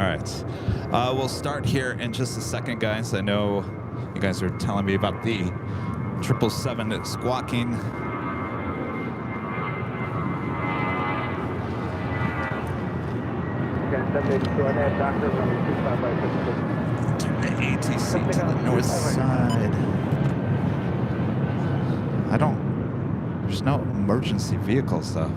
right. We'll start here in just a second, guys. I know you guys are telling me about the 777 squawking. Turn the ATC to the north side. There's no emergency vehicles, though.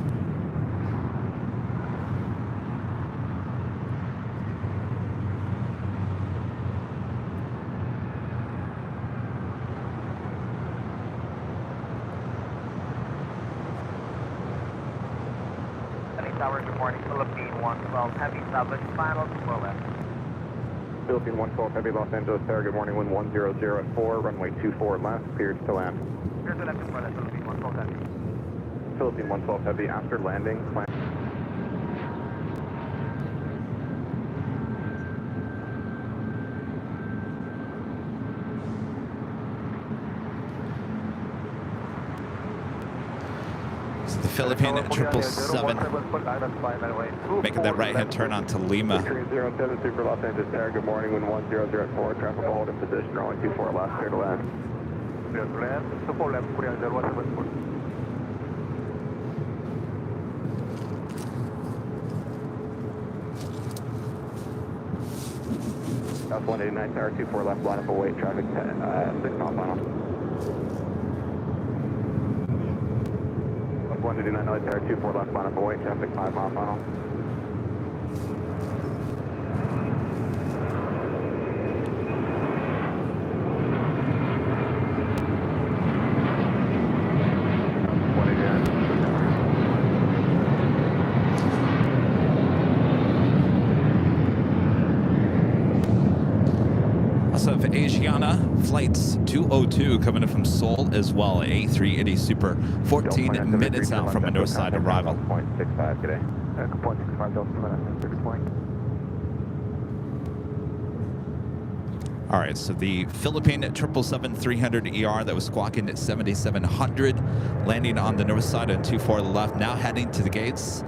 Good morning, Philippine 112, heavy salvage, final to left. Philippine 112, heavy Los Angeles Tower, good morning, wind 100 at 4, runway 24 left, cleared to land. Cleared to left in front of Philippine 112 heavy. Philippine 112 heavy, after landing, plan. The Philippine 777 making that right-hand turn onto Lima. 07 Super Los Angeles Tower, good morning, wind 100 at 4, traffic hold in position, runway 24 left, clear to land. Clear to land, support left, 30174. South 189 Tower, 24 left, line up await, traffic 6 mile final. 189 Tower, 24 left, line up await, traffic 5 mile final. Of Asiana flights 202 coming in from Seoul as well. A380 Super 14 minutes out from a north side arrival. 0.65 today. 0.65 Delta point. All right, so the Philippine 777-300ER that was squawking at 7,700, landing on the north side on 24 left, now heading to the gates.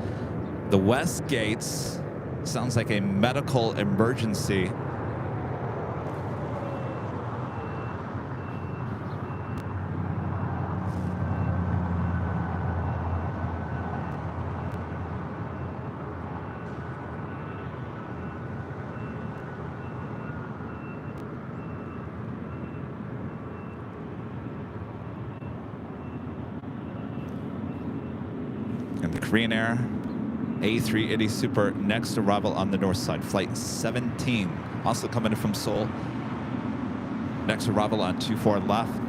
The west gates sounds like a medical emergency. And the Korean Air A380 Super next arrival on the north side, flight 17, also coming in from Seoul. Next arrival on 24 left.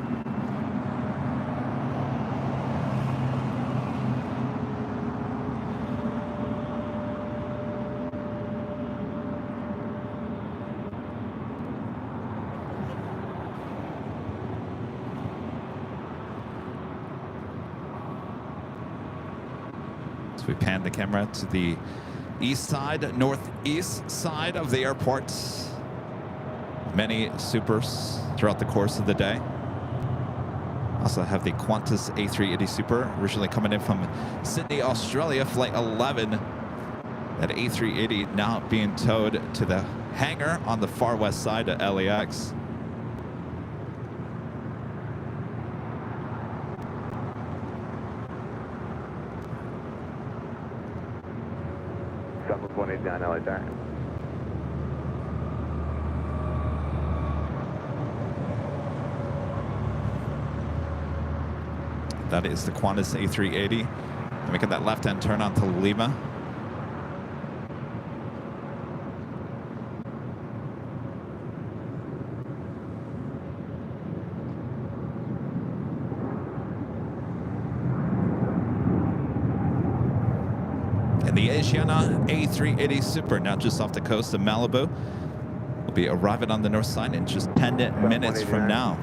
We pan the camera to the east side, northeast side of the airport. Many supers throughout the course of the day. Also have the Qantas A380 Super, originally coming in from Sydney, Australia, flight 11. That A380 now being towed to the hangar on the far west side of LAX. 189 LA Tower. That is the Qantas A380. Making that left-hand turn onto Lima. And the Asiana A380 Super, now just off the coast of Malibu, will be arriving on the north side in just 10 minutes from now.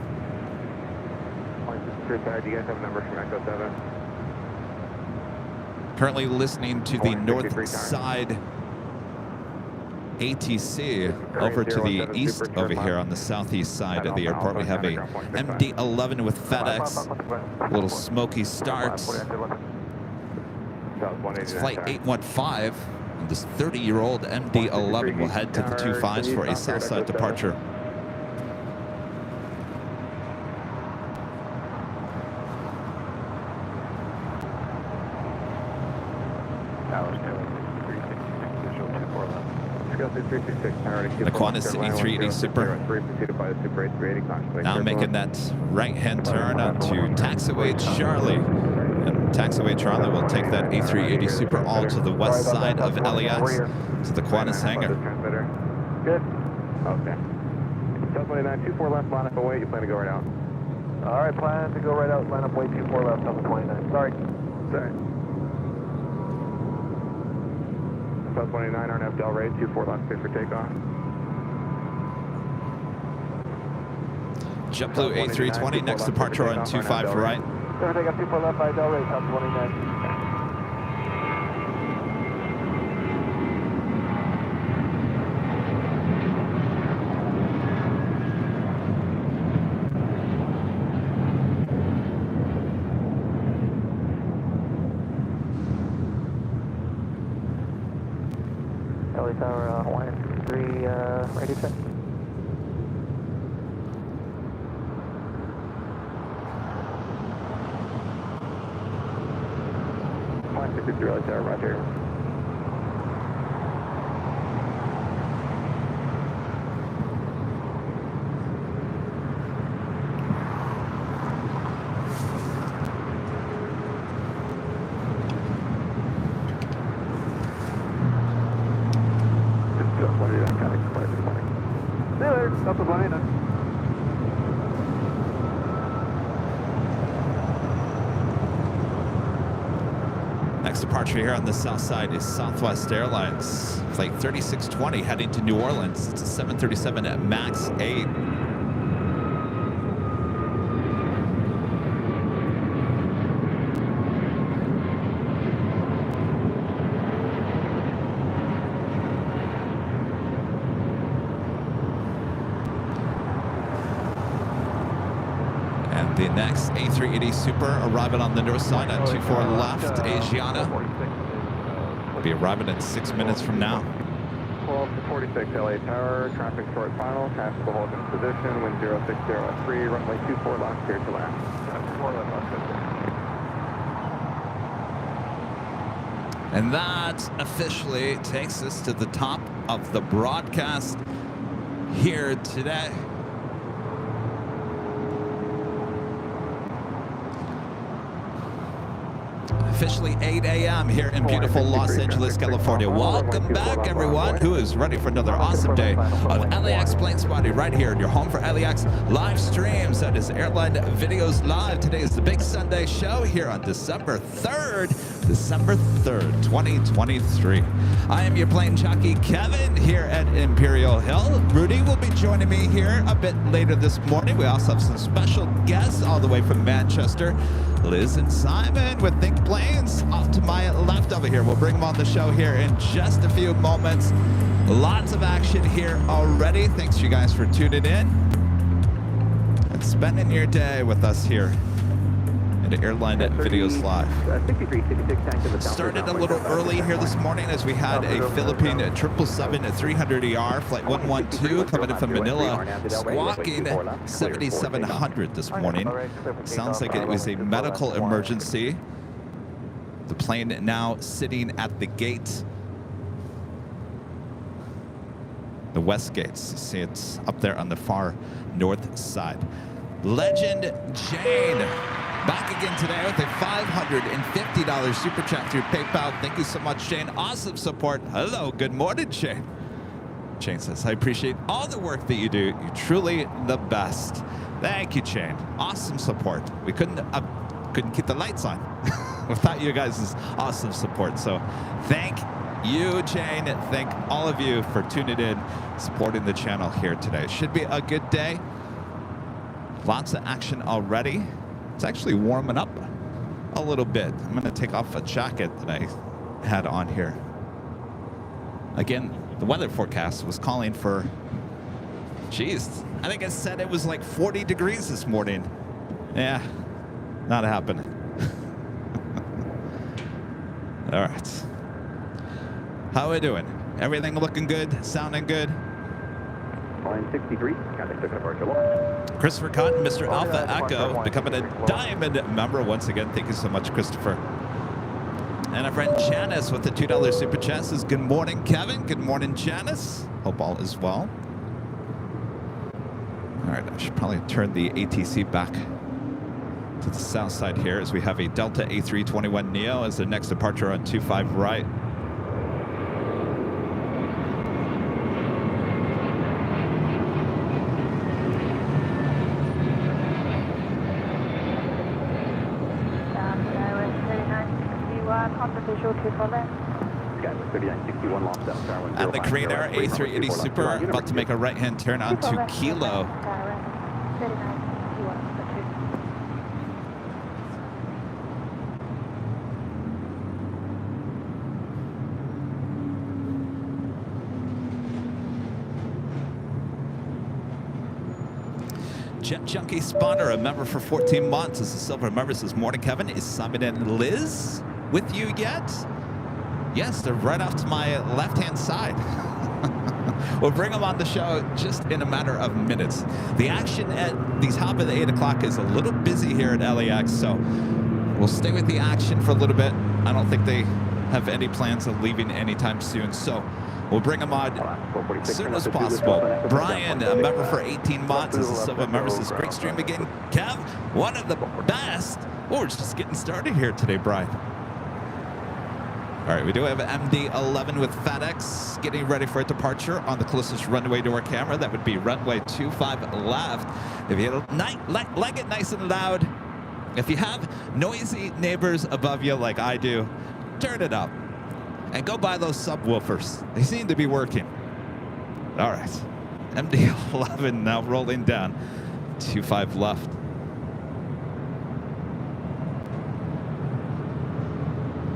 Do you guys have a number from Echo 7? Currently listening to the north side ATC. Over to the east over here on the southeast side of the airport, we have a MD-11 with FedEx. A little smoky start. It's flight 815 And this 30-year-old MD-11 will head to the 25s for a southside departure. The Qantas E380 Super. Now making that right-hand turn onto taxiway Charlie. And taxiway Charlie will take that A380 Super all to the west side of LAX to the Qantas hangar. Good. Okay. 729, 24 left, line up away. You plan to go right out? All right, plan to go right out, line up way 24 left, 729. Sorry. Sorry. 729, RNF Del Rey, 24 left, clear for takeoff. JetBlue A320, next departure on 25 for right. Clear for takeoff, 24 left by Del Rey, 729. LA Tower, Hawaiian 3, radio check. Hawaiian 63, LA Tower, roger. Next departure here on the south side is Southwest Airlines. Flight 3620 heading to New Orleans. It's a 737 at MAX 8. The next A380 Super arriving on the north side at 24 left, Asiana. Will be arriving in 6 minutes from now. 12 to 46, LA Tower, traffic short final, tactical hold in position, wind 0603, runway 24 left, clear to land. And that officially takes us to the top of the broadcast here today. Officially 8 a.m. here in beautiful Los Angeles, California. Welcome back, everyone, who is ready for another awesome day of LAX Plane Spotting right here in your home for LAX live streams. That is Airline Videos Live. Today is the big Sunday show here on December 3rd, 2023. I am your plane jockey, Kevin, here at Imperial Hill. Rudy will be joining me here a bit later this morning. We also have some special guests all the way from Manchester. Liz and Simon with Think Planes off to my left over here. We'll bring them on the show here in just a few moments. Lots of action here already. Thanks you guys for tuning in and spending your day with us here at Airline Videos Live. Started a little early here this morning as we had a Philippine 777-300ER flight 112 coming in from Manila, squawking 7700 this morning. Sounds like it was a medical emergency. The plane now sitting at the gate, the west gates. You see it's up there on the far north side. Legend Jane back again today with a $550 super chat through PayPal. Thank you so much, Shane. Awesome support. Hello, good morning, Shane. Shane says, I appreciate all the work that you do. You're truly the best. Thank you, Shane. Awesome support. We couldn't keep the lights on without you guys' awesome support. So thank you, Jane. Thank all of you for tuning in, supporting the channel here today. Should be a good day. Lots of action already. It's actually warming up a little bit. I'm going to take off a jacket that I had on here. Again, the weather forecast was calling for, geez, I think it said it was like 40 degrees this morning. Yeah, not happening. All right. How are we doing? Everything looking good? Sounding good? Line 63, contact took departure launch. Christopher Cotton, Mr. Alpha Echo, becoming a diamond member once again. Thank you so much, Christopher. And our friend Janice with the $2 super chat says, good morning, Kevin. Good morning, Janice. Hope all is well. All right, I should probably turn the ATC back to the south side here as we have a Delta A321neo as the next departure on 25 right. And the Korean Air A380 Super about to make a right-hand turn onto Kilo. Jet Junkie Spawner, a member for 14 months, is a silver member. Says, morning, Kevin. Is Simon and Liz with you yet? Yes, they're right off to my left-hand side. We'll bring them on the show just in a matter of minutes. The action at these hop at 8 o'clock is a little busy here at LAX, so we'll stay with the action for a little bit. I don't think they have any plans of leaving anytime soon, so we'll bring them on as soon as possible. Brian, a member for 18 months, is a silver member. Says, great stream again. Kev, one of the best. Oh, we're just getting started here today, Brian. All right, we do have MD-11 with FedEx getting ready for a departure on the closest runway to our camera. That would be runway 25 left. If you like it nice and loud, if you have noisy neighbors above you like I do, turn it up and go buy those subwoofers. They seem to be working. All right, MD-11 now rolling down. 25 left.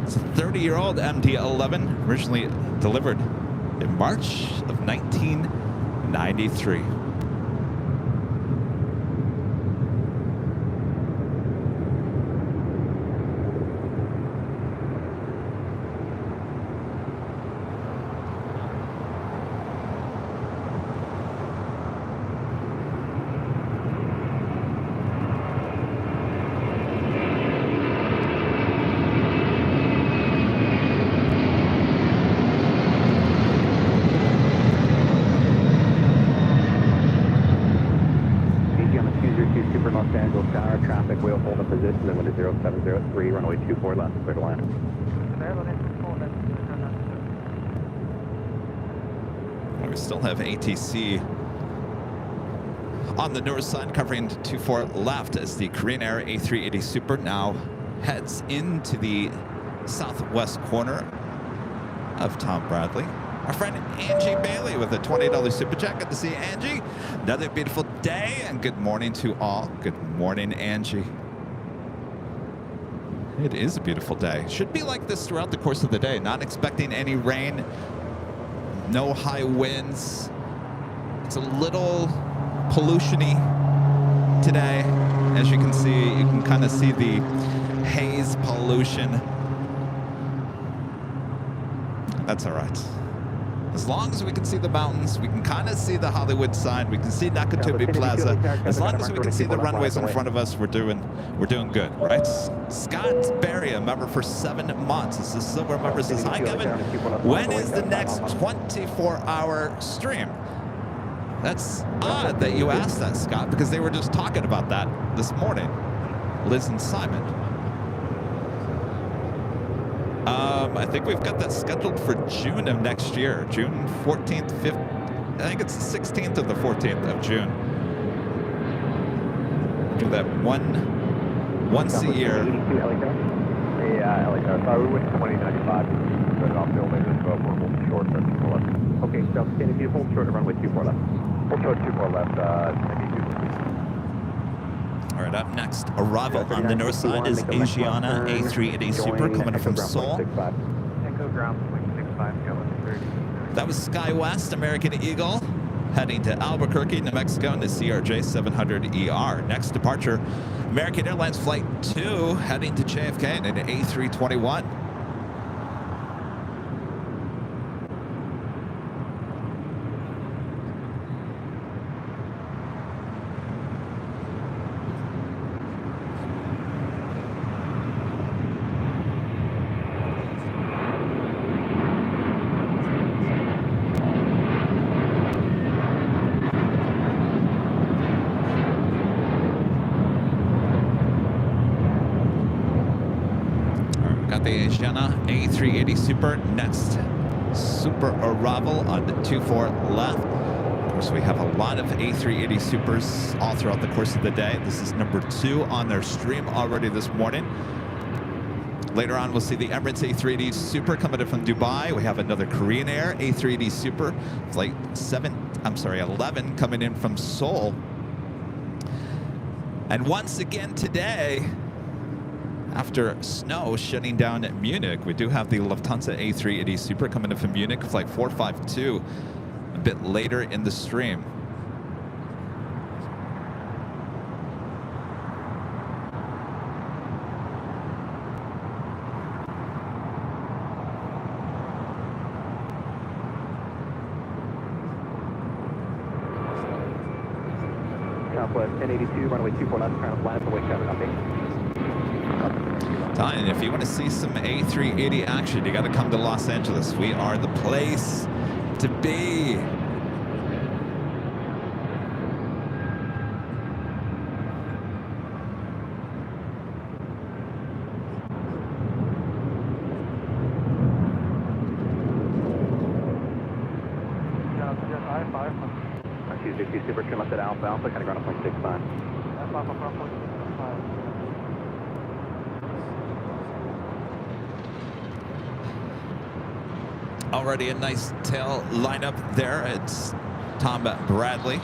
It's a 30-year-old MD-11, originally delivered in March of 1993. We still have ATC on the north side covering 24 left as the Korean Air A380 Super now heads into the southwest corner of Tom Bradley. Our friend Angie Bailey with a $20 super chat. Good to see you, Angie. Another beautiful day and good morning to all. Good morning, Angie. It is a beautiful day. Should be like this throughout the course of the day. Not expecting any rain. No high winds. It's a little pollution-y today. As you can see, you can kind of see the haze pollution. That's all right. As long as we can see the mountains, we can kind of see the Hollywood side, we can see Nakatomi Plaza. As long as we can see the runways in front of us, we're doing good, right? Scott Berry, a member for 7 months. This is silver member, says, hi, Kevin. When is the next 24-hour stream? That's odd that you asked that, Scott, because they were just talking about that this morning, Liz and Simon. I think we've got that scheduled for June of next year. June 14th, 15th. I think it's the 16th or the 14th of June. Do that once a year. Yeah, sorry, we went to 2095. But off the later, so we're holding short for left. Okay, so if you hold short to runway 24 left. Hold short 24 left, maybe 2. All right, up next, arrival on the north side is Asiana A380 Super coming from Seoul. Echo ground 0.65, going 30. That was SkyWest American Eagle heading to Albuquerque, New Mexico in the CRJ 700ER. Next departure, American Airlines Flight 2 heading to JFK in an A321. Jenna, A380 Super, next Super arrival on the 24 left. Of course, we have a lot of A380 Supers all throughout the course of the day. This is number 2 on their stream already this morning. Later on, we'll see the Emirates A380 Super coming in from Dubai. We have another Korean Air A380 Super, flight 11 coming in from Seoul. And once again today, after snow shutting down at Munich, we do have the Lufthansa A380 Super coming in from Munich, flight 452, a bit later in the stream. Southwest 1082, runway 24 left, trying to fly the wake up, copy. And if you want to see some A380 action, you got to come to Los Angeles. We are the place to be. Q60 Super, trim up at Alpha Alpha, kind of ground up 0.65. Already a nice tail lineup there. It's Tom Bradley.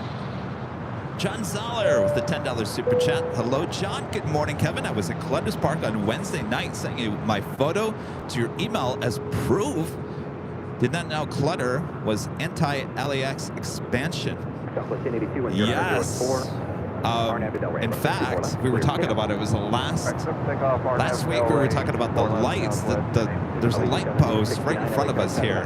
John Zoller with the $10 super chat. Hello, John. Good morning, Kevin. I was at Clutters Park on Wednesday night, sent you my photo to your email as proof. Did not know Clutter was anti-LAX expansion. Yes. In fact, we were talking about it. It was the last week we were talking about the lights. There's a light post right in front of us here,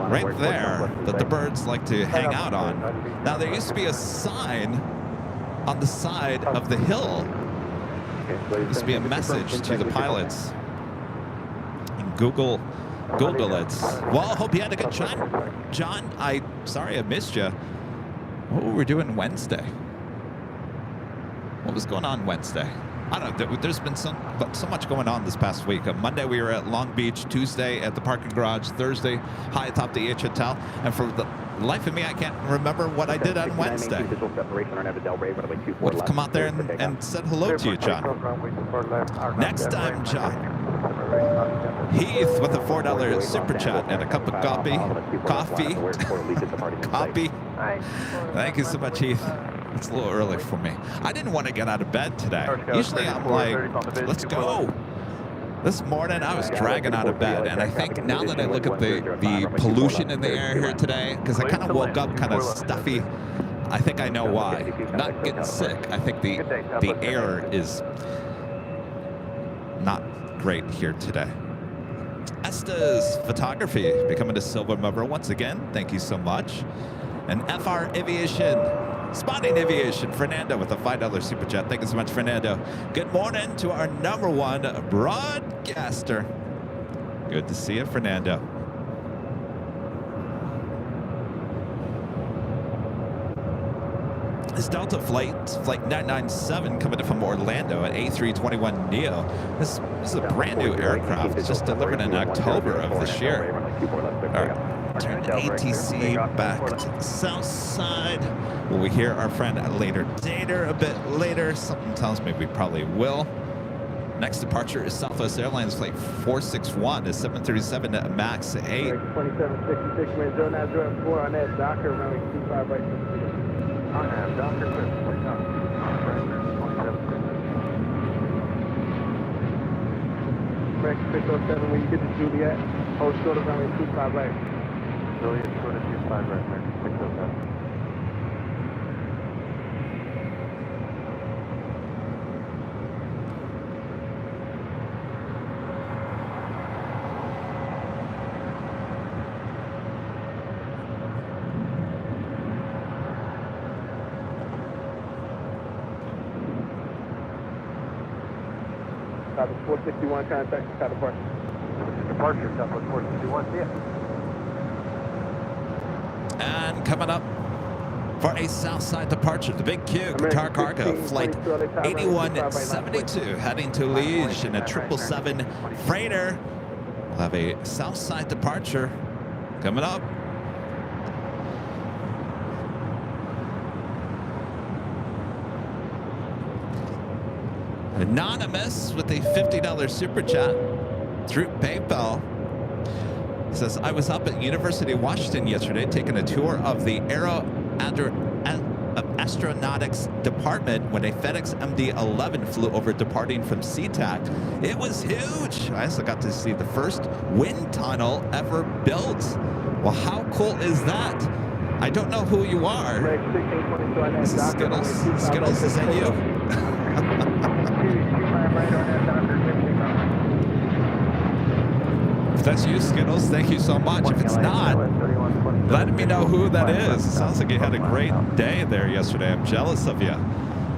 right there, that the birds like to hang out on. Now, there used to be a sign on the side of the hill. There used to be a message to the pilots. And Google it. Well, hope you had a good time. John, sorry I missed you. What were we doing Wednesday? What was going on Wednesday? I don't know. There's been so much going on this past week. Monday, we were at Long Beach. Tuesday, at the parking garage. Thursday, high atop the H Hotel. And for the life of me, I can't remember what I did on Wednesday. Would have come out there and said hello to you, John. Next time, John. Heath with a $4 super chat and a cup of coffee. Thank you so much, Heath. It's a little early for me. I didn't want to get out of bed today. Usually I'm like, let's go. This morning I was dragging out of bed, and I think now that I look at the pollution in the air here today, because I kind of woke up kind of stuffy, I think I know why. Not getting sick. I think the air is not great here today. Estes Photography becoming a silver member once again. Thank you so much. And FR Aviation, Spotting Aviation, Fernando with a $5 super chat. Thank you so much, Fernando. Good morning to our #1 broadcaster. Good to see you, Fernando. This Delta flight 997, coming in from Orlando at A321neo. This is a brand new aircraft, just delivered in October of this year. All right. Turn the ATC back to the south side. Will we hear our friend later dater a bit later? Something tells me we probably will. Next departure is Southwest Airlines flight 461, a 737 MAX 8. 2766, man, 0904 on that Docker, runway 25 right. On that Docker, Correct, 607, when you get to Juliet, hold short of runway 25 right. Juliet, short of 25 right, 607. Southwest 461, contact Chicago departure. Departure, Southwest 461, see ya. And coming up for a Southside departure. The Big Q, Qatar Cargo, flight 8172, heading to Liège in a 777 freighter. We'll have a Southside departure coming up. Anonymous with a $50 super chat through PayPal says, I was up at University of Washington yesterday taking a tour of the astronautics department when a FedEx MD-11 flew over departing from SeaTac. It was huge. I also got to see the first wind tunnel ever built. Well, how cool is that? I don't know who you are. This is Skittles. Skittles, is that you? If that's you, Skittles, thank you so much. If it's not, let me know who that is. It sounds like you had a great day there yesterday. I'm jealous of you.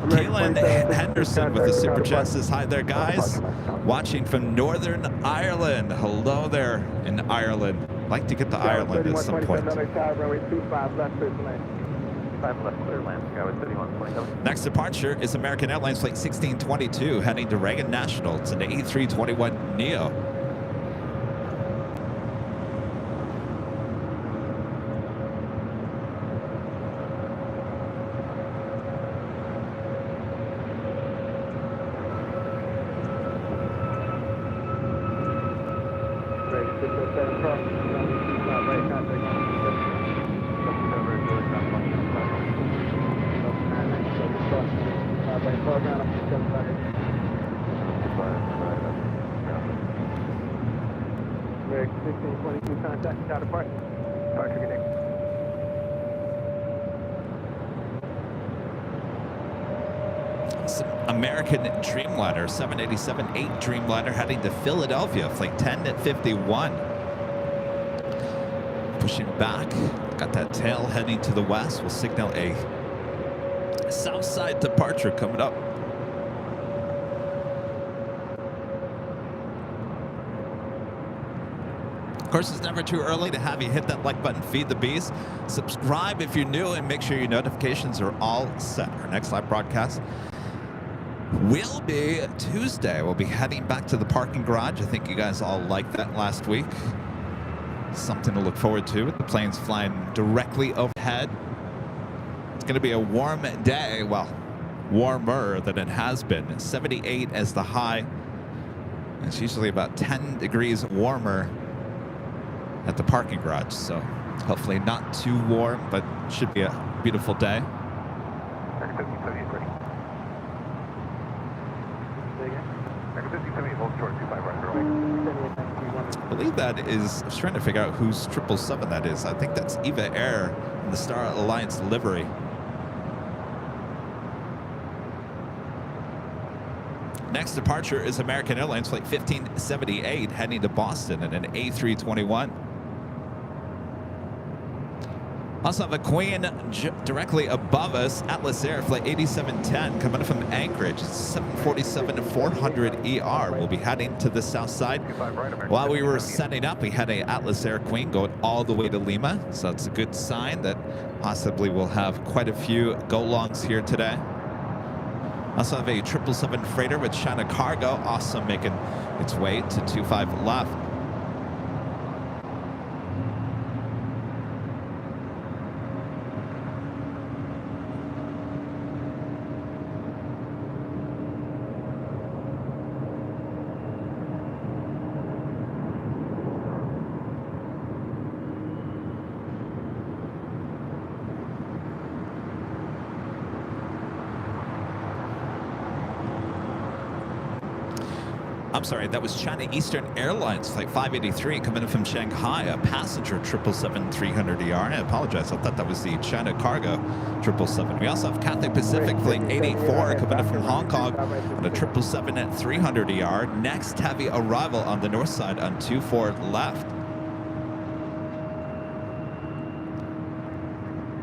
Keelan Henderson with the super chat says, hi there, guys. Watching from Northern Ireland. Hello there in Ireland. Like to get to Ireland at some point. Next departure is American Airlines Flight 1622 heading to Reagan National. It's an A321neo. American Dreamliner 787-8 Dreamliner heading to Philadelphia, flight 1051. Pushing back, got that tail heading to the west. We'll signal a Southside departure coming up. Of course, it's never too early to have you hit that like button, feed the beast. Subscribe if you're new, and make sure your notifications are all set. Our next live broadcast will be Tuesday. We'll be heading back to the parking garage. I think you guys all liked that last week. Something to look forward to with the planes flying directly overhead. It's going to be a warm day. Well, warmer than it has been. 78 as the high. It's usually about 10 degrees warmer at the parking garage. So hopefully not too warm, but should be a beautiful day. I believe that is, I was trying to figure out whose 777 that is. I think that's Eva Air in the Star Alliance livery. Next departure is American Airlines Flight 1578 heading to Boston in an A321. Also have a Queen directly above us, Atlas Air Flight 8710 coming from Anchorage. It's 747-400ER. We'll be heading to the south side. While we were setting up, we had a Atlas Air Queen going all the way to Lima. So it's a good sign that possibly we'll have quite a few go-longs here today. Also have a 777 freighter with China Cargo, also making its way to 25 left. I'm sorry, that was China Eastern Airlines Flight 583 coming in from Shanghai, a passenger 777-300ER. I apologize, I thought that was the China Cargo 777. We also have Cathay Pacific Flight 884 coming in from Hong Kong on a 777-300ER. Next heavy arrival on the north side on 24 left.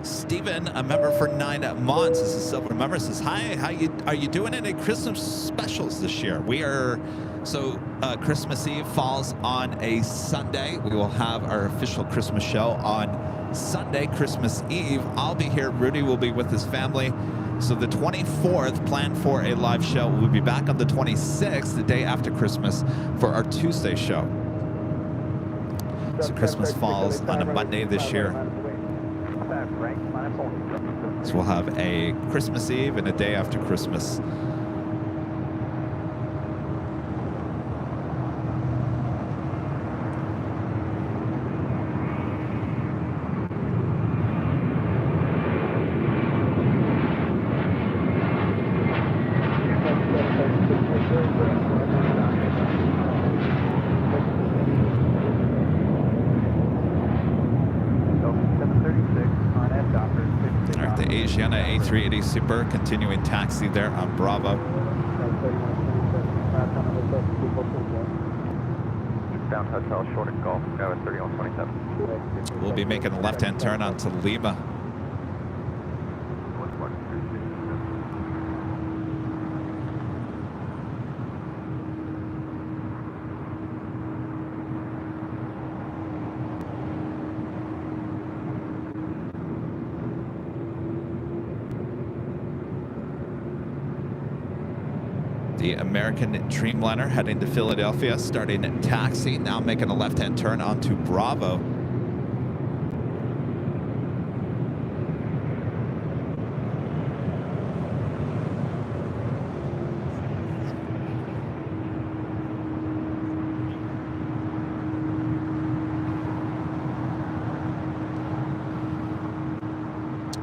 Stephen, a member for 9 months, is a silver member, says, hi, are you doing any Christmas specials this year? We are. So Christmas Eve falls on a Sunday. We will have our official Christmas show on Sunday, Christmas Eve. I'll be here. Rudy will be with his family. So the 24th, planned for a live show. We'll be back on the 26th, the day after Christmas, for our Tuesday show. So Christmas falls on a Monday this year. So we'll have a Christmas Eve and a day after Christmas. A380 Super continuing taxi there on Bravo. Eastbound Hotel Short and Golf, go at 3127. We'll be making a left-hand turn onto Lima. The American Dreamliner heading to Philadelphia, starting taxi, now making a left-hand turn onto Bravo.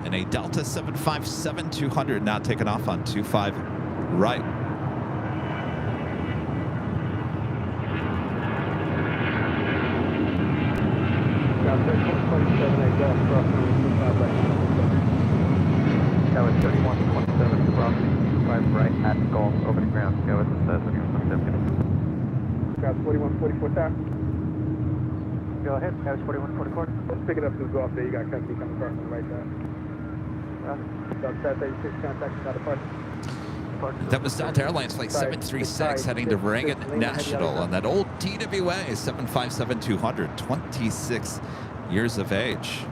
And a Delta 757-200 now taking off on 25 right. Go at 3127, crossing 5 right at Golf, opening ground, go at 3127. Got 4144 tower. Go ahead, go 4144. Let's pick it up to go off there. You got company coming across on the right side. Delta 36, contact about departure. That was Delta Airlines Flight 736 heading to Reagan National on that old TWA 757-200, 26 years of age.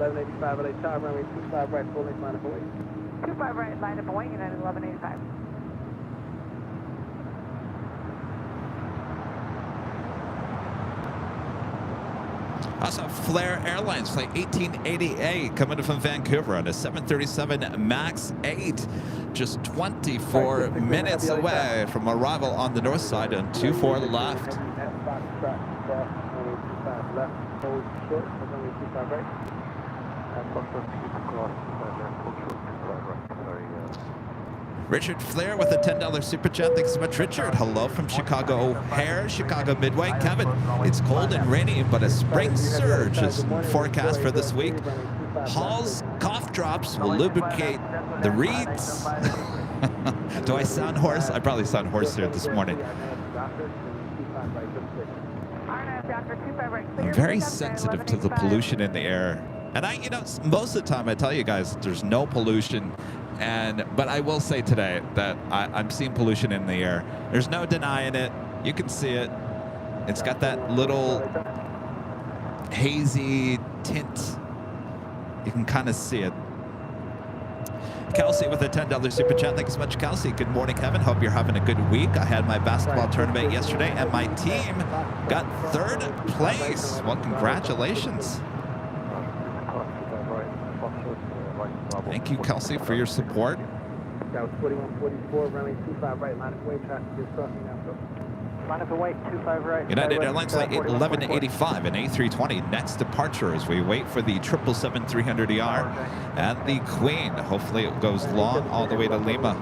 1185 LA Tower, runway 25 right, full length line of Hawaii. 25 right, line of Hawaii, United 1185. Also, Flair Airlines Flight 1888 coming in from Vancouver on a 737 MAX 8, just 24 minutes away from arrival on the north side on 24 left. Richard Flair with a $10 super chat. Thanks so much, Richard. Hello from Chicago O'Hare, Chicago Midway. Kevin, it's cold and rainy, but a spring surge is forecast for this week. Hall's cough drops will lubricate the reeds. Do I sound hoarse? I probably sound hoarse here this morning. I'm very sensitive to the pollution in the air. And most of the time I tell you guys there's no pollution. But I will say today that I'm seeing pollution in the air. There's no denying it. You can see it. It's got that little hazy tint. You can kind of see it. Kelsey with a $10 super chat. Thank you so much, Kelsey. Good morning, Kevin. Hope you're having a good week. I had my basketball tournament yesterday, and my team got 3rd place. Well, congratulations. Thank you, Kelsey, for your support. That was 4144, runway 25 right, line of Hawaii, traffic is crossing now. Line of Hawaii, 25 right. United Airlines Flight 1185, an A320, next departure as we wait for the 777-300ER and the Queen. Hopefully it goes long all the way to Lima.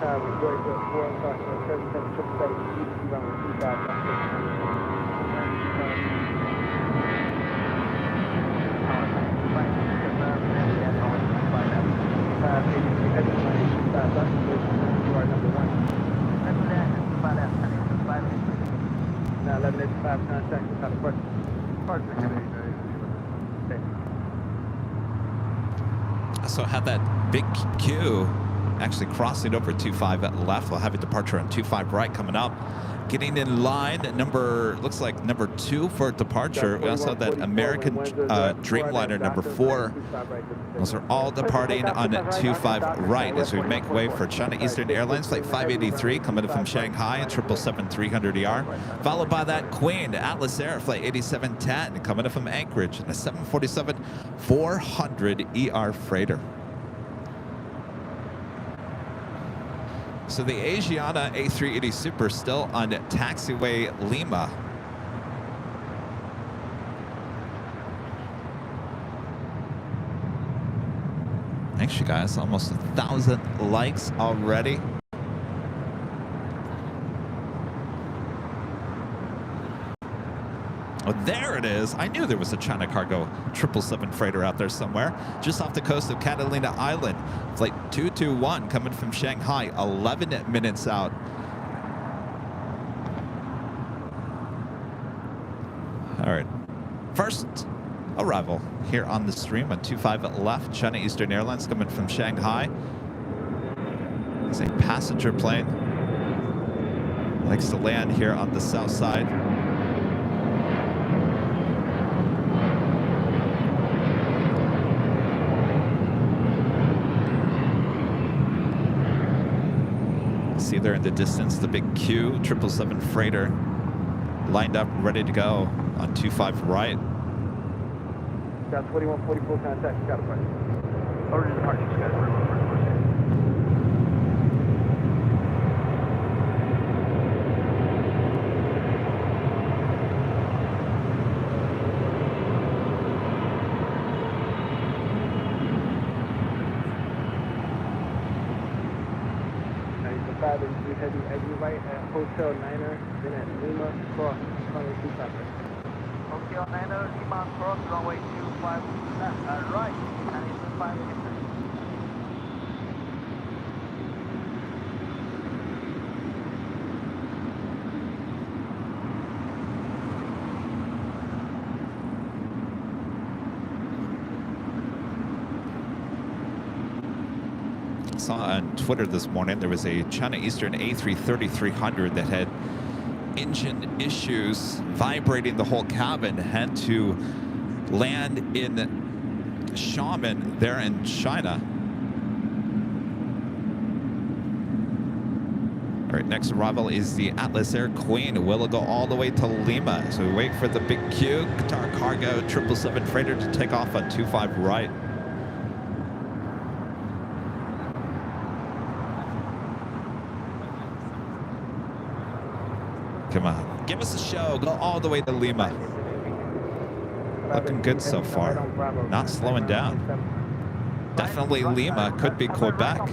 Now 1185 contact with departure. So had that big queue actually crossing over 25 left. We'll have a departure on 25 right coming up. Getting in line, looks like number 2 for departure. We also have that American Dreamliner number 4. Those are all departing on 25 right as we make way for China Eastern Airlines flight 583 coming in from Shanghai at 777-300ER, followed by that Queen Atlas Air flight 8710 coming in from Anchorage and a 747-400ER freighter. So the Asiana A380 Super still on taxiway Lima. Thanks, you guys. Almost 1,000 likes already. Oh, there it is. I knew there was a China Cargo 777 freighter out there somewhere. Just off the coast of Catalina Island. Flight 221 coming from Shanghai, 11 minutes out. All right. First arrival here on the stream on 25 left. China Eastern Airlines coming from Shanghai. It's a passenger plane. Likes to land here on the south side. See there in the distance the big Q 777 freighter lined up, ready to go on 25 right. Got 2144 contact, got a price. Order departure, guys. 4144. Heavy exit right at Hotel Niner, then at Lima Cross, runway 25 right. Hotel Niner, Lima Cross, runway 25 right, and it's 5 minutes. Saw on Twitter this morning there was a China Eastern A330-300 that had engine issues, vibrating the whole cabin, had to land in Xiamen there in China. All right, next arrival is the Atlas Air Queen. Will it go all the way to Lima? So we wait for the big Q Qatar Cargo 777 freighter to take off on 25 right. Come on, give us a show. Go all the way to Lima. Looking good so far. Not slowing down. Definitely Lima. Could be Quebec.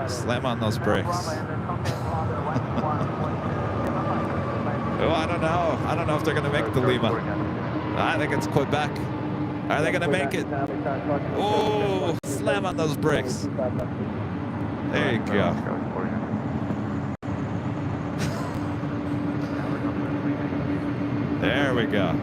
Slam on those brakes. Oh, I don't know. I don't know if they're going to make the Lima. I think it's Quebec. Are they going to make it? Oh, slam on those brakes. There you go. There we go.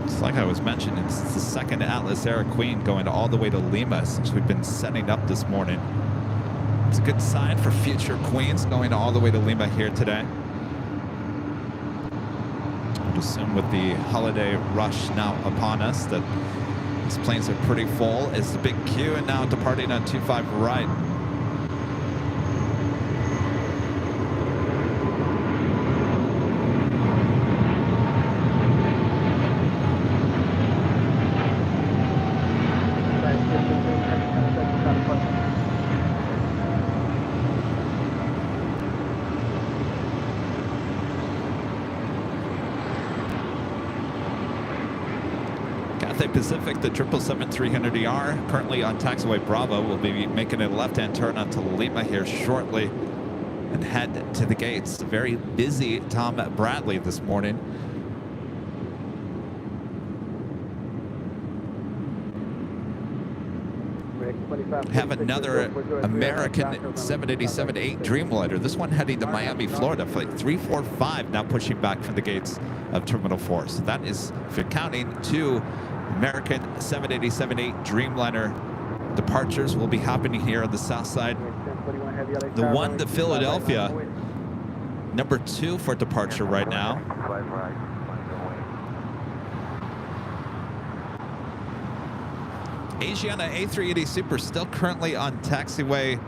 It's like I was mentioning, it's the second Atlas Air Queen going all the way to Lima since we've been setting up this morning. It's a good sign for future Queens going all the way to Lima here today. I would assume with the holiday rush now upon us that these planes are pretty full. It's the big Q and now departing on 25 right. Cathay Pacific, the 777-300ER, currently on taxiway Bravo, will be making a left-hand turn onto Lima here shortly and head to the gates. Very busy Tom Bradley this morning. Have another American 787-8 Dreamliner. This one heading to Miami, Florida. Flight 345 now pushing back from the gates of Terminal 4. So that is, if you're counting, 2 American 787-8 Dreamliner departures will be happening here on the south side. The one to Philadelphia, number 2 for departure right now. Asiana A380 Super still currently on taxiway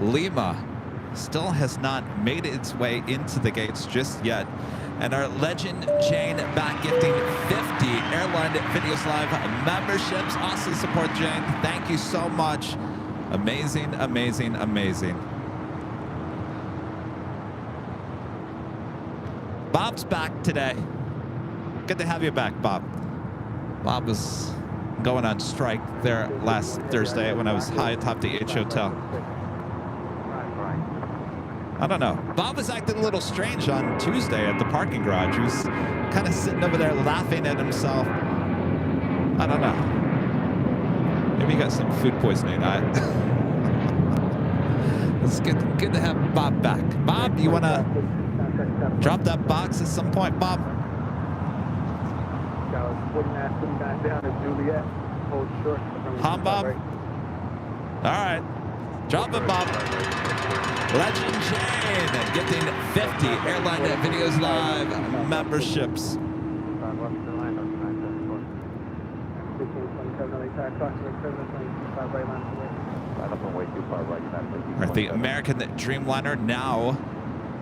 Lima. Still has not made its way into the gates just yet. And our legend Jane back gifting 50 Airline Videos Live memberships. Awesome support, Jane. Thank you so much. Amazing, amazing, amazing. Bob's back today. Good to have you back, Bob. Bob was going on strike there last Thursday when I was high atop the H Hotel. I don't know. Bob was acting a little strange on Tuesday at the parking garage. He was kind of sitting over there laughing at himself. I don't know. Maybe he got some food poisoning. It's good to have Bob back. Bob, you want to drop that box at some point, Bob? 49 down to Juliet. Hold short. Huh, Bob? All right. Drop it, Bob. Legend Jane gifting 50 Airline Videos Live memberships. All right, the American Dreamliner now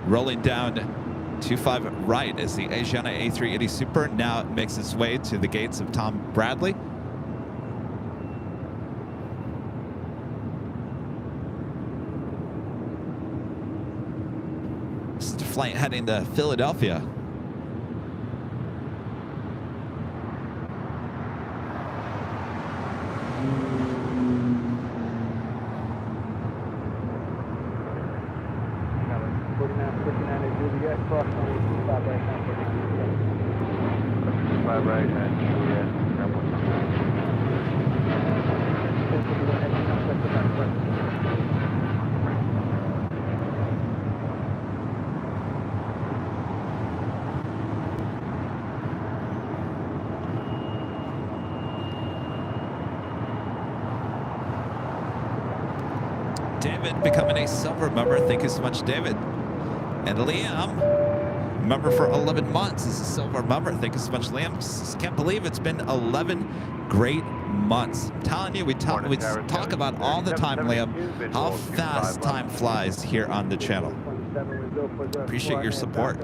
rolling down 25 right as the Asiana A380 Super now makes its way to the gates of Tom Bradley. This is the flight heading to Philadelphia. David becoming a silver member. Thank you so much, David. And Liam, member for 11 months, is a silver member. Thank you so much, Liam. Just can't believe it's been 11 great months. I'm telling you, we talk about all the time, Liam, how fast time flies here on the channel. Appreciate your support.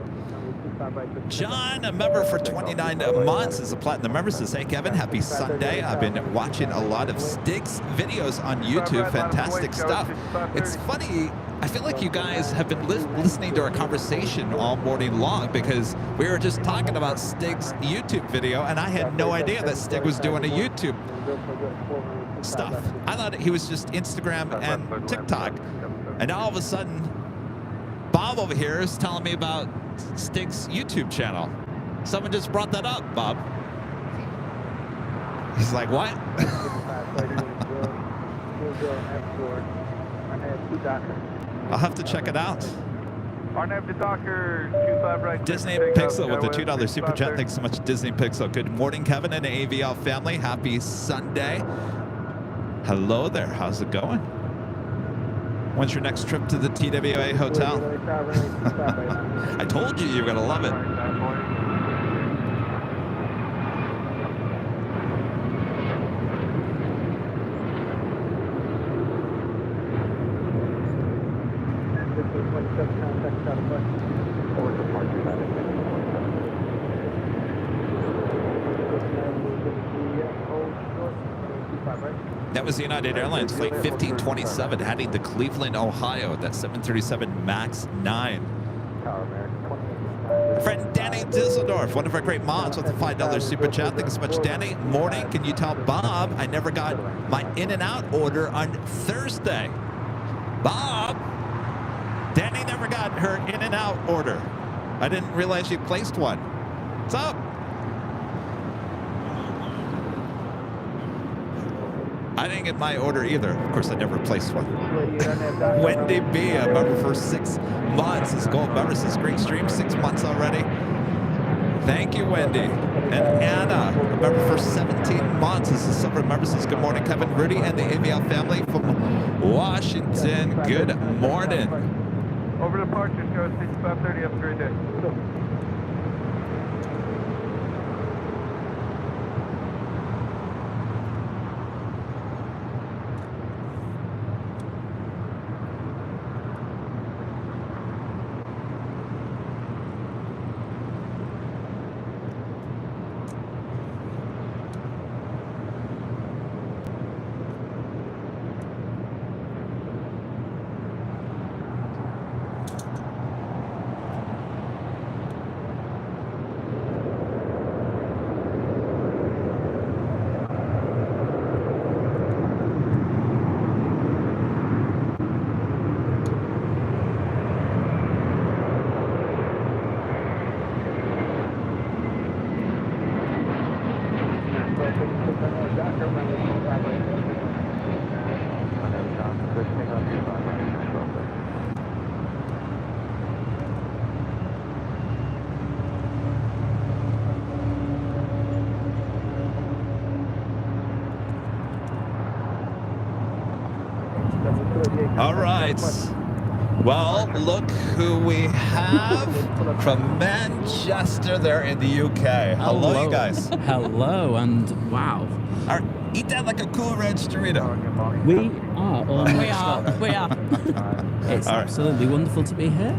John, a member for 29 months, is a platinum member. Says, hey, Kevin, happy Sunday. I've been watching a lot of Stig's videos on YouTube. Fantastic stuff. It's funny. I feel like you guys have been listening to our conversation all morning long because we were just talking about Stig's YouTube video, and I had no idea that Stig was doing a YouTube stuff. I thought he was just Instagram and TikTok. And now all of a sudden, Bob over here is telling me about Stig's YouTube channel. Someone just brought that up, Bob. He's like, what? I'll have to check it out. Disney Pixel with the $2 super chat. Thanks so much, Disney Pixel. Good morning, Kevin and the AVL family. Happy Sunday. Hello there. How's it going? When's your next trip to the TWA hotel? I told you you were going to love it. That was the United Airlines flight 1527 heading to Cleveland, Ohio. That 737 MAX 9. Friend Danny Düsseldorf, one of our great mods with a $5 super chat. Thank you so much, Danny. Morning. Can you tell Bob I never got my In-N-Out order on Thursday? Bob, Danny never got her In-N-Out order. I didn't realize she placed one. What's up? I didn't get my order either. Of course, I never placed one. Wendy B, a member for 6 months. This gold member says, great stream, 6 months already. Thank you, Wendy. And Anna, a member for 17 months. This is silver member says, good morning, Kevin, Rudy, and the AVL family from Washington. Good morning. Over departure, show 6530. Have a great day. All right. Well, look who we have from Manchester there in the UK. Hello, you guys. Hello, and wow. Eat that like a Cool Ranch Dorito. We are. We are. It's All right. absolutely wonderful to be here.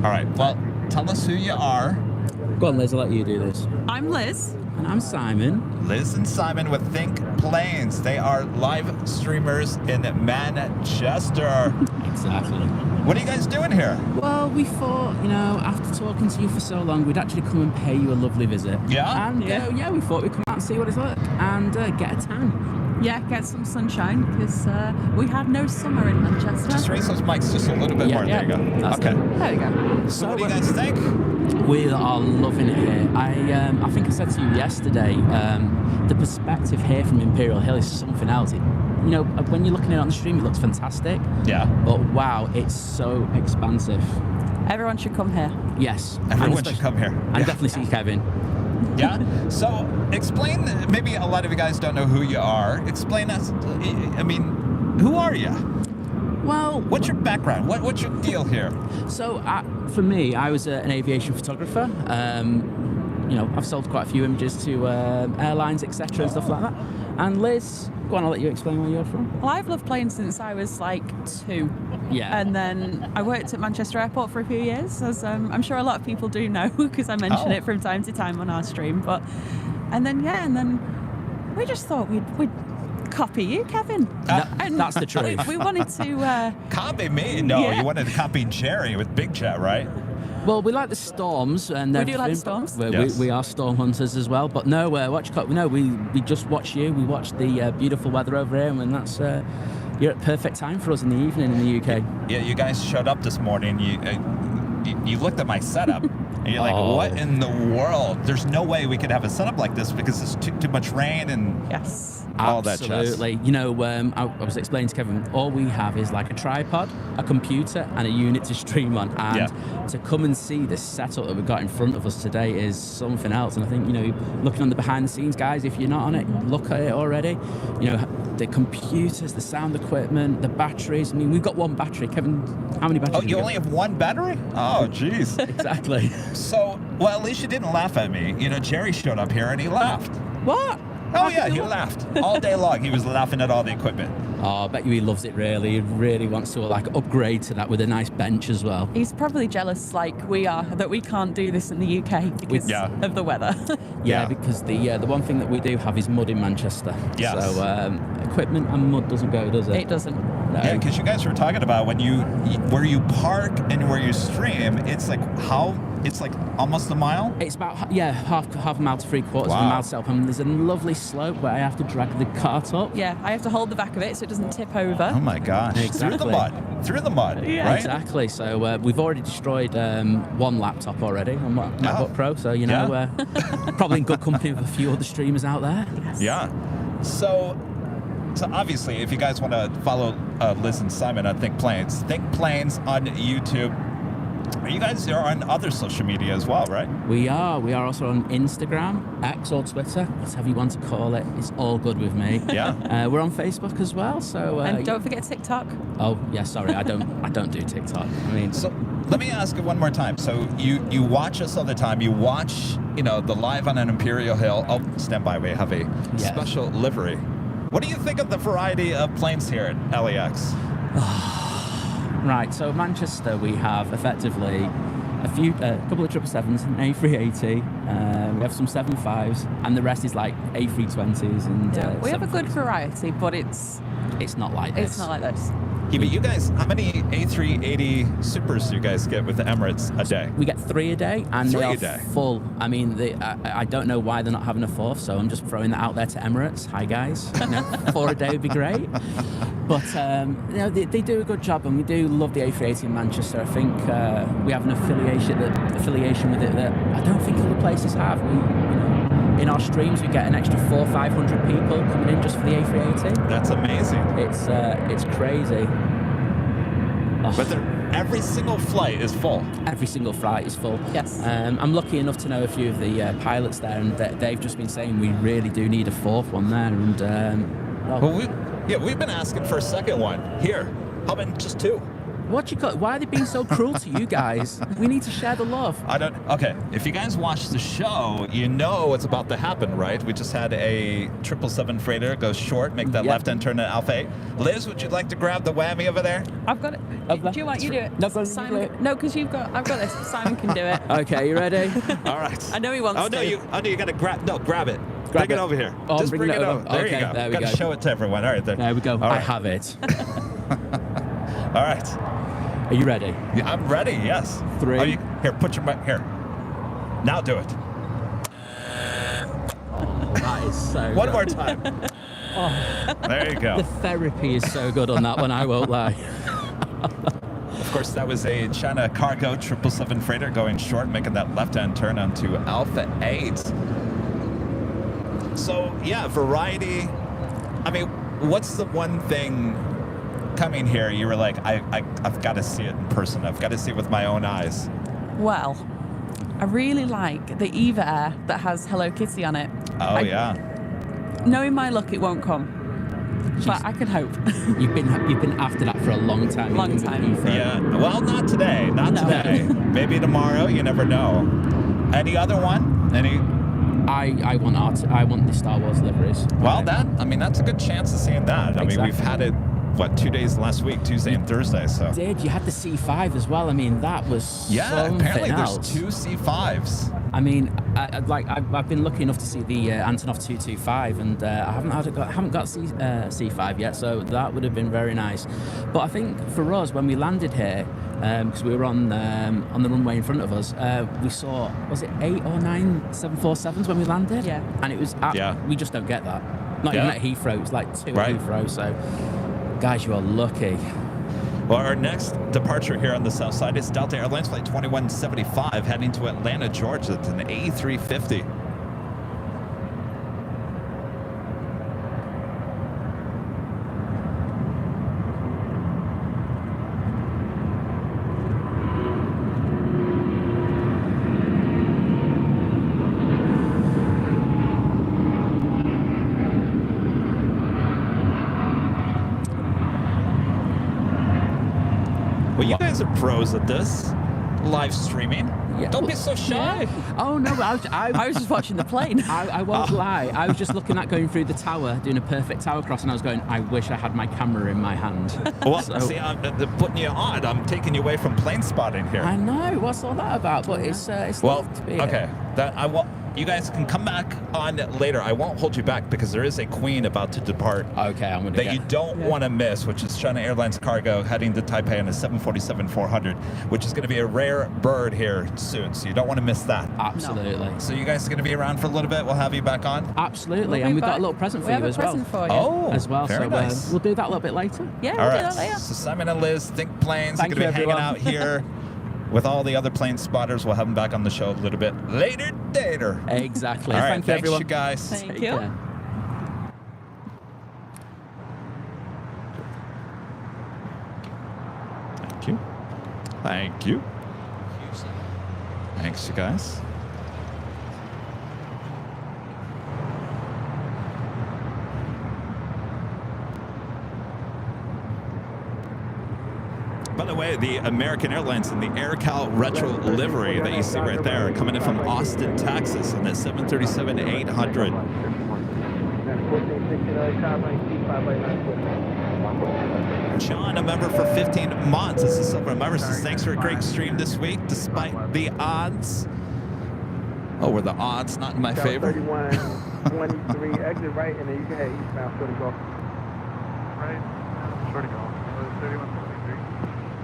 All right. Well, tell us who you are. Go on, Liz, I'll let you do this. I'm Liz. And I'm Simon. Liz and Simon with Think Planes. They are live streamers in Manchester. Exactly. What are you guys doing here? Well, we thought, after talking to you for so long, we'd actually come and pay you a lovely visit. Yeah? And we thought we'd come out and see what it's like and get a tan. Yeah, get some sunshine because we had no summer in Manchester. Just raise those mics just a little bit more. Yeah, There you go. that's Okay. it. There we go. So what do you guys think? We are loving it here. I think I said to you yesterday, the perspective here from Imperial Hill is something else. When you're looking at it on the stream, it looks fantastic. Yeah. But wow, it's so expansive. Everyone should come here. Yes. Everyone should come here. And definitely see Kevin. Yeah. So explain, maybe a lot of you guys don't know who you are. Explain us, who are you? Well, What's your background? What's your deal here? so for me, I was an aviation photographer. I've sold quite a few images to airlines, etc. and stuff like that. And Liz, go on, I'll let you explain where you're from. Well, I've loved planes since I was like 2. Yeah. And then I worked at Manchester Airport for a few years, as I'm sure a lot of people do know because I mention it from time to time on our stream. And then we just thought we'd copy you, Kevin. And that's the truth. We wanted to... Copy me? No, Yeah. you wanted to copy Jerry with Big Chat, right? Well, we like the storms, and We do like the storms. Yes. We are storm hunters as well. But no, we just watch you. We watch the beautiful weather over here, and that's you're at perfect time for us in the evening in the UK. Yeah, you guys showed up this morning. You looked at my setup, and you're like, what in the world? There's no way we could have a setup like this because it's too much rain and Yes. all that jazz. Absolutely. I was explaining to Kevin, all we have is like a tripod, a computer, and a unit to stream on. And to come and see the setup that we've got in front of us today is something else. And I think, looking on the behind the scenes, guys, if you're not on it, look at it already. The computers, the sound equipment, the batteries. We've got one battery. Kevin, how many batteries? Oh, you only have one battery? Oh, jeez. Exactly. So, well, at least you didn't laugh at me. Jerry showed up here and he laughed. What? Oh, yeah, he laughed. All day long, he was laughing at all the equipment. Oh, I bet you he loves it, really. He really wants to upgrade to that with a nice bench as well. He's probably jealous, like we are, that we can't do this in the UK because of the weather. Yeah, because the one thing that we do have is mud in Manchester. Yes. So equipment and mud doesn't go, does it? It doesn't. No. Yeah, because you guys were talking about where you park and where you stream, it's like how It's like almost a mile? It's about, half a mile to 3/4 of a Wow. mile itself. And there's a lovely slope where I have to drag the cart up. Yeah, I have to hold the back of it so it doesn't tip over. Oh my gosh. Exactly. Through the mud, Yeah. right? Exactly. So we've already destroyed one laptop already on my MacBook Pro. So, you know, probably in good company with a few other streamers out there. Yes. Yeah. So obviously, if you guys want to follow Liz and Simon on Think Planes on YouTube. You guys are on other social media as well, right? We are. We are also on Instagram, X or Twitter, whatever you want to call it. It's all good with me. Yeah. We're on Facebook as well. So And don't forget TikTok. Oh yeah, sorry, I don't do TikTok. I mean, So let me ask it one more time. So you watch us all the time. You watch, the live on an Imperial Hill. Oh, stand by. We have a special livery. What do you think of the variety of planes here at LAX? Right, so Manchester, we have effectively a couple of 777s, an A380, we have some 75s, and the rest is like A320s and. We have a good variety, but it's not like this. It's not like this. Yeah, but you guys, how many A380 Supers do you guys get with the Emirates a day? We get 3 a day, and 3 they a are day. full. I mean, I don't know why they're not having a 4th, so I'm just throwing that out there to Emirates. Hi guys, 4 a day would be great. But they do a good job, and we do love the A380 in Manchester. I think we have an affiliation with it that I don't think other places have. In our streams, we get an extra 400-500 people coming in just for the A380. That's amazing. It's crazy. But every single flight is full. Every single flight is full. Yes. I'm lucky enough to know a few of the pilots there, and they've just been saying we really do need a 4th one there. And we've been asking for a second one here. How about just 2? Why are they being so cruel to you guys? We need to share the love. Okay, if you guys watch the show, you know what's about to happen, right? We just had a 777 freighter go short, make that left-hand turn at Alpha 8. Liz, would you like to grab the whammy over there? I've got it. Do you want you do it? No, Simon. No, because I've got this. Simon can do it. Okay, you ready? All right. I know he wants to. You got to grab it. Grab Bring it over here. Oh, Just bring it over. There Okay, you go. there we Got to go. show it to everyone. All right, There we go. All I right. have it. All right. Are you ready? Yeah, I'm ready, yes. 3. Here, put your mic here. Now do it. That is so One good. more time. There you go. The therapy is so good on that one, I won't lie. Of course, that was a China Cargo 777 freighter going short, making that left-hand turn onto Alpha 8. So, yeah, variety. I mean, what's the one thing coming here you were like, I've got to see it in person. I've got to see it with my own eyes? Well, I really like the Eva Air that has Hello Kitty on it. Oh, yeah. Knowing my luck, it won't come. But I can hope. You've been after that for a long time. Long time. Yeah, well, not today. Not No. today. Maybe tomorrow. You never know. Any other one? I want the Star Wars liveries. Well, that's a good chance of seeing that. I mean, we've Exactly. had it, 2 days last week, Tuesday and Thursday, so. You had the C5 as well. I mean, that was something apparently else. there's 2 C5s. I mean, I've been lucky enough to see the Antonov 225, and I haven't got C5 yet, so that would have been very nice. But I think for us, when we landed here, because we were on the runway in front of us, we saw, was it 8 or 9 747s when we landed? Yeah. And it was, we just don't get that. Not Yeah. even at Heathrow, it's like 2 Right. at Heathrow, so guys, you are lucky. Well, our next departure here on the south side is Delta Airlines Flight 2175 heading to Atlanta, Georgia. It's an A350. Well, you guys are pros at this. Live streaming. Yeah. Don't be so shy. Yeah. Oh no, I was just watching the plane. I won't lie. I was just looking at going through the tower, doing a perfect tower cross, and I was going, I wish I had my camera in my hand. Well, So- see, I'm putting you on. I'm taking you away from plane spotting here. I know. What's all that about? But it's Well, lovely to be okay. here. you guys can come back on later. I won't hold you back because there is a queen about to depart. Okay, I'm gonna that you don't want to miss, which is China Airlines cargo heading to Taipei on a 747-400, which is going to be a rare bird here soon. So you don't want to miss that. Absolutely. So you guys are going to be around for a little bit. We'll have you back on. Absolutely, and we've got a little present for you as well. For you. Oh, as well. very So nice. we'll do that a little bit later. Yeah, All we'll right. do that later. So Simon and Liz, Think Planes, are Thank going to be you, hanging everyone. out here with all the other plane spotters. We'll have them back on the show a little bit later. Exactly. All right, Thank you, thanks, everyone. you guys. Thank Take you. care. Thank you. Thank you. Thanks, you guys. By the way, the American Airlines and the AirCal retro livery that you see right there coming in from Austin, Texas on that 737-800. John, a member for 15 months. This is Silver Member. Says, thanks for a great stream this week, despite the odds. Oh, were the odds not in my favor? 3123, exit right, and then you can head eastbound, short to go. Right, short to go. 3123.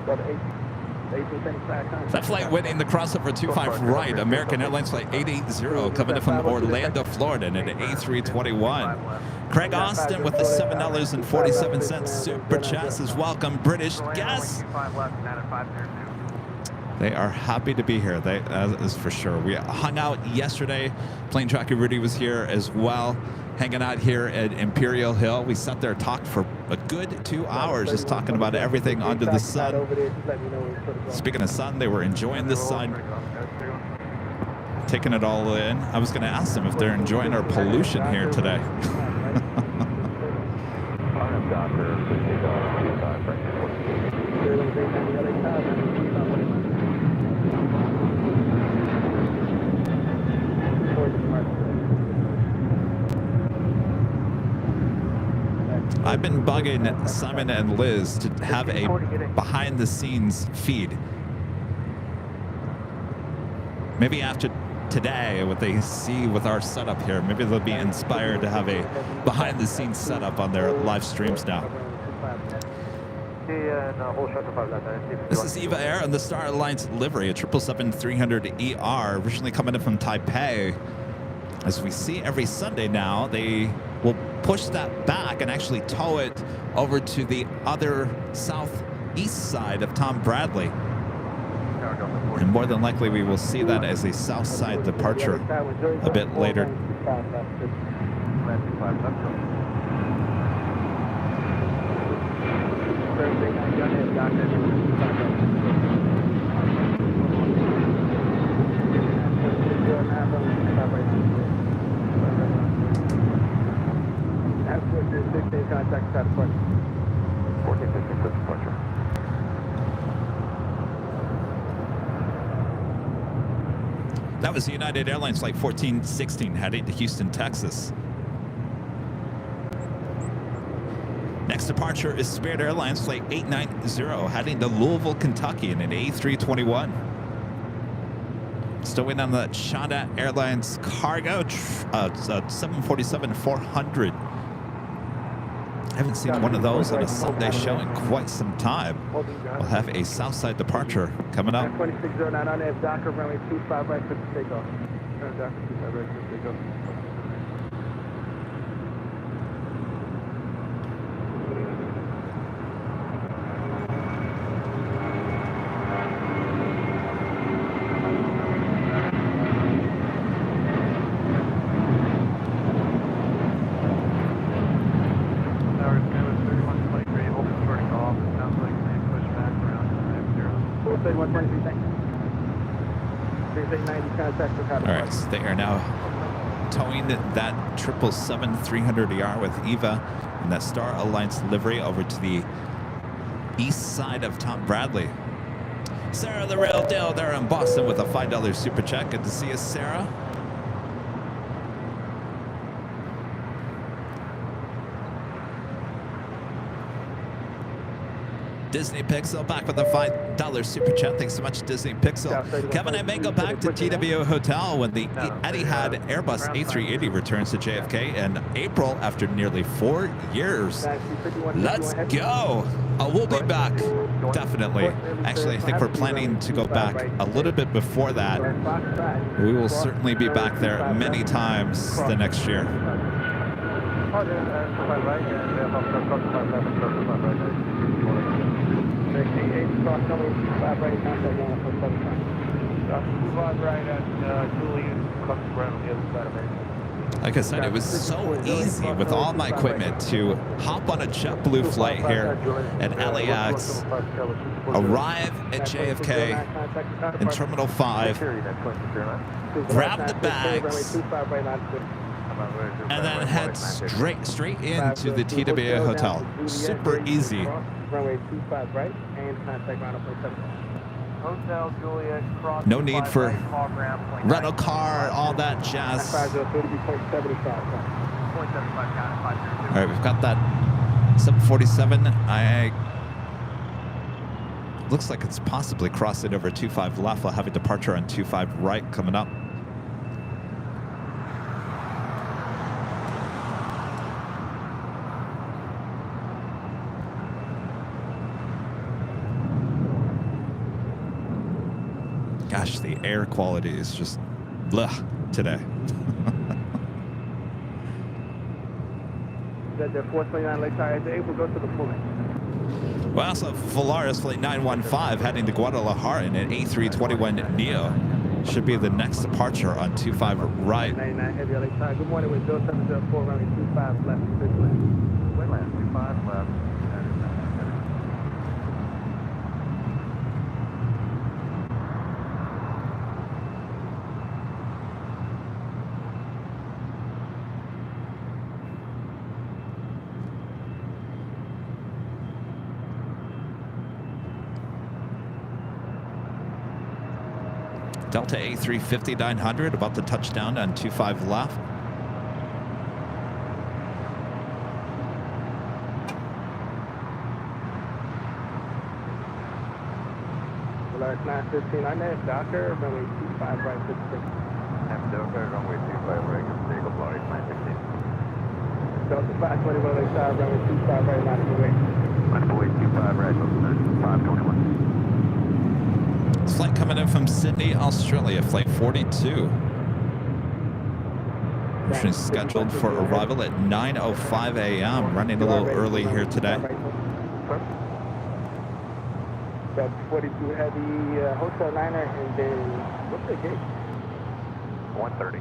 Go to 1875. That flight winning the crossover 25 right. American Airlines flight 880 coming in from Orlando, Florida, and an A321. Craig Austin with the $7.47 super chat says, welcome, British guests. They are happy to be here. That is for sure. We hung out yesterday. Plane Tracker Rudy was here as well, hanging out here at Imperial Hill. We sat there and talked for a good 2 hours, just talking about everything under the sun. Speaking of sun, they were enjoying the sun, taking it all in. I was going to ask them if they're enjoying our pollution here today. I've been bugging Simon and Liz to have a behind-the-scenes feed. Maybe after today, what they see with our setup here, maybe they'll be inspired to have a behind-the-scenes setup on their live streams now. This is Eva Air and the Star Alliance livery, a 777-300ER, originally coming in from Taipei. As we see every Sunday now, they will push that back and actually tow it over to the other southeast side of Tom Bradley. And more than likely, we will see that as a south side departure a bit later. That was the United Airlines Flight 1416 heading to Houston, Texas. Next departure is Spirit Airlines Flight 890 heading to Louisville, Kentucky in an A321. Still waiting on the China Airlines cargo 747-400. I haven't seen one of those on a Sunday show in quite some time. We'll have a Southside departure coming up. 2609 on that Docker runway 25 right for the takeoff. Turn Docker 25 right for the takeoff. All right, so they are now towing that 777-300ER with Eva and that Star Alliance livery over to the east side of Tom Bradley. Sarah the Real Deal there in Boston with a $5 super check. Good to see you, Sarah. Disney Pixel back with a $5 super chat. Thanks so much, Disney Pixel. Kevin, I may go back to TWO Hotel when the Etihad Airbus A380 returns to JFK in April after nearly 4 years. Let's go. We'll be back, definitely. Actually, I think we're planning to go back a little bit before that. We will certainly be back there many times the next year. Like I said, it was so easy with all my equipment to hop on a JetBlue flight here at LAX, arrive at JFK in Terminal 5, grab the bags, and then head straight into the TWO Hotel. Super easy. No need for rental car, all that jazz. All right, we've got that 747. Looks like it's possibly crossing over 25 left. We'll have a departure on 25 right coming up. Gosh, the air quality is just blech today. Well, also Volaris Flight 915 heading to Guadalajara in an A321neo. Should be the next departure on 25 right. Good morning with Bill 704 runway 25 left, 6 left. Windland 25 left. Delta A350-900 about to touch down on 25 left. Volaris 915, I named Docker, runway 25 right, 56. I'm Docker, runway 25 right, Diego Volaris 915. Delta 520, runway 5, runway 25 right, 928. Runway 25 right, 521. Flight coming in from Sydney, Australia, flight 42. Mission is scheduled for arrival at 9:05 a.m. Running a little early here today. 42 heavy, hotel liner, and then what's the gate? 130.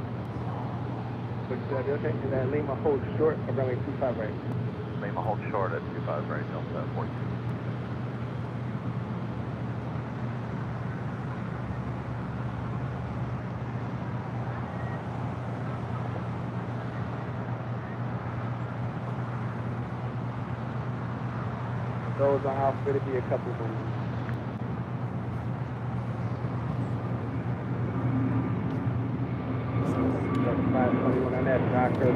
Okay, and then Lima hold short of runway 25 right. Lima hold short at 25 right, Delta 42. Those are how fit to be a couple of them. That's 521 on that Docker.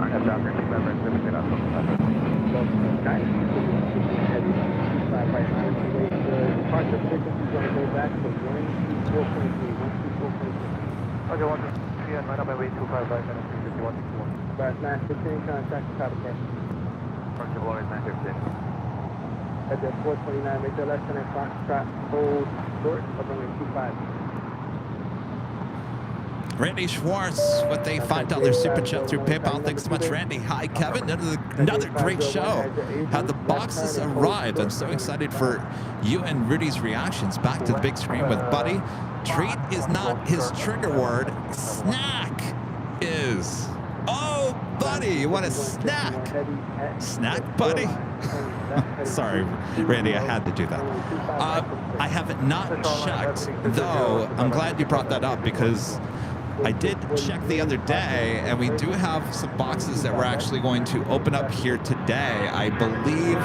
I have Docker 25 right, 50 out of 5 right now. Departure frequency is going to go back to 124.3. Okay, 1 to 3 and right up my way 25 right, minutes 51 to 1. Right, 915, contact the top departure. Departure Volaris 915. At the 429, make the left hand Foxtrot, hold short of runway 25. Randy Schwartz with a $5 super chat through PayPal. Thanks so much, Randy. Hi, Kevin. Another great show. How the boxes arrived. I'm so excited for you and Rudy's reactions back to the big screen with Buddy. Treat is not his trigger word. Snack is. Oh, Buddy, you want a snack? Snack, Buddy? Sorry, Randy, I had to do that. I have not checked, though. I'm glad you brought that up because I did check the other day, and we do have some boxes that we're actually going to open up here today. I believe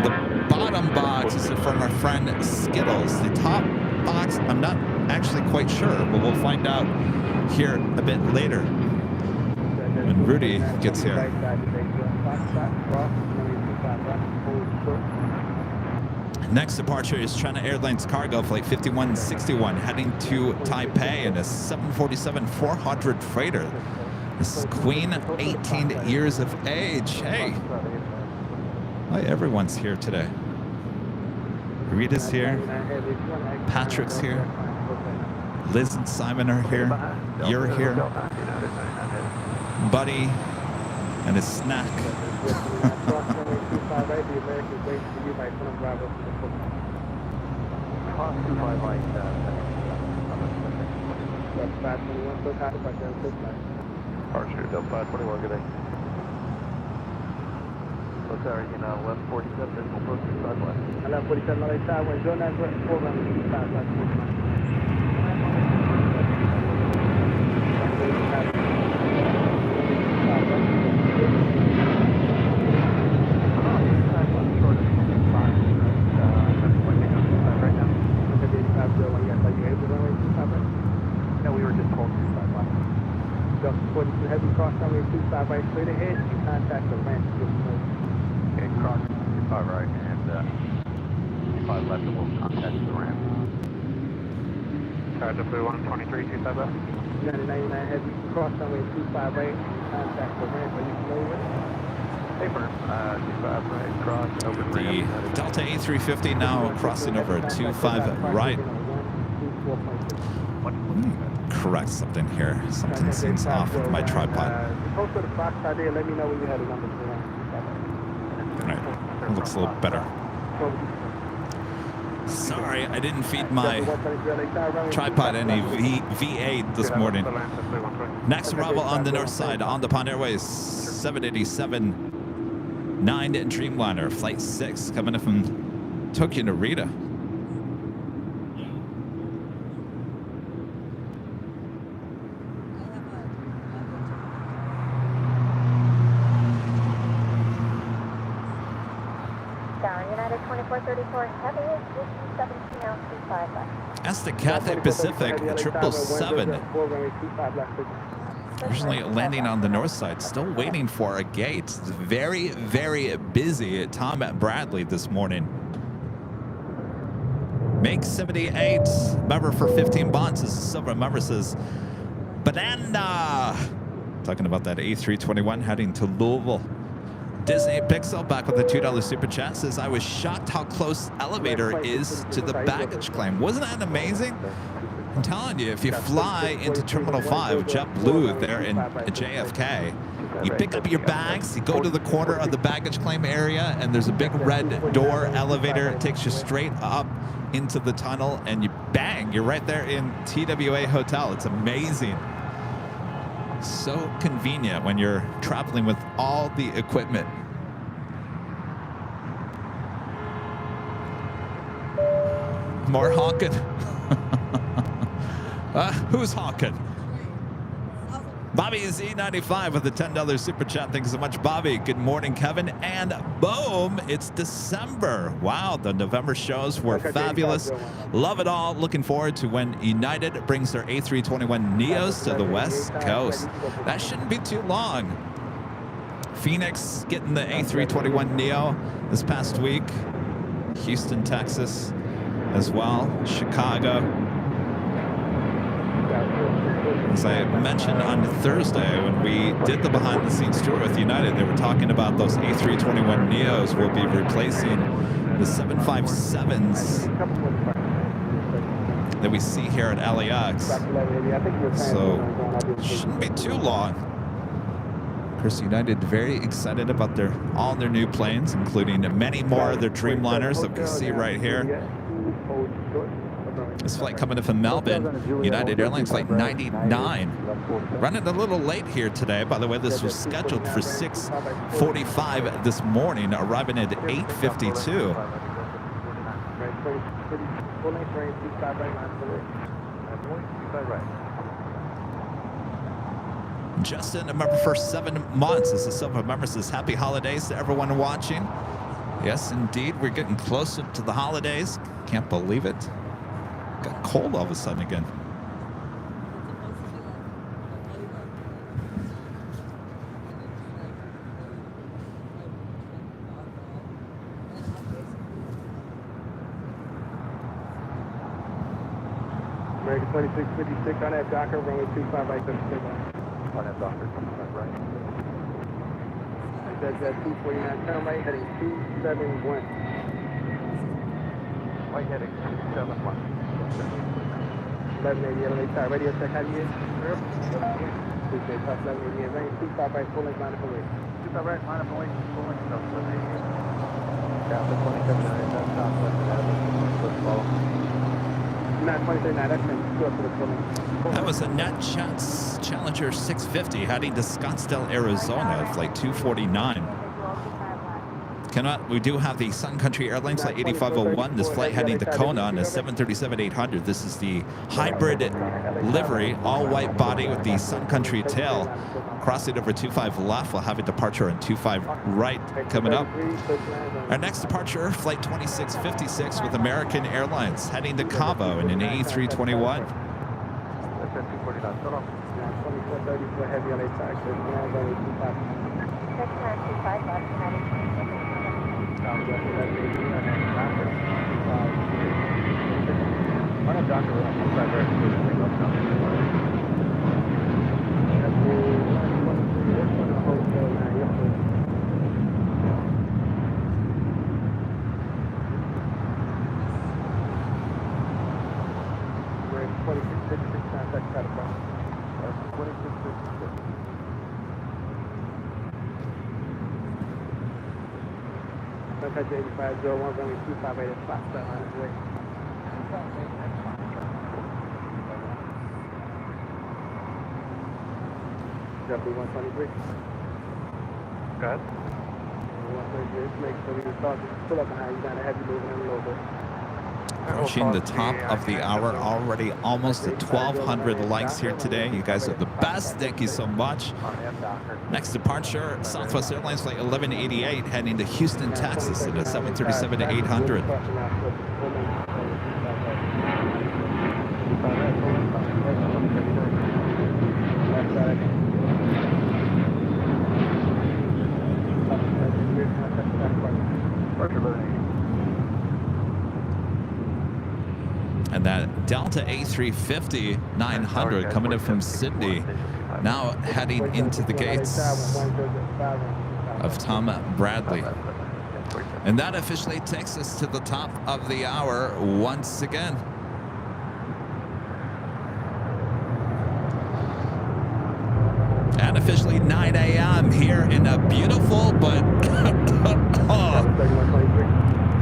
the bottom box is from our friend Skittles. The top box, I'm not actually quite sure, but we'll find out here a bit later when Rudy gets here. Next departure is China Airlines cargo flight 5161 heading to Taipei in a 747-400 freighter. This is Queen, 18 years of age. Hey, hi, everyone's here today. Rita's here. Patrick's here. Liz and Simon are here. You're here. Buddy and his snack. Departure, Delta 521, good day. What's our, 1147, decimal approach to southwest. 1147, LA Sidewind, Joe 9 4 runway 25 left. No, we were just told 25 left. Delta 42 Heavy, cross runway 25 right, straight ahead. You contact the ramp. Okay, cross 25 right and 25 left, and we'll contact the ramp. Delta 123, 25 left. 99 Heavy, cross runway 25 right. Contact the ramp. Are you familiar with it? Paper, 25 right, cross, open The ramp. Delta A350 now crossing over 25 right. Correct something here. Something seems off with my tripod. Post to the Fox idea, let me know when you have the numbers. All right, it looks a little better. Sorry, I didn't feed my tripod any V8 this morning. Next arrival on the north side, on the Pond Airways, 787-9 Dreamliner, Flight 6, coming in from Tokyo Narita. United 2434 Heavy is 17 now 25 left. That's the Cathay Pacific 777. Originally landing on the north side, still waiting for a gate. It's very, very busy at Tom Bradley this morning. Make 78, member for 15 bonds. This is Silver member says, Banana. Talking about that A321 heading to Louisville. Disney Pixel back with a $2 super chat says, I was shocked how close elevator is to the baggage claim. Wasn't that amazing? I'm telling you, if you fly into Terminal 5, JetBlue there in JFK, you pick up your bags, you go to the corner of the baggage claim area, and there's a big red door elevator. It takes you straight up into the tunnel, and you bang, you're right there in TWA Hotel. It's amazing. So convenient when you're traveling with all the equipment. More honking. Who's honking? Bobby Z95 with a $10 super chat. Thanks so much, Bobby. Good morning, Kevin. And boom, it's December. Wow, the November shows were fabulous. Love it all. Looking forward to when United brings their A321 Neos to the West Coast. That shouldn't be too long. Phoenix getting the A321 Neo this past week. Houston, Texas as well. Chicago. As I mentioned on Thursday, when we did the behind-the-scenes tour with United, they were talking about those A321 Neos will be replacing the 757s that we see here at LAX. So, shouldn't be too long. Of course, United very excited about all their new planes, including many more of their Dreamliners that we see right here. This flight coming in from Melbourne, United Airlines flight 99. Running a little late here today. By the way, this was scheduled for 6:45 this morning, arriving at 8:52. Justin, a member for 7 months. This is Silver member says, happy holidays to everyone watching. Yes, indeed, we're getting closer to the holidays. Can't believe it. Got cold all of a sudden again. American 2656 on that Docker, runway 25 right, 36 On that Docker, 25 right. That's at 249, turn right, heading 271. Right heading 271. 1180, LA side, radio check, how do you get? Appreciate it, 1180, range 25 right, full length, line up away. 25 right, line up away, full length, South 1180. Down to 27, that's Southwest, let's follow. 923, that's him, go up to the full length. That was a Net Jets Challenger 650 heading to Scottsdale, Arizona, flight 249. We do have the Sun Country Airlines flight 8501. This flight heading to Kona on a 737-800. This is the hybrid livery, all white body with the Sun Country tail. Crossing over 25 left, we'll have a departure on 25 right coming up. Our next departure, flight 2656 with American Airlines heading to Cabo in an A321. That's at 249, shut off. 2434 heavy on a side, so now runway 25. Next time, 25 left, United 26. Southwest 1180, and then Docker, 25. On that Docker, we're on 25 right, so we're going up now. Contact 8501, runway 258 at spot, start line of way. W123. Go ahead. 123, just make sure we can start to pull up behind you, kind of have you moving in a little bit. Approaching the top of the hour, already almost at 1,200 likes here today. You guys are the best. Thank you so much. Next departure, Southwest Airlines flight 1188 heading to Houston, Texas at a 737-800. And that Delta A350 900 coming in from Sydney, now heading into the gates of Tom Bradley. And that officially takes us to the top of the hour once again. And officially 9 a.m. here in a beautiful but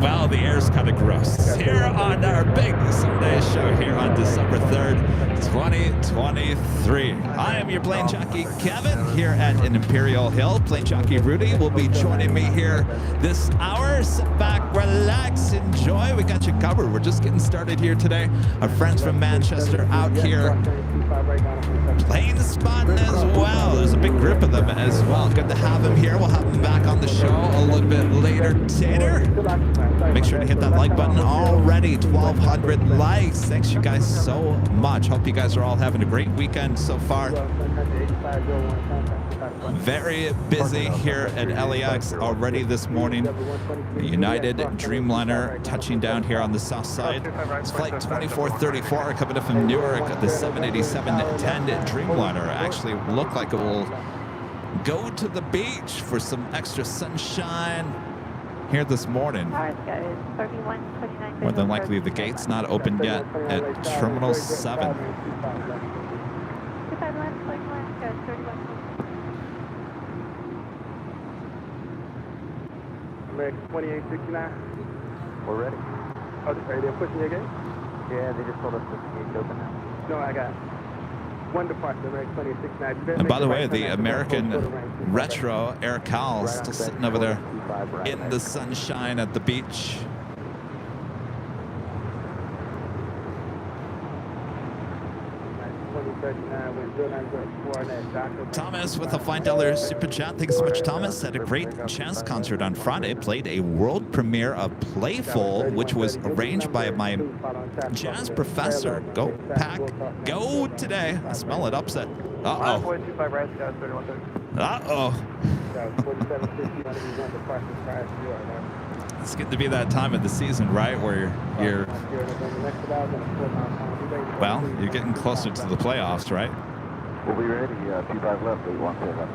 well, the air's kind of gross. Here on our big Sunday show here on December 3rd, 2023. I am your plane jockey, Kevin, here at an Imperial Hill. Plane jockey Rudy will be joining me here this hour. Sit back, relax, enjoy. We got you covered. We're just getting started here today. Our friends from Manchester out here plane spotting as well. There's a big group of them as well. Good to have them here. We'll have them back on the show a little bit later. Tater, make sure to hit that like button already. 1,200 likes. Thanks you guys so much. Hope you guys are all having a great weekend so far. Very busy here at LAX already this morning. United Dreamliner touching down here on the south side. It's flight 2434 coming up from Newark. The 787-10 Dreamliner actually look like it will go to the beach for some extra sunshine here this morning. More than likely the gate's not open yet at Terminal 7. American 2869. We're ready. Oh, are they pushing your gate? Yeah, they just told us the gate's open now. No, I got one departure, American 2869. And by the way, the American Retro Air Cal still sitting over there in the sunshine at the beach. Thomas with a $5 super chat. Thanks so much, Thomas. Had a great jazz concert on Friday. Played a world premiere of Playful, which was arranged by my jazz professor. Go Pack, go today. I smell it upset. Uh-oh. Uh-oh. It's getting to be that time of the season, right, where you're well, you're getting closer to the playoffs, right? We'll be ready. 25 left, 810 left.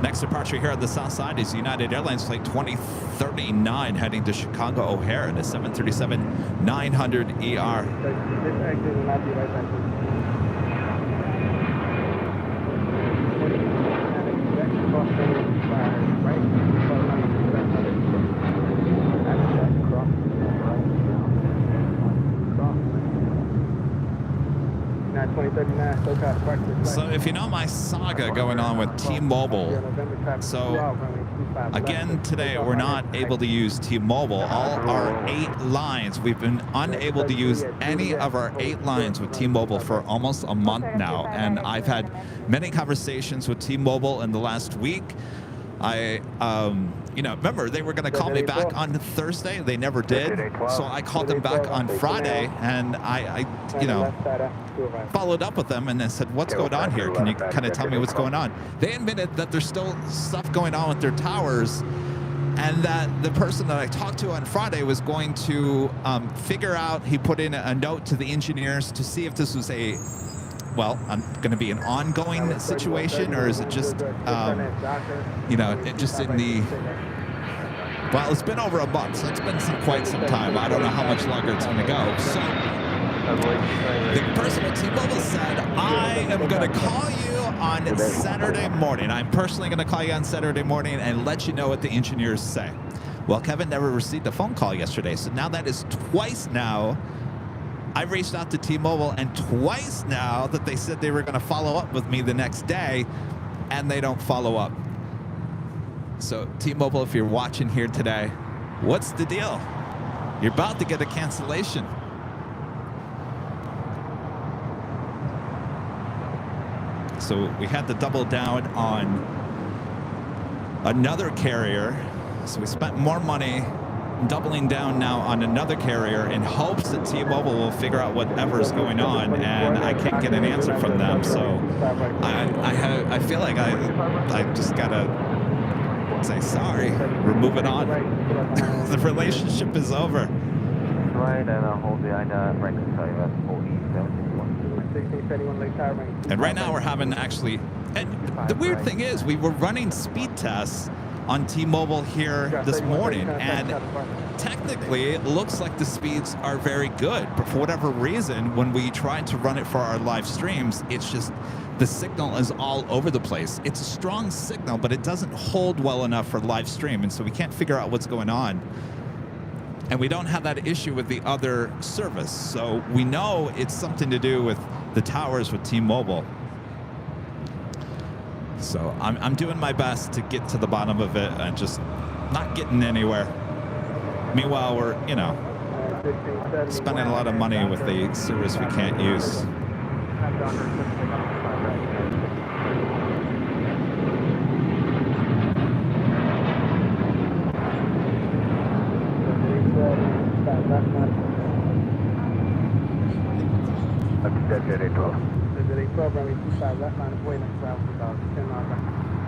Next departure here on the south side is United Airlines flight 2039 heading to Chicago O'Hare in a 737-900 ER. So if you know my saga going on with T-Mobile, so again today we're not able to use T-Mobile. All our 8 lines, we've been unable to use any of our 8 lines with T-Mobile for almost a month now, and I've had many conversations with T-Mobile in the last week. You know, remember they were going to call me back on Thursday. They never did. So I called them back on Friday, and I you know, followed up with them and I said, what's going on here? Can you kind of tell me what's going on? They admitted that there's still stuff going on with their towers, and that the person that I talked to on Friday was going to figure out, he put in a note to the engineers to see if this was a, well, going to be an ongoing situation, or is it just, you know, it just in the, well, it's been over a month, so it's been quite some time. I don't know how much longer it's going to go. So the person at T-Mobile said, I am going to call you on Saturday morning. I'm personally going to call you on Saturday morning and let you know what the engineers say. Well, Kevin never received a phone call yesterday, so now that is twice now. I reached out to T-Mobile, and twice now that they said they were going to follow up with me the next day, and they don't follow up. So T-Mobile, if you're watching here today, what's the deal? You're about to get a cancellation. So we had to double down on another carrier. So we spent more money doubling down now on another carrier in hopes that T-Mobile will figure out whatever's going on, and I can't get an answer from them. So I feel like I just gotta say sorry. We're moving on. The relationship is over. Right, and I'll hold the INA rank and tell you that's 47. And right now we're having actually, and the weird thing is we were running speed tests on T-Mobile here this morning, and technically it looks like the speeds are very good, but for whatever reason, when we tried to run it for our live streams, it's just the signal is all over the place. It's a strong signal, but it doesn't hold well enough for live stream, and so we can't figure out what's going on. And we don't have that issue with the other service, so we know it's something to do with the towers with T-Mobile. So I'm doing my best to get to the bottom of it and just not getting anywhere. Meanwhile, we're, you know, spending a lot of money with the service we can't use.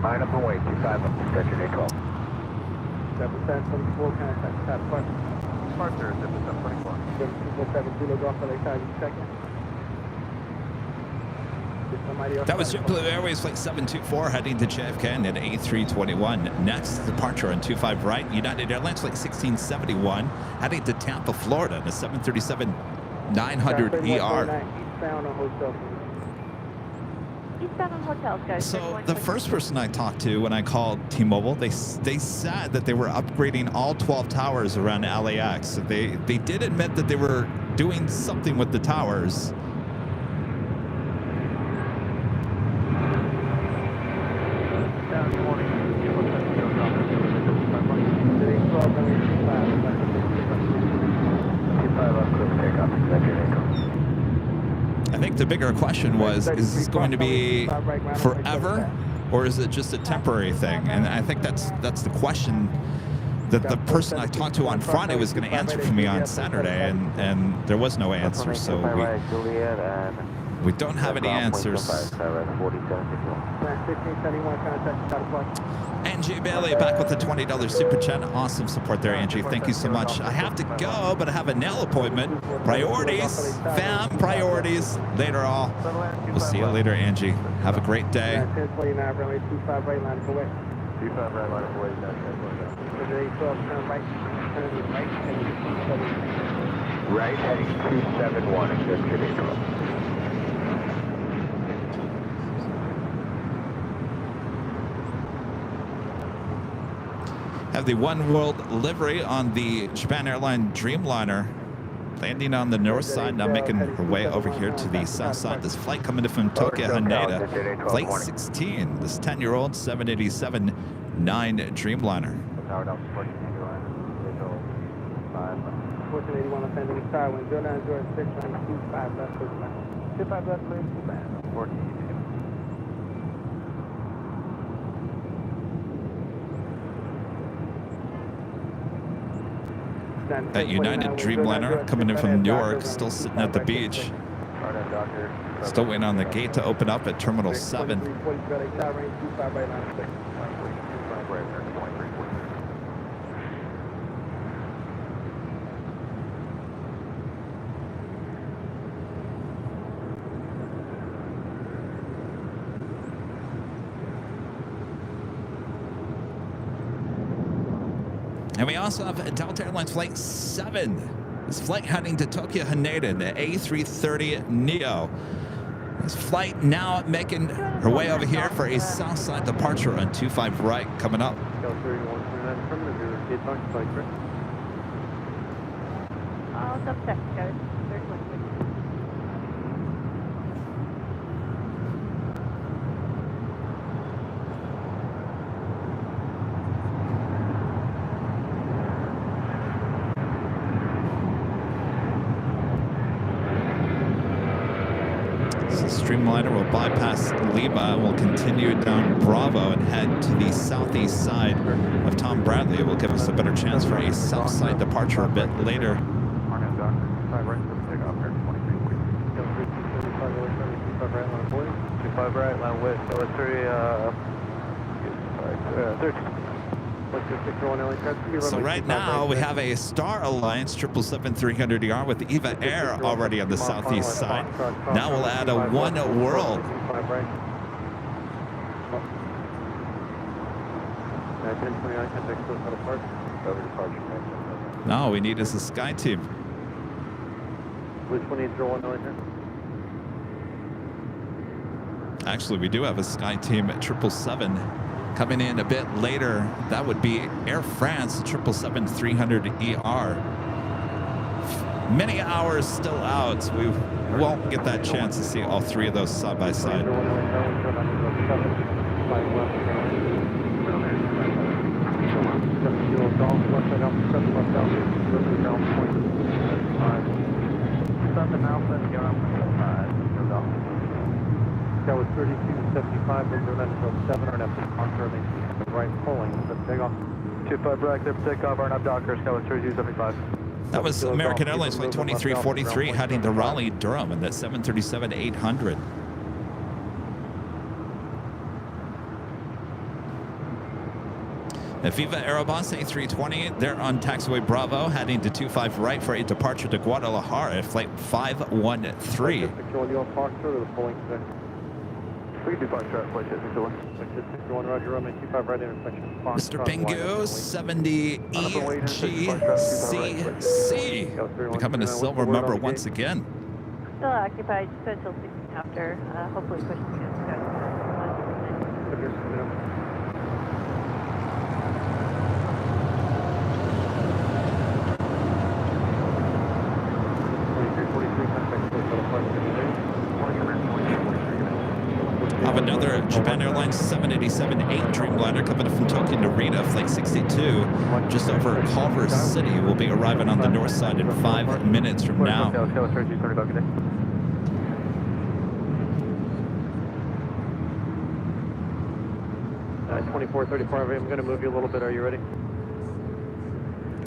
Line up and wait, 25 up to Station 812. 774, contact Departure. Departure, 774. 770 Golf LA, check-in. That was JetBlue Airways Flight 724 heading to JFK at A321. Next departure on 25 right, United Airlines Flight 1671 heading to Tampa, Florida, in a 737-900 ER. Eastbound on hotels, guys. So the first person I talked to when I called T-Mobile, they said that they were upgrading all 12 towers around LAX. So they did admit that they were doing something with the towers. I think the bigger question was, is this going to be forever, or is it just a temporary thing? And I think that's the question the person I talked to on Friday was going to answer for me on Saturday, and there was no answer, so we don't have any answers. Angie Bailey back with the $20 super chat. Awesome support there, Angie. Thank you so much. I have to go, but I have a nail appointment. Priorities, fam, priorities. Later all. We'll see you later, Angie. Have a great day. Right heading 271 and good today. Have the One World livery on the Japan Airline Dreamliner landing on the north side, now making her way over here to the south side. This flight coming in from Tokyo Haneda, flight 16, this 10-year-old 787-9 Dreamliner. 1481 offending star, wind 0906, 25 left, 25 left, please. 14. That United Dreamliner coming in from Newark, still sitting at the beach. Still waiting on the gate to open up at Terminal 7. And we also have Delta Airlines Flight 7. This flight heading to Tokyo Haneda, the A330 Neo. This flight now making her way over here for a south side departure on 25 right coming up. All subtext goes. 31. Streamliner will bypass Lima and will continue down Bravo and head to the southeast side of Tom Bradley. It will give us a better chance for a south side departure a bit later. So right now we have a Star Alliance 777-300ER with EVA Air already on the southeast side. Now we'll add a One World. No, we need is a Sky Team. Which one needs your 1 Actually, we do have a Sky Team at 777 coming in a bit later. That would be Air France 777-300ER. Many hours still out, so we won't get that chance to see all three of those side by side. That was 3275, we're going to 7 or after confirming the right pulling, the takeoff. 25 right there, takeoff, Arnab Dockers, that was 3275. That was American Airlines Flight 2343 heading to Raleigh, Durham, and that 737-800. The Viva Aerobus A320, they're on taxiway Bravo, heading to 25 right for a departure to Guadalajara, flight 513. Mr. Bingu, 70 EGCC, becoming a silver member once again. Still occupied, just until 6 after. Hopefully pushing to go. Have another Japan Airlines 787-8 Dreamliner coming from Tokyo Narita, flight 62, just over Culver City. Will be arriving on the north side in 5 minutes from now. 2434, I'm going to move you a little bit. Are you ready?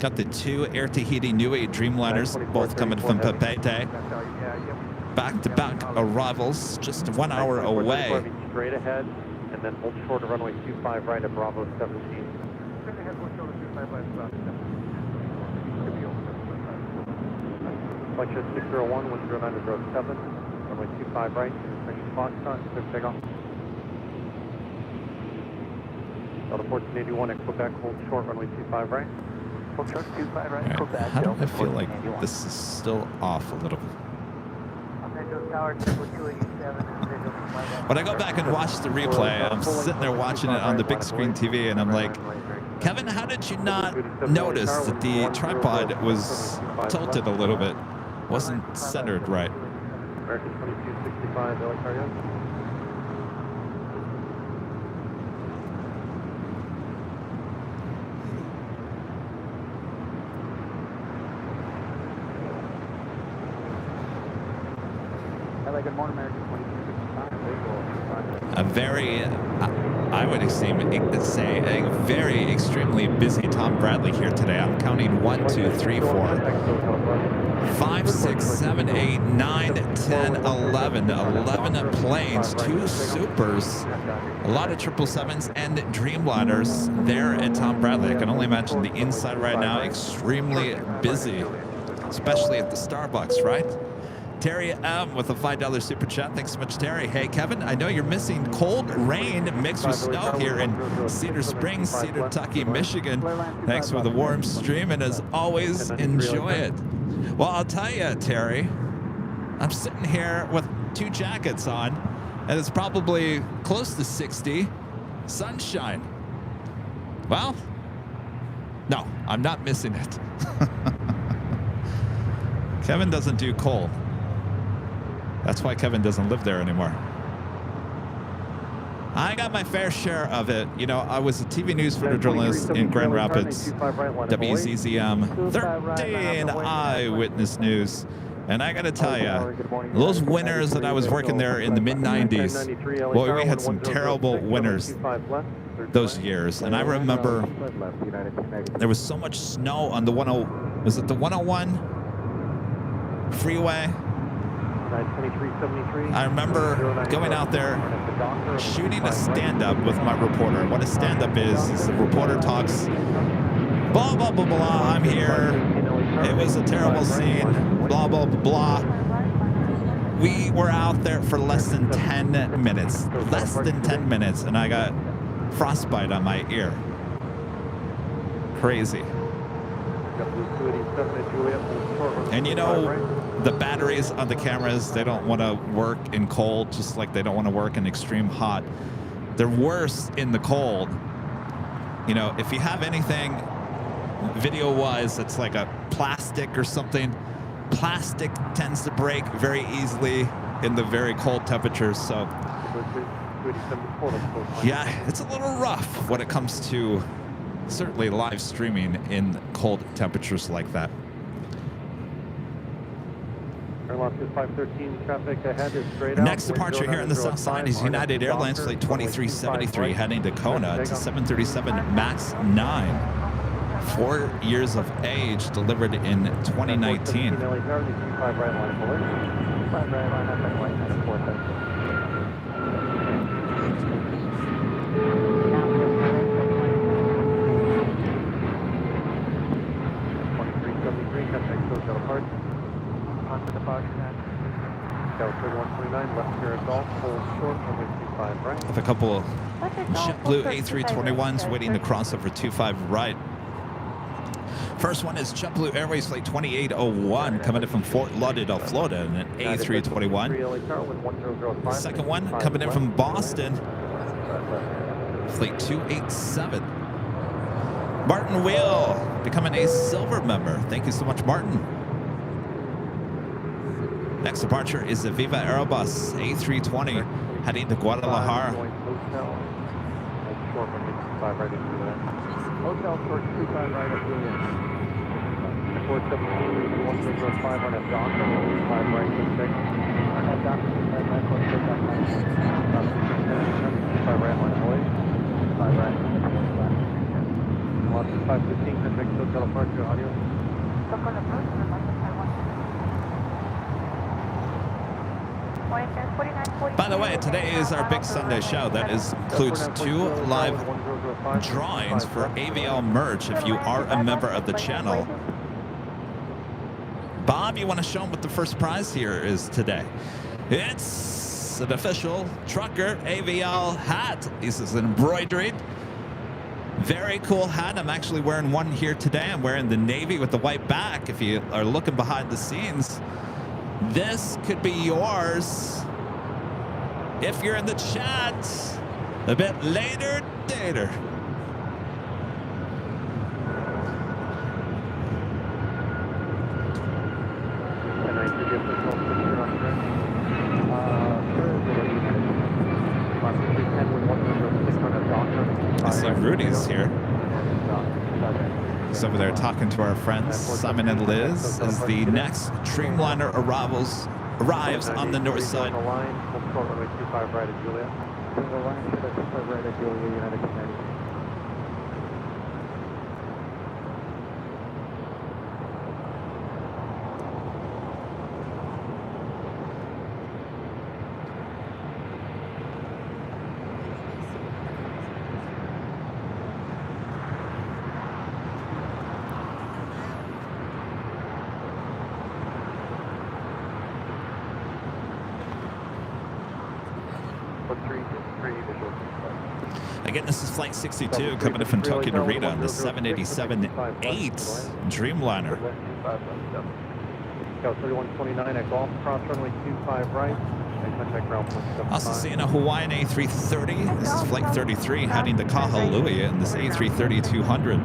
Got the two Air Tahiti Nui Dreamliners, both coming from Papete. Back-to-back arrivals, just 1 hour away. Straight ahead, and then hold short of runway 25 right at Bravo 17. Flight 601, 10907, runway 25 right, finish Foxtrot, clear takeoff. Delta 1481 at Quebec, hold short, runway 25 right. Foxtrot 25 right, Right. Quebec. How do Delta I feel like 1481. this is still off a little bit? Tower 287 When I go back and watch the replay, I'm sitting there watching it on the big screen TV, and I'm like, Kevin, how did you not notice that the tripod was tilted a little bit? Wasn't centered right. American 2265, LA cargo. Good morning, American 2265. A very, I would say, a very extremely busy Tom Bradley here today. I'm counting 1, 2, 3, 4, 5, 6, 7, 8, 9, 10, 11. 11 planes, 2 supers, a lot of 777s and Dreamliners there at Tom Bradley. I can only imagine the inside right now, extremely busy, especially at the Starbucks, right? Terry M with a $5 super chat. Thanks so much, Terry. Hey, Kevin, I know you're missing cold rain mixed with snow here in Cedar Springs, Cedar Tucky, Michigan. Thanks for the warm stream, and as always, enjoy it. Well, I'll tell you, Terry, I'm sitting here with 2 jackets on, and it's probably close to 60, sunshine. Well, no, I'm not missing it. Kevin doesn't do cold. That's why Kevin doesn't live there anymore. I got my fair share of it. You know, I was a TV news photojournalist in Grand Rapids, WZZM 13 Eyewitness News. And I got to tell you, those winters that I was working there in the mid-90s, boy, we had some terrible winters those years. And I remember there was so much snow on the 101 freeway. I remember going out there shooting a stand-up with my reporter. What a stand-up is the reporter talks, blah, blah, blah, blah, I'm here. It was a terrible scene, blah, blah, blah, blah. We were out there for less than 10 minutes. Less than 10 minutes, and I got frostbite on my ear. Crazy. And you know, the batteries on the cameras, they don't want to work in cold, just like they don't want to work in extreme hot. They're worse in the cold. You know, if you have anything video-wise that's like a plastic or something, plastic tends to break very easily in the very cold temperatures. So, yeah, it's a little rough when it comes to certainly live streaming in cold temperatures like that. Next departure here on the south side is United Airlines Flight 2373 heading to Kona. It's a 737 MAX 9. 4 years of age, delivered in 2019. Have a couple of JetBlue A321s waiting to cross over 25 right. First one is JetBlue Airways Flight 2801 coming in from Fort Lauderdale, Florida, in an A321. The second one coming in from Boston, Flight 287. Martin Wheel becoming a silver member. Thank you so much, Martin. Next departure is the Viva Aerobus A320 heading to Guadalajara. Hotel short 25 right at Julian. 417, 105 on a dock, 5 right to 6. On that dock, 5 right, 5 right on Hawaii, 5 right. Lots 515, contact hotel departure, audio. Local approach, London Taiwan. By the way, today is our big Sunday show. That includes 2 live drawings for AVL merch if you are a member of the channel. Bob, you want to show them what the first prize here is today? It's an official trucker AVL hat. This is embroidered. Very cool hat. I'm actually wearing one here today. I'm wearing the navy with the white back. If you are looking behind the scenes, this could be yours if you're in the chat a bit later. I see Rudy's here. He's over there talking to our friends, Simon and Liz, as the next Dreamliner arrives on the north side. Again, this is Flight 62 coming in from Tokyo to Rita on the 787-8 Dreamliner. Also seeing a Hawaiian A330. This is Flight 33 heading to Kahului in this A330-200.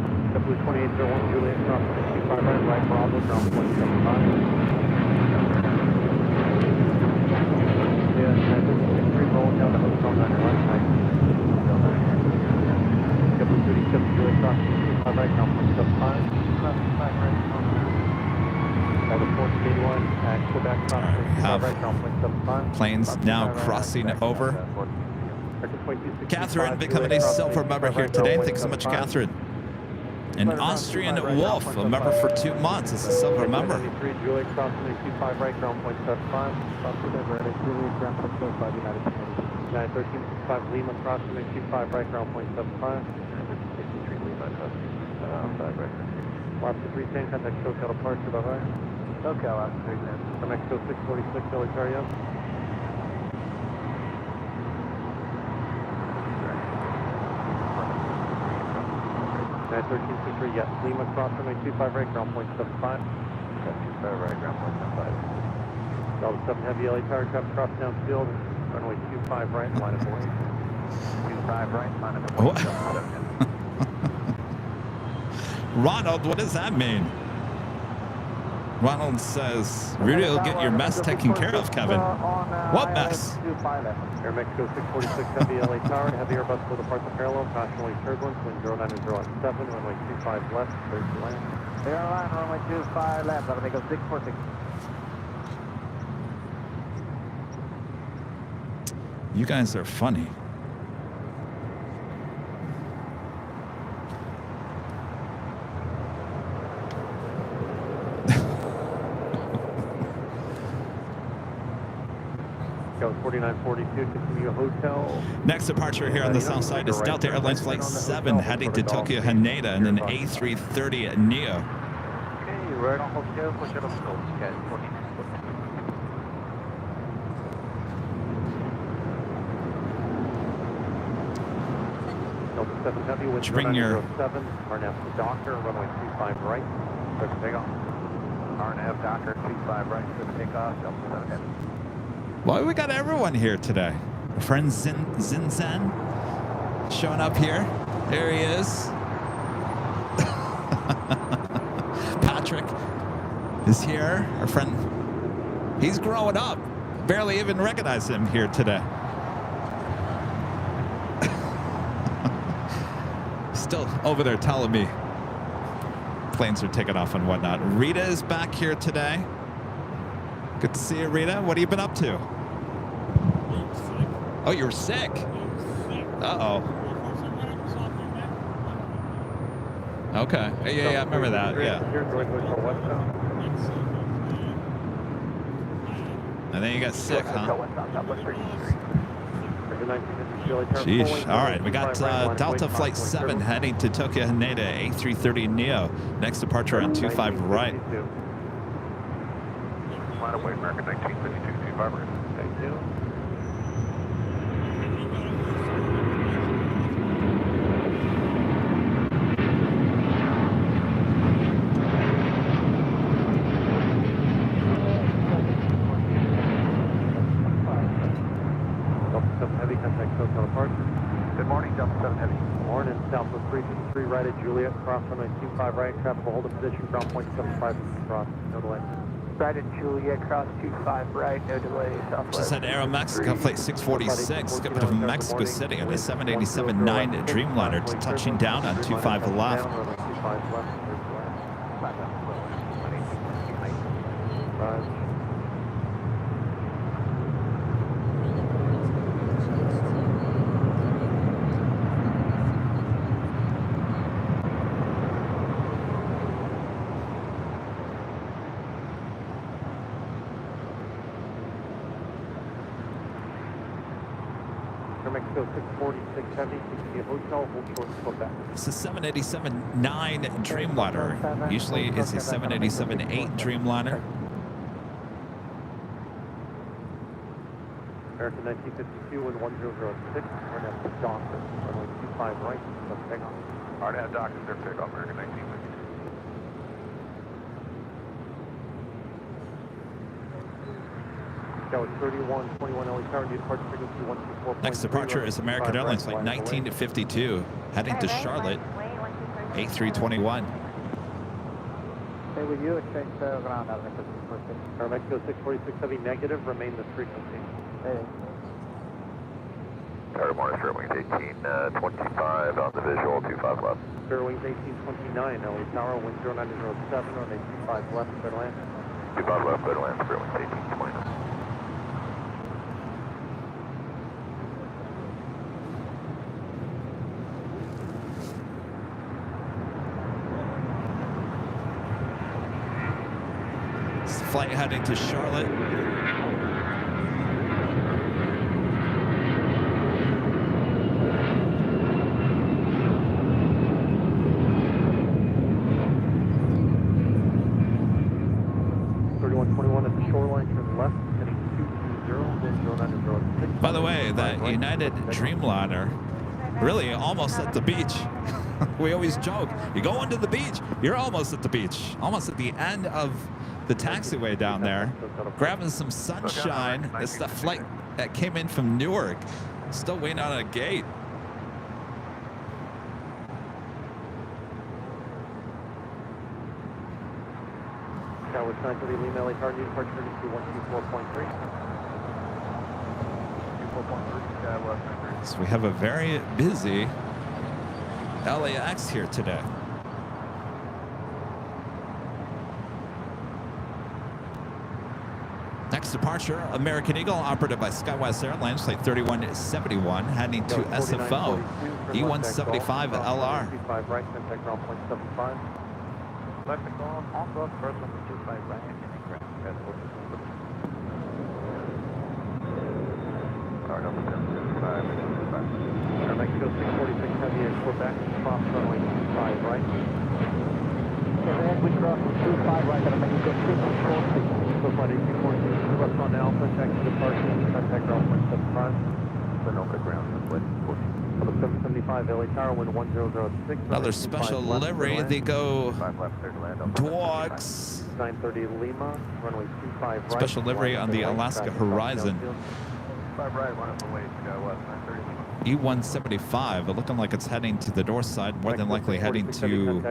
Have planes now crossing over. Catherine becoming a silver member here today. Thanks so much, Catherine. An Austrian Wolf, a member for 2 months. It's a silver member. Lima crossing 25 right ground point 75. 63 Lima Lobster 310, contact SoCal departure, bye-bye. SoCal, Lobster 310. From Mexico 646, Elitario. 91363, yes. Lima crossing 25 right ground point 75. 25 right ground point 75. Delta 7 heavy LA tower traffic cross downfield. Runway 25 right, line of way. 25 right, line of way. Ronald, what does that mean? Ronald says, Rudy will get your mess taken care of, Kevin. What mess? Air Mexico 646 heavy LA tower, heavy Airbus will depart the parallel, cautionally turbulence, wind 09007, runway 25 left, clear to land. Airline, runway 25 left, I'll make a 646. You guys are funny. Go 4942, continue hotel. Next departure here on the south side is Delta Airlines Flight 7 heading to Tokyo Haneda in an A330 Neo. Okay, right on hotel, push it up to okay, 49. Delta 7 heavy with Bring your 7, RNAV Docker, runway 25 right, clear for takeoff. RNAV Docker, 25 right, clear for takeoff, Delta 7 heavy. Well, we got everyone here today. Our friend Zinzan showing up here. There he is. Patrick is here. Our friend, he's growing up. Barely even recognize him here today. Still over there telling me planes are taking off and whatnot. Rita is back here today. Good to see you, Rita. What have you been up to? Oh, you were sick? Uh-oh. Okay. Yeah, I remember that. Yeah. And then you got sick, huh? Sheesh. All right, we got Delta Flight 7 heading to Tokyo Haneda, A330 Neo. Next departure on 25 right. Line away, American 1952, 25 right. Thank you. Heavy, contact SoCal departure. Good morning, Delta 7 Heavy. Morning, Southwest 353 right at Juliet, cross runway 25 right, traffic will hold a position, ground point 75 cross, no delay. Right at Juliet, cross 25 right, no delay, southwest. Just at Aeromexico Flight 646, skipping to Mexico City on a 787-9 Dreamliner, touching down on 25 left. Mexico 646 Heavy, 60 hotel, hold short, slow back. It's a 787-9 Dreamliner. Usually it's a 787-8 Dreamliner. American 1952 and 1006, we're now to Dawson, runway 25 right, let's take off. Already have Dawson, there, take off, American 1952. Tower 3121 LA Tower, new departure frequency 124.3. Next departure is American Airlines Flight 1952, heading to Charlotte, A321. Stay with you, exchange ground, Mexico 646 Heavy negative, remain the frequency. Hey. Tower Morning, Fairwings 1825 on the visual, 25 left. Fairwings 1829, LA Tower, wind 0907, runway 25 left, clear to land. 25 left, clear to land, Fairwings 1829. Flight heading to Charlotte. At the shoreline, turn left, heading 220, By the way, that United Dreamliner really almost at the beach. We always joke, you go into the beach, you're almost at the beach, almost at the end of the taxiway down there, grabbing some sunshine. It's the flight that came in from Newark, still waiting on a gate. Tower 930 Lima LA Tower, new departure frequency 124.3. 224.3, So we have a very busy LAX here today. Next departure, American Eagle, operated by SkyWest Airlines, Flight 3171, heading to SFO, E175 LR. 25 right, contact ground point 75. Left and go on board, first one to 25 right, and ground, transport. Mexico 646 Heavy at Quebec, cross runway 25 right. And we cross 25 right, and Mexico 646. So flight 1814, left on Alpha, taxi departure, contact ground point 75. Sunoka ground, split 775 LA Tower, wind 1006. Another special livery. They go dogs. 930 Lima, runway 25 right. Special livery on the Alaska Horizon. 5 right, one up the way, Skywest 930 Lima. E175, looking like it's heading to the north side, more than likely heading to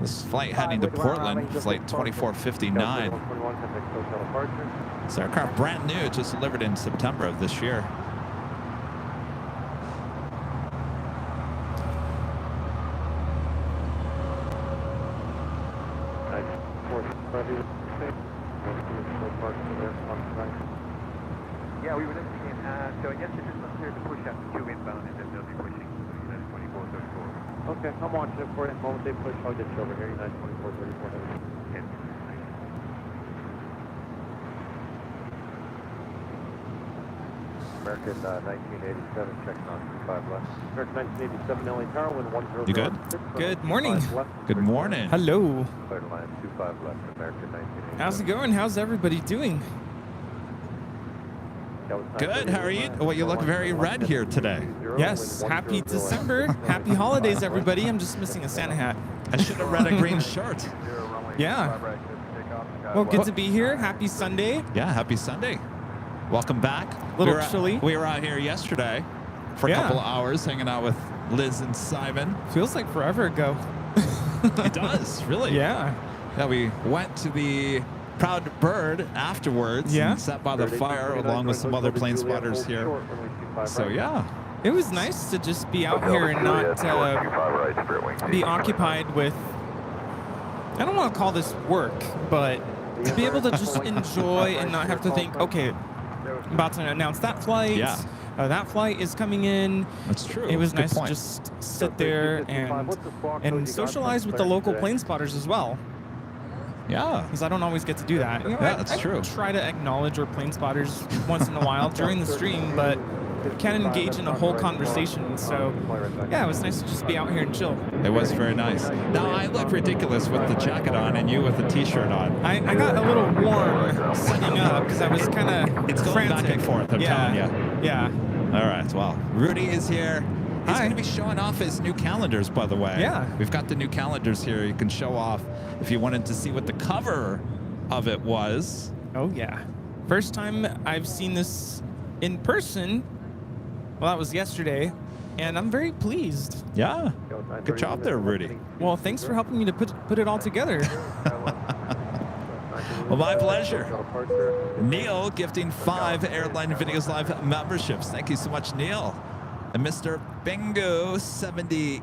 this flight heading to Portland, flight 2459. This aircraft brand new, just delivered in September of this year. Yeah, we were listening in. So yes, it is clear to push out to 2 inbound, and then they'll be pushing to 2434. Okay, I'm watching it for you. The moment they push, I'll get you over here. United 2434 Heavy. American 1987, checking on 25 left. American 1987, LA Tower, wind 10. You good? Good morning. Good morning. Hello. Airline 25 left, American 1987. How's it going? How's everybody doing? Good. How are you? Well, you look very red here today. Yes. Happy December. Happy holidays, everybody. I'm just missing a Santa hat. I should have read a green shirt. Yeah. Well, good to be here. Happy Sunday. Yeah, happy Sunday. Welcome back. Little chilly. We were out here yesterday for a couple of hours hanging out with Liz and Simon. Feels like forever ago. It does, really. Yeah. Yeah, we went to the Proud Bird afterwards and sat by the fire along with some other plane spotters here. So, yeah. It was nice to just be out here and not be occupied with, I don't want to call this work, but to be able to just enjoy and not have to think, okay, I'm about to announce that flight. Yeah. That flight is coming in. That's true. It was Good nice point. to just sit there and socialize with the local plane spotters as well. Yeah. Because I don't always get to do that. You know, That's I true. try to acknowledge our plane spotters once in a while during the stream, but can't engage in a whole conversation. So, yeah, it was nice to just be out here and chill. It was very nice. Now, I look ridiculous with the jacket on and you with the T-shirt on. I got a little warm setting up because I was kind of It's going back and forth, I'm telling you. Yeah. All right, well, Rudy is here. He's Hi. going to be showing off his new calendars, by the way. Yeah. We've got the new calendars here you can show off if you wanted to see what the cover of it was. Oh, yeah. First time I've seen this in person. Well, that was yesterday, and I'm very pleased. Yeah. Good job there, Rudy. Well, thanks for helping me to put it all together. Well, my pleasure. Neil gifting 5 Airline Videos Live memberships. Thank you so much, Neil. And Mr. Bingo 70EG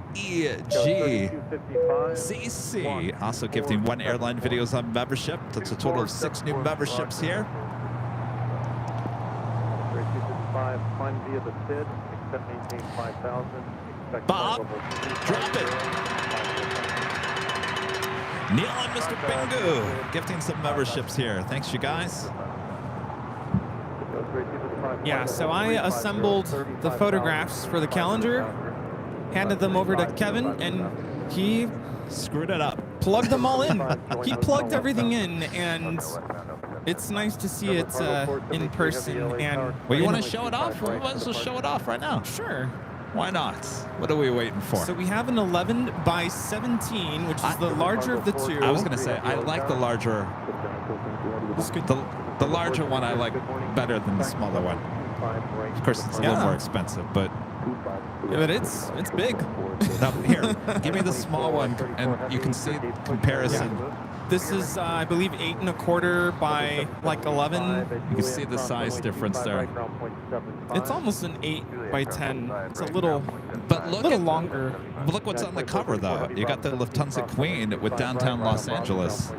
CC also gifting 1 Airline Videos Live membership. That's a total of 6 new memberships here. Climb via the SID, except maintain 5,000. Bob, drop it. Neil and Mr. Bingo gifting some memberships here. Thanks, you guys. Yeah, so I assembled the photographs for the calendar, handed them over to Kevin, and he screwed it up. Plugged them all in. He plugged everything in, and it's nice to see it in person. And well, you want to show it off? Well, let's just show it off right now. Sure. Why not? What are we waiting for? So we have an 11 by 17, which is the larger of the two. I was going to say, I like the larger. The larger one I like better than the smaller one. Of course, it's a little more expensive, but it's big. Now, here, give me the small one, and you can see the comparison. Yeah. This is, I believe, 8 1/4 by like 11. You can see the size difference there. It's almost an 8 by 10. It's a little, but look little longer. Look what's on the cover, though. You got the Lufthansa Queen with downtown Los Angeles.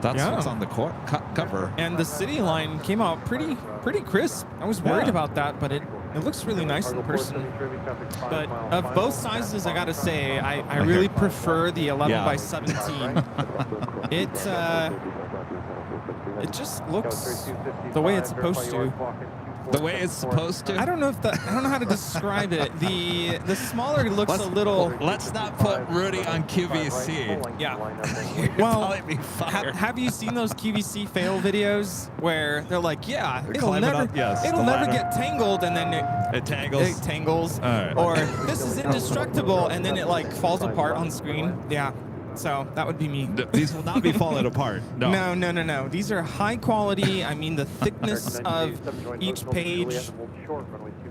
That's what's on the cover. And the city line came out pretty crisp. I was worried about that, but it looks really nice in person. But of both sizes, I gotta say, I really prefer the 11 by 17. It just looks the way it's supposed to. The way it's supposed to? I don't know how to describe it. The smaller looks a little. Let's not put Rudy on QVC. Yeah. Well, have you seen those QVC fail videos where they're like, yeah, it'll never get tangled, and then it tangles. All right. Or this is indestructible, and then it like falls apart on screen. Yeah. So that would be me. These will not be falling apart. No. No. These are high quality. I mean, the thickness of each page.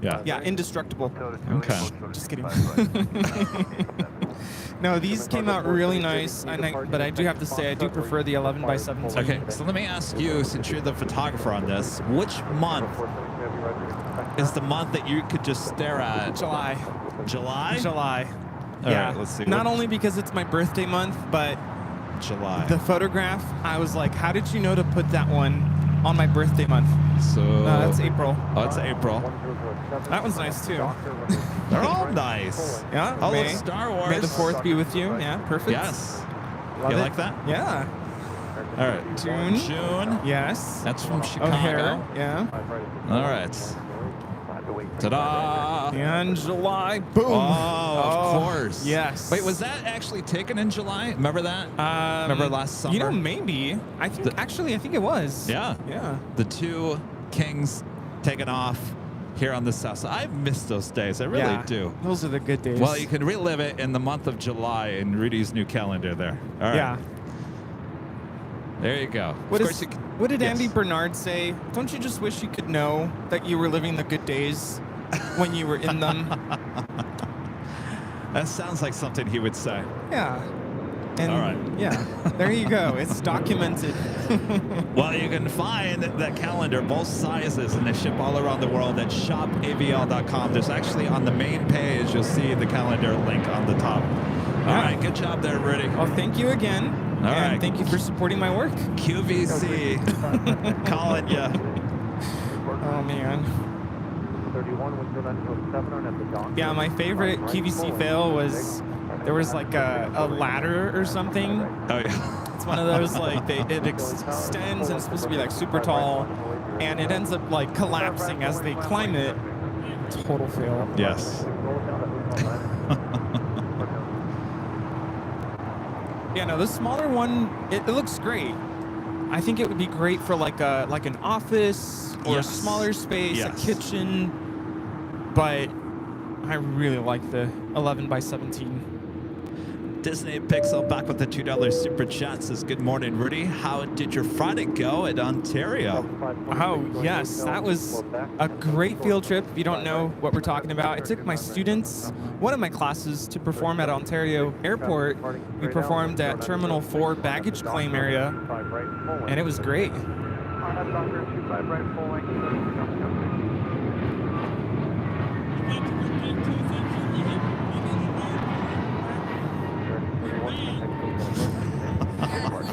Yeah, indestructible. Okay. Just kidding. No, these came out really nice, but I do have to say I do prefer the 11 by 17. Okay, so let me ask you, since you're the photographer on this, which month is the month that you could just stare at? July. July? July. All right, let's see. Not only because it's my birthday month, but July. The photograph, I was like, how did you know to put that one on my birthday month? So that's April. Oh, it's April. That one's nice too. They're all nice. Yeah. All may, those Star Wars. May the 4th be with you. Yeah, perfect. Yes. Love You it. like that? Yeah. All right. June. Yes. That's from Chicago. O'Hare. Yeah. All right. Ta-da! And July. Boom. Oh, of course. Yes. Wait, was that actually taken in July? Remember that? Remember last summer? You know, maybe. I think I think it was. Yeah. Yeah. The two kings taken off here on the south side. I miss those days. I really do. Those are the good days. Well, you can relive it in the month of July in Rudy's new calendar there. All right. Yeah. There you go. What did yes. Andy Bernard say? Don't you just wish you could know that you were living the good days when you were in them? That sounds like something he would say. Yeah. And all right. Yeah. There you go. It's documented. Well, you can find that calendar, both sizes, and they ship all around the world at shopavl.com. There's actually on the main page, you'll see the calendar link on the top. All right. Good job there, Rudy. Well, thank you again. All right. Thank you for supporting my work. QVC calling you. Oh, man. 31 with your left 7 at the dock. Yeah, my favorite QVC fail was there was like a ladder or something. Oh, yeah. It's one of those like it extends and it's supposed to be like super tall, and it ends up like collapsing as they climb it. Total fail. Yes. Yeah, no, the smaller one, it looks great. I think it would be great for like an office or a smaller space, a kitchen. But I really like the 11 by 17. Disney Pixel back with the $2 super chat says, good morning, Rudy. How did your Friday go at Ontario? Oh, yes. That was a great field trip. If you don't know what we're talking about, I took my students, one of my classes, to perform at Ontario Airport. We performed at Terminal 4 baggage claim area, and it was great.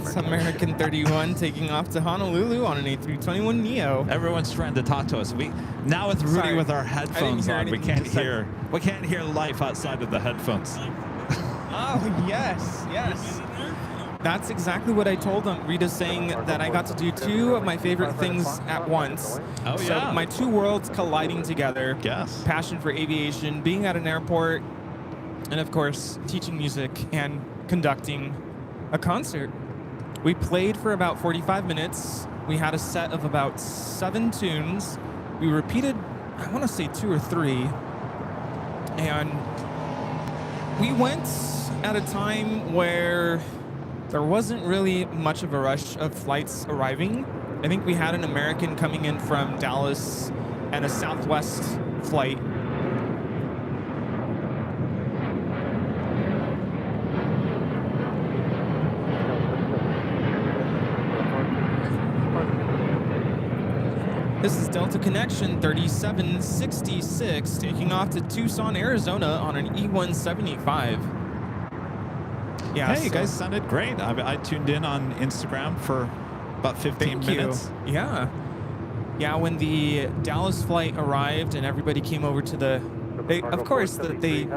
It's American 31 taking off to Honolulu on an A321neo. Everyone's trying to talk to us. Now with Rudy with our headphones on, we can't hear life outside of the headphones. Oh, yes, yes. That's exactly what I told them. Rita's saying that I got to do two of my favorite things at once. Oh, so yeah. my two worlds colliding together. Yes. Passion for aviation, being at an airport, and of course, teaching music and conducting a concert. We played for about 45 minutes. We had a set of about 7 tunes. We repeated, I want to say 2 or 3. And we went at a time where there wasn't really much of a rush of flights arriving. I think we had an American coming in from Dallas and a Southwest flight. This is Delta Connection 3766 taking off to Tucson, Arizona on an E175. Yeah, hey, you guys sounded great. I tuned in on Instagram for about 15 minutes. Yeah. Yeah, when the Dallas flight arrived and everybody came over to the... They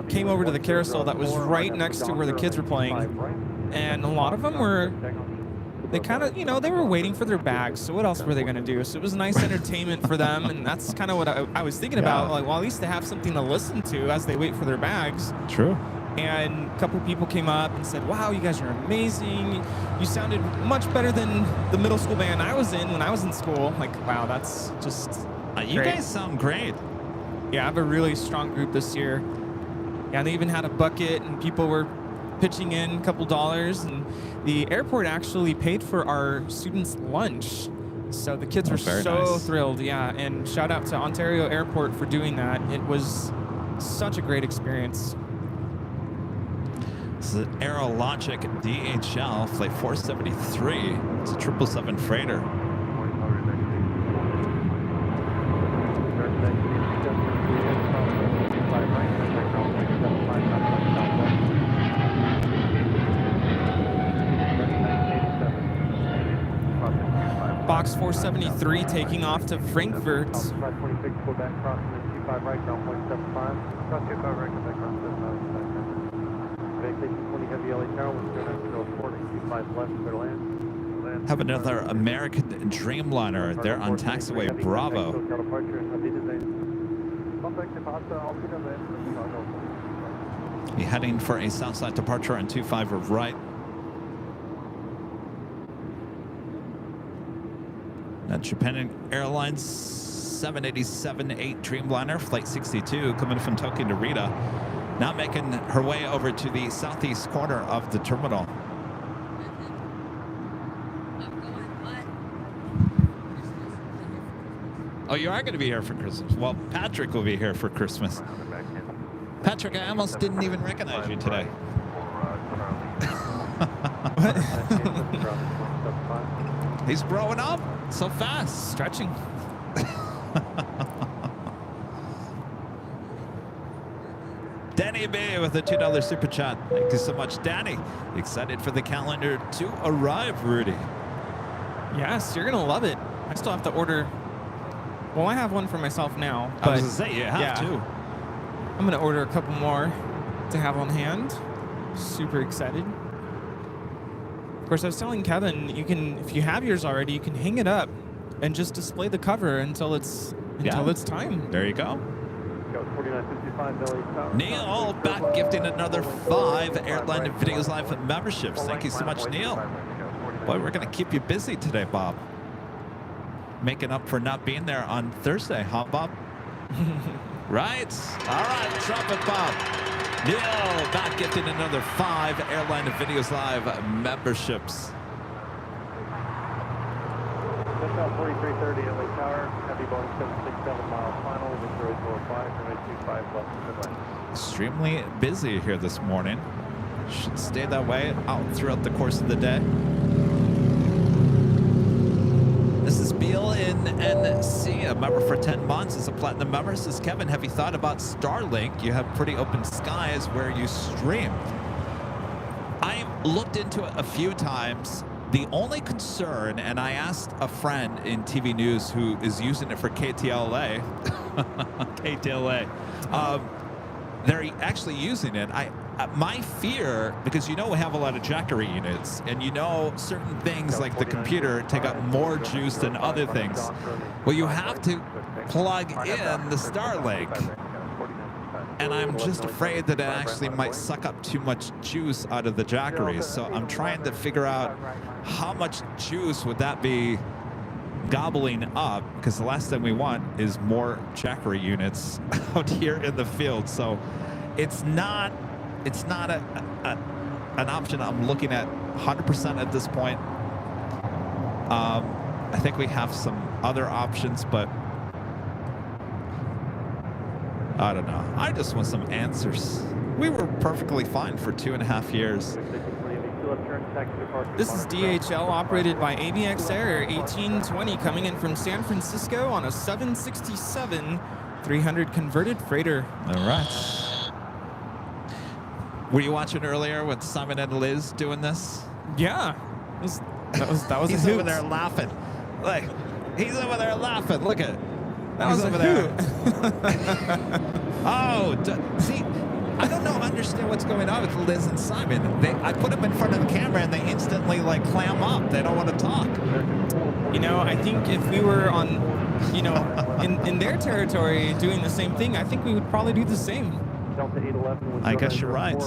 came over to the carousel that was right next to where the kids were playing. And a lot of them were... They kind of, they were waiting for their bags. So what else were they going to do? So it was nice entertainment for them. And that's kind of what I was thinking about. Like, well, at least they have something to listen to as they wait for their bags. True. And a couple people came up and said, wow, you guys are amazing. You sounded much better than the middle school band I was in when I was in school. Like, wow, that's just you guys sound great. Yeah, I have a really strong group this year. Yeah, they even had a bucket and people were pitching in a couple dollars. And the airport actually paid for our students' lunch. So the kids were so nice. thrilled. Yeah, and shout out to Ontario Airport for doing that. It was such a great experience. This is an Aerologic DHL Flight 473. It's a 777 freighter. Box 473 taking off to Frankfurt. 25 right, ground point 75. Cross 25 right, come back ground 75. Vacation 20 heavy LA tower, 10904, 25 left, clear land. Have another American Dreamliner. They're on taxiway Bravo. Be heading for a southside departure on 25 right. That's Japan Airlines 787-8 Dreamliner, Flight 62, coming from Tokyo to Narita. Now making her way over to the southeast corner of the terminal. Oh, you are going to be here for Christmas. Well, Patrick will be here for Christmas. Patrick, I almost didn't even recognize you today. He's growing up so fast. Stretching. Danny B with a $2 super chat. Thank you so much, Danny. Excited for the calendar to arrive, Rudy. Yes, you're gonna love it. I still have to order. Well, I have one for myself now. I was gonna say you have to. I'm gonna order a couple more to have on hand. Super excited. Of course, I was telling Kevin, you can, if you have yours already, you can hang it up and just display the cover until it's time. There you go. 4955 Neil back gifting another 5 Airline Videos Live memberships. Thank you so much, Neil. Boy, we're going to keep you busy today, Bob. Making up for not being there on Thursday, huh, Bob? Right? All right, drop it, Bob. Neil back gifting another 5 Airline Videos Live memberships. Just out 4330 LA Tower, heavy Boeing 767 mile final, Victoria 45, runway 25 left to the right. Extremely busy here this morning. Should stay that way out throughout the course of the day. This is BLNC, a member for 10 months. As a platinum member, says Kevin, have you thought about Starlink? You have pretty open skies where you stream. I looked into it a few times. The only concern, and I asked a friend in TV news who is using it for KTLA, KTLA, they're actually using it. My fear, because you know we have a lot of Jackery units, and you know certain things like the computer take up more juice than other things. Well, you have to plug in the Starlink. And I'm just afraid that it actually might suck up too much juice out of the Jackeries. So I'm trying to figure out how much juice would that be gobbling up, because the last thing we want is more Jackery units out here in the field. So it's not an option I'm looking at 100% at this point. I think we have some other options, but I don't know. I just want some answers. We were perfectly fine for 2.5 years. This is DHL operated by ABX Air 1820 coming in from San Francisco on a 767-300 converted freighter. All right. Were you watching earlier with Simon and Liz doing this? Yeah. That was He's a over there laughing. Like, he's over there laughing. Look at it. That was over there. Oh, see, I don't understand what's going on with Liz and Simon. I put them in front of the camera and they instantly like clam up. They don't want to talk. You know, I think if we were on, you know, in their territory doing the same thing, I think we would probably do the same. I guess you're right.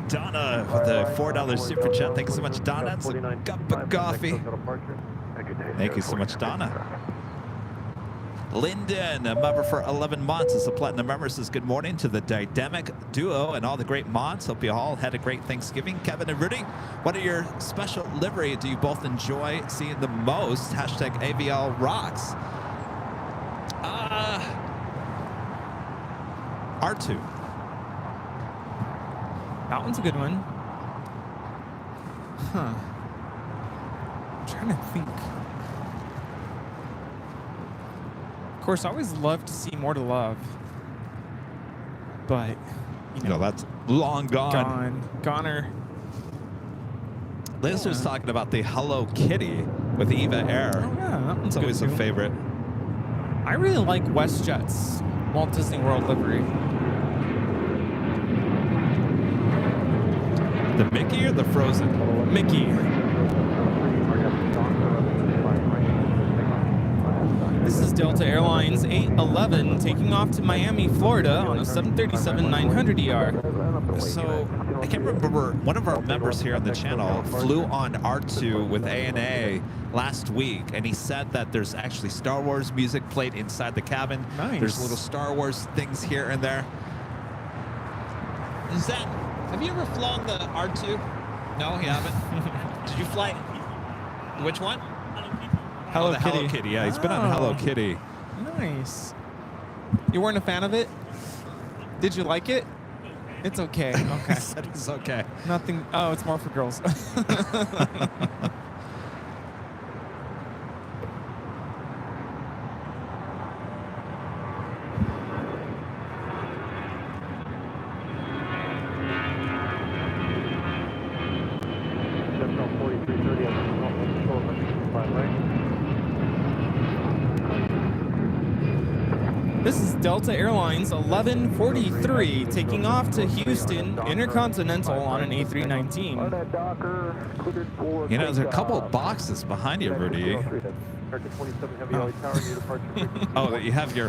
Donna with a $4 super chat. Thank you so much, Donna. It's a cup of coffee. Thank you so much, Donna. Lyndon, a member for 11 months, is a platinum member, says good morning to the dynamic duo and all the great mods. Hope you all had a great Thanksgiving. Kevin and Rudy, what are your special livery do you both enjoy seeing the most? Hashtag AVL rocks. R2. That one's a good one. Huh. I'm trying to think. Of course, I always love to see more to love. But, you know, that's long gone. Goner. Liz was talking about the Hello Kitty with Eva Air. Oh, yeah, that one's It's always good a too. favorite. I really like WestJet's Walt Disney World livery. The Mickey or the Frozen? Mickey. This is Delta Airlines 811 taking off to Miami, Florida on a 737-900ER. So I can't remember, one of our members here on the channel flew on R2 with ANA last week, and he said that there's actually Star Wars music played inside the cabin. Nice. There's little Star Wars things here and there. Is that, have you ever flown the R2? No, you haven't? Did you fly, which one? Hello the Kitty. Hello Kitty, yeah, he's been on Hello Kitty. Nice. You weren't a fan of it? Did you like it? It's okay. Okay. He said it's okay. Nothing. Oh, it's more for girls. This is Delta Airlines 1143 taking off to Houston Intercontinental on an A319. You know, there's a couple of boxes behind you, Rudy. Oh, that you have your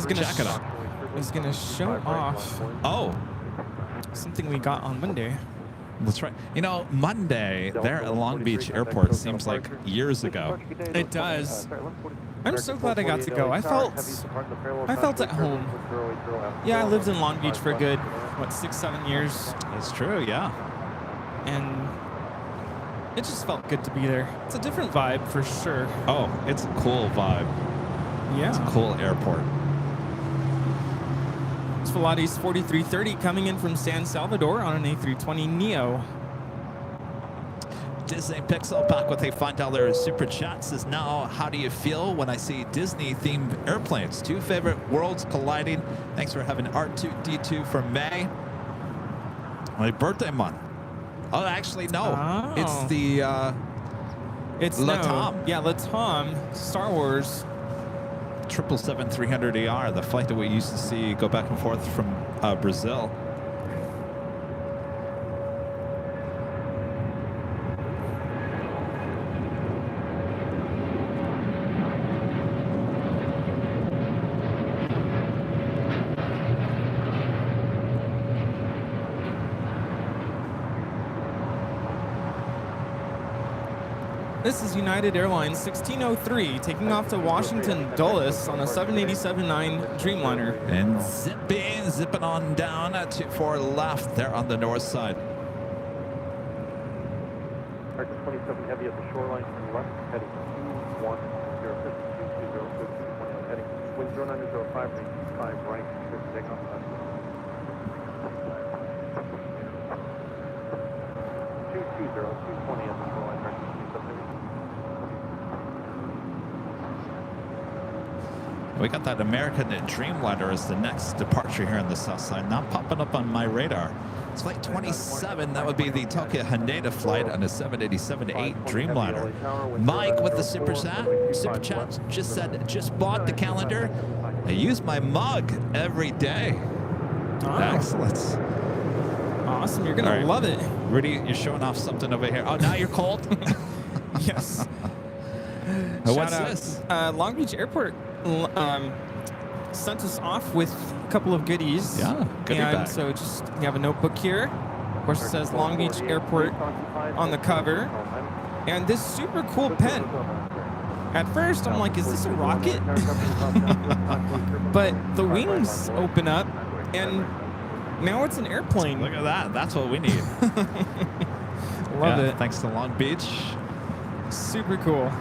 jacket on. I was gonna show off Oh, something we got on Monday. that's right. You know, Monday there at Long Beach Airport seems like years ago. It does. I'm so glad I got to go. I felt at home. Yeah, I lived in Long Beach for a good, what, 6-7 years, That's true, yeah. and it just felt good to be there. It's a different vibe for sure. Oh, it's a cool vibe. It's a Yeah. cool airport. It's Volaris 4330 coming in from San Salvador on an A320neo. Disney Pixel back with a $5 super chat says, now how do you feel when I see Disney themed airplanes? Two favorite worlds colliding. Thanks for having R2D2 for May. My birthday month. Oh, actually, no. Oh. It's the It's Latam. Yeah, Latam, Star Wars. 777-300ER, the flight that we used to see go back and forth from Brazil. This is United Airlines 1603 taking off to Washington Dulles on a 787-9 Dreamliner. And zipping on down for left there on the north side. American 27 Heavy at the shoreline to the left, heading 210, heading wind 0905, range 5 right, clear for takeoff. 220, 220 at the shoreline, American 27 Heavy. We got that American Dreamliner as the next departure here on the south side, not popping up on my radar. It's flight 27. That would be the Tokyo Haneda flight on a 787-8 Dreamliner. Mike with the super chat just said, just bought the calendar. I use my mug every day. Oh. Excellent. Awesome, you're gonna All right. love it. Rudy, you're showing off something over here. Oh, now you're cold? Yes. What's Shout out. this? Long Beach Airport sent us off with a couple of goodies. Yeah, goodie and bag. so just you have a notebook here. Of course, it says Long Beach Airport on the cover, and this super cool pen. At first, I'm like, is this a rocket? But the wings open up, and now it's an airplane. Look at that. That's what we need. Love Yeah, it. thanks to Long Beach. Super cool.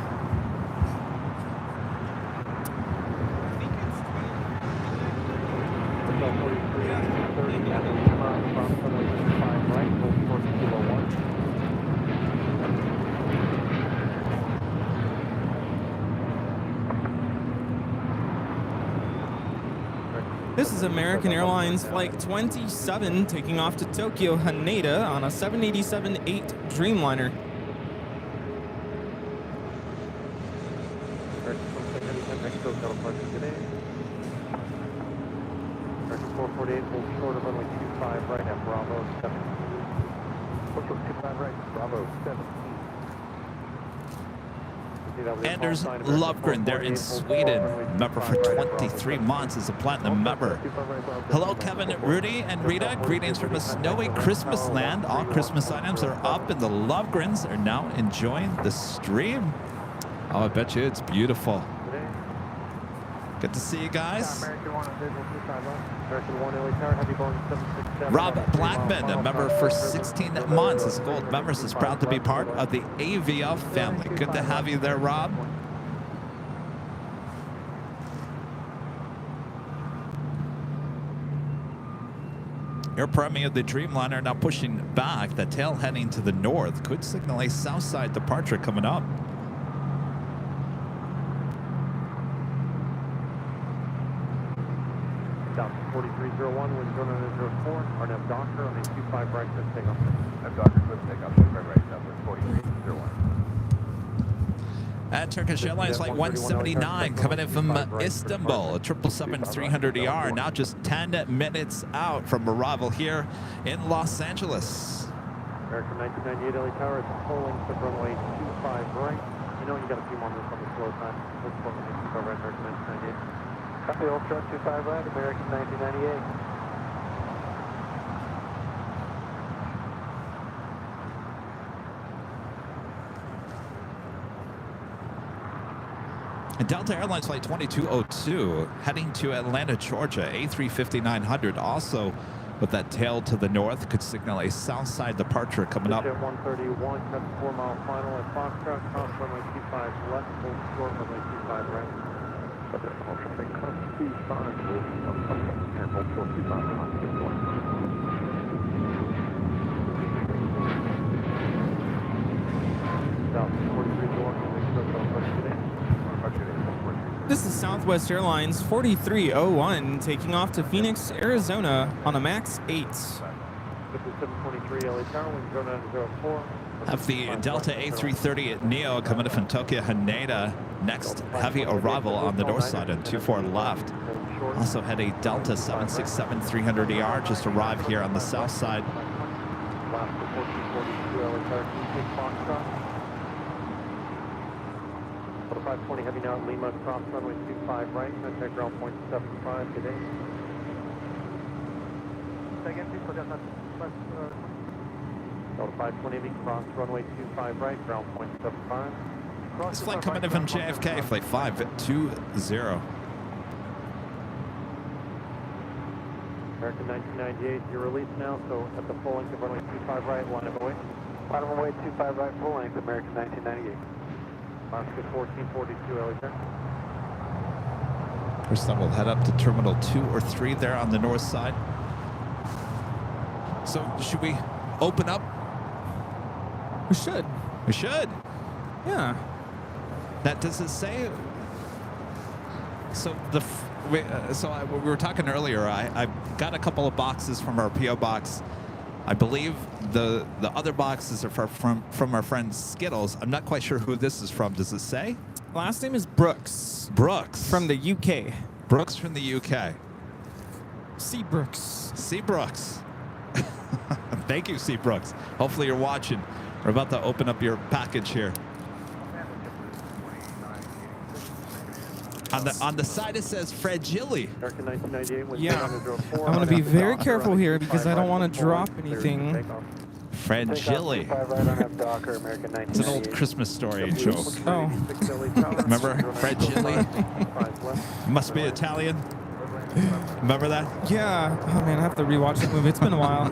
This is American Airlines Flight 27 taking off to Tokyo Haneda on a 787-8 Dreamliner. 2448, hold short of runway 25 right at Bravo 7. Push 25 right, Bravo 17. Anders Lovgren, they're in Sweden, member for 23 months, is a platinum member. Hello, Kevin, Rudy, and Rita. Greetings from a snowy Christmas land. All Christmas items are up, and the Lovgrens are now enjoying the stream. Oh, I bet you it's beautiful. Good to see you guys. Rob Blackman, a member for 16 months, is a gold member, is proud to be part of the AVF family. Good to have you there, Rob. Air Premier of the Dreamliner now pushing back. The tail heading to the north could signal a south side departure coming up. Down 4301, wind 0904, RNF Docker on a 25 right, cliff takeoff. F Docker, cliff takeoff, 25 right, southwest 4301. At Turkish Airlines Flight 179 coming in from Istanbul, a 777-300ER, now just 10 minutes out from arrival here in Los Angeles. American 1998 LA Tower is full length of runway 25 right. You know you got a few more minutes on the slow time. Let's go runway 25 right, American 1998. Copy, Old Truck 25 right, American 1998. And Delta Airlines Flight 2202 heading to Atlanta, Georgia, A350-900 also with that tail to the north could signal a south side departure coming up. At 131, cut 4 mile final at Foxtrot, cross runway 25 left, hold short runway 25 right. All traffic, cross 25, and hold short 25 on 51. South 43 door, today. This is Southwest Airlines 4301 taking off to Phoenix, Arizona on a MAX 8. This is 723 LA Tower, wind 0904. Have the Delta A330 Neo coming in from Tokyo Haneda. Next heavy arrival on the north side and 24 left. Also had a Delta 767-300ER just arrived here on the south side. Last 1442 LA Tower, Foxtrot. 520 heavy now at Lima, cross runway 25 right, contact ground point 75 today. Second, please, for Delta 520 heavy, cross runway 25 right, ground point 75. This flight coming in from JFK, flight 520. American 1998, you're released now, so at the full length of runway 25 right, line of away. line of away 25 right, full length, American 1998. Oscar 1442 LA Tower. First time we'll head up to Terminal 2 or 3 there on the north side. So should we open up? We should. We should. Yeah. That does it say? So we were talking earlier. I got a couple of boxes from our PO box. I believe the other boxes are from our friend Skittles. I'm not quite sure who this is from. Does it say? Last name is Brooks. Brooks. From the UK. Brooks from the UK. C. Brooks. C. Brooks. Thank you, C. Brooks. Hopefully you're watching. We're about to open up your package here. On the side it says fragile. Yeah, I'm going to be very careful here because I don't want to drop anything. Fragile. It's an old Christmas story joke. Oh. Remember Fragile? Must be Italian. Remember that? Yeah. Oh man, I have to rewatch that movie. It's been a while.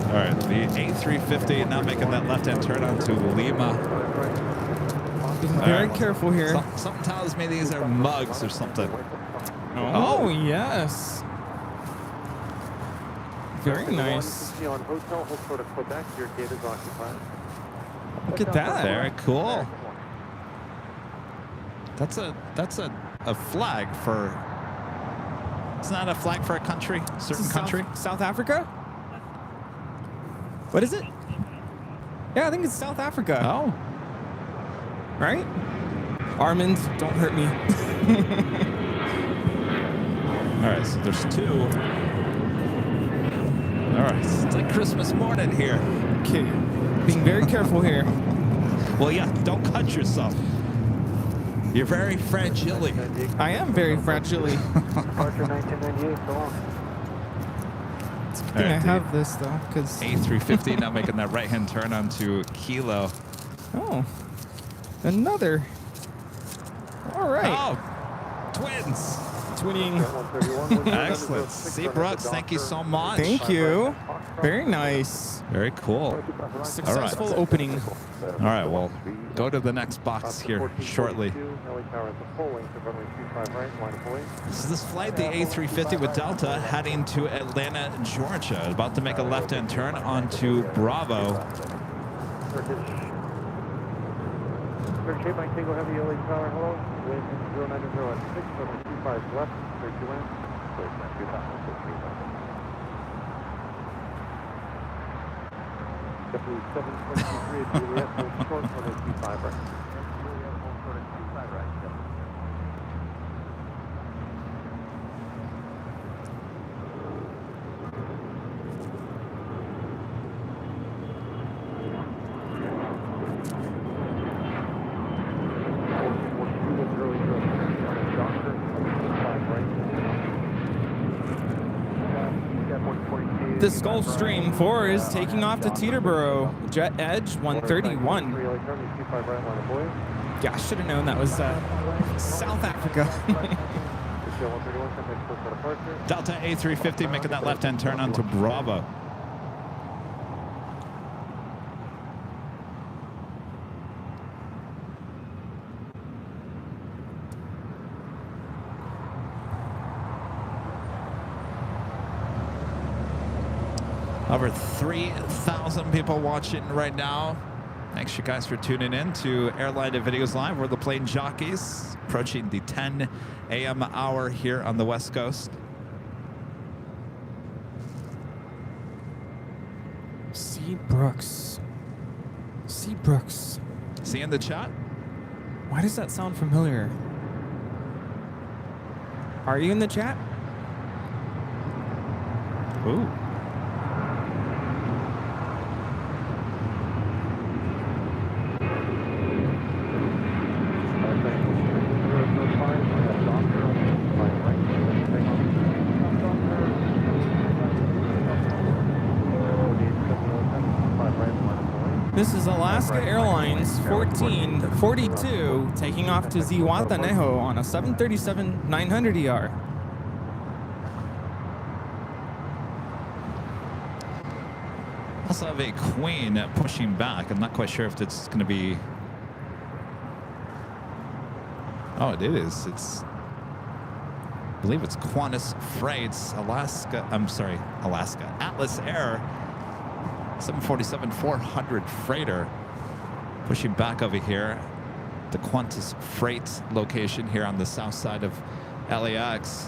All right, the A350 now making that left-hand turn onto Lima. Being very careful here. Something tells me these are mugs or something. Oh, yes. Very nice. Look at that. Very cool. That's a flag for. It's not a flag for a country, certain country. South Africa? What is it? Yeah, I think it's South Africa. Oh. Right? Armand, don't hurt me. All right, so there's two. All right, it's like Christmas morning here. Okay, being very careful here. Well, yeah, don't cut yourself. You're very fragile. I am very fragile. Departure 1998, so long. It's a good thing I have this though, because A350 now making that right-hand turn onto Kilo. oh, another. All right. Oh, twins. Twinning. Excellent. See, Brooks, thank you so much. Thank you. Very nice. Very cool. Successful opening. All right, well, go to the next box here shortly. This is this flight, the A350 with Delta, heading to Atlanta, Georgia. About to make a left-hand turn onto Bravo. Shape by Tango Heavy LA Tower, hello. Wind 09006, 25 left, 32 in. Please, 2000, 723 at Juliet, short, 25 right. The Gulfstream 4 is taking off to Teterboro. Jet Edge 131. Yeah, I should have known that was South Africa. Delta A350 making that left-hand turn onto Bravo. Over 3,000 people watching right now. Thanks you guys for tuning in to AirLineVideos Live. We're the plane jockeys, approaching the 10 a.m. hour here on the West Coast. C. Brooks. C. Brooks. See in the chat? Why does that sound familiar? Are you in the chat? Ooh. This is Alaska Airlines 1442 taking off to Zihuatanejo on a 737-900ER. Also have a Queen pushing back. I'm not quite sure if it's going to be... Oh, it is. It's... I believe it's Qantas Freight's Alaska... I'm sorry, Alaska. Atlas Air 747-400 freighter pushing back over here. The Qantas Freight location here on the south side of LAX.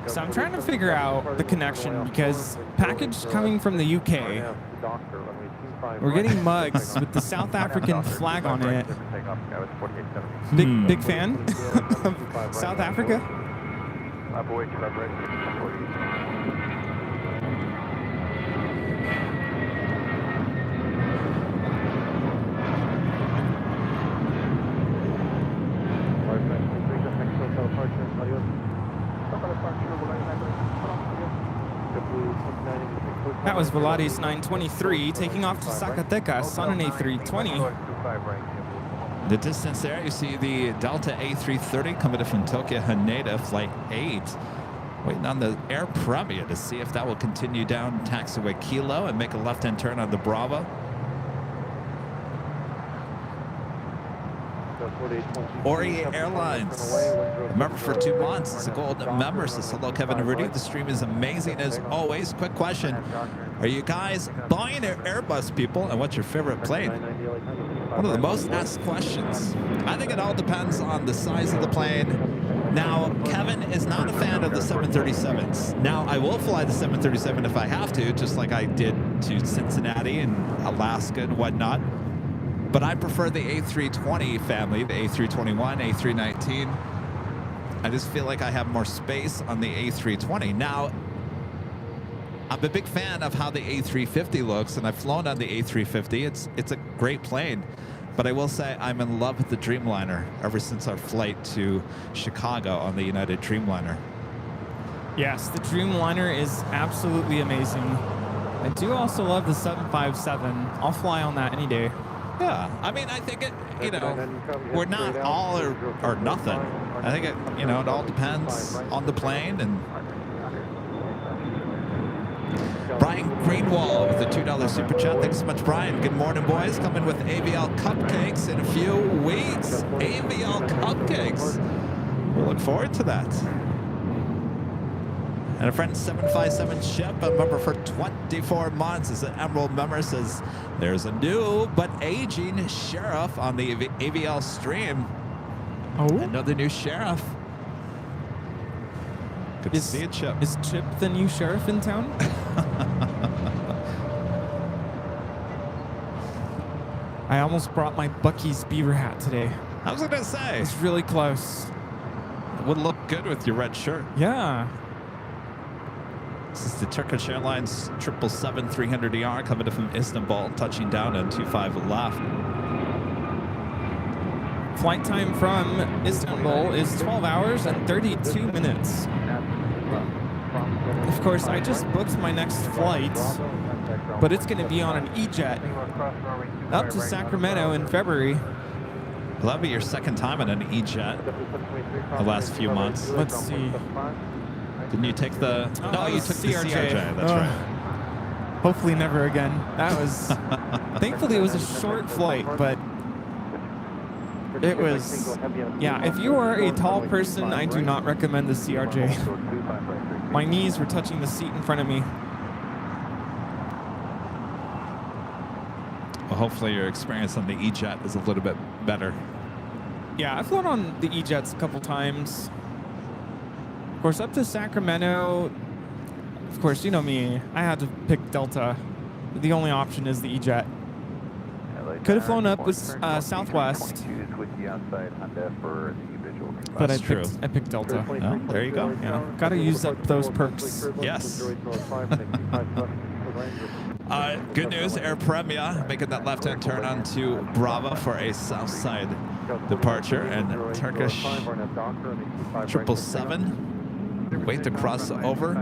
So I'm trying to figure out the connection because package coming from the UK. We're getting mugs with the South African flag on it. Big fan of South Africa. That was Vladis 923 taking off to Zacatecas on an A320. The distance there, you see the Delta A330 coming in from Tokyo Haneda, flight 8. Waiting on the Air Premia to see if that will continue down taxiway Kilo and make a left-hand turn on the Bravo. Ori Airlines, a member for 2 months. It's a gold member. Says hello, Kevin and Rudy. The stream is amazing as always. Quick question: are you guys buying an Airbus, people? And what's your favorite plane? One of the most asked questions. I think it all depends on the size of the plane. Now, Kevin is not a fan of the 737s. Now, I will fly the 737 if I have to, just like I did to Cincinnati and Alaska and whatnot. But I prefer the A320 family, the A321, A319. I just feel like I have more space on the A320. Now, I'm a big fan of how the A350 looks, and I've flown on the A350. It's a great plane, but I will say I'm in love with the Dreamliner ever since our flight to Chicago on the United Dreamliner. Yes, the Dreamliner is absolutely amazing. I do also love the 757. I'll fly on that any day. Yeah, I mean, I think it, we're not all or nothing. I think it, it all depends on the plane. And Brian Greenwald with the $2 super chat. Thanks so much, Brian. Good morning, boys. Coming with AVL cupcakes in a few weeks. AVL cupcakes. We'll look forward to that. And a friend 757 ship, a member for 24 months, is an Emerald member, says there's a new but aging sheriff on the AVL stream. Oh, another new sheriff. Good to see you, Chip. Is Chip the new sheriff in town? I almost brought my Bucky's beaver hat today. I was gonna say it's really close. It would look good with your red shirt. Yeah. This is the Turkish Airlines 777-300ER coming in from Istanbul, touching down at 25 left. Flight time from Istanbul is 12 hours and 32 minutes. Of course, I just booked my next flight, but it's going to be on an E-Jet up to Sacramento in February. Well, that'll be your second time on an E-Jet the last few months. Let's see. Didn't you take the... No, you took the CRJ. That's right. Hopefully never again. That was... Thankfully, it was a short flight, but it was... Yeah, if you are a tall person, I do not recommend the CRJ. My knees were touching the seat in front of me. Well, hopefully your experience on the E-Jet is a little bit better. Yeah, I've flown on the E-Jets a couple times. Of course, up to Sacramento, of course, you know me, I had to pick Delta. The only option is the E-Jet. Could have flown up with Southwest, but I picked Delta. Oh, there you go. Yeah, gotta use up those perks. Yes. Good news, Air Premia making that left-hand turn onto Bravo for a south side departure, and Turkish 777 wait to cross over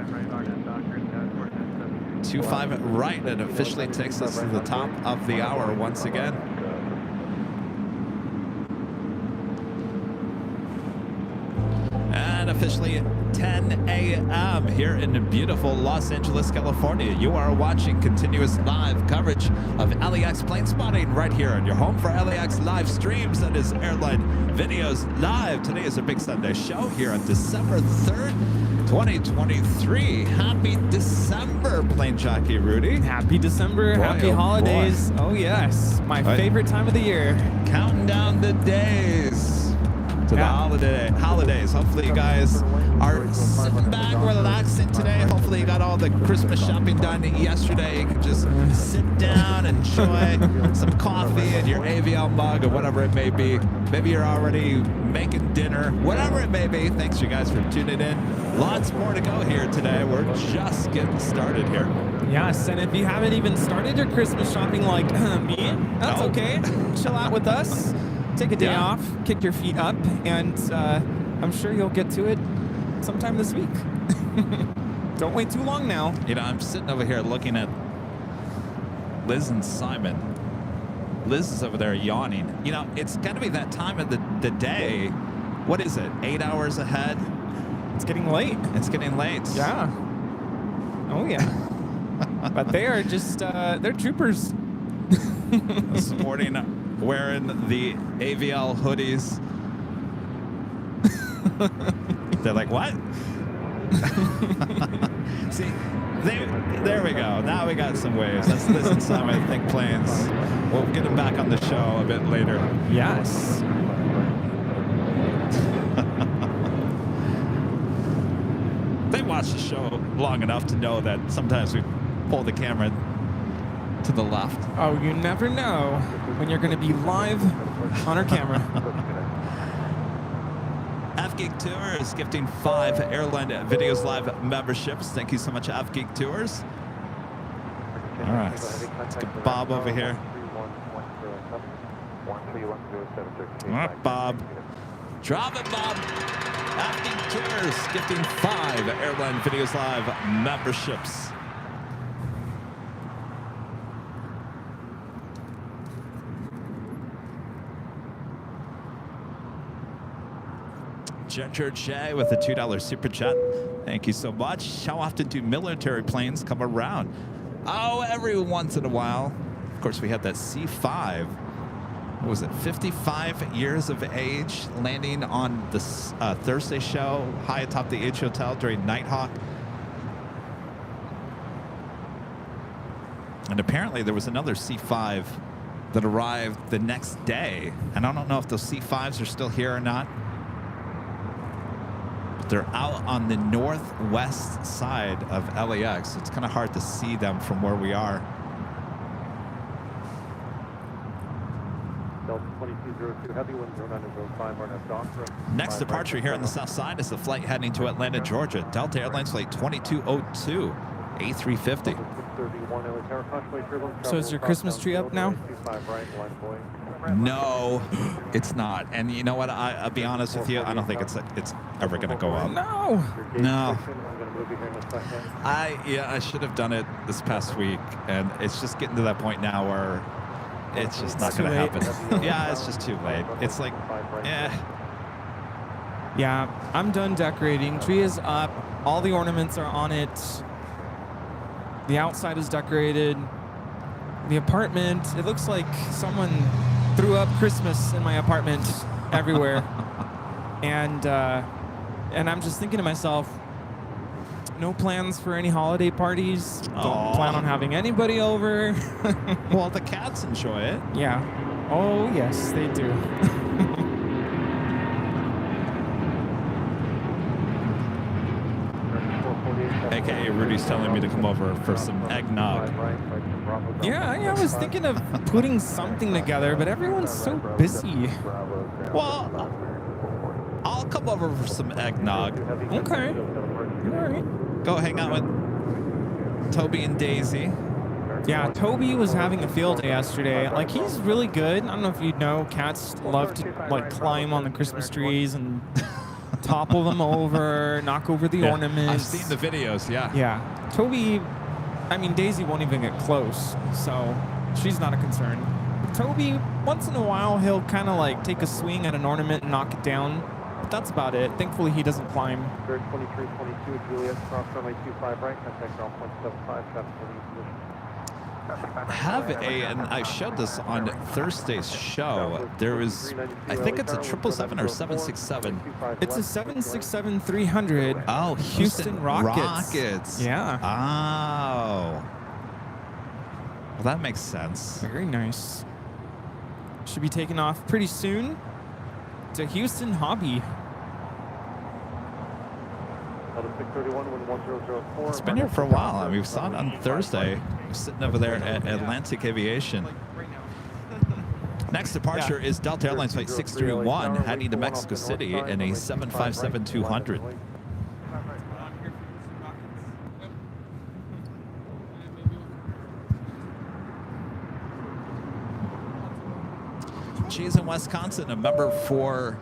25 right, and officially takes us to the top of the hour once again. And officially 10 a.m. here in beautiful Los Angeles, California. You are watching continuous live coverage of LAX plane spotting right here on your home for LAX live streams. That is Airline Videos Live. Today is a big Sunday show here on December 3rd, 2023. Happy December, Plane Jockey Rudy. Happy December. Boy, happy holidays. Boy. Oh, yes. My favorite time of the year. Counting down the days to the holidays. Hopefully you guys are sitting back, relaxing today. Hopefully you got all the Christmas shopping done yesterday. You can just sit down, enjoy some coffee in your AVL mug or whatever it may be. Maybe you're already making dinner, whatever it may be. Thanks you guys for tuning in. Lots more to go here today. We're just getting started here. Yes, and if you haven't even started your Christmas shopping like me, that's okay. Chill out with us. Take a day off, kick your feet up, and I'm sure you'll get to it sometime this week. Don't wait too long now. I'm sitting over here looking at Liz and Simon. Liz is over there yawning. It's got to be that time of the day. What is it, 8 hours ahead? It's getting late. It's getting late. Yeah. Oh, yeah. But they are just, they're troopers. This morning, wearing the AVL hoodies. They're like, what? See, there we go. Now we got some waves. Let's listen to some, I think, planes. We'll get them back on the show a bit later. Yes. They watch the show long enough to know that sometimes we pull the camera to the left. Oh, you never know when you're going to be live on our camera. AvGeek Tours gifting 5 Airline Videos Live memberships. Thank you so much, AvGeek Tours. All right, let's get Bob over here. All right, Bob. Drop it, Bob. AvGeek Tours gifting 5 Airline Videos Live memberships. Ginger J with a $2 super chat. Thank you so much. How often do military planes come around? Oh, every once in a while. Of course, we had that C5. What was it? 55 years of age, landing on the Thursday show high atop the H Hotel during Nighthawk. And apparently there was another C5 that arrived the next day. And I don't know if those C5s are still here or not. They're out on the northwest side of LAX. It's kind of hard to see them from where we are. Next departure here on the south side is the flight heading to Atlanta, Georgia. Delta Airlines flight 2202, A350. So is your Christmas tree up now? No, it's not. And you know what? I'll be honest with you. I don't think it's ever going to go up. No. I should have done it this past week, and it's just getting to that point now where it's just not going to happen. Yeah, it's just too late. It's like, Yeah, I'm done decorating. Tree is up. All the ornaments are on it. The outside is decorated. The apartment, it looks like someone threw up Christmas in my apartment everywhere. And I'm just thinking to myself, no plans for any holiday parties. Don't plan on having anybody over. Well, the cats enjoy it. Yeah. Oh, yes, they do. AKA Rudy's telling me to come over for some eggnog. Yeah, I was thinking of putting something together, but everyone's so busy. Well, I'll come over for some eggnog. Okay. All right. Go hang out with Toby and Daisy. Yeah, Toby was having a field day yesterday. Like, he's really good. I don't know if you know, cats love to, like, climb on the Christmas trees and topple them over, knock over the ornaments. I've seen the videos, yeah. Yeah. Toby, I mean, Daisy won't even get close, so she's not a concern. But Toby, once in a while, he'll kind of, like, take a swing at an ornament and knock it down. But that's about it. Thankfully, he doesn't climb. 2322 Juliet, cross runway 25 right, contact ground point 75, traffic position. And I showed this on Thursday's show. There was, I think it's a 777 or 767. It's a 767-300. Oh, Houston Rockets. Yeah. Oh. Well, that makes sense. Very nice. Should be taking off pretty soon to Houston Hobby. It's been here for a while. I mean, we saw it on Thursday. We're sitting over there at Atlantic Aviation. Next departure is Delta Airlines Flight 631 heading to Mexico City in a 757-200. She's in Wisconsin, a member for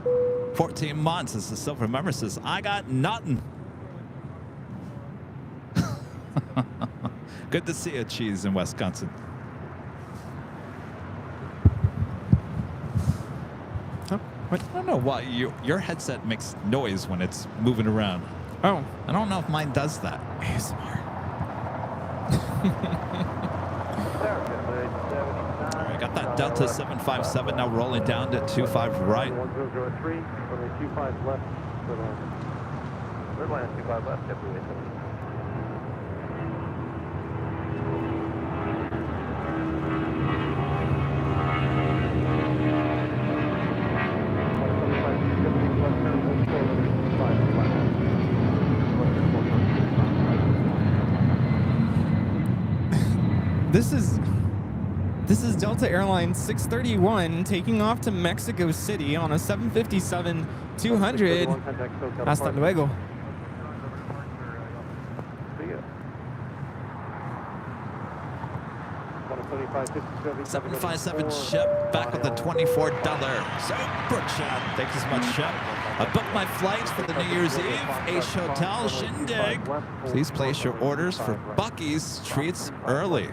14 months. As the silver member says, I got nothing. Good to see you, Cheese, in Wisconsin. Huh? What? I don't know why your headset makes noise when it's moving around. Oh. I don't know if mine does that. ASMR. All right, got that Delta 757 now rolling down to 25 right. 1003, runway 25 left, red line 25 left, This is Delta Airlines 631 taking off to Mexico City on a 757 200. Hasta luego. See ya. 757 Shep back with the $24 super chat. Thanks so much, Shep. I booked my flights for the New Year's Eve Ace Hotel Shindig. Please place your orders for Bucky's treats early.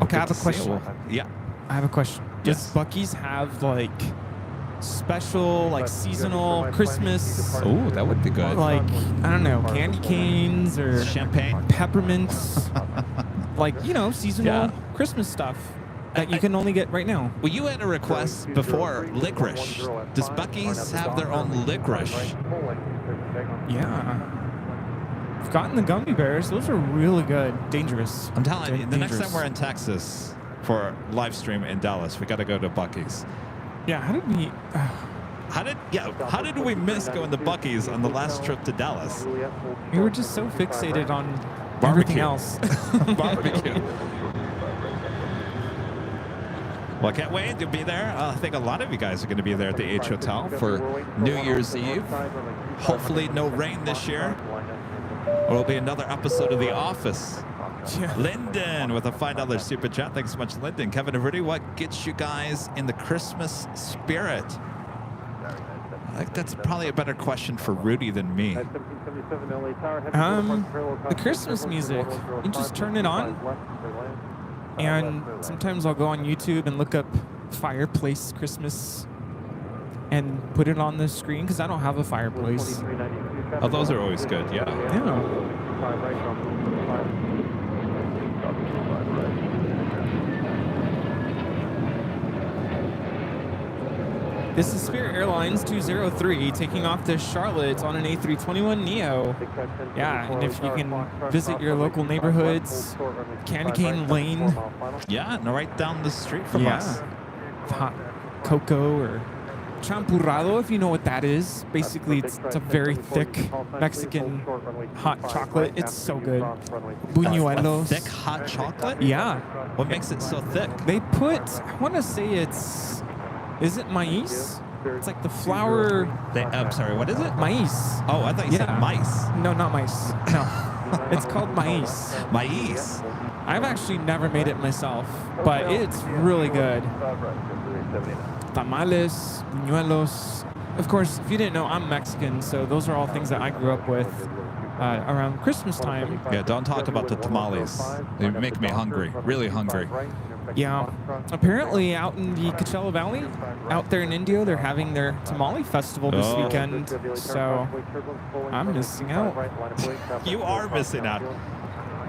Okay, I have a question. Yeah. I have a question. Does Yes. Bucky's have like special, like seasonal Christmas, Oh, that would be good. like, I don't know, candy canes or Champagne. peppermints? Like, you know, seasonal Yeah. Christmas stuff that you can only get right now. Well, you had a request before, licorice. Does Bucky's have their own licorice? Yeah. I've gotten the gummy bears. Those are really good. Dangerous. I'm telling you, the next time Dangerous. we're in Texas for live stream in Dallas, we got to go to Bucky's. Yeah, how did we... How did we miss going to Bucky's on the last trip to Dallas? we were just so fixated on Barbecue. everything else. Barbecue. Well, I can't wait to be there. I think a lot of you guys are going to be there at the H Hotel for New Year's Eve. Hopefully no rain this year. Or it'll be another episode of The Office. Yeah. Lyndon with a $5 super chat. Thanks so much, Lyndon. Kevin and Rudy, what gets you guys in the Christmas spirit? I think that's probably a better question for Rudy than me. The Christmas music. You just turn it on, and sometimes I'll go on YouTube and look up fireplace Christmas and put it on the screen because I don't have a fireplace. Oh, those are always good, yeah. Yeah. This is Spirit Airlines 203 taking off to Charlotte on an A321neo. Yeah, and if you can visit your local neighborhoods, Candy Cane Lane. Yeah, and right down the street from us. Hot cocoa or champurrado, if you know what that is. Basically, it's a very thick Mexican hot chocolate. It's so good. Buñuelos. Thick hot chocolate? Yeah. What makes it so thick? They put, I want to say it's, is it maíz? It's like the flour. I'm sorry, what is it? Maíz. Oh, I thought you said mice. No, not mice. No. It's called maíz. Maíz. I've actually never made it myself, but it's really good. Tamales, buñuelos. Of course, if you didn't know, I'm Mexican, so those are all things that I grew up with around Christmas time. Yeah, don't talk about the tamales. They make me hungry, really hungry. Yeah. Apparently, out in the Coachella Valley, out there in Indio, they're having their tamale festival this weekend. So I'm missing out. You are missing out.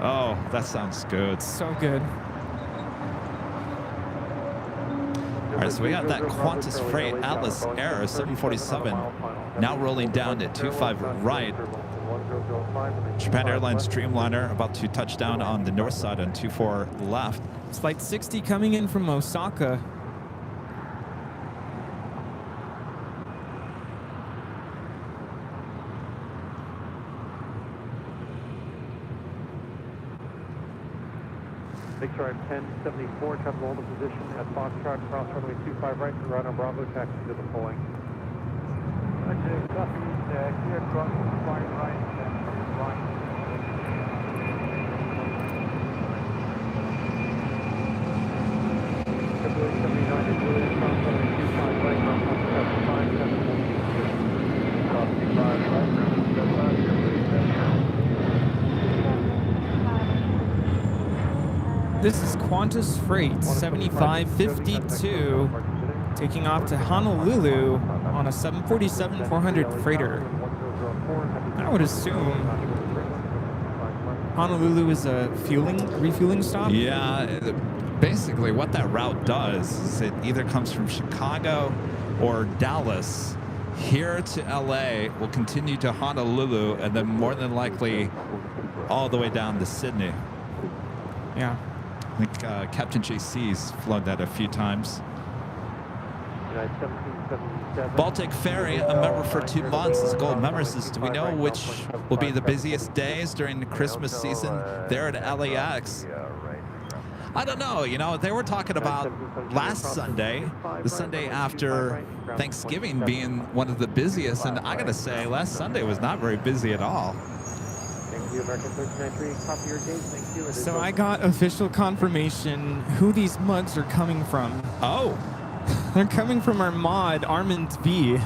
Oh, that sounds good. So good. All right, so we got that Qantas Freight Atlas Air 747 now rolling down at 25 right. Japan Airlines Dreamliner about to touch down on the north side on 24 left. Flight 60 coming in from Osaka. Make sure I'm 1074, come hold the position at Foxtrot, cross runway 25 right, and right on Bravo, taxi to the pulling. Roger, copy, clear cross 25 right, This is Qantas Freight 7552 taking off to Honolulu on a 747-400 freighter. I would assume Honolulu is a refueling stop? Yeah, basically what that route does is it either comes from Chicago or Dallas here to LA, will continue to Honolulu, and then more than likely all the way down to Sydney. Yeah. I think Captain JC's flown that a few times. Baltic Ferry, a member for 2 months, is a gold member. Says, do we know which will be the busiest days during the Christmas season there at LAX? I don't know. You know, they were talking about last Sunday, the Sunday after Thanksgiving, being one of the busiest, and I gotta say, last Sunday was not very busy at all. Thank you, American 1393. Copy your gauge. Thank you. So I got official confirmation who these mugs are coming from. Oh. They're coming from our mod, Armand V.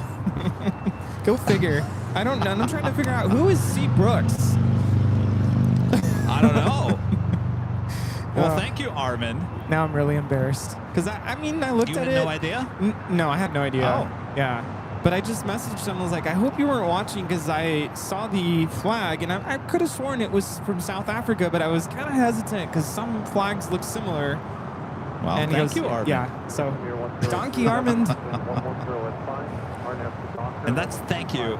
Go figure. I don't know. I'm trying to figure out who is C. Brooks. I don't know. Well, thank you, Armin. Now I'm really embarrassed. Because, I mean, I looked You at had it. no idea? No, I had no idea. Oh. Yeah. But I just messaged him. I was like, I hope you weren't watching because I saw the flag. And I could have sworn it was from South Africa, but I was kind of hesitant because some flags look similar. Well, and thank you, Armin. Yeah, so Donkey Armand. And that's thank you,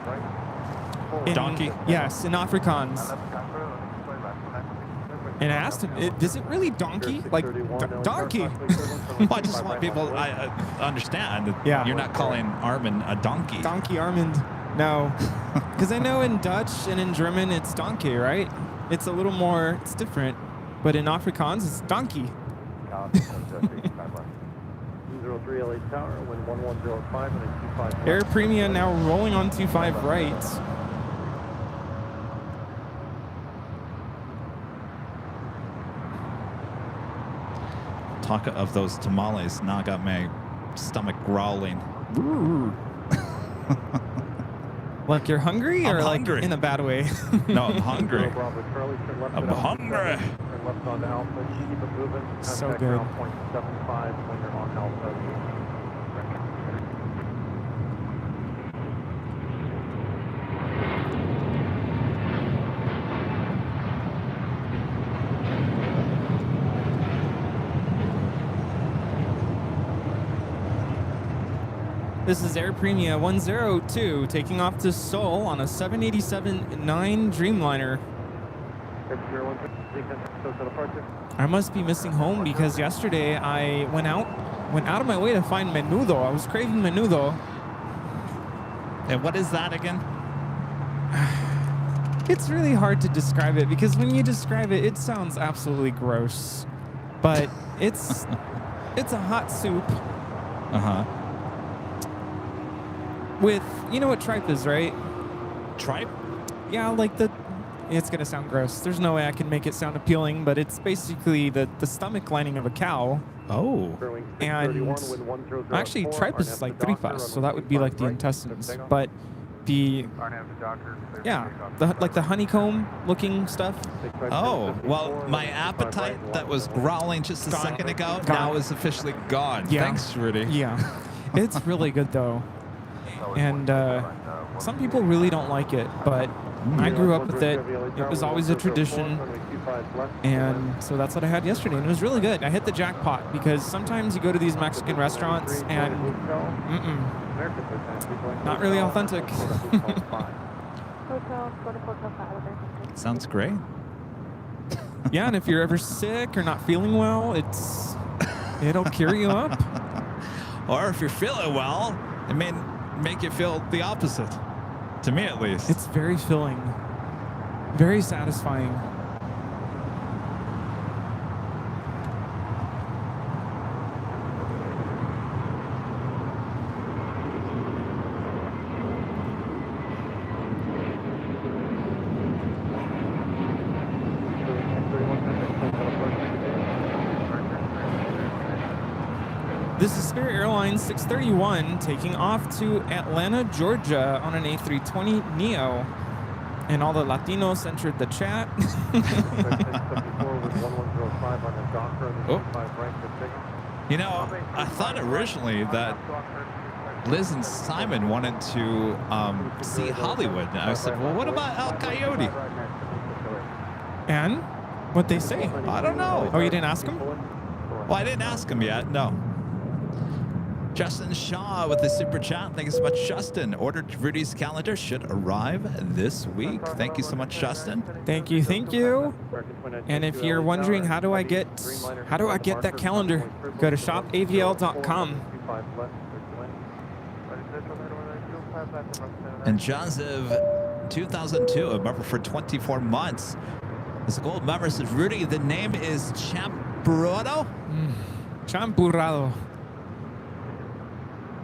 Donkey. Yes, in Afrikaans. And I asked him, is it really donkey? Like, donkey? Well, I just want people to understand that Yeah. you're not calling Armin a donkey. Donkey Armand. No. Because I know in Dutch and in German it's donkey, right? It's a little more, it's different. But in Afrikaans, it's donkey. 203 LA Tower, wind 1105 and a 25. Air Premia now rolling on 25 right. Talk of those tamales now got my stomach growling. Like you're hungry or I'm like hungry. in a bad way? No, I'm hungry. I'm hungry. Left on Alpha, keep it moving. So Contact good. ground point 75 when you're on Alpha. This is Air Premia 102 taking off to Seoul on a 787-9 Dreamliner. I must be missing home because yesterday I went out of my way to find menudo. I was craving menudo. And what is that again? It's really hard to describe it because when you describe it, it sounds absolutely gross. But it's a hot soup. Uh-huh. With, you know what tripe is, right? Tripe? Yeah, like it's gonna sound gross. There's no way I can make it sound appealing, but it's basically the stomach lining of a cow. Oh. And actually, tripe is like tripas, so that would be like the intestines. But the like the honeycomb looking stuff. Oh, well, my appetite that was growling just a second ago now is officially gone. Yeah. Thanks, Rudy. Yeah, it's really good though. And some people really don't like it, but I grew up with it. It was always a tradition. And so that's what I had yesterday. And it was really good. I hit the jackpot because sometimes you go to these Mexican restaurants and not really authentic. Sounds great. Yeah, and if you're ever sick or not feeling well, it'll cure you up. Or if you're feeling well, it may make you feel the opposite. To me, at least. It's very filling, very satisfying. This is Spirit Airlines 631 taking off to Atlanta, Georgia on an A320 Neo. And all the Latinos entered the chat. Oh. You know, I thought originally that Liz and Simon wanted to see Hollywood. And I said, well, what about El Coyote? And what'd they say? I don't know. Oh, you didn't ask them? Well, I didn't ask him yet, no. Justin Shaw with the super chat. Thank you so much, Justin. Ordered Rudy's calendar should arrive this week. Thank you so much, Justin. Thank you, thank you. And if you're wondering how do I get that calendar, go to shopavl.com. And Joseph, 2002, a member for 24 months. As a gold member says, Rudy, the name is champurrado? Champurrado.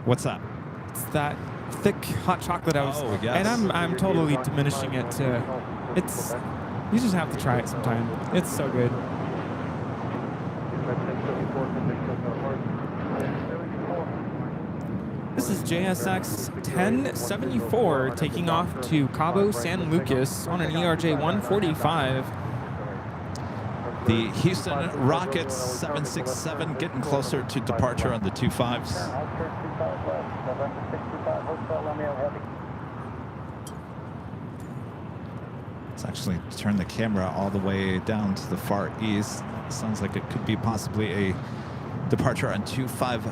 What's that? It's that thick hot chocolate I was. Oh, yes. And I'm totally diminishing it. It's. You just have to try it sometime. It's so good. This is JSX 1074 taking off to Cabo San Lucas on an ERJ 145. The Houston Rockets 767 getting closer to departure on the 25s. Let's actually turn the camera all the way down to the far east. Sounds like it could be possibly a departure on 25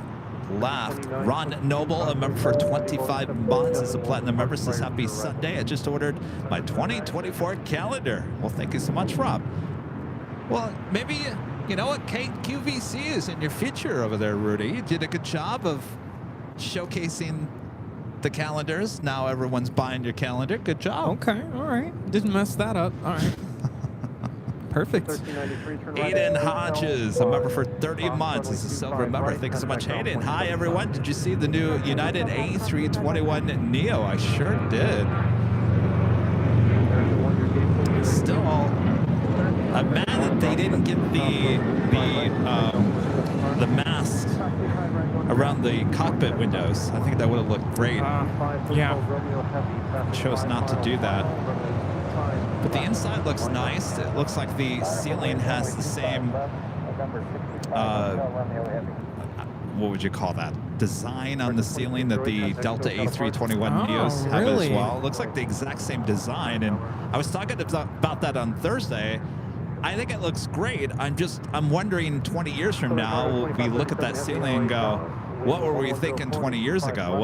left. Ron Noble, a member for 25 months, is a platinum member. Says happy Sunday. I just ordered my 2024 calendar. Well, thank you so much, Rob. Well, maybe, you know what, QVC is in your future over there, Rudy. You did a good job of showcasing the calendars. Now everyone's buying your calendar. Good job. Okay, all right. Didn't mess that up. All right. Perfect. Hayden Hodges, a member for 30 months, is a silver member. Thank you so much, Hayden. Hi, everyone. Did you see the new United A321 Neo? I sure did. Still, I'm mad that they didn't get the mask around the cockpit windows. I think that would have looked great. Yeah. Chose not to do that. But the inside looks nice. It looks like the ceiling has the same, what would you call that? Design on the ceiling that the Delta A321 Neos have as well. It looks like the exact same design. And I was talking about that on Thursday. I think it looks great. I'm wondering 20 years from now, we look at that ceiling and go, what were we thinking 20 years ago?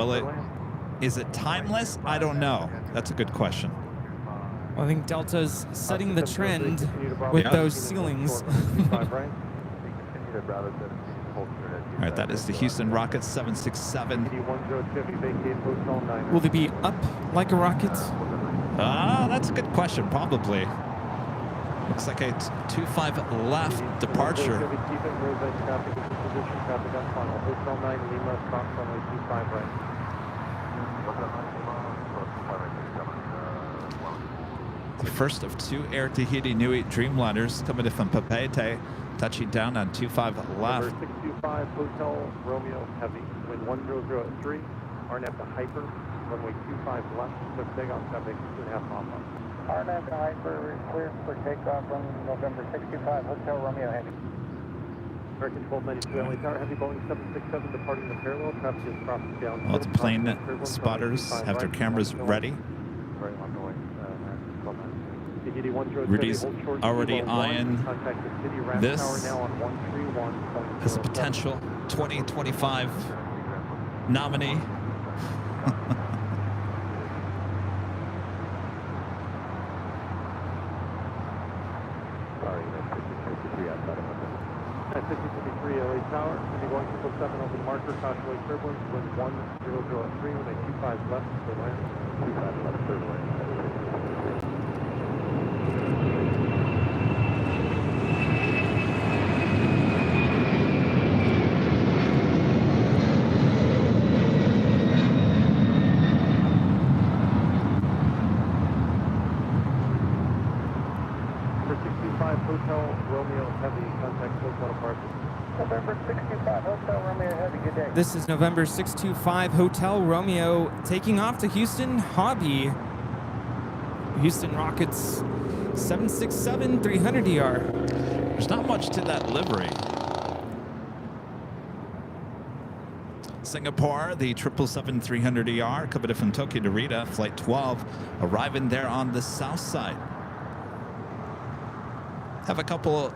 Is it timeless? I don't know. That's a good question. Well, I think Delta's setting the trend with those ceilings. All right, that is the Houston Rockets 767. Will they be up like a rocket? That's a good question. Probably. Looks like a 25 left departure. The first of two Air Tahiti Nui Dreamliners coming in from Papeete, touching down on 25 left. 625 Hotel Romeo Heavy, wind 1003, RNAV to Hyper, runway 25 left, took takeoff, traffic 2.5 miles. RNAV to Hyper, cleared for takeoff from November 65 Hotel Romeo Heavy. American 1292 LA Tower, Heavy Boeing 767 departing the parallel, traffic is crossing down. Well, the plane spotters have their cameras ready. Rudy's already eyeing this as a potential 2025 nominee. Sorry, that's 53 outside of London. At 5053 LA Tower, Heavy Boeing 777 open marker, cautionary turbulence, wind 1003, with a 25 left for land, 25 left for land. Hotel Romeo Heavy, contact Hotel Departure. November 65 Hotel Romeo Heavy, good day. This is November 625 Hotel Romeo taking off to Houston Hobby. Houston Rockets 767 300ER. There's not much to that livery. Singapore, the 777 300ER coming in from Tokyo to Narita, flight 12, arriving there on the south side. Have a couple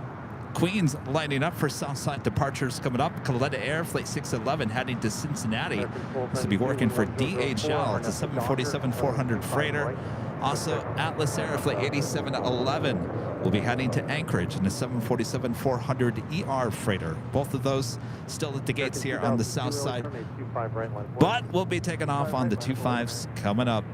Queens lining up for Southside departures coming up. Caleta Air, Flight 611, heading to Cincinnati. This will be working for DHL. It's a 747-400 freighter. Also, Atlas Air, Flight 8711, will be heading to Anchorage in a 747-400ER freighter. Both of those still at the gates here on the south side. But we'll be taking off on the 25s coming up.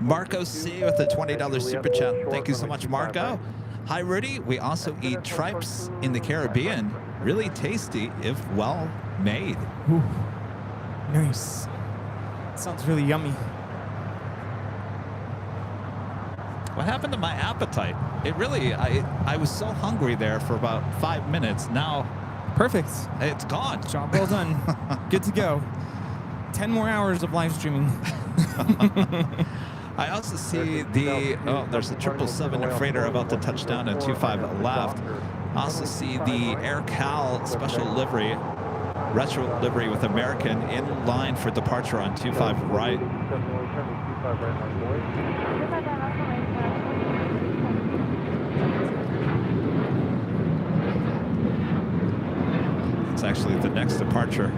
Marco C with the $20 super chat. Thank you so much, Marco. Hi, Rudy. We also eat tripes in the Caribbean. Really tasty if well made. Ooh, nice. Sounds really yummy. What happened to my appetite? It really, I was so hungry there for about 5 minutes. Now, Perfect. it's gone. Job well done. Good to go. 10 more hours of live streaming. I also see the, there's a 777 freighter about to touch down at 25 left. I also see the AirCal special livery, retro livery with American in line for departure on 25 right. It's actually the next departure.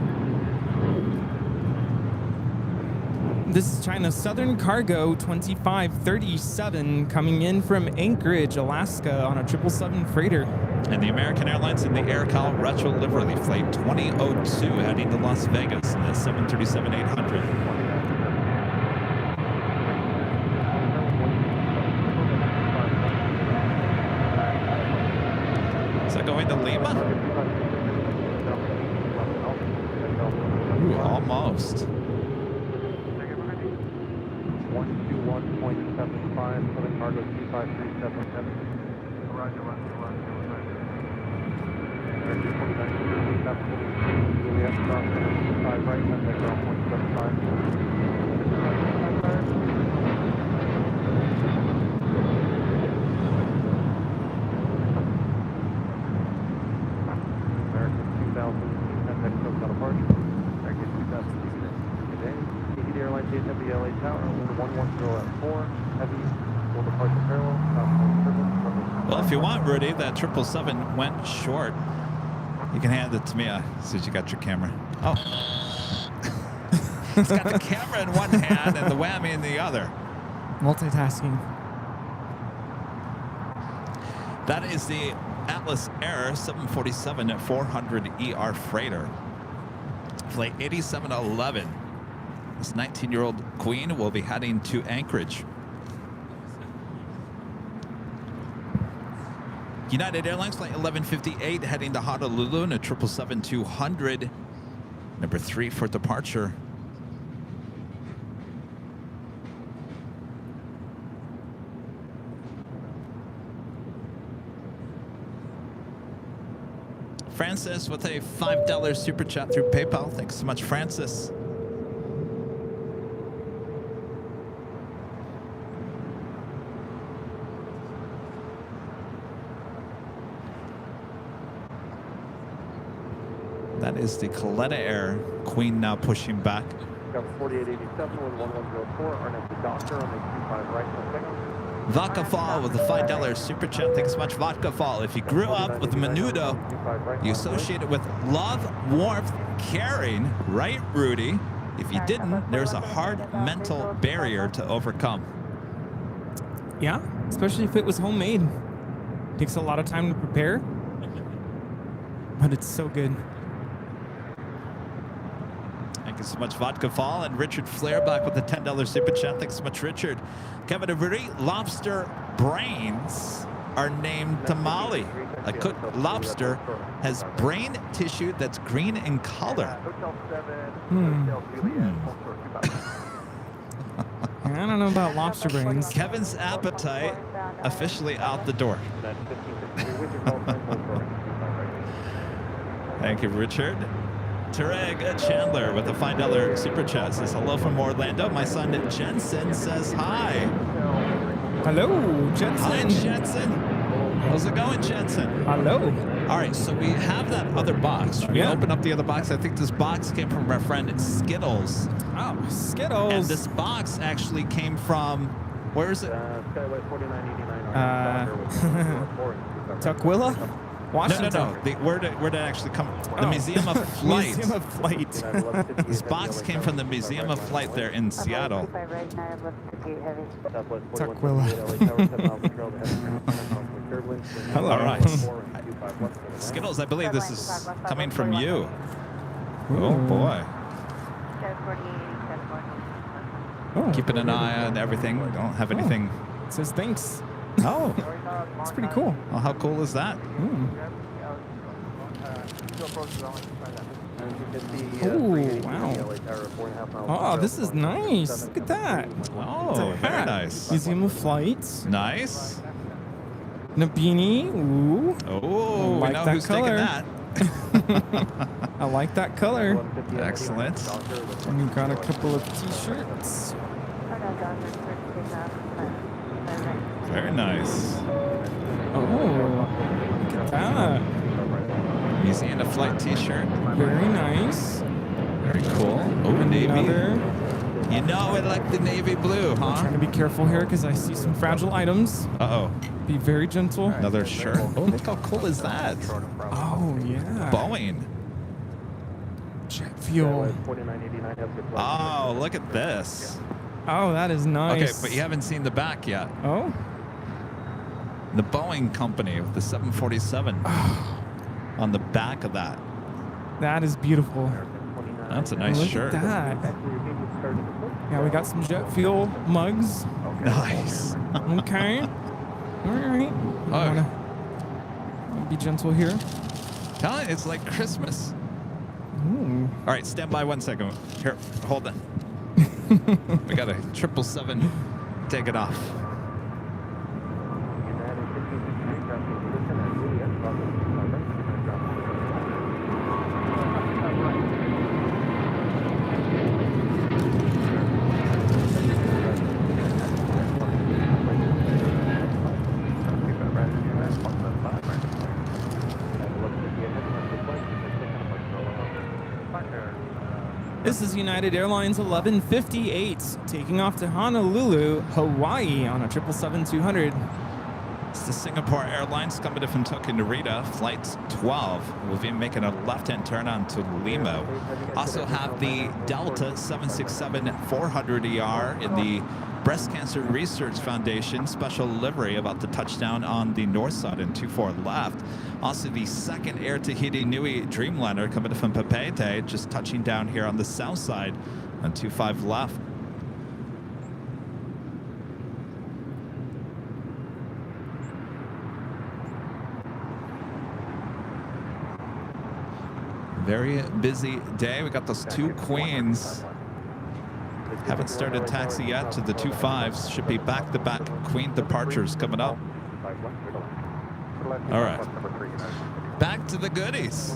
This is China Southern Cargo 2537 coming in from Anchorage, Alaska on a 777 freighter. And the American Airlines in the AirCal retro livery flight 2002 heading to Las Vegas in the 737-800. Is that going to Lima? Ooh, almost. 121.75, Southern Cargo 2537. Roger, roger, roger. Juliet, cross 5 right, Sunday ground 175. American 2000, FedEx Coast out of March. American 2000, good day. Ticket Airline JW LA Tower, 110 heavy, full departure parallel, southbound turbulence. Well, if you want, Rudy, that 777 went short. You can hand it to me as soon as you got your camera. Oh. He's got the camera in one hand and the whammy in the other. Multitasking. That is the Atlas Air 747 at 400 ER freighter. Flight 8711. This 19-year-old queen will be heading to Anchorage. United Airlines flight 1158 heading to Honolulu in a 777-200. Number 3 for departure. Francis with a $5 super chat through PayPal. Thanks so much, Francis. That is the Coletta Air Queen now pushing back. Got 4887 with 1104, our next doctor on the 25 right, Vodka Fall with a $5 super chat. Thanks so much, Vodka Fall. If you grew up with Menudo, you associate it with love, warmth, caring, right, Rudy? If you didn't, there's a hard mental barrier to overcome. Yeah, especially if it was homemade. Takes a lot of time to prepare, but it's so good. Thank you so much, Vodka Fall. And Richard Flair back with the $10 super chat. Thanks so much, Richard. Kevin and Rudy, lobster brains are named tamale. A cooked lobster has brain tissue that's green in color. I don't know about lobster brains. Kevin's appetite officially out the door. Thank you, Richard. Tarek Chandler with a $5 super chat says hello from Orlando. My son Jensen says hi. Hello, Jensen. Hi, Jensen. How's it going, Jensen? Hello. All right, so we have that other box. Should we open up the other box? I think this box came from our friend Skittles. Oh, Skittles. And this box actually came from, where is it? Skyway 4989. Tukwila? Washington. No. Where did it actually come? The Museum of Flight. Museum of Flight. This box came from the Museum of Flight there in Seattle. Tukwila. All right. Skittles, I believe this is coming from you. Oh, boy. Oh. Keeping an eye on everything. We don't have anything. It says thanks. Oh, It's pretty cool. well, how cool is that? Ooh, wow. Oh, this is nice. Look at that. Oh, very nice. Museum of Flight. Nice. And a beanie. Ooh. Oh, like we know that who's color. taking that. I like that color. Excellent. And you got a couple of t-shirts. Very nice. Oh, look at that. Museum of Flight t-shirt. Very nice. Very cool. Oh, navy. Another. You know I like the navy blue, huh? Trying to be careful here because I see some fragile items. Uh-oh. Be very gentle. Another shirt. Oh, look how cool is that? Oh, yeah. Boeing. Jet fuel. Oh, look at this. Oh, that is nice. Okay, but you haven't seen the back yet. Oh? The Boeing company with the 747 on the back of that. That is beautiful. That's a nice Look shirt. at that. Yeah, we got some jet fuel mugs. Nice. Okay. All right. Oh. Be gentle here. Tell you, it's like Christmas. Ooh. All right, stand by 1 second. Here, hold on. We got a 777. Take it off. This is United Airlines 1158 taking off to Honolulu, Hawaii on a 777-200. It's the Singapore Airlines coming from Tokyo Narita, flight 12. We'll be making a left-hand turn on to Limo. Also have the Delta 767-400ER in the Breast Cancer Research Foundation special livery about to touch down on the north side in 24 left. Also the second Air Tahiti Nui Dreamliner coming from Papeete, just touching down here on the south side on 25 left. Very busy day. We got those two Queens. Haven't started taxi yet to the 25s. Should be back-to-back Queen departures coming up. All right. Back to the goodies.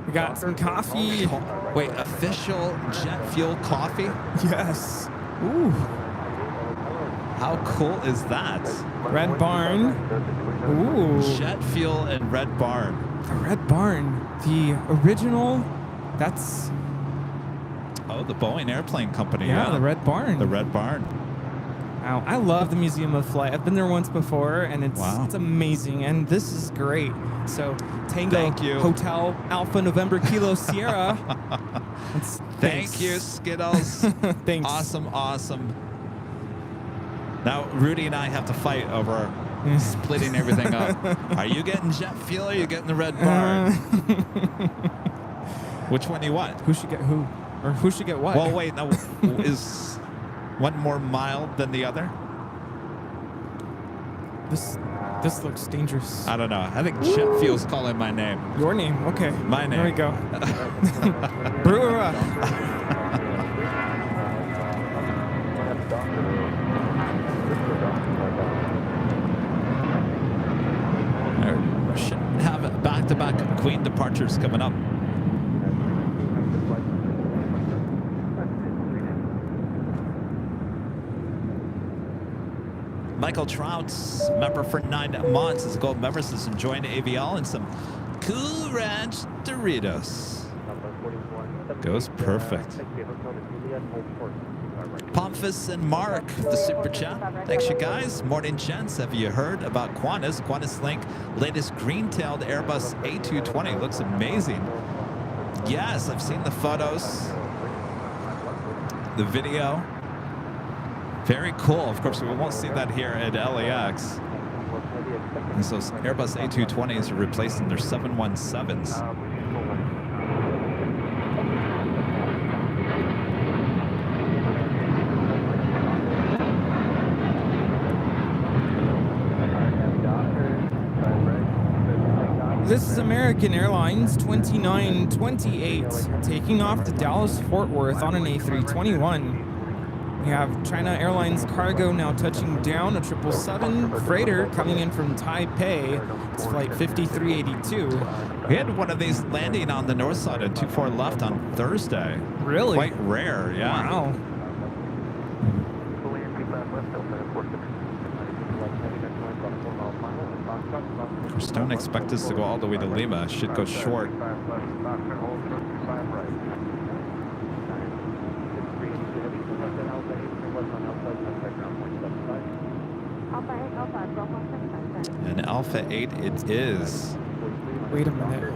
We got some coffee. Wait, official jet fuel coffee? Yes. Ooh. How cool is that? Red Barn. Ooh. Jet fuel and Red Barn. The Red Barn. The original. That's... Oh, the Boeing Airplane Company. Yeah, the Red Barn. The Red Barn. Wow, I love the Museum of Flight. I've been there once before, and it's amazing, and this is great. So, Tango Thank you. Hotel Alpha November Kilo Sierra. Thank you, Skittles. Thanks. Awesome, awesome. Now, Rudy and I have to fight over splitting everything up. Are you getting jet fuel or are you getting the Red Barn? Which one do you want? Who should get who? Or who should get what? Well, wait, no. Is one more mild than the other? This looks dangerous. I don't know. I think jet fuel's calling my name. Your name? Okay. My name. There we go. Brewer up. We should have back-to-back Queen departures coming up. Michael Trout's member for 9 months as a gold member, says enjoying AVL and some Cool Ranch Doritos. Goes perfect. Pomphus and Mark, the super chat. Thanks, you guys. Morning, gents. Have you heard about Qantas? Qantas Link, latest green-tailed Airbus A220. Looks amazing. Yes, I've seen the photos, the video. Very cool. Of course, we won't see that here at LAX. And so Airbus A220s are replacing their 717s. This is American Airlines 2928 taking off to Dallas Fort Worth on an A321. We have China Airlines cargo now touching down, a 777 freighter coming in from Taipei. It's flight 5382. We had one of these landing on the north side at 24 left on Thursday. Really? Quite rare, yeah. Wow. Of course, don't expect us to go all the way to Lima. Should go short. And Alpha 8 it is. Wait a minute.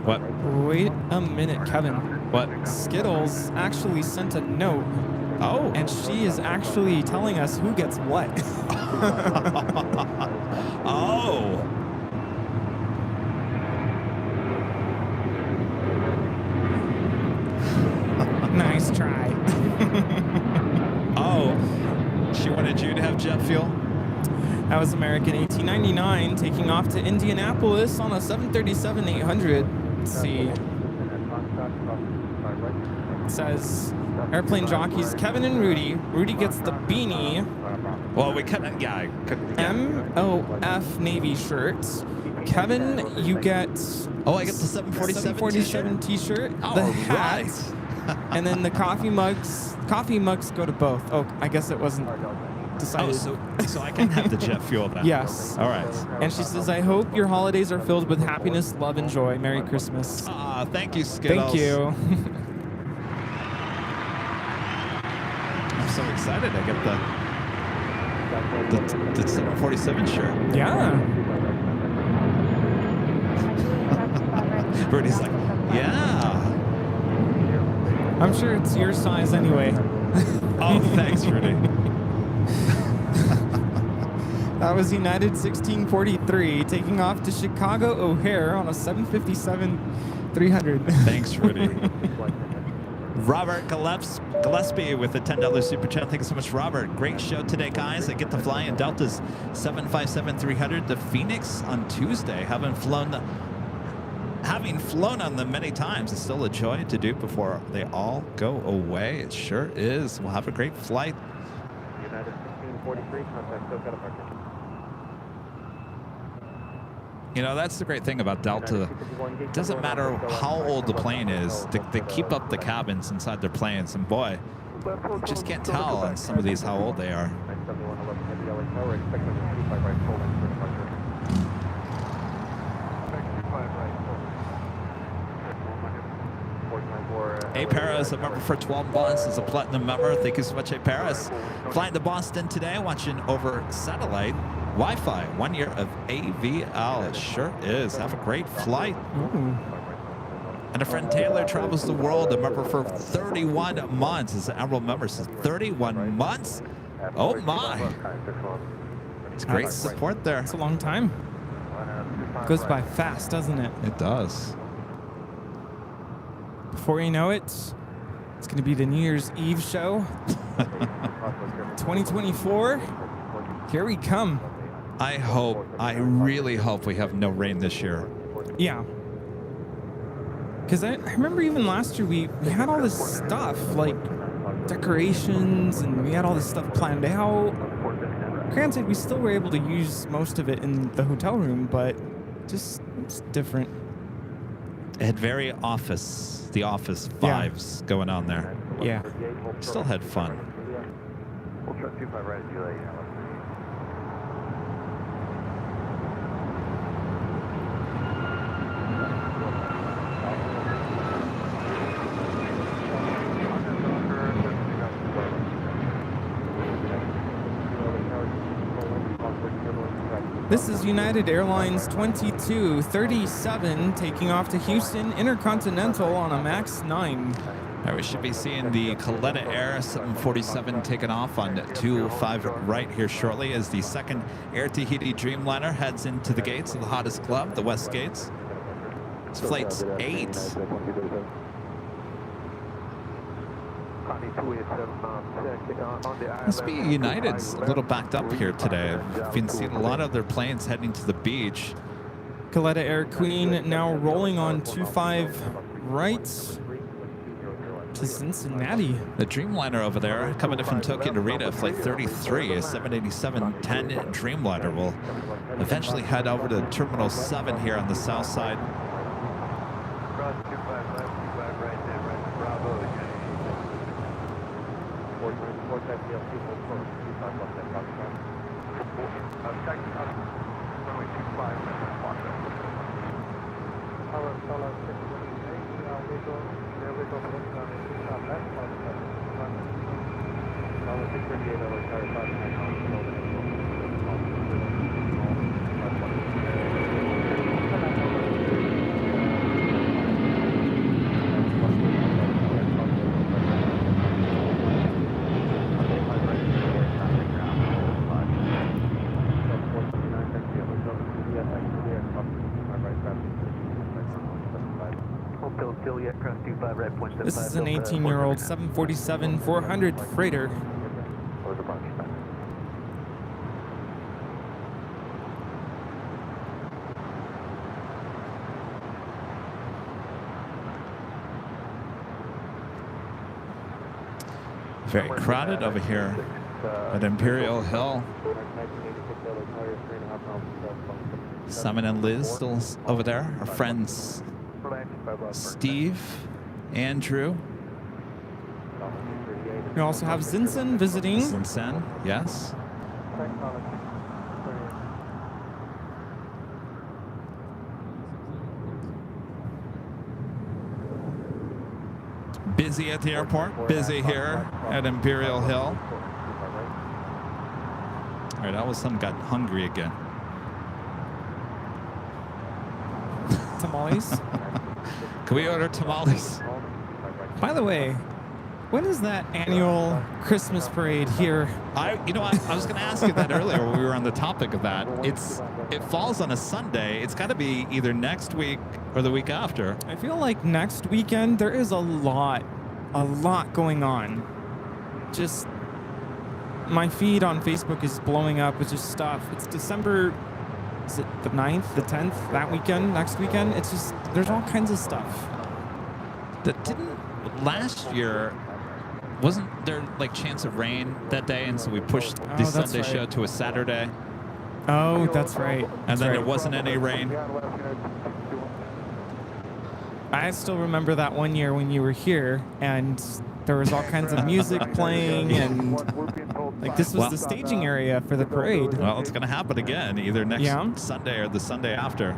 What? Wait a minute, Kevin. What? Skittles actually sent a note. Oh. And she is actually telling us who gets what. Oh. Nice try. Oh. She wanted you to have jet fuel? That was American 1899 taking off to Indianapolis on a 737-800. Let's see. It says airplane jockeys Kevin and Rudy. Rudy gets the beanie. Well, we couldn't, yeah. MOF Navy shirt. Kevin, you get. Oh, I get the 747 t-shirt. Oh, the hat. right. And then the coffee mugs. Coffee mugs go to both. Oh, I guess it wasn't decided. Oh, so I can have the jet fuel then? Yes. All right. And she says, I hope your holidays are filled with happiness, love, and joy. Merry Christmas. Ah, thank you, Skittles. Thank you. I'm so excited. I get the 747 shirt. Yeah. Rudy's like, yeah. I'm sure it's your size anyway. Oh, thanks, Rudy. That was United 1643 taking off to Chicago O'Hare on a 757-300. Thanks, Rudy. Robert Gillespie with a $10 super chat. Thank you so much, Robert. Great show today, guys. I get to fly in Delta's 757-300 to Phoenix on Tuesday. Having flown on them many times, it's still a joy to do before they all go away. It sure is. We'll have a great flight. United 1643, contact SoCal departure. You know, that's the great thing about Delta. It doesn't matter how old the plane is, they keep up the cabins inside their planes. And boy, you just can't tell on some of these how old they are. A. Paris, a member for 12 months, is a platinum member. Thank you so much, A. Paris. Flying to Boston today, watching over satellite. Wi-Fi, 1 year of AVL. It sure is. Have a great flight. Ooh. And a friend Taylor travels the world, a member for 31 months. Is an Emerald member, says 31 months? Oh my. It's great support there. It's a long time. Goes by fast, doesn't it? It does. Before you know it, it's going to be the New Year's Eve show. 2024, here we come. I really hope we have no rain this year. Yeah. Because I remember even last year we had all this stuff, like decorations, and we had all this stuff planned out. Granted, we still were able to use most of it in the hotel room, but just it's different. It had very the office vibes going on there. Yeah. Still had fun. This is United Airlines 2237 taking off to Houston Intercontinental on a MAX 9. Now we should be seeing the Coletta Air 747 taking off on 205 right here shortly as the second Air Tahiti Dreamliner heads into the gates of the hottest club, the West Gates. It's flight 8. Must be United's a little backed up here today. I've been seeing a lot of their planes heading to the beach. Coletta Air Queen now rolling on 25 right to Cincinnati. The Dreamliner over there, coming in from Tokyo to Narita, flight 33, a 787-10 Dreamliner will eventually head over to Terminal 7 here on the south side. Cross 25 left, 25 right, then right to Bravo. 45 VLC, 25 left, then Foxtrot. Runway 25, This is an 18-year-old 747-400 freighter. Very crowded over here at Imperial Hill. Simon and Liz still over there. Our friends Steve, Andrew. We also have Zinsen visiting. Zinsen, yes. Busy at the airport, busy here at Imperial Hill. All right, all of a sudden got hungry again. Tamales. Can we order tamales? By the way, when is that annual Christmas parade here? You know what? I was going to ask you that earlier when we were on the topic of that. It falls on a Sunday. It's got to be either next week or the week after. I feel like next weekend there is a lot going on. Just my feed on Facebook is blowing up with just stuff. It's December, is it the 9th, the 10th, that weekend, next weekend? It's just, there's all kinds of stuff. That didn't, last year, wasn't there like chance of rain that day? And so we pushed the Sunday show to a Saturday. Oh, that's right. And then there wasn't any rain. I still remember that one year when you were here and there was all kinds of music playing and like this was the staging area for the parade. Well, it's going to happen again, either next Sunday or the Sunday after.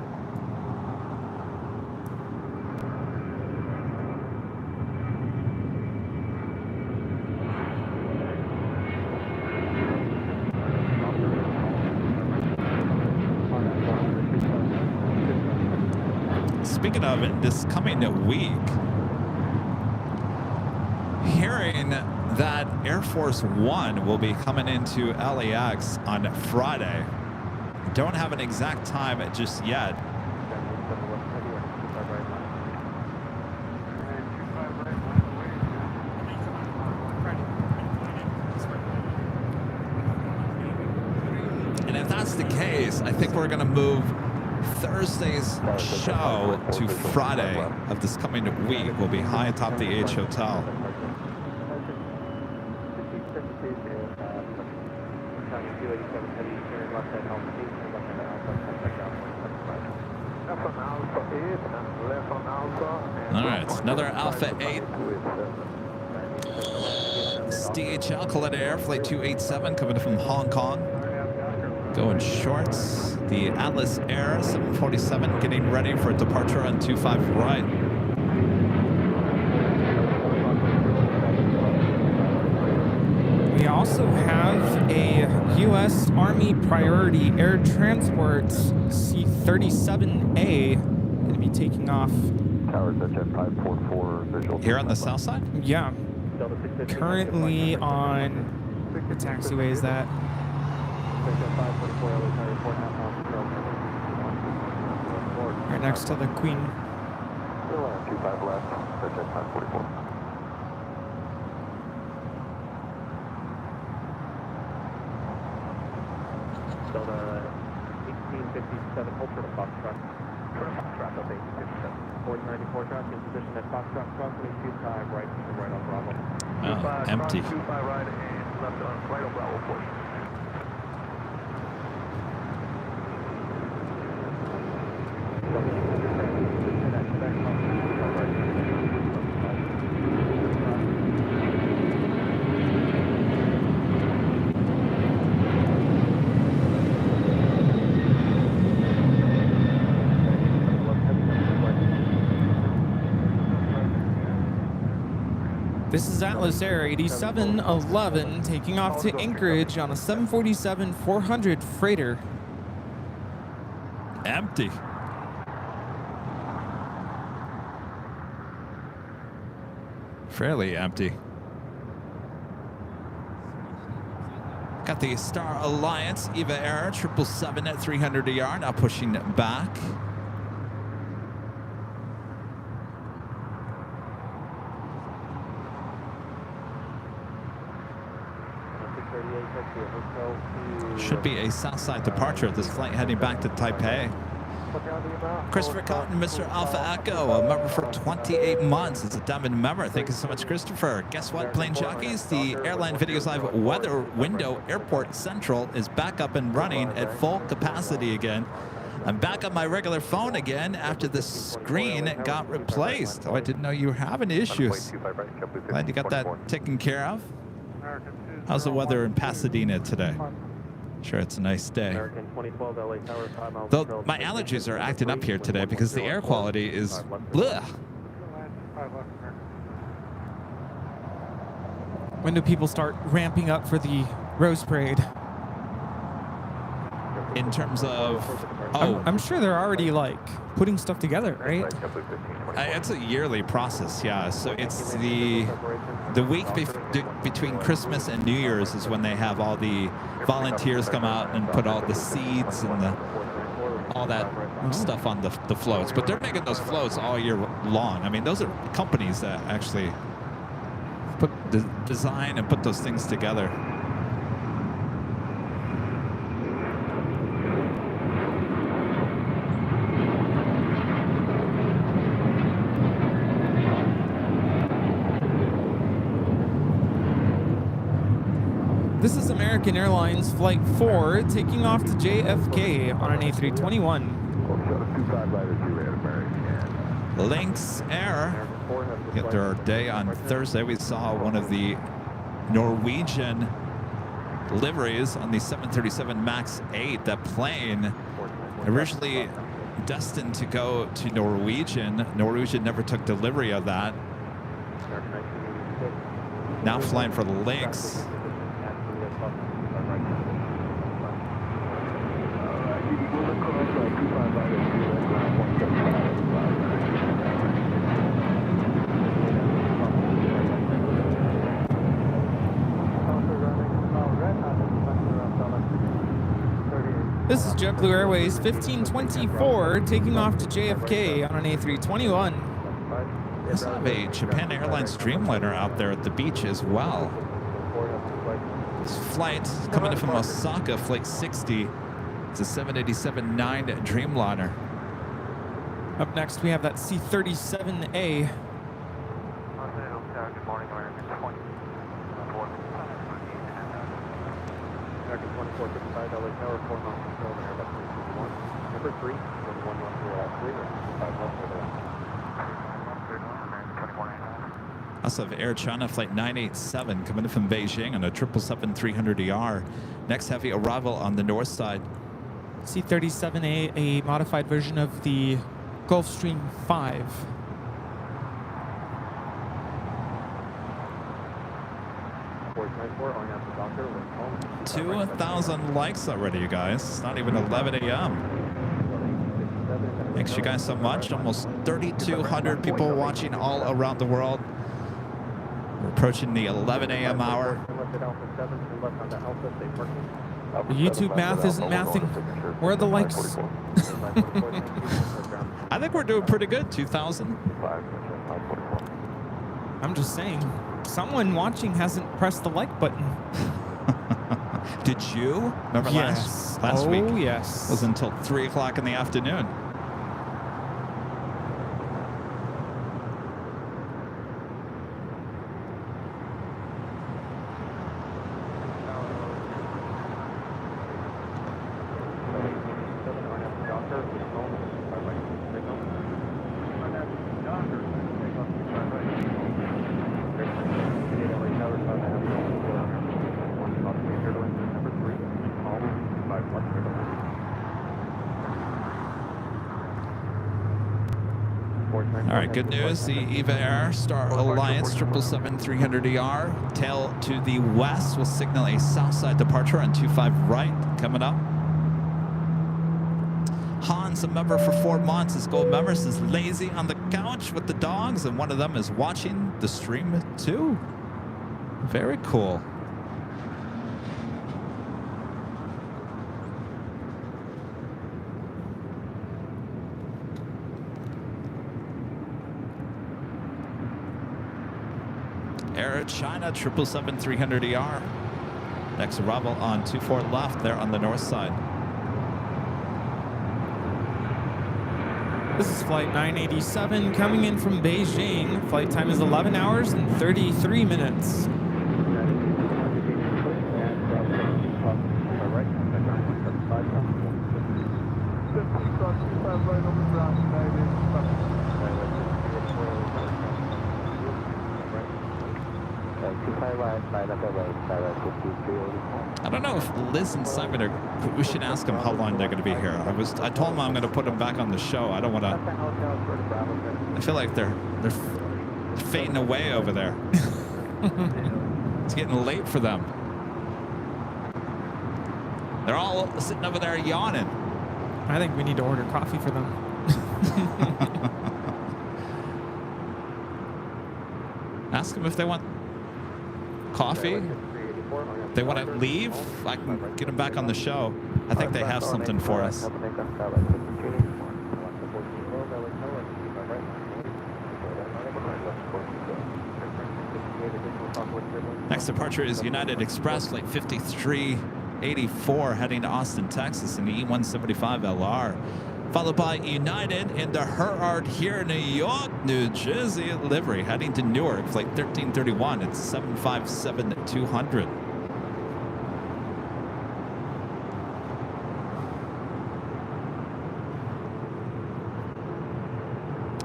Speaking of it, this coming week, hearing that Air Force One will be coming into LAX on Friday. Don't have an exact time just yet. And if that's the case, I think we're going to move Thursday's show to Friday of this coming week. Will be high atop the H Hotel. All right, it's another Alpha 8. It's DHL Coletta Air Flight 287 coming from Hong Kong. Going shorts. The Atlas Air 747 getting ready for departure on 25 right. We also have a U.S. Army Priority Air Transport C-37A going to be taking off. Tower Jet 544 visual. Here on the south side? Yeah. Currently on the taxiway is that. Right next to the Queen. 25 left, Jet 544. 1857, hold for the Foxtrot. Foxtrot, up 1857. 4094 traffic in position at Foxtrot, crossing 25 right, and right on Bravo. Oh, empty. 25 right and left on right on Bravo portion. This is Atlas Air 8711 taking off to Anchorage on a 747-400 freighter. Empty. Fairly empty. Got the Star Alliance EVA Air 777 at 300 AR, now pushing back. Should be a Southside departure of this flight heading back to Taipei. Christopher Cotton, Mr. Alpha Echo, a member for 28 months. It's a diamond member. Thank you so much, Christopher. Guess what, plane jockeys? The Airline Videos Live weather window Airport Central is back up and running at full capacity again. I'm back on my regular phone again after the screen got replaced. Oh, I didn't know you were having issues. Glad you got that taken care of. How's the weather in Pasadena today? Sure, it's a nice day. Though my allergies are acting up here today because the air quality is bleh. When do people start ramping up for the Rose Parade? In terms of, oh, I'm sure they're already like putting stuff together, right? It's a yearly process, yeah. So it's the week between Christmas and New Year's is when they have all the volunteers come out and put all the seeds and all that stuff on the floats. But they're making those floats all year long. I mean, those are companies that actually design and put those things together. This is American Airlines Flight 4 taking off to JFK on an A321. Lynx Air hit their day on Thursday. We saw one of the Norwegian liveries on the 737 MAX 8. That plane originally destined to go to Norwegian. Norwegian never took delivery of that. Now flying for the Lynx. This is JetBlue Airways 1524 taking off to JFK on an A321. We also have a Japan Airlines Dreamliner out there at the beach as well. This flight coming in from Osaka, flight 60. It's a 787-9 Dreamliner. Up next, we have that C-37A. Also have Air China Flight 987 coming in from Beijing on a 777-300ER. Next heavy arrival on the north side. C-37A, a modified version of the Gulfstream 5. – 2,000 likes already, you guys. It's not even 11 a.m. Thanks you guys so much. Almost 3,200 people watching all around the world. We're approaching the 11 a.m. hour. The YouTube math isn't mathing. Where are the likes? I think we're doing pretty good, 2,000. I'm just saying, someone watching hasn't pressed the like button. Did you? Remember Yes. last week? Oh, yes. It was until 3 o'clock in the afternoon. All right, good news. The EVA Air Star Alliance 777-300ER tail to the west will signal a south side departure on 25 right coming up. Hans, a member for 4 months, is gold member, is lazy on the couch with the dogs, and one of them is watching the stream too. Very cool. Air China 777-300ER. Next arrival on 24 left there on the north side. This is flight 987 coming in from Beijing. Flight time is 11 hours and 33 minutes. I don't know if Liz and Simon are. We should ask them how long they're going to be here. I told them I'm going to put them back on the show. I don't want to. I feel like they're fading away over there. It's getting late for them. They're all sitting over there yawning. I think we need to order coffee for them. Ask them if they want coffee. If they want to leave, I can get them back on the show. I think they have something for us. Next departure is United Express, flight 5384, heading to Austin, Texas, in the E175 LR. Followed by United in the Herard here, New York, New Jersey livery, heading to Newark, flight 1331. It's 757-200.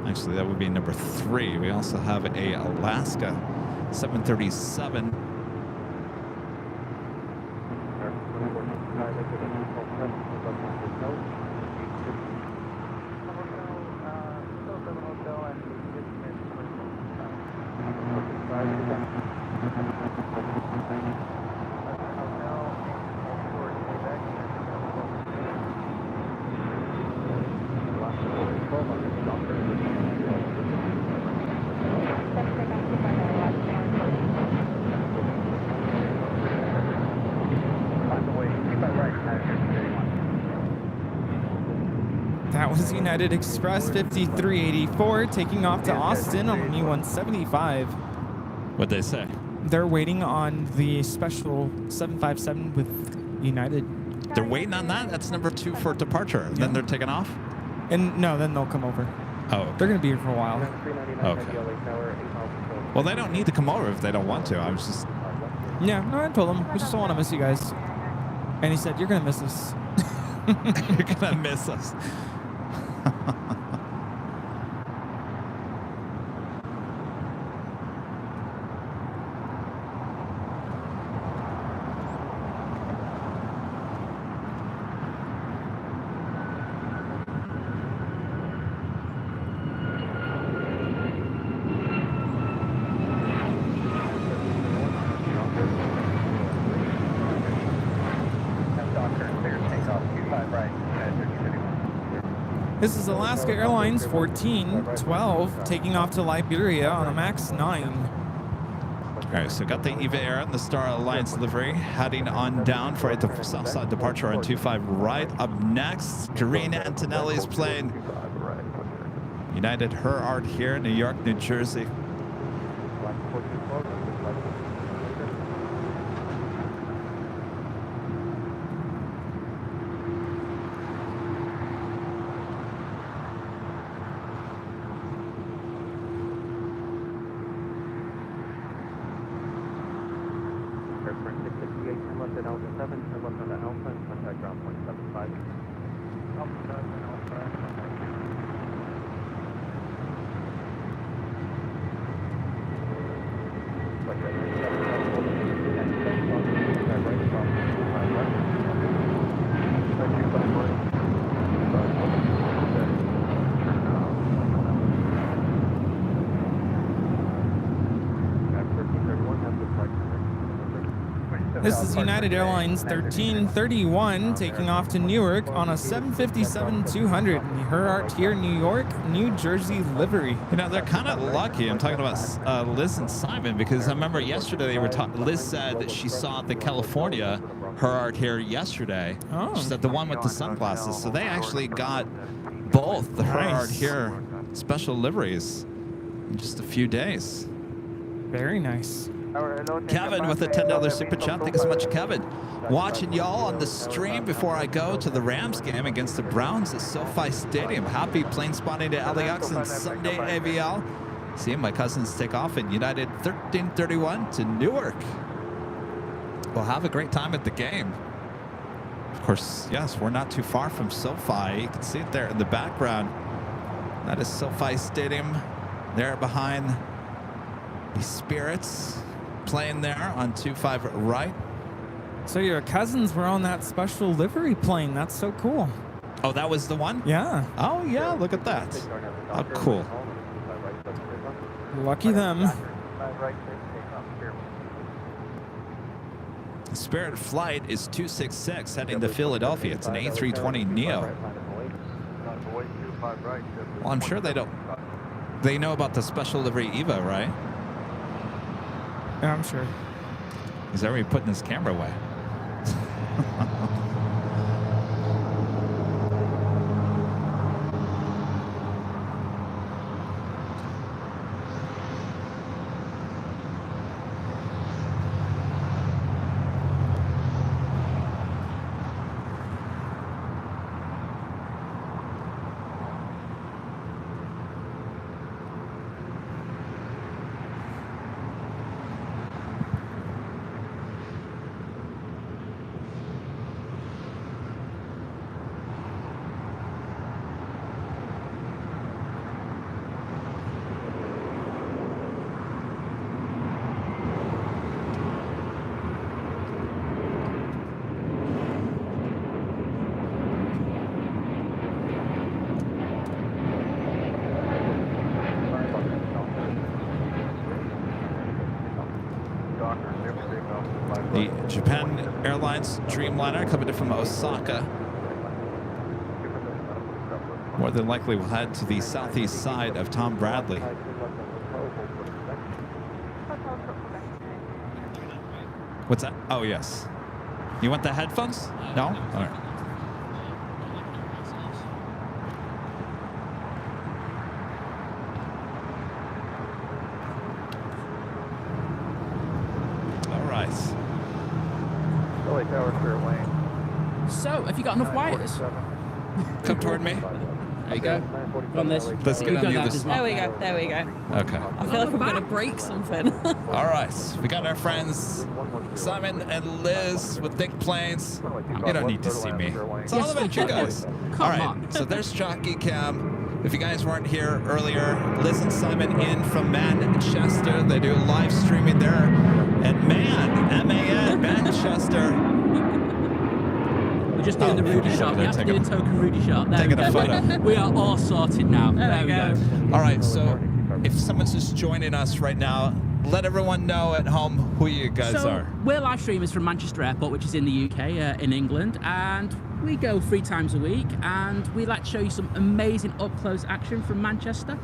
Actually, that would be number 3. We also have a Alaska 737. That was United Express 5384 taking off to Austin on E175. What'd they say? They're waiting on the special 757 with United. They're waiting on that? That's number 2 for departure. And then they're taking off? And no, then they'll come over. Oh, okay. They're going to be here for a while. Okay. Well, they don't need to come over if they don't want to. I was just... Yeah, no, I told him. We just don't want to miss you guys. And he said, you're going to miss us. You're going to miss us. This is Alaska Airlines 1412 taking off to Liberia on a MAX 9. All right, so got the EVA Air and the Star Alliance livery heading on down for the south side departure on 25 right. Up next, Green Antonelli's plane. United Herard here, New York, New Jersey. This is United Airlines 1331 taking off to Newark on a 757-200. Herart here, New York, New Jersey livery. You know, they're kind of lucky. I'm talking about Liz and Simon, because I remember yesterday they were Liz said that she saw the California Herart here yesterday. Oh. She said the one with the sunglasses. So they actually got both the Herart here special liveries in just a few days. Very nice. Kevin with a $10 super chat. Thank you so much, Kevin. Watching y'all on the stream before I go to the Rams game against the Browns at SoFi Stadium. Happy plane spotting to LAX and Sunday AVL. Seeing my cousins take off in United 1331 to Newark. We'll have a great time at the game. Of course, yes, we're not too far from SoFi. You can see it there in the background. That is SoFi Stadium there behind the Spirits. Playing there on 25 right. So your cousins were on that special livery plane. That's so cool. Oh, that was the one? Yeah. Oh, yeah, look at that. How cool. Lucky them. Spirit flight is 266 heading to Philadelphia. It's an A320 Neo. Well, I'm sure they know about the special livery Eva, right? Yeah, I'm sure. He's already putting his camera away. The Japan Airlines Dreamliner coming in from Osaka. More than likely will head to the southeast side of Tom Bradley. What's that? Oh, yes. You want the headphones? No? All right. So, have you got enough wires? Come toward me. There you go. On this. Let's get on you this. There we go. There we go. Okay. I feel like I'm going to break something. All right. We got our friends Simon and Liz with thick planes. You don't need to see me. It's all about you guys. All right. So there's Jockey Cam. If you guys weren't here earlier, Liz and Simon in from Manchester. They do live streaming there. And M-A-N, Manchester. We're just doing the Rudy shot. You have to do a token Rudy shot. There taking a photo. We are all sorted now. There we go. All right, so if someone's just joining us right now, let everyone know at home who you guys are. We're live streamers from Manchester Airport, which is in the UK, in England, and we go 3 times a week, and we like to show you some amazing up-close action from Manchester.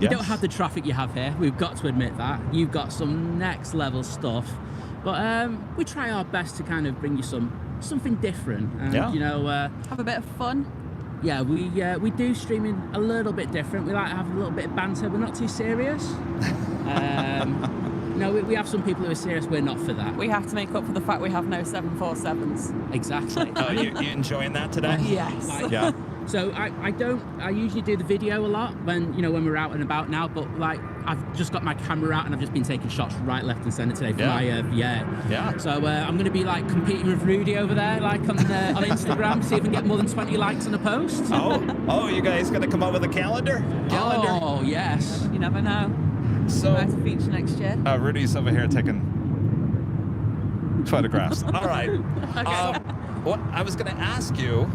We don't have the traffic you have here. We've got to admit that. You've got some next-level stuff, but we try our best to kind of bring you something different, and you know, have a bit of fun. Yeah, we do streaming a little bit different. We like to have a little bit of banter. We're not too serious. No, we have some people who are serious. We're not for that. We have to make up for the fact we have no 747s. Exactly. Oh, you enjoying that today? Yes. So I usually do the video a lot when we're out and about now, but like I've just got my camera out and I've just been taking shots right, left, and centre today for Yeah. my Yeah. So I'm going to be like competing with Rudy over there, like on Instagram, see if I can get more than 20 likes on a post. Oh, you guys gonna come up with a calendar? Oh yes. You never know. So Where to feature next year. Rudy's over here taking photographs. All right. What I was gonna ask you.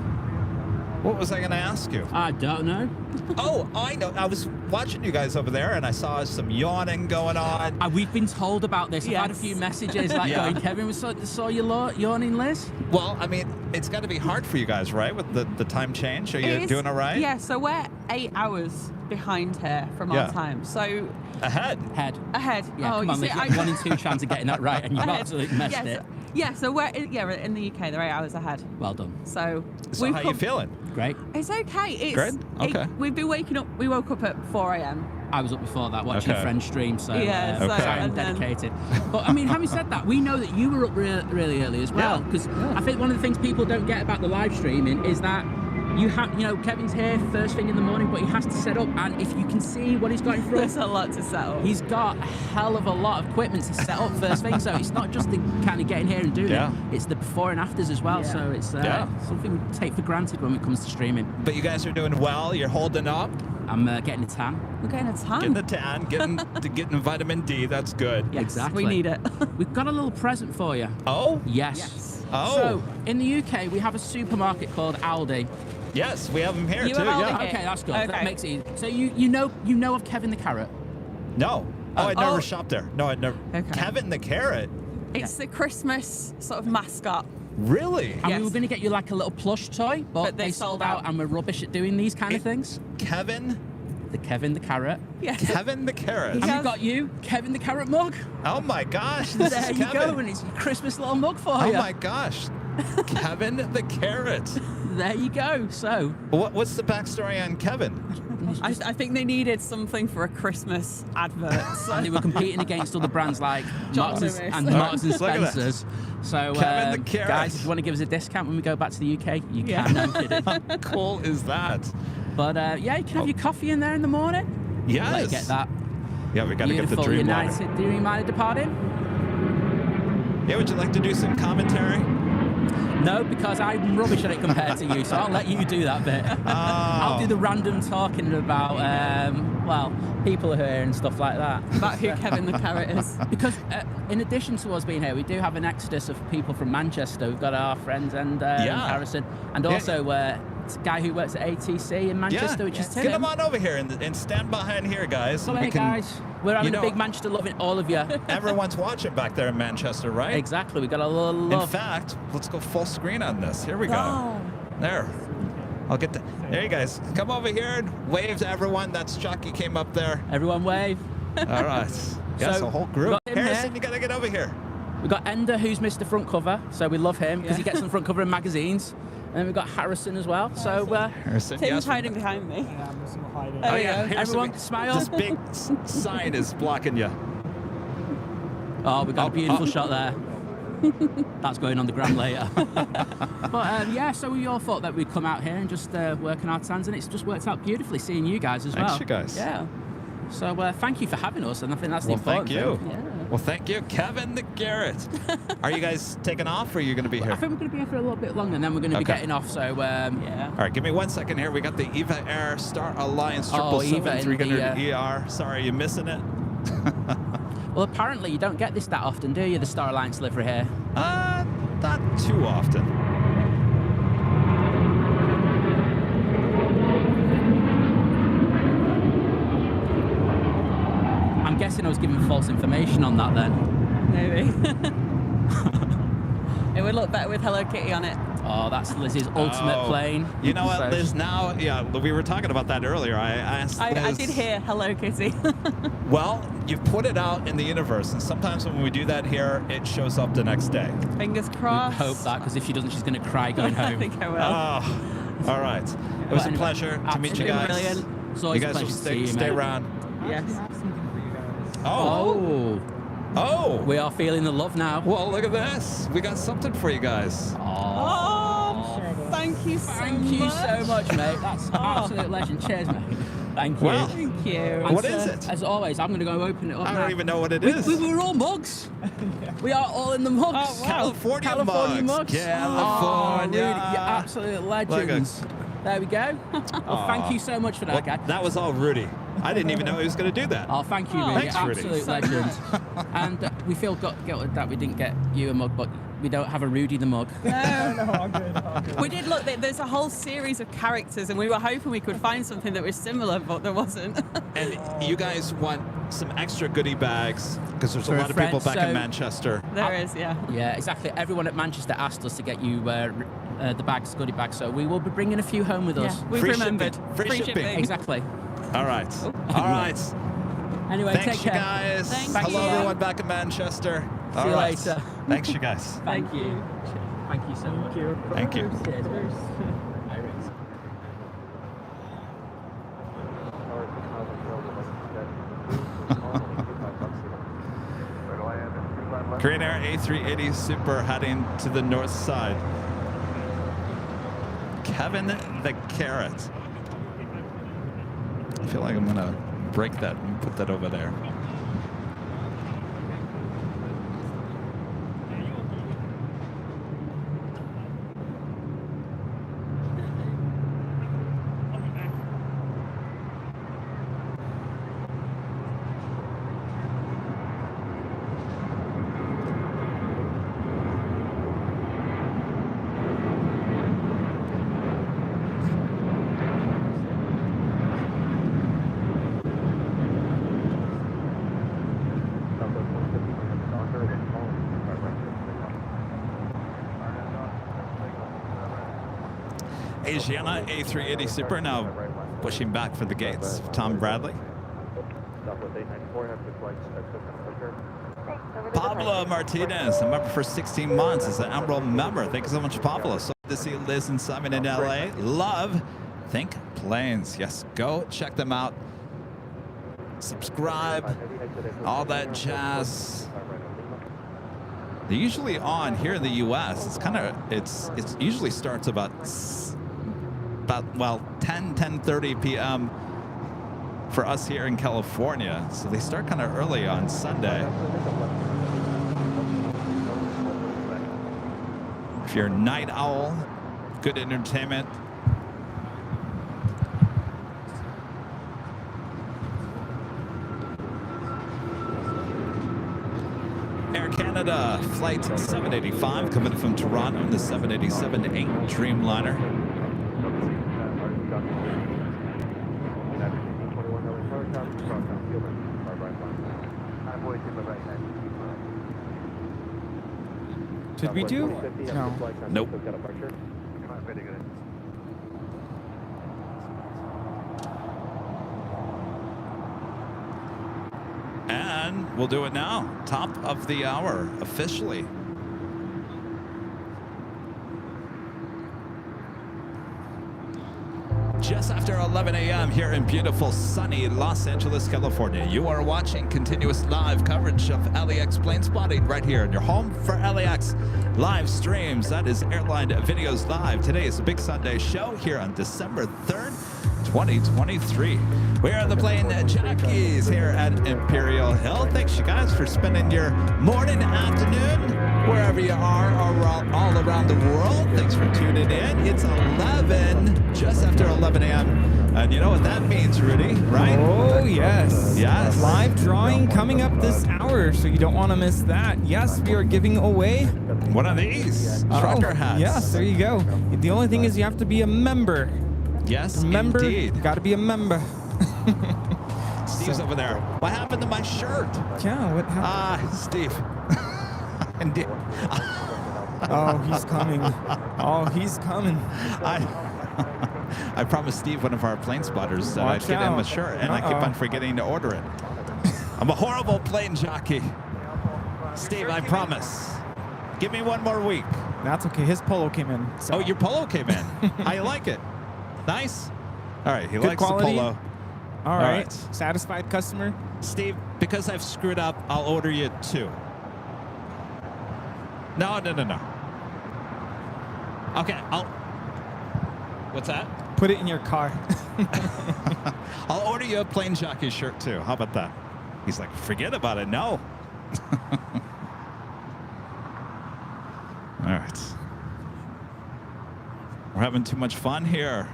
What was I going to ask you? I don't know. Oh, I know. I was watching you guys over there, and I saw some yawning going on. We've been told about this. I've had a few messages like going, Kevin, we saw you yawning, Liz. Well, I mean, it's got to be hard for you guys, right? With the time change. Are you doing all right? Yeah, so we're 8 hours behind here from our time. So Ahead. Ahead. Yeah, come on, Liz. You got 1 in 2 chance of getting that right, and you've absolutely messed it. Yeah, so we're in the UK. They're 8 hours ahead. Well done. So how you feeling? Great. It's okay. It's Good? Okay. We've been waking up. We woke up at 4 a.m. I was up before that watching a friend's stream, so I'm dedicated. But I mean, having said that, we know that you were up really early as well, because I think one of the things people don't get about the live streaming is that you have, Kevin's here first thing in the morning, but he has to set up, and if you can see what he's got in front, there's a lot to set up. He's got a hell of a lot of equipment to set up first thing, so it's not just the kind of getting here and doing it, it's the before and afters as well, so it's something we take for granted when it comes to streaming. But you guys are doing well, you're holding up. I'm getting a tan. We're getting a tan. Getting the tan, getting vitamin D, that's good. Yes, exactly. We need it. We've got a little present for you. Oh? Yes. Oh. So, in the UK, we have a supermarket called Aldi. Yes, we have them here You too. have Aldi Yeah. here? Okay, that's good. Okay. That makes it easy. So you know of Kevin the Carrot? No. Oh, I'd never shopped there. No, I'd never. Okay. Kevin the Carrot. It's the Christmas sort of mascot. Really? And we were going to get you like a little plush toy, but they sold out, and we're rubbish at doing these kind of things. Kevin the Carrot. Yes. Kevin the Carrot. And we've got you, Kevin the Carrot mug. Oh my gosh. This There is you Kevin. go, and it's your Christmas little mug for you. Oh my gosh. Kevin the Carrot. There you go. So, what's the backstory on Kevin? I think they needed something for a Christmas advert. So. And they were competing against other brands like John Marks Lewis. and Marks and Look at that. Spencer's. So, Kevin the Carrot. guys, if you want to give us a discount when we go back to the UK, you can. I'm kidding. How cool is that? But yeah, you can have your coffee in there in the morning. Yes. Let you get that. Yeah, we got to get the Beautiful dream United, do you mind departing? Yeah, would you like to do some commentary? No, because I'm rubbish at it compared to you, so I'll let you do that bit. I'll do the random talking about, people here and stuff like that. About who Kevin the Carrot is. Because in addition to us being here, we do have an exodus of people from Manchester. We've got our friends and Harrison, and also a guy who works at ATC in Manchester, which is Tim. Get them on over here and stand behind here, guys. Come here, guys. We're having a big Manchester loving all of you. Everyone's watching back there in Manchester, right? Exactly. We got a little love. In fact, let's go full screen on this. Here we go. Oh. There. I'll get the. There you guys. Come over here and wave to everyone. That's Jockey came up there. Everyone wave. All right. Yes, So, a whole group. got him Harrison, here. you got to get over here. We've got Ender, who's Mr. Front Cover, so we love him because he gets on front cover in magazines. And then we've got Harrison as well. So Harrison, Tim's hiding behind me. Oh, yeah. Harrison, everyone smile. This big sign is blocking you. Oh, we've got a beautiful shot there. That's going on the gram later. But yeah, so we all thought that we'd come out here and just work on our tans, and it's just worked out beautifully seeing you guys as well. Thanks, you guys. Yeah. So thank you for having us, and I think that's the important thank you. thing. Yeah. Well, thank you, Kevin the Garrett. Are you guys taking off, or are you going to be here? I think we're going to be here for a little bit longer, and then we're going to be getting off. So yeah. All right, give me 1 second here. We got the EVA Air Star Alliance 777-300 ER. Sorry, you missing it? Well, apparently you don't get this that often, do you? The Star Alliance livery here. Not too often. I'm guessing I was given false information on that then. Maybe. It would look better with Hello Kitty on it. Oh, that's Liz's ultimate plane. You know what, So- Liz? Now, yeah, we were talking about that earlier. I asked Liz. I did hear Hello Kitty. Well, you've put it out in the universe, and sometimes when we do that here, it shows up the next day. Fingers crossed. Hope that, because if she doesn't, she's going to cry going I home. think I will. Oh, all right. It was a Anyway, pleasure to meet you guys. brilliant. It's always You a guys will pleasure to see you, stay mate. around. Yes. Oh, We are feeling the love now. well, look at this. We got something for you guys. Oh, thank you so much. Thank you so much, mate. That's absolute legend. Cheers, mate. Thank you. Well, Thank you. And what is it? As always, I'm going to go open it up I now. don't even know what it is. We're all mugs. We are all in the mugs. Oh, wow. California mugs. Oh, California. Rudy, you absolute legends. There we go. Oh, thank you so much for that, Well, guy. that was all Rudy. I didn't even know he was going to do that. Oh, thank you, Oh, Rudy. thanks, Rudy. Absolute So legend. nice. And we feel guilty that we didn't get you a mug, but we don't have a Rudy the mug. No. all good, all good. We did look, there's a whole series of characters, and we were hoping we could find something that was similar, but there wasn't. And you guys want some extra goodie bags because there's a For lot of people friends, back in so- Manchester. There is, yeah. Yeah, exactly. Everyone at Manchester asked us to get you the bags, goodie bags, so we will be bringing a few home with us. Yeah, we've Free remembered. shipping. Free shipping. Exactly. All right. All right. Anyway, Thanks, take you care. guys. Thank Hello, you. everyone back in Manchester. See All you right. later. Thanks, you guys. Thank you. Thank you so much. Thank you. Cheers. Korean Air A380 Super heading to the north side. Kevin the Carrot. I feel like I'm gonna break that and put that over there. Asiana A380 Super now pushing back for the gates. Tom Bradley. Pablo Martinez, a member for 16 months, is an Emerald member. Thank you so much, Pablo. So good to see Liz and Simon in LA. Love Think Planes. Yes, go check them out. Subscribe, all that jazz. They're usually on here in the U.S. It's kind of it usually starts about 10:30 p.m. for us here in California. So they start kind of early on Sunday. If you're a night owl, good entertainment. Air Canada Flight 785 coming from Toronto in the 787-8 Dreamliner. Did we do? No. Nope. And we'll do it now. Top of the hour, officially. Just after 11 a.m. here in beautiful, sunny Los Angeles, California. You are watching continuous live coverage of LAX plane spotting right here in your home for LAX live streams. That is Airline Videos Live. Today is a big Sunday show here on December 3rd, 2023. We are the plane Jockeys here at Imperial Hill. Thanks, you guys, for spending your morning, afternoon, wherever you are all around the world. Thanks for tuning in. It's 11, just after 11 a.m. And you know what that means, Rudy, right? Oh, yes. Yes. Live drawing coming up this hour, so you don't want to miss that. Yes, we are giving away One of these trucker hats. Yes, there you go. The only thing is you have to be a member. Yes, Member, indeed. got to be a member. Steve's over there. What happened to my shirt? Yeah, what happened? Steve. Indeed. Oh, he's coming. Oh, he's coming. I promised Steve, one of our plane spotters, that I'd Watch get him a out. shirt, and I keep on forgetting to order it. I'm a horrible plane jockey. Steve, I promise. Give me one more week. That's okay. His polo came in. So. Oh, your polo came in. I like it. Nice. All right, he Good likes quality. the polo. All right. right. Satisfied customer. Steve, because I've screwed up, I'll order you 2. No. Okay, What's that? Put it in your car. I'll order you a plain jockey shirt too. How about that? He's like, forget about it. No. All right. We're having too much fun here.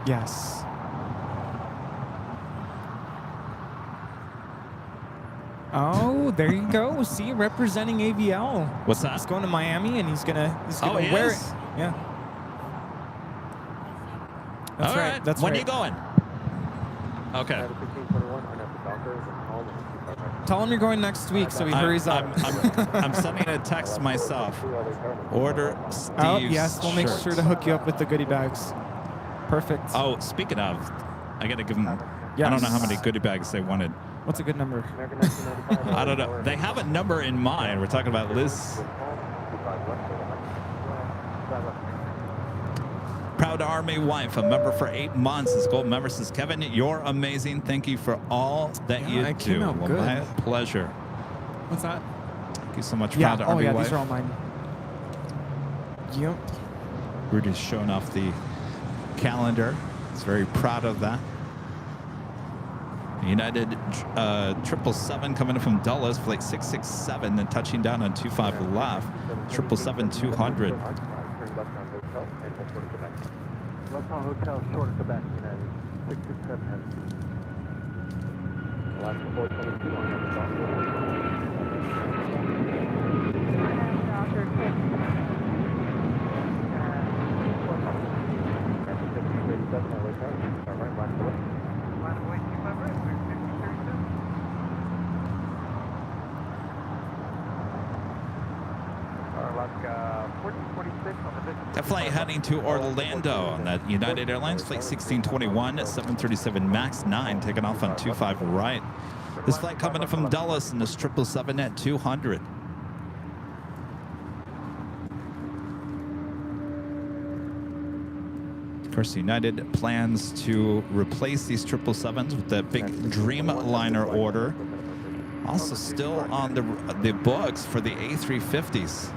Yes. Oh, there you go. See, representing AVL. What's that? He's going to Miami, and he's gonna Oh, he wear is? it. Yeah. That's All right. That's when right. are you going? Okay. 1521 on at the Dockers and all the 25 right. Tell him you're going next week, so he hurries up. I'm sending a text myself. Order Steve's Oh, yes, we'll make shirt. sure to hook you up with the goodie bags. Perfect. Oh, speaking of, I gotta give them. I Yes. don't know how many goodie bags they wanted. What's a good number? American 1995. I don't know. They have a number in mind. We're talking about Liz. Proud Army wife, a member for 8 months. This gold member says, Kevin, you're amazing. Thank you for all that Yeah, you it do. came out Well, good. my pleasure. What's that? Thank you so much, Yeah. Proud Oh, Army yeah. wife. These are all mine. Yep. Rudy's showing off the calendar. He's very proud of that. United 777 coming in from Dulles, flight 667, then touching down on 25 left. 777-200. Left on hotel, short of Quebec, United 667 has. Last 422 on at the That flight heading to Orlando on that United Airlines flight 1621 at 737 MAX 9 taking off on 25 right. This flight coming in from Dulles and this 777 at 200. Of course, United plans to replace these 777s with the big Dreamliner order. Also still on the books for the A350s.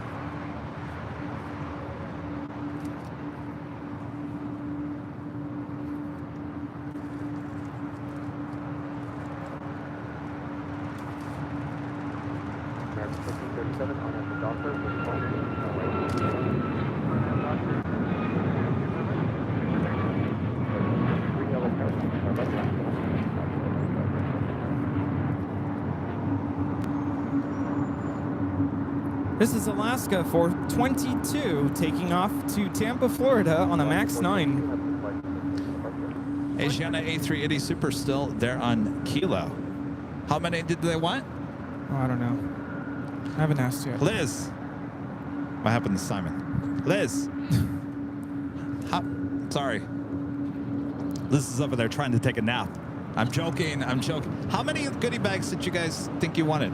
This is Alaska for 22, taking off to Tampa, Florida on a MAX 9. Asiana A380 Super still there on Kilo. How many did they want? Oh, I don't know. I haven't asked yet. Liz. What happened to Simon? Liz. Sorry. Liz is over there trying to take a nap. I'm joking. I'm joking. How many goodie bags did you guys think you wanted?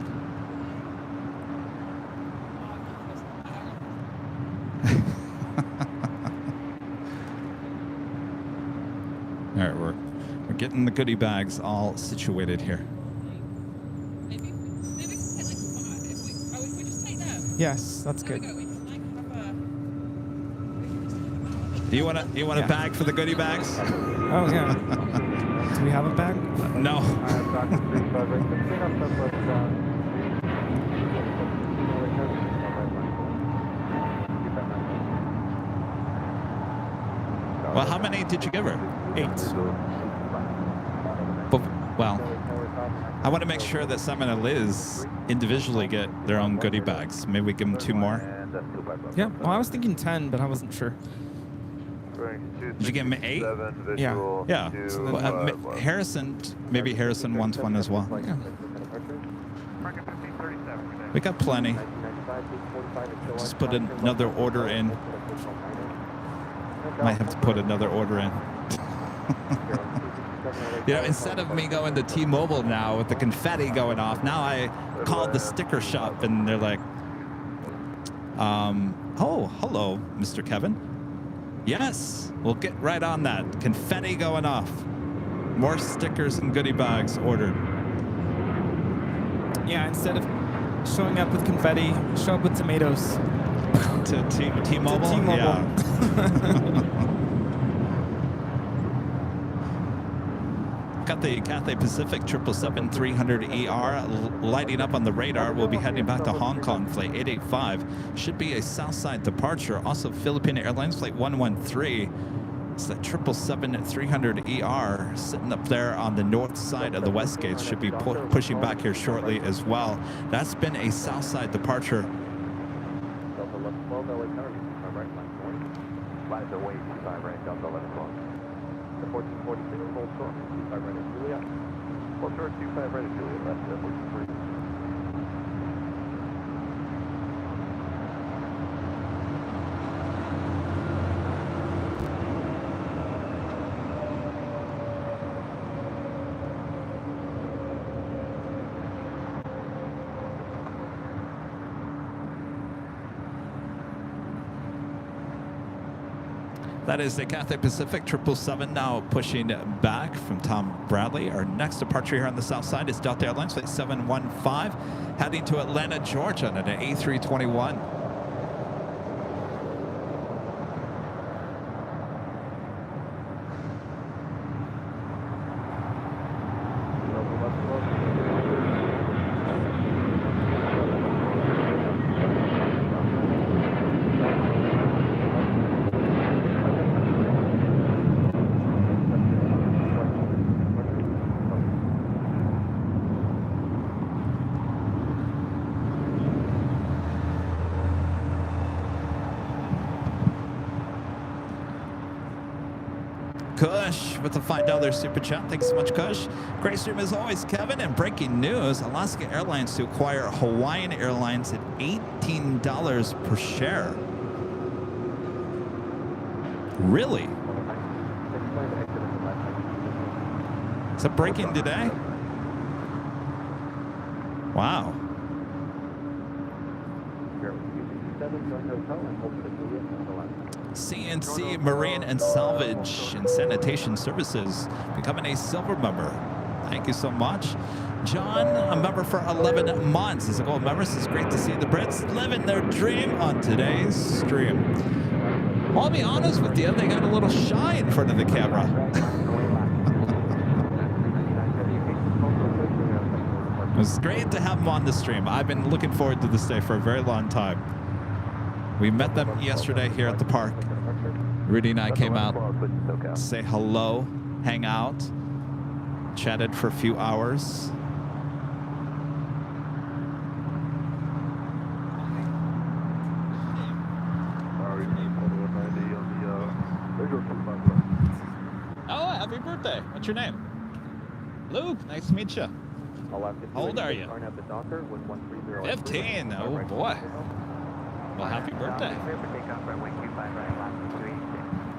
All right, we're getting the goodie bags all situated here. Maybe we can take like 5. If we just take them. Yes, that's There good. we go. We can like have a. Do you want a Yeah. bag for the goodie bags? Oh, yeah. Do we have a bag? No. Well, how many did you give her? 8. But, well, I want to make sure that Simon and Liz individually get their own goodie bags. Maybe we give them 2 more. Yeah, well, I was thinking 10, but I wasn't sure. Did you give him 8? Yeah. Yeah. So then- Well, Harrison, maybe Harrison wants one as well. Yeah. We got plenty. Just put another order in. Might have to put another order in. You know, instead of me going to T-Mobile now with the confetti going off, now I called the sticker shop and they're like, oh, hello, Mr. Kevin. Yes, we'll get right on that. Confetti going off. More stickers and goodie bags ordered. Yeah, instead of showing up with confetti, show up with tomatoes. To T-Mobile? To T-Mobile. Yeah. Got the Cathay Pacific 777-300ER lighting up on the radar. We'll be heading back to Hong Kong, flight 885. Should be a Southside departure. Also, Philippine Airlines flight 113. It's that 777-300ER sitting up there on the north side of the West Gate. Should be pushing back here shortly as well. That's been a Southside departure. Delta 1112, LA Tower, 25 right, line 40. Flies away, 25 right, Delta 1112. The 1446, full short, 25 right at Juliet. Full short, 25 right at Juliet, left, 1440. That is the Cathay Pacific 777 now pushing back from Tom Bradley. Our next departure here on the south side is Delta Airlines flight 715, heading to Atlanta, Georgia on an A321. Kush with a $5 super chat. Thanks so much, Kush. Great stream as always, Kevin. And breaking news, Alaska Airlines to acquire Hawaiian Airlines at $18 per share. Really? Is that breaking today? Wow. CNC Marine and Salvage and Sanitation Services becoming a silver member. Thank you so much. John, a member for 11 months. As a gold member, it's great to see the Brits living their dream on today's stream. I'll be honest with you, they got a little shy in front of the camera. It was great to have them on the stream. I've been looking forward to this day for a very long time. We met them yesterday here at the park. Rudy and I came out to say hello, hang out, chatted for a few hours. Oh, happy birthday. What's your name? Luke, nice to meet you. How old are you? 15. Oh, boy. Well, happy birthday.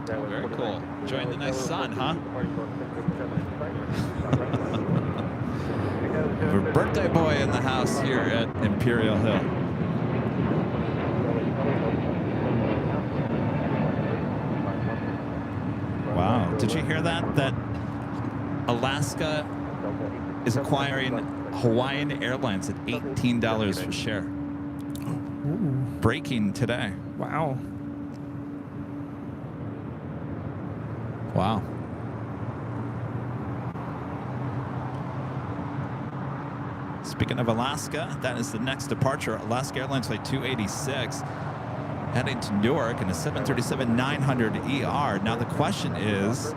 Oh, very cool. Enjoying the nice sun, huh? A birthday boy in the house here at Imperial Hill. Wow. Did you hear that? That Alaska is acquiring Hawaiian Airlines at $18 per share. Breaking today. Wow. Wow. Speaking of Alaska, that is the next departure. Alaska Airlines flight 286 heading to Newark in a 737-900ER. Now the question is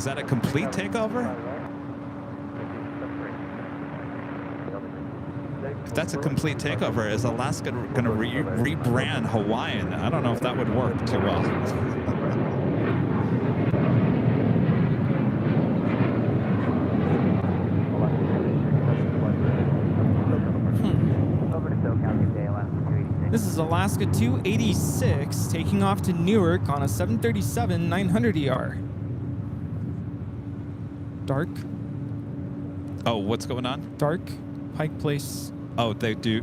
that a complete takeover? If that's a complete takeover, is Alaska going to rebrand Hawaiian? I don't know if that would work too well. This is Alaska 286 taking off to Newark on a 737-900ER. Dark. Oh, what's going on? Dark. Pike Place. Oh, they do?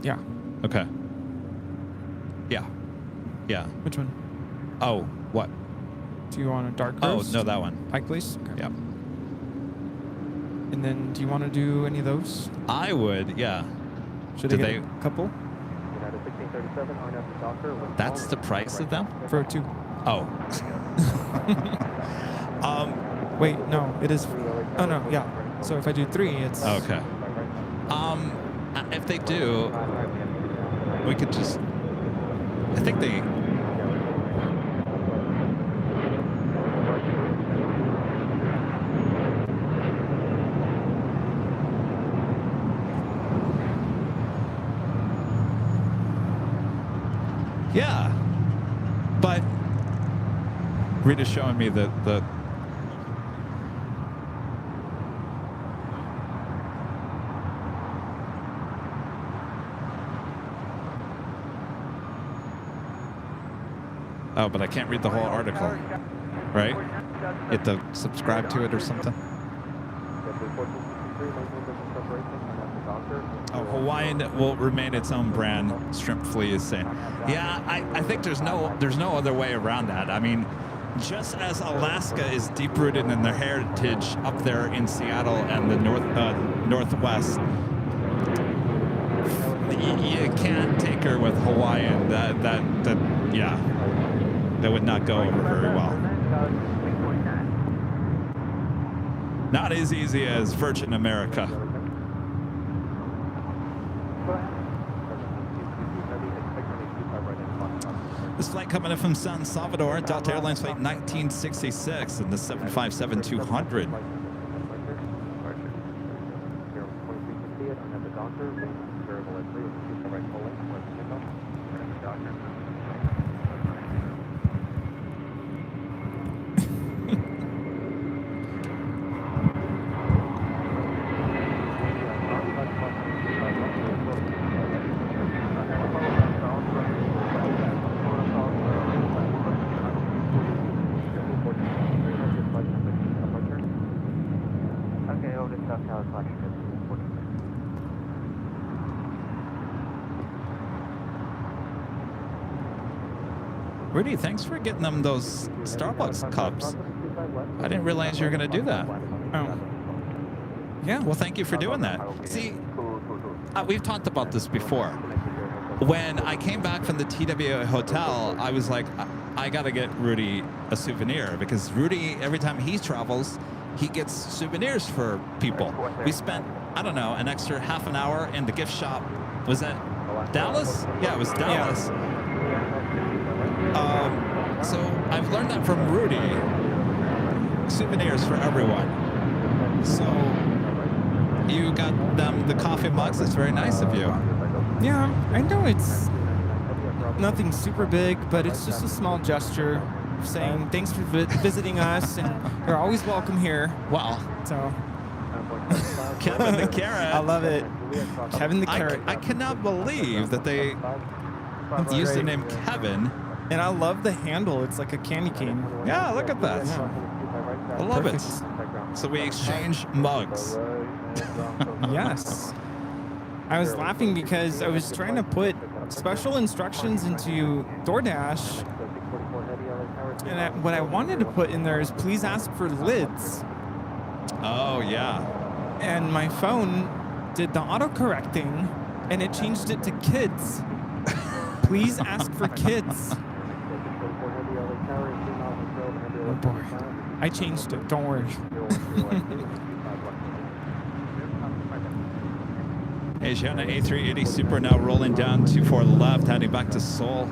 Yeah. Okay. Yeah. Yeah. Which one? Oh, what? Do you want a dark Oh, roast? no, that one. Pike Place? Okay. Yeah. And then, do you want to do any of those? I would, yeah. Should Do I get they- a couple United 1637, on up to Docker. That's the price of them? for 2? Oh. Wait, no, it is. Oh no, yeah. So if I do 3, it's Okay. If they do, we could just. I think they. Yeah, but Rita's showing me the oh, but I can't read the whole article, right? You have to subscribe to it or something. Oh, Hawaiian will remain its own brand. Shrimp Flea is saying. Yeah, I think there's no other way around that. I mean, just as Alaska is deep rooted in their heritage up there in Seattle and the Northwest, you can't take her with Hawaiian. That would not go over very well. Not as easy as Virgin America. This flight coming in from San Salvador, Delta Airlines flight 1966 and the 757-200. Rudy, thanks for getting them those Starbucks cups. I didn't realize you were going to do that. Oh. Yeah. Well, thank you for doing that. See, we've talked about this before. When I came back from the TWA hotel, I was like, I got to get Rudy a souvenir because Rudy, every time he travels, he gets souvenirs for people. We spent, I don't know, an extra half an hour in the gift shop. Was that Dallas? Yeah, it was Dallas. Yeah. So I've learned that from Rudy. Souvenirs for everyone. So you got them the coffee mugs. That's very nice of you. Yeah, I know it's nothing super big, but it's just a small gesture saying thanks for visiting us, and you're always welcome here. Wow. So Kevin the Carrot. I love it. Kevin the Carrot. I cannot believe that they used the name Kevin. And I love the handle. It's like a candy cane. Yeah, look at that. Yeah. I love Perfect. it. So we exchange mugs. Yes. I was laughing because I was trying to put special instructions into DoorDash. And what I wanted to put in there is please ask for lids. Oh, yeah. And my phone did the autocorrecting and it changed it to kids. Please ask for kids. Oh boy. I changed it. Don't worry. Asiana A380 Super now rolling down 24 left, heading back to Seoul.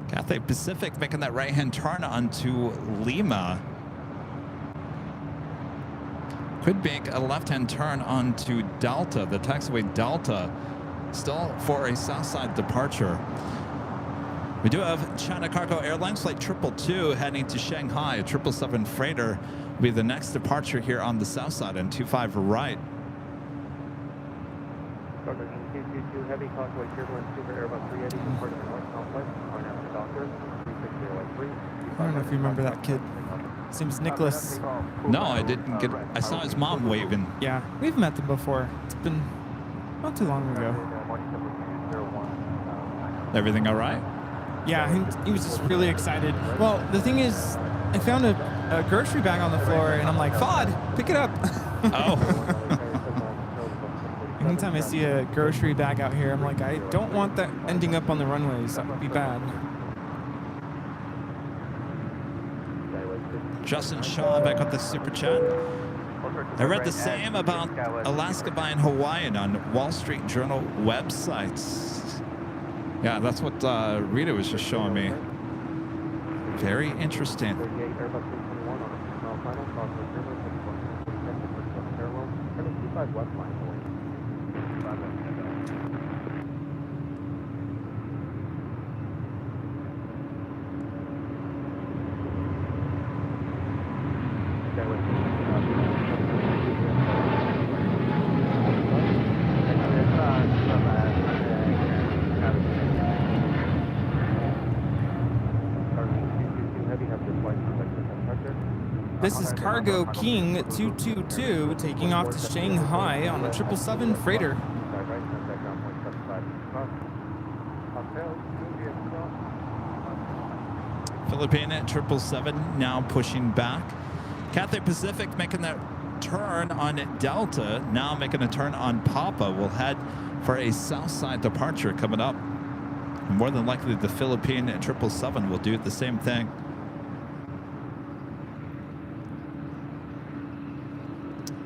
Cathay Pacific making that right-hand turn onto Lima. Could make a left-hand turn onto Delta, the taxiway Delta, still for a Southside departure. We do have China Cargo Airlines flight 222 heading to Shanghai. A 777 freighter will be the next departure here on the Southside and 25 right. Heavy, Conway, turbulence, Super Airbus 380, departing the North Complex, on after Doctor, 36003. I don't know if you remember that kid. His name's Nicholas. No, I didn't get. I saw his mom waving. Yeah, we've met them before. It's been not too long ago. Everything all right? Yeah, he was just really excited. Well, the thing is, I found a grocery bag on the floor, and I'm like, Fod, pick it up. Oh. Anytime I see a grocery bag out here, I'm like, I don't want that ending up on the runways. That would be bad. Justin Shaw back with the super chat. I read the same about Alaska buying Hawaiian on Wall Street Journal websites. Yeah, that's what Rita was just showing me. Very interesting. This is Cargo King 222 taking off to Shanghai on a 777 freighter. Philippine at 777 now pushing back. Cathay Pacific making that turn on Delta, now making a turn on Papa. We'll head for a south side departure coming up. More than likely the Philippine at 777 will do the same thing.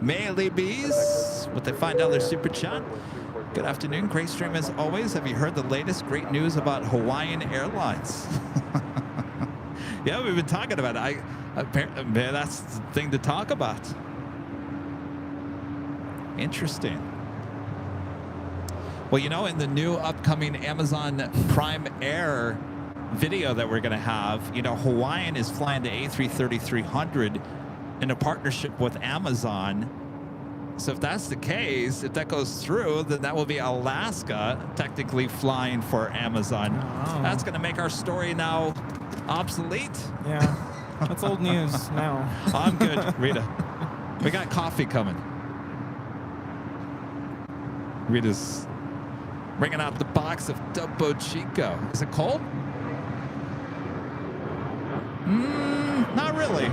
Melee Bees with a $5 super chat. Good afternoon, great stream as always. Have you heard the latest great news about Hawaiian Airlines? Yeah, we've been talking about it. Man, that's the thing to talk about. Interesting. Well, you know, in the new upcoming Amazon Prime Air video that we're going to have, you know, Hawaiian is flying the A330-300 in a partnership with Amazon. So if that's the case, if that goes through, then that will be Alaska technically flying for Amazon. Oh. That's going to make our story now obsolete. Yeah, that's old news now. I'm good, Rita. We got coffee coming. Rita's bringing out the box of Topo Chico. Is it cold? Not really.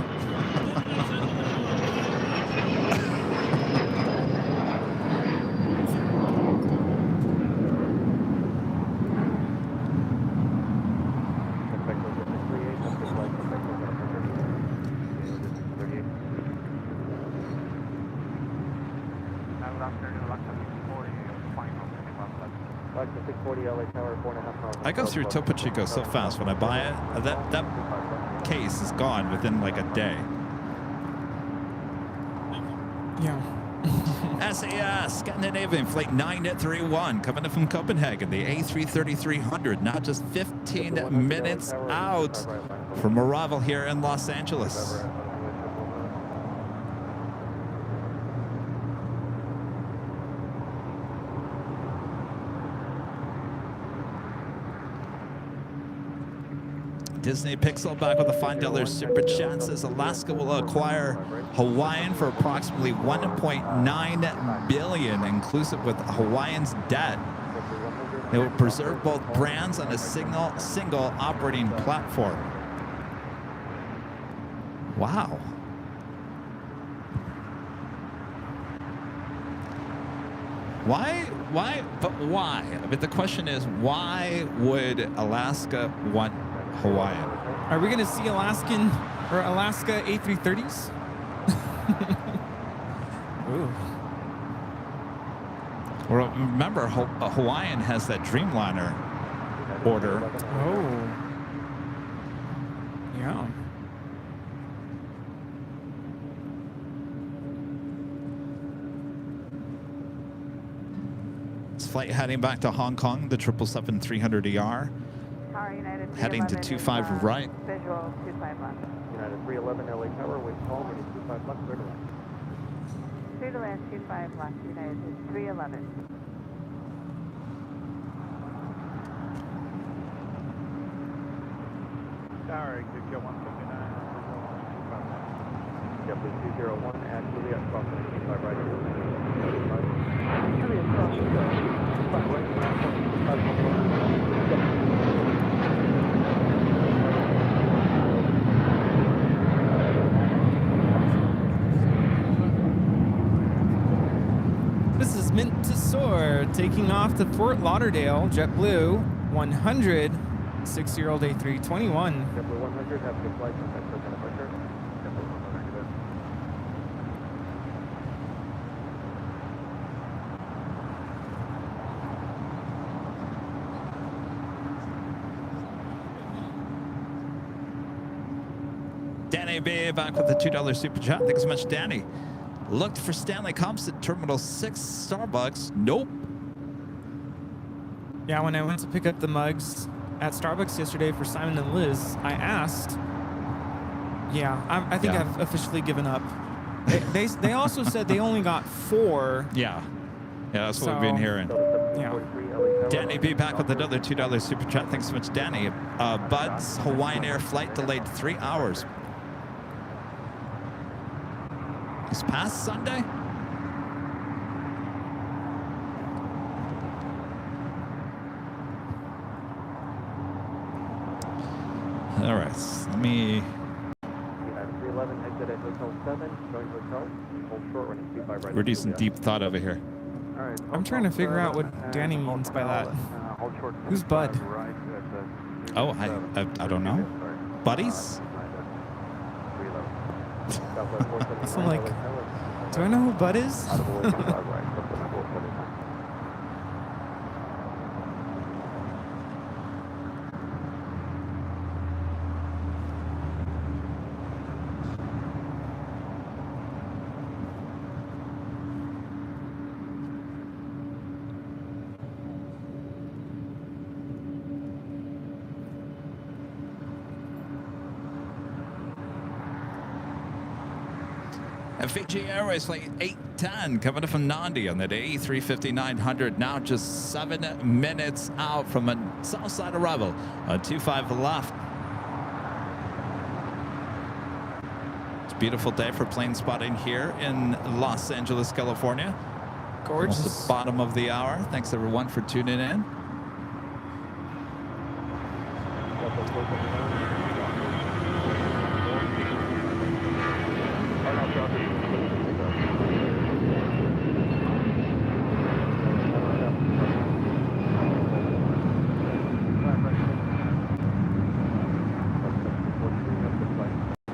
I go through Topo Chico so fast when I buy it. That case is gone within like a day. Yeah. SAS Scandinavian Flight 931 coming in from Copenhagen. The A330-300 now just 15 minutes out from arrival here in Los Angeles. Disney Pixel back with a $5 super chat says Alaska will acquire Hawaiian for approximately $1.9 billion, inclusive with Hawaiian's debt. It will preserve both brands on a single operating platform. Wow. Why? But why? I mean, the question is, why would Alaska want Hawaiian? Are we going to see Alaska A330s? Ooh. Well, remember, Hawaiian has that Dreamliner order. Oh. Yeah. This flight heading back to Hong Kong, the 777-300ER. Heading to 25 right. Visual 25 left. United 311 LA Tower, wait home, and 25 left, clear to land. Clear to land 25 left, United 311. Tower, exit 179. JetBlue 201 at Juliet, crossing 25 right. Heavy across 25 right, ground point 25. This is Mint to Soar, taking off to Fort Lauderdale, JetBlue 100, 6-year-old A321. JetBlue 100, have a good flight, thanks for the departure. JetBlue 100. Danny B back with the $2 super chat. Thanks so much, Danny. Looked for Stanley Cups at Terminal 6 Starbucks. Nope. Yeah, when I went to pick up the mugs at Starbucks yesterday for Simon and Liz, I asked. Yeah, I think I've officially given up. They also said they only got 4. Yeah, that's what we've been hearing. Yeah. Danny B back with another $2 super chat. Thanks so much, Danny. Bud's Hawaiian Air flight delayed 3 hours. This past Sunday? All right, let me... 311, exit at Hotel 7, join hotel, hold short running 25 right. Rudy's in deep thought over here. All right, I'm trying to figure out what Danny means by that. Who's Bud? Oh, I don't know. Buddies? So like, do I know who Bud is? Fiji Airways flight 810 coming up from Nandi on that A350-900, now just 7 minutes out from a south side arrival on 25 left. It's a beautiful day for plane spotting here in Los Angeles, California. Gorgeous. Almost the bottom of the hour. Thanks everyone for tuning in.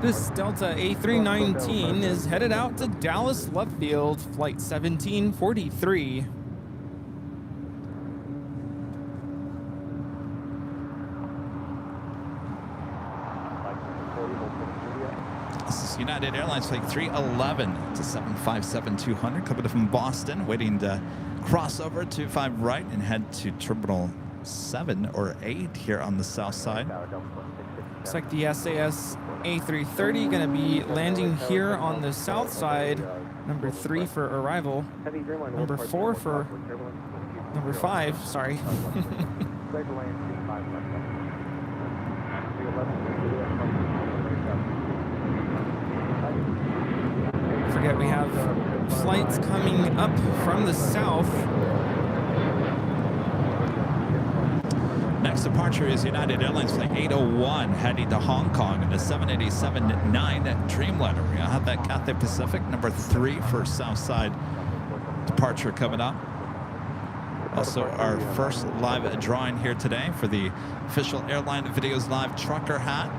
This Delta A319 is headed out to Dallas Love Field, flight 1743. This is United Airlines flight 311 to 757-200 coming from Boston, waiting to cross over 25 right and head to Terminal 7 or 8 here on the south side. Looks like the SAS A330 going to be landing here on the south side. Number 3 for arrival. Number 4 for... Number 5, sorry. Forget we have flights coming up from the south. Next departure is United Airlines flight 801 heading to Hong Kong in the 787-9 Dreamliner. We're going to have that Cathay Pacific, number 3 for Southside departure coming up. Also, our first live drawing here today for the official Airline Videos Live trucker hat.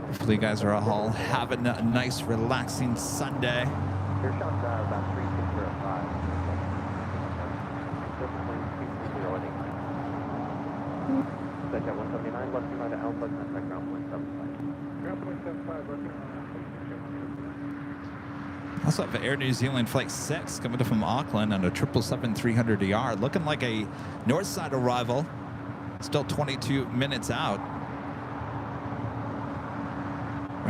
Hopefully you guys are all having a nice, relaxing Sunday. Your shots are about 3605. Set at 179, left to Alpha, contact ground point 75. Ground point 75, left Also have Air New Zealand Flight 6 coming up from Auckland on a 777-300ER. Looking like a north side arrival. Still 22 minutes out.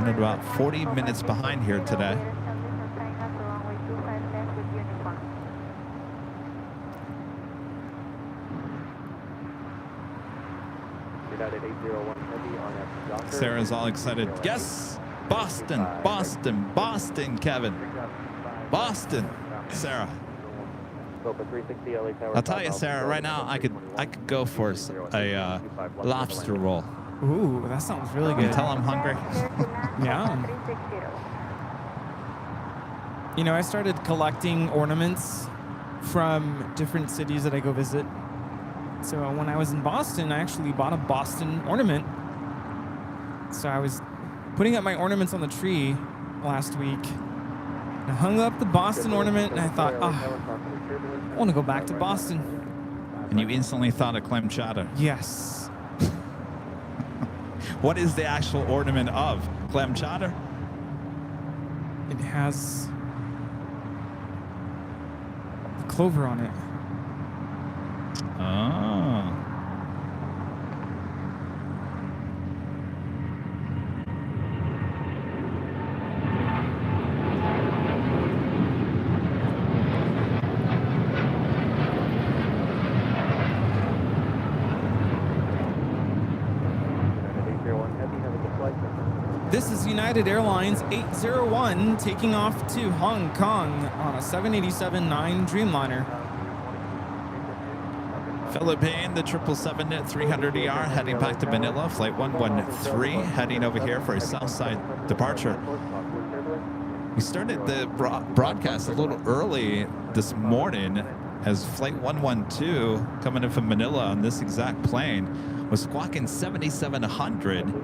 Running about 40 minutes behind here today. Sarah's all excited. Yes, Boston, Boston, Boston, Kevin. Boston, Sarah. I'll tell you, Sarah, right now I could go for a lobster roll. Ooh, that sounds really Can you good. tell I'm hungry? Yeah. You know, I started collecting ornaments from different cities that I go visit. So when I was in Boston, I actually bought a Boston ornament. So I was putting up my ornaments on the tree last week. I hung up the Boston ornament and I thought, I want to go back to Boston. And you instantly thought of clam chowder. Yes. What is the actual ornament of clam chowder? It has the clover on it. Oh. This is United Airlines 801 taking off to Hong Kong on a 787-9 Dreamliner. Philippine, the 777-300ER heading back to Manila. Flight 113 heading over here for a Southside departure. We started the broadcast a little early this morning as Flight 112 coming in from Manila on this exact plane was squawking 7700.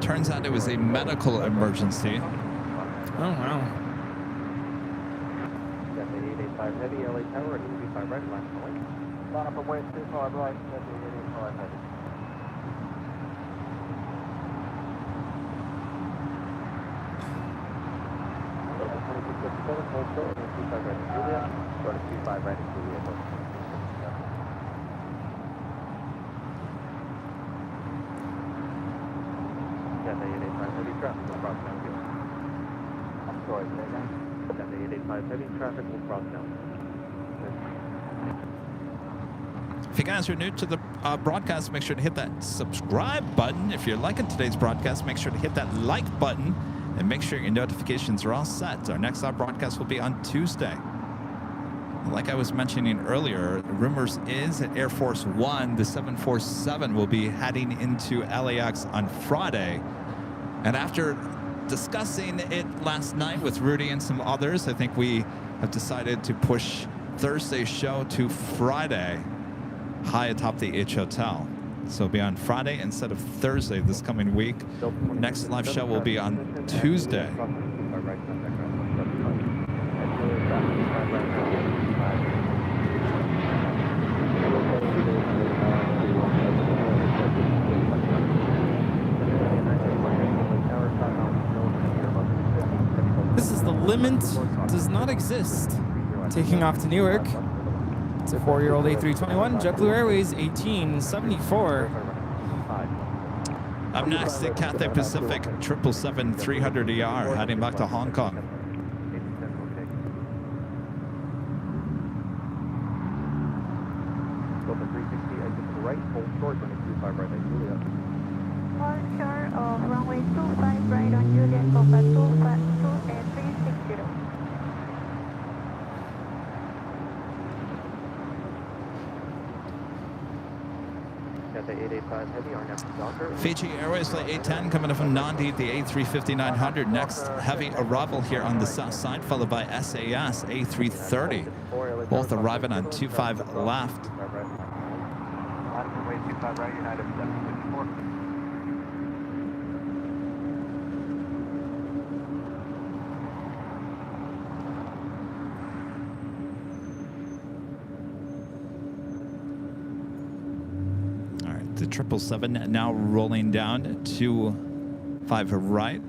Turns out it was a medical emergency. Oh, wow. Line up and wait 25 right, 85 heavy. I'm sorry, say again. 885 heavy traffic will cross down. If you guys are new to the broadcast, make sure to hit that subscribe button. If you're liking today's broadcast, make sure to hit that like button and make sure your notifications are all set. Our next live broadcast will be on Tuesday. Like I was mentioning earlier, rumors is that Air Force One, the 747, will be heading into LAX on Friday. And after discussing it last night with Rudy and some others, I think we have decided to push Thursday's show to Friday, high atop the H Hotel. So it'll be on Friday instead of Thursday this coming week. Next live show will be on Tuesday. This is the limit does not exist. Taking off to Newark. It's a 4-year-old A321, JetBlue Airways 1874. Up next, the Cathay Pacific 777-300ER heading back to Hong Kong. Hold short of runway 25 right on Juliet, Copa 252 and 360. Fiji Airways Flight 810 coming in from Nandi, the A350-900. Next heavy arrival here on the south side, followed by SAS A330. Both arriving on 25 left. The 777 now rolling down to 5 right.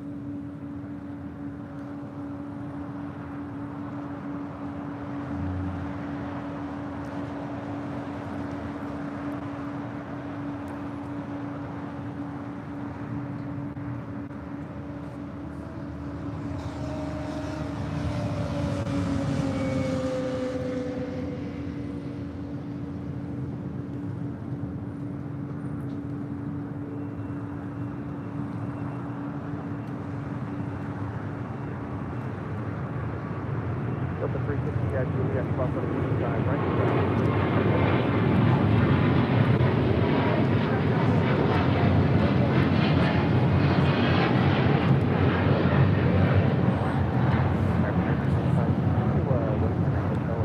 Delta 360 at Juliet, cross on the east side, right?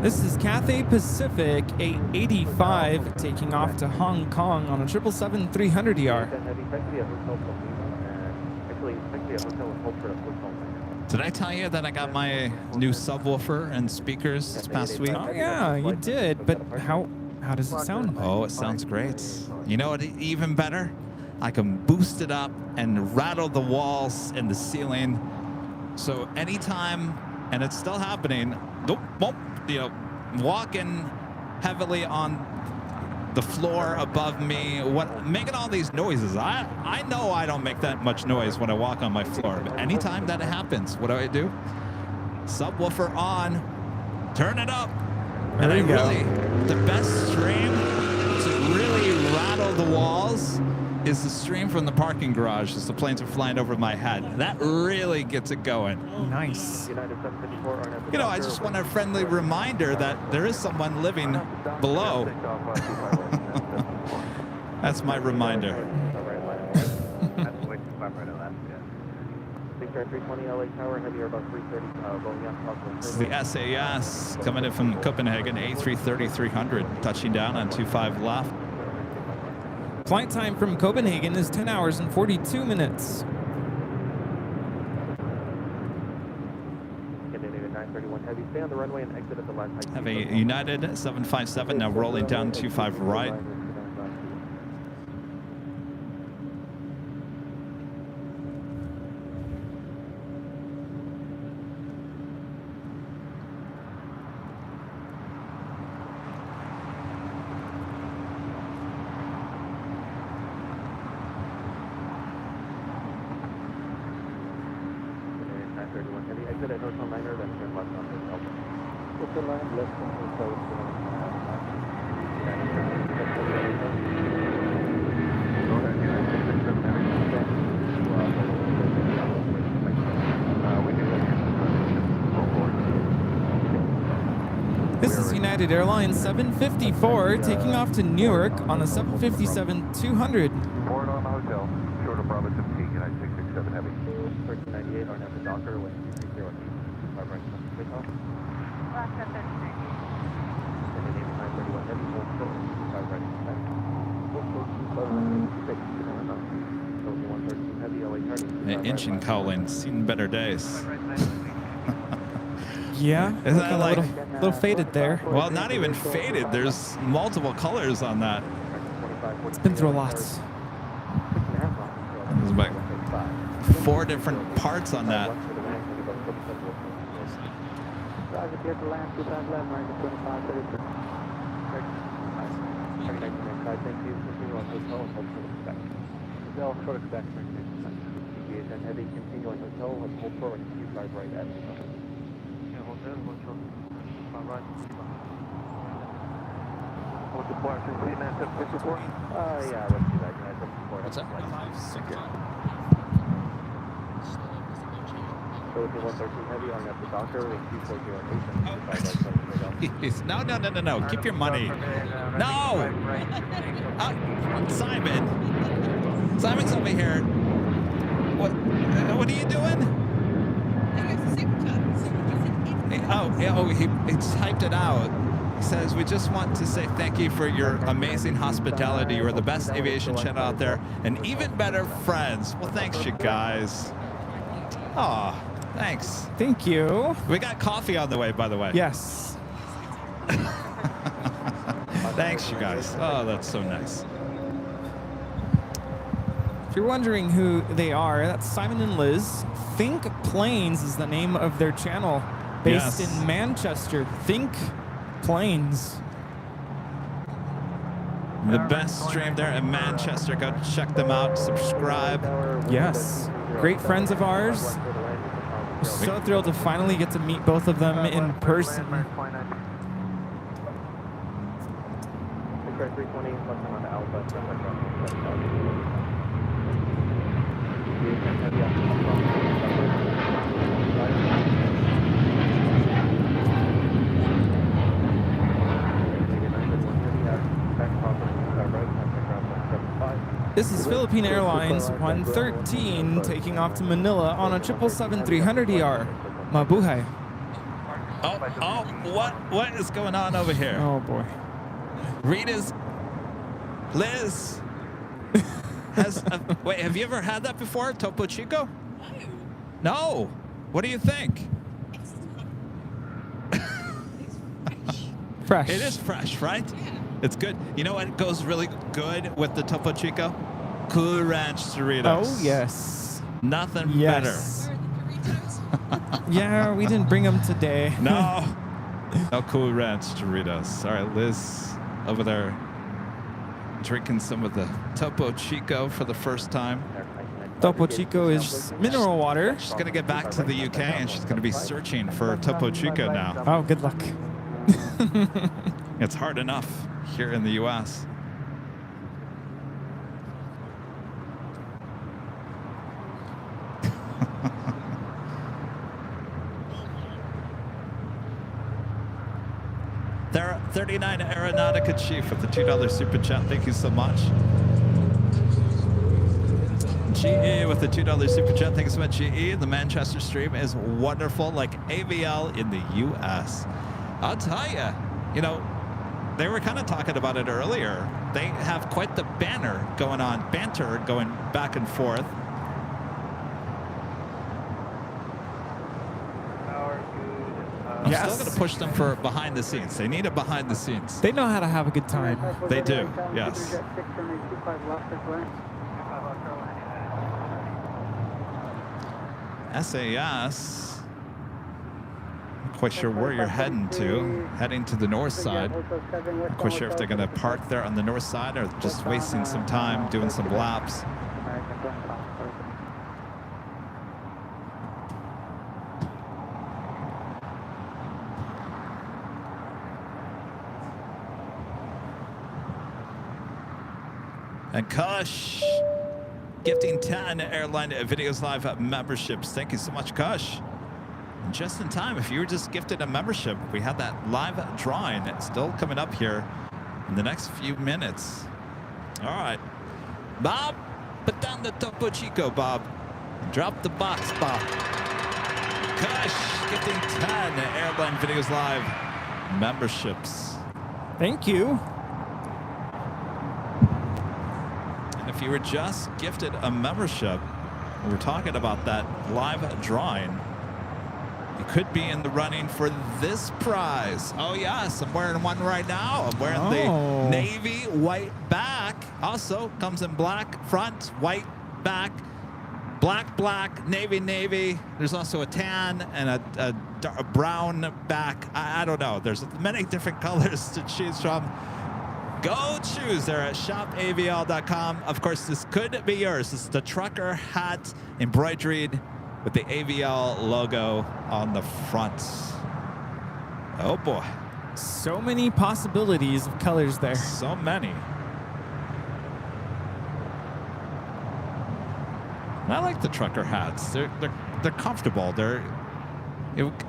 This is Cathay Pacific 885 taking off to Hong Kong on a 777-300ER. Did I tell you that I got my new subwoofer and speakers this past week? Oh yeah, you did. But how does it sound? Oh, it sounds great. You know what? Even better, I can boost it up and rattle the walls and the ceiling. So anytime, and it's still happening. You know, walking heavily on the floor above me, making all these noises. I know I don't make that much noise when I walk on my floor, but anytime that happens, what do? Subwoofer on, turn it up, and the best stream to really rattle the walls is the stream from the parking garage as the planes are flying over my head. That really gets it going. Nice. You know, I just want a friendly reminder that there is someone living below. That's my reminder. This is the SAS coming in from Copenhagen, A330-300, touching down on 25 left. Flight time from Copenhagen is 10 hours and 42 minutes. Have a United 757 now rolling down 25 right. This is United Airlines 754 taking off to Newark on a 757-200. Board on the hotel, short of Bravo 17, United 667 Heavy. 1398 on at the Docker with 308, 5 right, takeoff. Last 10:33. And then 931 Heavy, full short, 5 right, back. Full short, 256, 113 Heavy, LA target. Inching cowling, seen better days. Yeah, Isn't that like a little faded there? Well, not even faded. There's multiple colors on that. It's been through a lot. There's about 4 different parts on that. Heavy, continuing hotel, hold forward, Q5 right at hotel, hold short, 5 right, What's the bar, 754? Yeah, let's do that, 754. What's that? So with the 113 Heavy on at the Docker with Q408, No. Keep your money. No! Simon. Simon's over here. What are you doing? He typed it out. He says, we just want to say thank you for your amazing hospitality. You are the best aviation channel out there and even better friends. Well, thanks, you guys. Aw, thanks. Thank you. We got coffee on the way, by the way. Yes. Thanks, you guys. Oh, that's so nice. If you're wondering who they are, that's Simon and Liz. Think Planes is the name of their channel, based in Manchester. Think Planes. The best stream there in Manchester. Go check them out. Subscribe. Yes. Great friends of ours. We're so thrilled to finally get to meet both of them in person. This is Philippine Airlines 113 taking off to Manila on a 777-300ER. Mabuhay. Oh, what is going on over here? Oh boy. Liz has. Wait, have you ever had that before, Topo Chico? No. What do you think? Fresh. It is fresh, right? It's good. You know what goes really good with the Topo Chico? Cool Ranch Doritos. Oh yes. Nothing Yes. better. Yeah, we didn't bring them today. No. No Cool Ranch Doritos. All right, Liz over there drinking some of the Topo Chico for the first time. Topo Chico is mineral water. She's going to get back to the UK and she's going to be searching for Topo Chico now. Oh, good luck. It's hard enough here in the US. There are 39 Aeronautica Chief with the $2 super chat. Thank you so much. GE with the $2 super chat. Thank you so much, GE. The Manchester stream is wonderful, like AVL in the US. I'll tell you, you know, they were kind of talking about it earlier. They have quite the banter going back and forth. I'm still going to push them for behind the scenes. They need it behind the scenes. They know how to have a good time. They do, yes. SAS, not quite sure where you're heading to. Heading to the north side. Not quite sure if they're going to park there on the north side or just wasting some time doing some laps. And Kush gifting 10 Airline Videos Live memberships. Thank you so much, Kush. And just in time, if you were just gifted a membership, we had that live drawing. It's still coming up here in the next few minutes. All right. Bob, put down the Topo Chico, Bob. Drop the box, Bob. Kush gifting 10 Airline Videos Live memberships. Thank you. If you were just gifted a membership, we're talking about that live drawing. You could be in the running for this prize. Oh yes, I'm wearing one right now. I'm wearing the navy white back. Also comes in black front, white back, black, navy. There's also a tan and a brown back. I don't know. There's many different colors to choose from. Go choose there at shopavl.com. Of course, this could be yours. This is the trucker hat embroidered with the AVL logo on the front. Oh boy. So many possibilities of colors there. So many. I like the trucker hats. They're comfortable.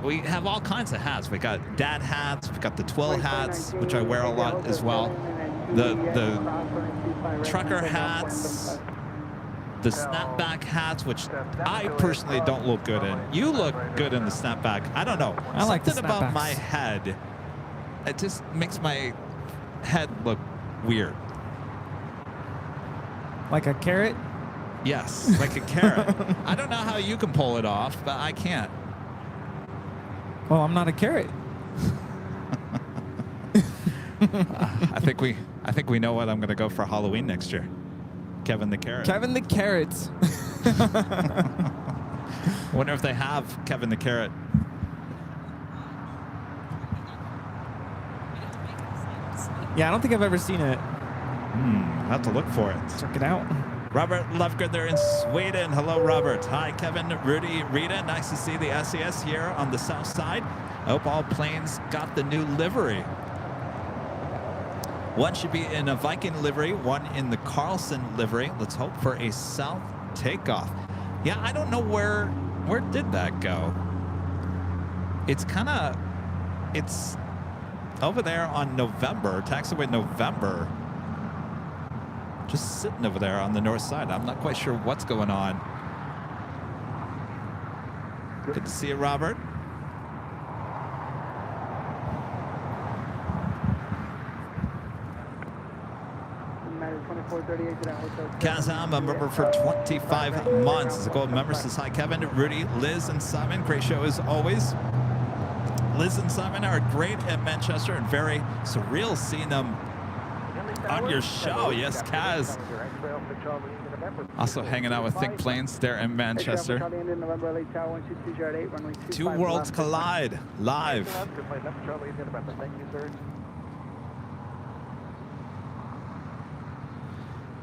We have all kinds of hats. We got dad hats. We got the twill hats, which I wear a lot as well. The trucker hats, the snapback hats, which I personally don't look good in. You look good in the snapback. I don't know. I like the Something about snapbacks. my head. It just makes my head look weird. Like a carrot? Yes, like a carrot. I don't know how you can pull it off, but I can't. Well, I'm not a carrot. I think we know what I'm going to go for Halloween next year. Kevin the Carrot. Kevin the Carrot. Wonder if they have Kevin the Carrot. Yeah, I don't think I've ever seen it. I'll have to look for it. Check it out. Robert Lovegood there in Sweden. Hello, Robert. Hi, Kevin, Rudy, Rita. Nice to see the SES here on the south side. I hope all planes got the new livery. One should be in a Viking livery, one in the Carlson livery. Let's hope for a south takeoff. Yeah, I don't know where did that go? It's over there on November, taxiway November. just sitting over there on the north side. I'm not quite sure what's going on. Good to see you, Robert. Kazam, a member for 25 months. As a gold member, says hi, Kevin, Rudy, Liz, and Simon. Great show as always. Liz and Simon are great at Manchester and very surreal seeing them on your show. Yes, Kaz. Also hanging out with Think Planes there in Manchester. Two worlds collide live.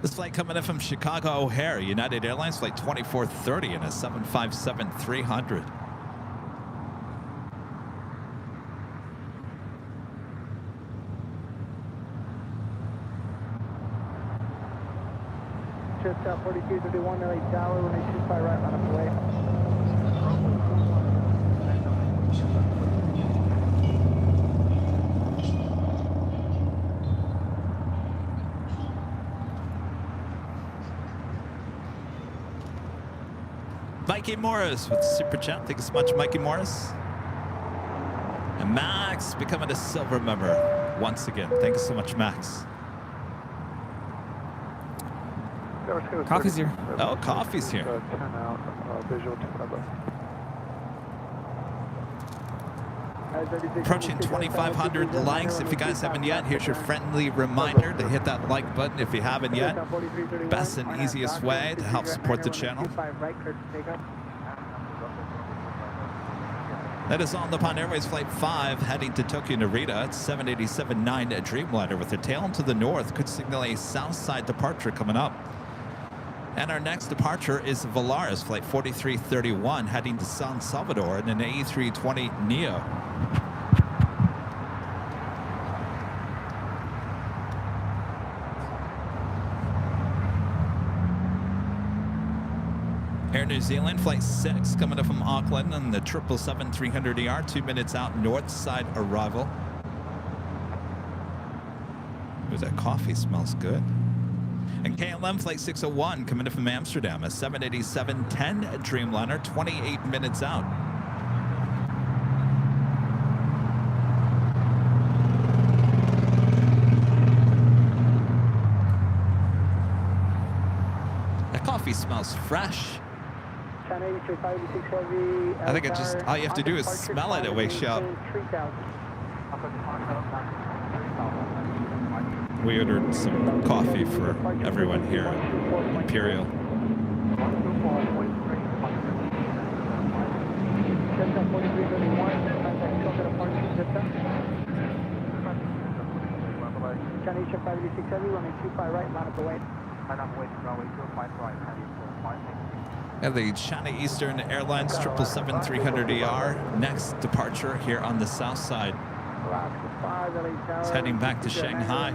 This flight coming in from Chicago O'Hare, United Airlines, flight 2430 and a 757-300. Just 4231 LA Tower, when they shoot by right, line up away. Mikey Morris with the super chat. Thank you so much, Mikey Morris. And Max becoming a silver member once again. Thank you so much, Max. Coffee's here. Oh, coffee's here. 10 out, visual to Approaching 2,500 likes. If you guys haven't yet, here's your friendly reminder to hit that like button if you haven't yet. Best and easiest way to help support the channel. That is on the Nippon Airways Flight 5 heading to Tokyo Narita. It's 787-9 Dreamliner with a tail to the north. Could signal a south side departure coming up. And our next departure is Volaris Flight 4331 heading to San Salvador in an A320 Neo. Air New Zealand Flight 6 coming up from Auckland on the 777-300ER, 2 minutes out north side arrival. Ooh, that coffee smells good. And KLM Flight 601 coming in from Amsterdam, a 787-10 Dreamliner, 28 minutes out. That coffee smells fresh. I think all you have to do is smell it, it wakes you up. We ordered some coffee for everyone here at Imperial. And the China Eastern Airlines 777-300ER, next departure here on the south side. It's heading back to Shanghai.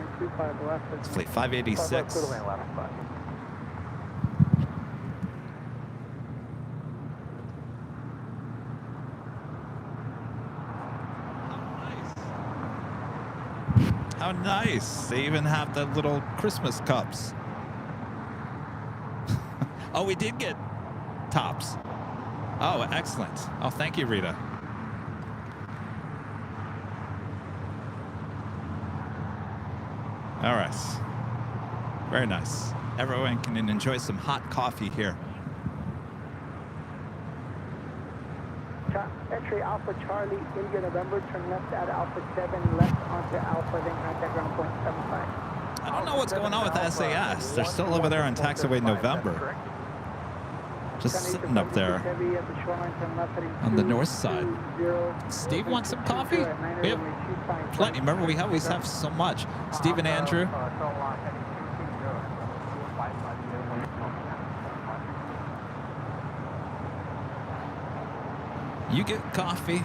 It's flight 586. How nice. They even have the little Christmas cups. Oh, we did get tops. Oh, excellent. Oh, thank you, Rita. All right. Very nice. Everyone can enjoy some hot coffee here. Entry Alpha Charlie, India, November, turn left at Alpha 7, left onto Alpha, then contact ground point 75. I don't know what's going on with SAS. They're still over there on taxiway November. Just sitting up there on the north side. Steve wants some coffee? We have plenty. Remember, we always have so much. Steve and Andrew. You get coffee.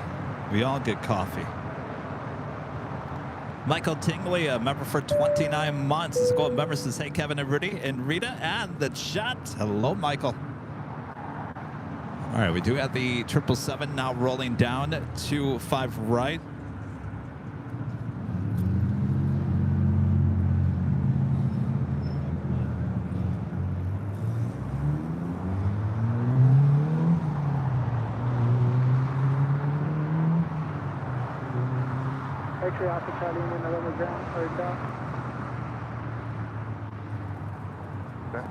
We all get coffee. Michael Tingley, a member for 29 months. As a gold member says, hey, Kevin and Rudy and Rita and the chat. Hello, Michael. All right, we do have the 777 now rolling down to 5 right. X-ray Alpha Charlie in November ground, or down. Okay.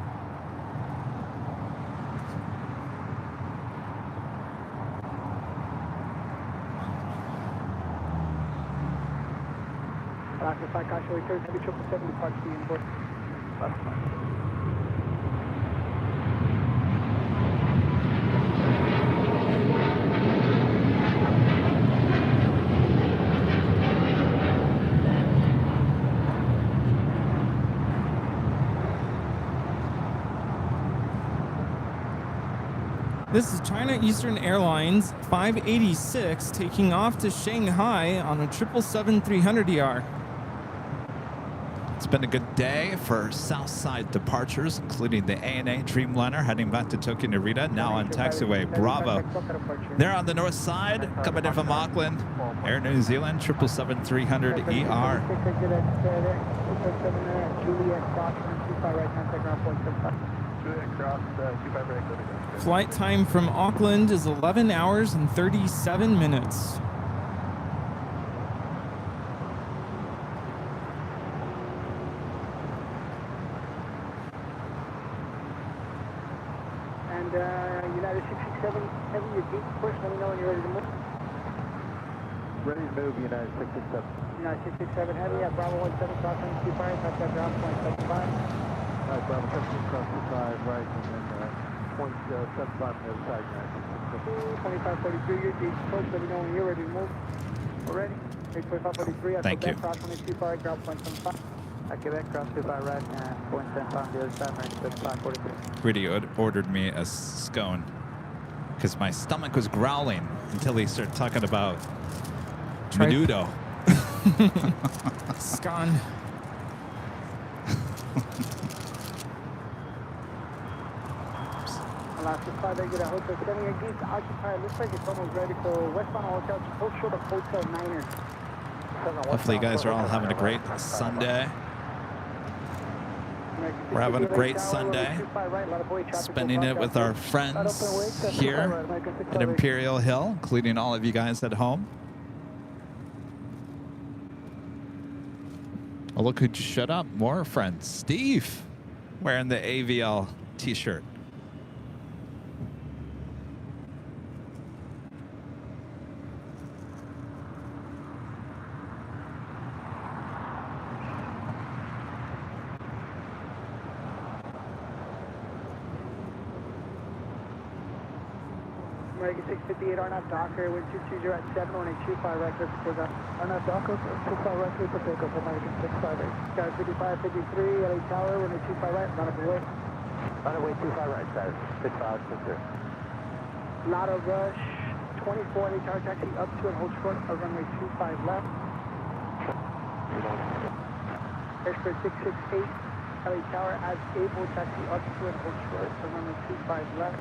Alaska Flight Caution return, heavy 777 departs the inboard. That's fine. This is China Eastern Airlines 586 taking off to Shanghai on a 777-300ER. It's been a good day for Southside departures, including the ANA Dreamliner heading back to Tokyo Narita, now on taxiway Bravo. They're on the north side, coming in from Auckland, Air New Zealand 777-300ER. Flight time from Auckland is 11 hours and 37 minutes. And United 667, heavy, your gate push, let me know when you're ready to move. Ready to move, United 667. United 667, heavy, at Bravo 17, crossing 25, touch that ground, 0.75. Alright, Bravo 17, cross 25, right, and then 0.75 on the other side, United 2543, your gate push, let me know when you're ready to move. We're ready. 2543, Thank you. cross 25, ground 0.75. At Quebec, cross 25 right, and 0.75 on the other side, 9543. Rudy ordered me a scone because my stomach was growling until he started talking about menudo. Scone. Alaska 5, exit at Hotel 7, your gates occupied. Looks like it's almost ready for westbound hotel, hold short of Hotel Niner. Hopefully you guys are all having a great Sunday. We're having a great Sunday, spending it with our friends here at Imperial Hill, including all of you guys at home. Oh, look who just showed up. More friends. Steve, wearing the AVL t-shirt. American 658, Arnott Docker, wind 220 at 71825, right, clear for takeoff. Arnott Docker, 25 right, clear for takeoff, American 658. Sky 5553, LA Tower, wind 25 right, not up away. Runway 25 right, side, 6560. Lot of rush, 24 LA Tower taxi up to and hold short of runway 25 left. Expert 668, LA Tower as able, taxi up to and hold short of runway 25 left.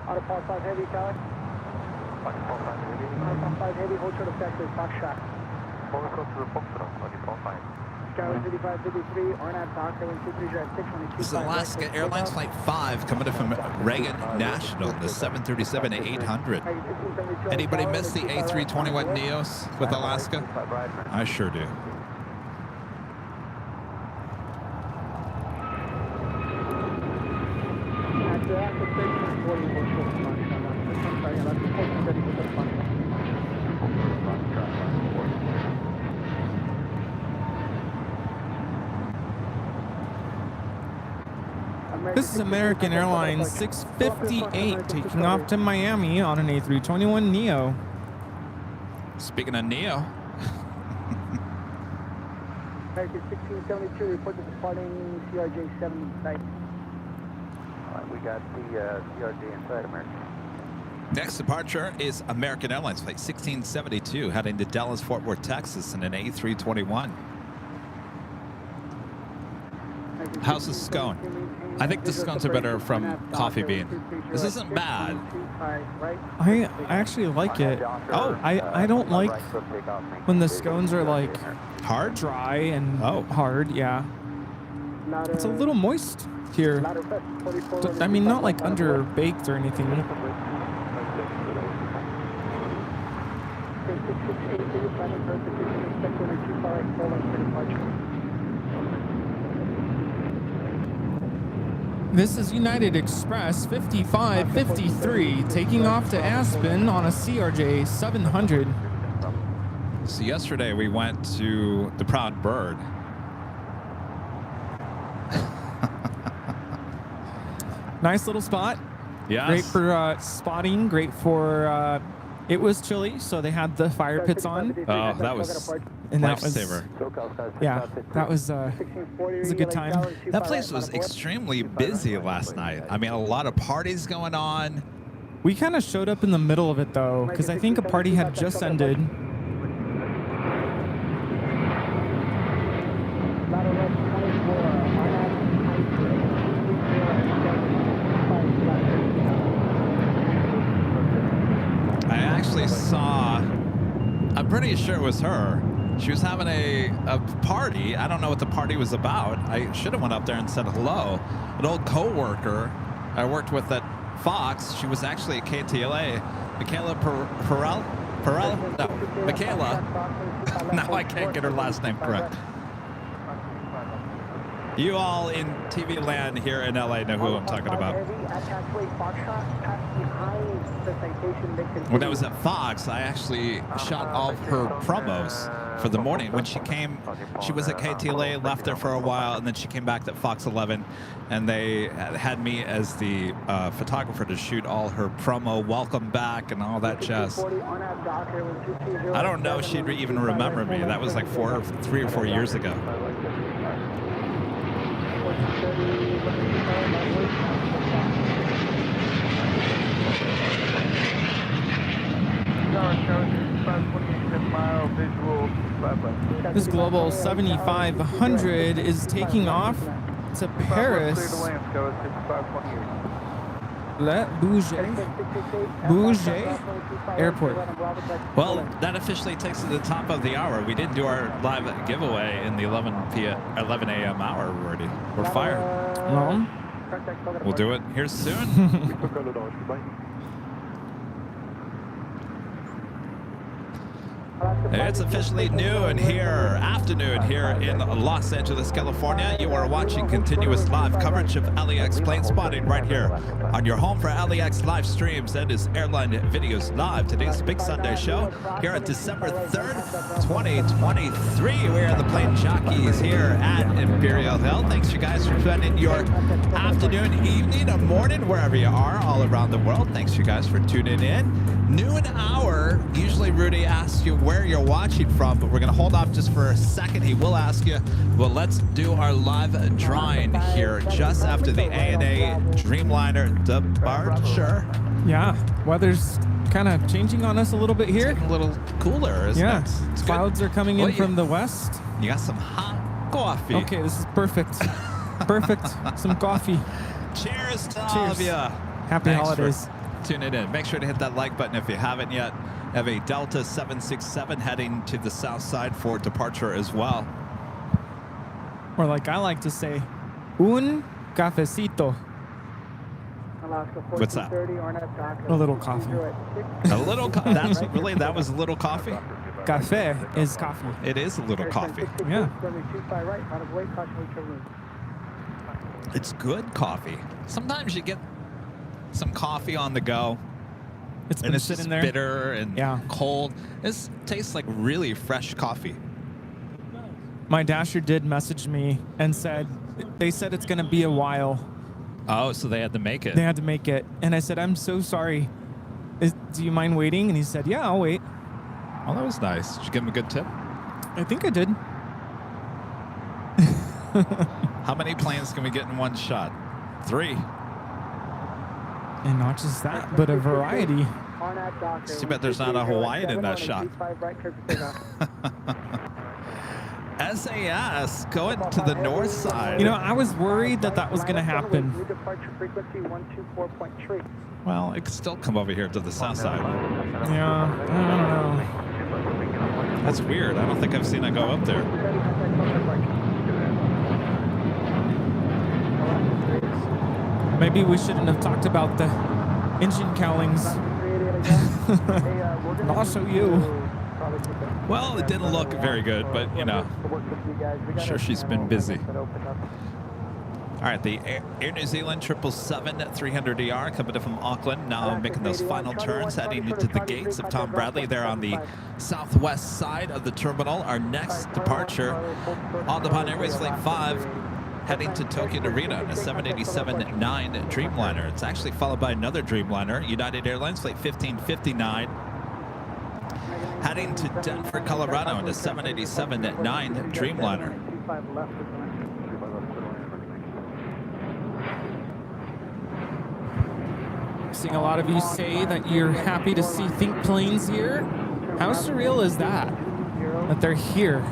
Auto 5 heavy, Tower. Auto 5 heavy, hold short of sector, box shot. Forward close to the box room, on 5. Skyway 5553, Arnott Docker, wind 23 at 622. This is Alaska Airlines Flight 5 coming in from Reagan National, the 737-800. Anybody miss the A321 Neos with Alaska? I sure do. This is American Airlines 658 taking off to Miami on an A321neo. Speaking of Neo, American 1672, report to departing CRJ 7 site. Alright, we got the CRJ inside American. next departure is American Airlines Flight 1672 heading to Dallas, Fort Worth, Texas in an A321. How's the scone? I think the scones are better from coffee bean. This isn't bad. I actually like it. Oh. I don't like when the scones are like Hard? dry and Oh. hard. Yeah, it's a little moist here. I mean, not like under baked or anything. This is United Express 5553 taking off to Aspen on a CRJ 700. So yesterday we went to the Proud Bird. Nice little spot. Yes. Great for spotting. Great for. It was chilly, so they had the fire pits on. Oh, that was And that was lifesaver. Yeah, that was a good time. That place was extremely busy last night. I mean, a lot of parties going on. We kind of showed up in the middle of it though, because I think a party had just ended. I actually saw, I'm pretty sure it was her. She was having a party. I don't know what the party was about. I should have went up there and said hello. An old co-worker I worked with at Fox, she was actually at KTLA. Michaela Perel? No, Michaela. Now I can't get her last name correct. You all in TV land here in LA know who I'm talking about. When I was at Fox, I actually shot all of her promos for the morning. When she came, she was at KTLA, left there for a while, and then she came back to Fox 11, and they had me as the photographer to shoot all her promo welcome back and all that jazz. I don't know if she'd even remember me. That was like 3 or 4 years ago. This Global 7500 is taking off to Paris. Le Bourget Airport. Well, that officially takes us to the top of the hour. We didn't do our live giveaway in the 11 a.m. hour already. We're fired. No. We'll do it here soon. It's officially afternoon here in Los Angeles, California. You are watching continuous live coverage of LAX plane spotting right here on your home for LAX live streams. That is Airline Videos Live. Today's Big Sunday show here on December 3rd, 2023. We are the plane jockeys here at Imperial Hill. Thanks you guys for spending your afternoon, evening, or morning, wherever you are all around the world. Thanks you guys for tuning in. Noon hour, usually Rudy asks you where you're watching from, but we're going to hold off just for a second. He will ask you. Well, let's do our live drawing here just after the ANA Dreamliner departure. Yeah, weather's kind of changing on us a little bit here. It's getting a little cooler, isn't it? It's Clouds are coming in from the west. You got some hot coffee. Okay, this is perfect. Perfect. Some coffee. Cheers to all of you. Happy holidays. Tuning in. Make sure to hit that like button if you haven't yet. I have a Delta 767 heading to the south side for departure as well. Or like I like to say, un cafecito. What's that? A little coffee. A little that was a little coffee? Café is coffee. It is a little coffee. Yeah. It's good coffee. Sometimes you get some coffee on the go. It's been and it's sitting just there. bitter and cold. This tastes like really fresh coffee. My dasher did message me and they said it's going to be a while. Oh, so they had to make it. They had to make it. And I said, I'm so sorry. Do you mind waiting? And he said, yeah, I'll wait. Oh, that was nice. Did you give him a good tip? I think I did. How many planes can we get in one shot? 3. And not just that, but a variety. It's too bad there's not a Hawaiian in that shot. SAS going to the north side. You know, I was worried that that was going to happen. Departure frequency 124.3. Well, it could still come over here to the south side. Yeah, I don't know. That's weird. I don't think I've seen it go up there. Maybe we shouldn't have talked about the engine cowlings. And also you. Well, it didn't look very good, but you know, I'm sure she's been busy. All right, the Air New Zealand 777-300ER coming in from Auckland, now making those final turns, heading into the gates of Tom Bradley. There on the southwest side of the terminal. Our next departure on the Japan Airways Flight 5, heading to Tokyo Narita on a 787-9 Dreamliner. It's actually followed by another Dreamliner, United Airlines Flight 1559, heading to Denver, Colorado on a 787-9 Dreamliner. Seeing a lot of you say that you're happy to see Think planes here. How surreal is that? That they're here.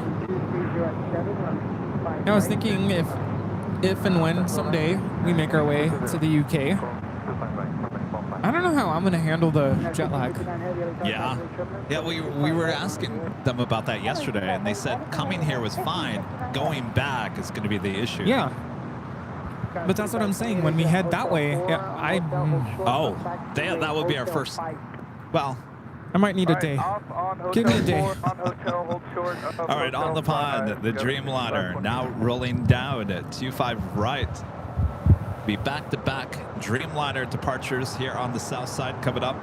I was thinking if and when someday we make our way to the UK, I don't know how I'm going to handle the jet lag. Yeah. Yeah, we were asking them about that yesterday, and they said coming here was fine. Going back is going to be the issue. Yeah. But that's what I'm saying. When we head that way, yeah, that would be our first. Well, I might need a day. Give me a day. All right, on the pond, the Dreamliner now rolling down at 25 right. Be back-to-back Dreamliner departures here on the south side coming up.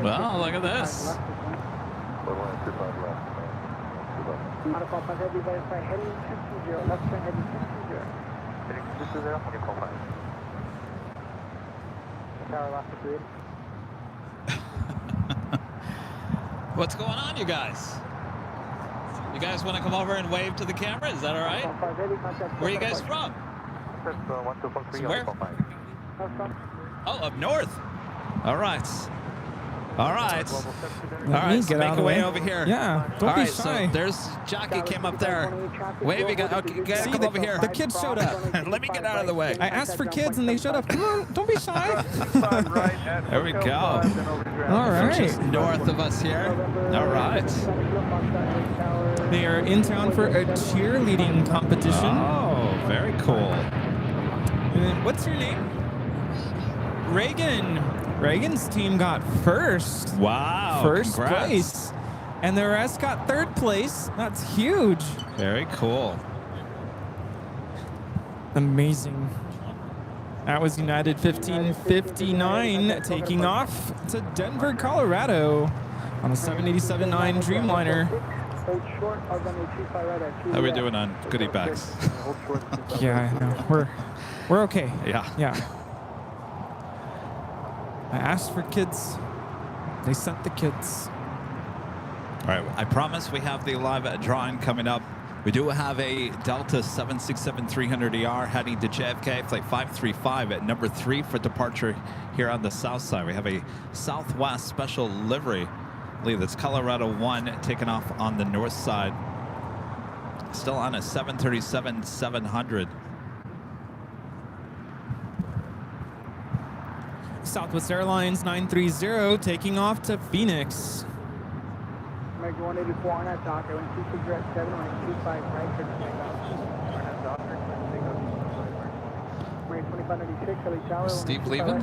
Well, look at this. What's going on, you guys? You guys want to come over and wave to the camera? Is that all right? Where are you guys from? Where? Oh, up north. All right. All right. All right, so make a way over here. Yeah, don't be shy. So there's Jockey came up there. Waving. Okay, you guys come over here. The kids showed up. Let me get out of the way. I asked for kids and they showed up. Come on, don't be shy. There we go. All right. Just north of us here. All right. They are in town for a cheerleading competition. Oh, very cool. And then, what's your name? Reagan. Reagan's team got first. Wow. First congrats. place. And the rest got third place. That's huge. Very cool. Amazing. That was United 1559 taking off to Denver, Colorado on a 787-9 Dreamliner. How are we doing on goodie bags? Yeah, I know. We're okay. Yeah. Yeah. I asked for kids. They sent the kids. All right. I promise we have the live drawing coming up. We do have a Delta 767-300ER heading to JFK, flight 535 at number 3 for departure here on the south side. We have a Southwest special livery. I believe that's Colorado 1 taking off on the north side. Still on a 737-700. Southwest Airlines 930 taking off to Phoenix. American 184 on that dock. I went 26 at 7, I went 25 right for the American 2596, LA Tower. Steve leaving?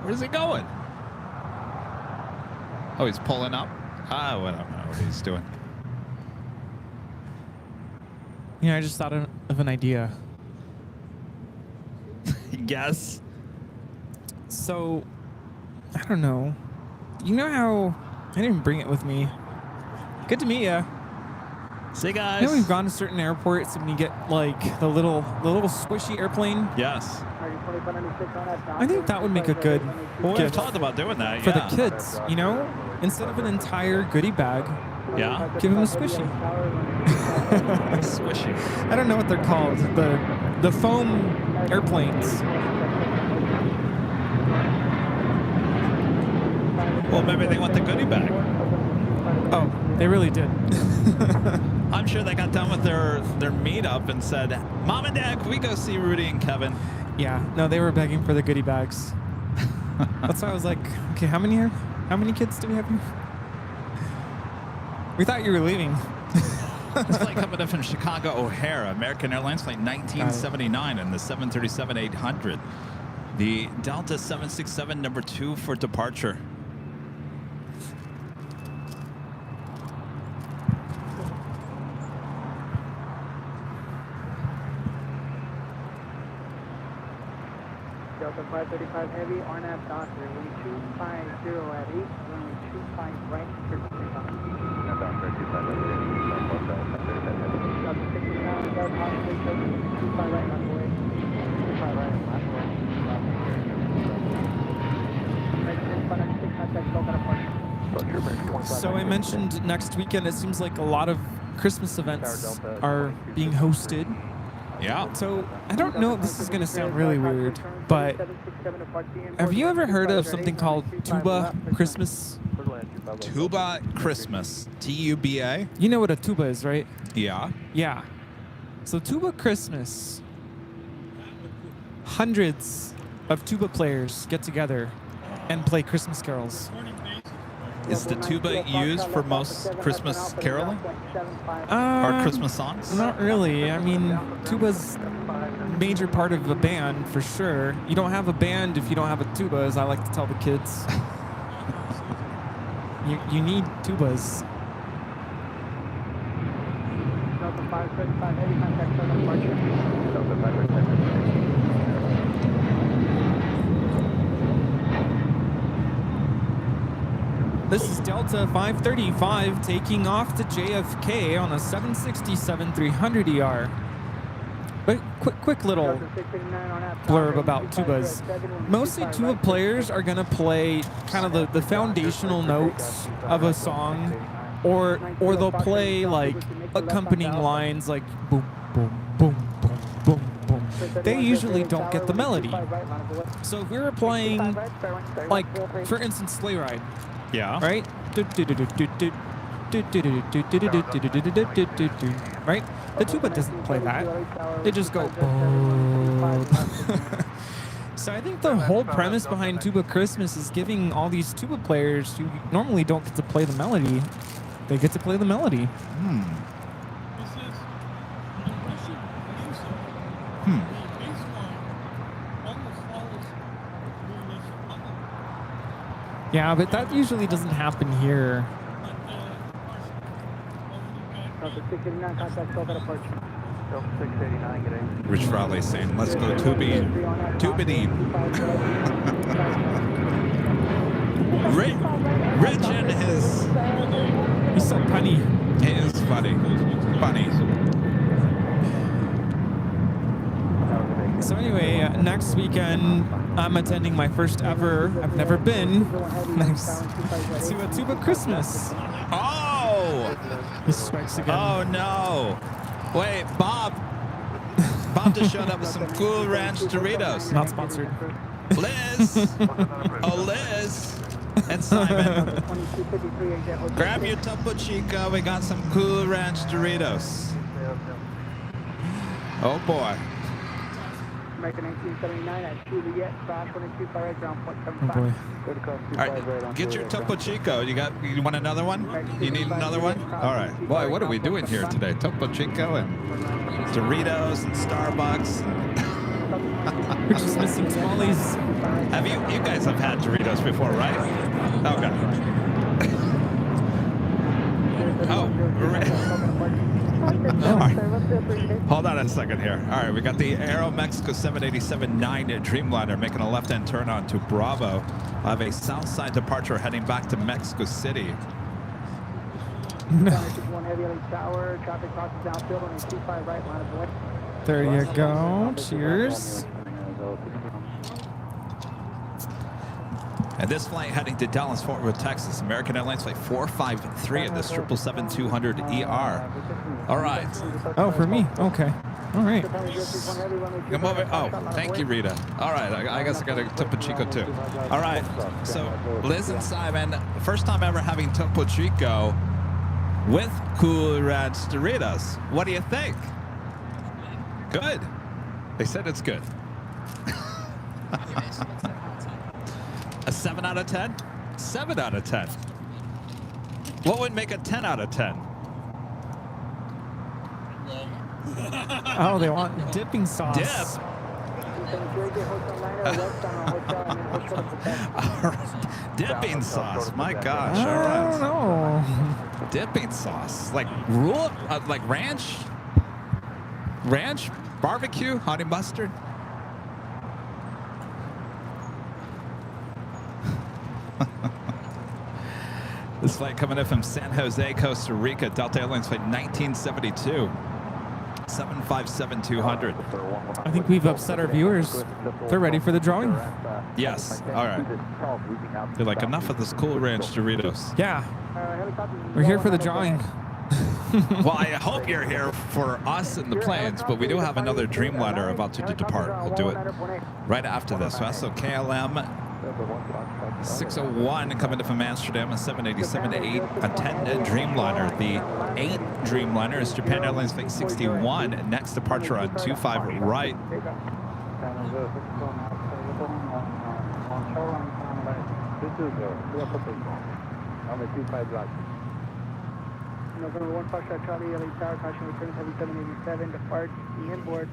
Where's he going? Oh, he's pulling up? I don't know what he's doing. You know, I just thought of an idea. Yes. So, I don't know. You know how I didn't bring it with me. Good to meet ya. See, guys. You know, we've gone to certain airports and you get like the little squishy airplane. Yes. I think that would make a good Well, we've gift talked about doing that. for yeah. the kids. You know, instead of an entire goodie bag, Yeah. give them a squishy. Squishy. I don't know what they're called. The foam airplanes. Well, maybe they want the goodie bag. Oh, they really did. I'm sure they got done with their meetup and said, Mom and Dad, can we go see Rudy and Kevin? Yeah, no, they were begging for the goodie bags. That's why I was like, okay, how many kids do we have here? We thought you were leaving. This flight coming up from Chicago O'Hare, American Airlines flight 1979 and the 737-800. The Delta 767 number 2 for departure. Delta 535 Heavy, RNAV Doctor, runway 250 at 8, runway 25 right, Delta 69, Delta Osprey, 25 right, runway, 25 right, runway, So I mentioned next weekend, it seems like a lot of Christmas events are being hosted. Yeah. So I don't know if this is going to sound really weird, but have you ever heard of something called Tuba Christmas? Tuba Christmas. T-U-B-A? You know what a tuba is, right? Yeah. Yeah. So Tuba Christmas, hundreds of tuba players get together and play Christmas carols. Is the tuba used for most Christmas caroling? Or Christmas songs? Not really. I mean, tuba's a major part of a band for sure. You don't have a band if you don't have a tuba, as I like to tell the kids. You need tubas. Delta 535 Heavy, contact for departure. Delta 535 This is Delta 535 taking off to JFK on a 767-300ER. But quick little blurb about tubas. Mostly tuba players are going to play kind of the foundational notes of a song, or they'll play like accompanying lines like boom, boom, boom, boom, boom, boom. They usually don't get the melody. So if we were playing, like, for instance, Sleigh Ride, Yeah. right? Right? The tuba doesn't play that. They just go. So I think the whole premise behind Tuba Christmas is giving all these tuba players who normally don't get to play the melody, they get to play the melody. Yeah, but that usually doesn't happen here. Delta 689, contact Delta departure. Delta 689, get in. Rich Frawley saying, let's go tubing. Rich and his... He's so punny. He is funny. Funny. So anyway, next weekend, I'm attending my first ever, I've never been, nice, to a Tuba Christmas. Oh! He strikes again. Oh, no. Wait, Bob. Bob just showed up with some Cool Ranch Doritos. Not sponsored. Liz. Oh, Liz. And Simon. Grab your Topo Chico. We got some Cool Ranch Doritos. Oh, boy. American 1979 at Juliet, crash 125 right, ground point 75. Oh boy. All right, get your Topo Chico. You want another one? You need another one? All right. Boy, what are we doing here today? Topo Chico and Doritos and Starbucks. We're just missing tamales. Have you guys have had Doritos before, right? Okay. Oh, all right. Hold on a second here. All right, we got the Aero Mexico 787-9 Dreamliner making a left-hand turn onto Bravo. I have a south side departure heading back to Mexico City. There you go. Cheers. And this flight heading to Dallas, Fort Worth, Texas. American Airlines flight 453 in this 777-200ER. All right. Oh, for me. Okay. All right. Come over. Oh, thank you, Rita. All right. I guess I got a Topo Chico too. All right. So Liz and Simon, first time ever having Topo Chico with Cool Ranch Doritos. What do you think? Good. They said it's good. A 7 out of 10? 7 out of 10. What would make a 10 out of 10? Oh, they want dipping sauce. Dip. Dipping sauce. My gosh. All I right. don't know. Dipping sauce. Like like ranch? Ranch? Barbecue? Honey mustard? This flight coming in from San Jose, Costa Rica, Delta Airlines flight 1972, 757-200. I think we've upset our viewers. They're ready for the drawing. Yes. All right. They're like, enough of this Cool Ranch Doritos. Yeah. We're here for the drawing. Well, I hope you're here for us in the planes, but we do have another Dreamliner about to depart. We'll do it right after this. So that's KLM 601 coming in from Amsterdam, a 787-8, a 10 Dreamliner. The 8 Dreamliner is Japan Airlines flight 61. Next departure on 25 right. November 1 Foxtrot Charlie, LA Tower, caution returns heavy 787, depart the inboard.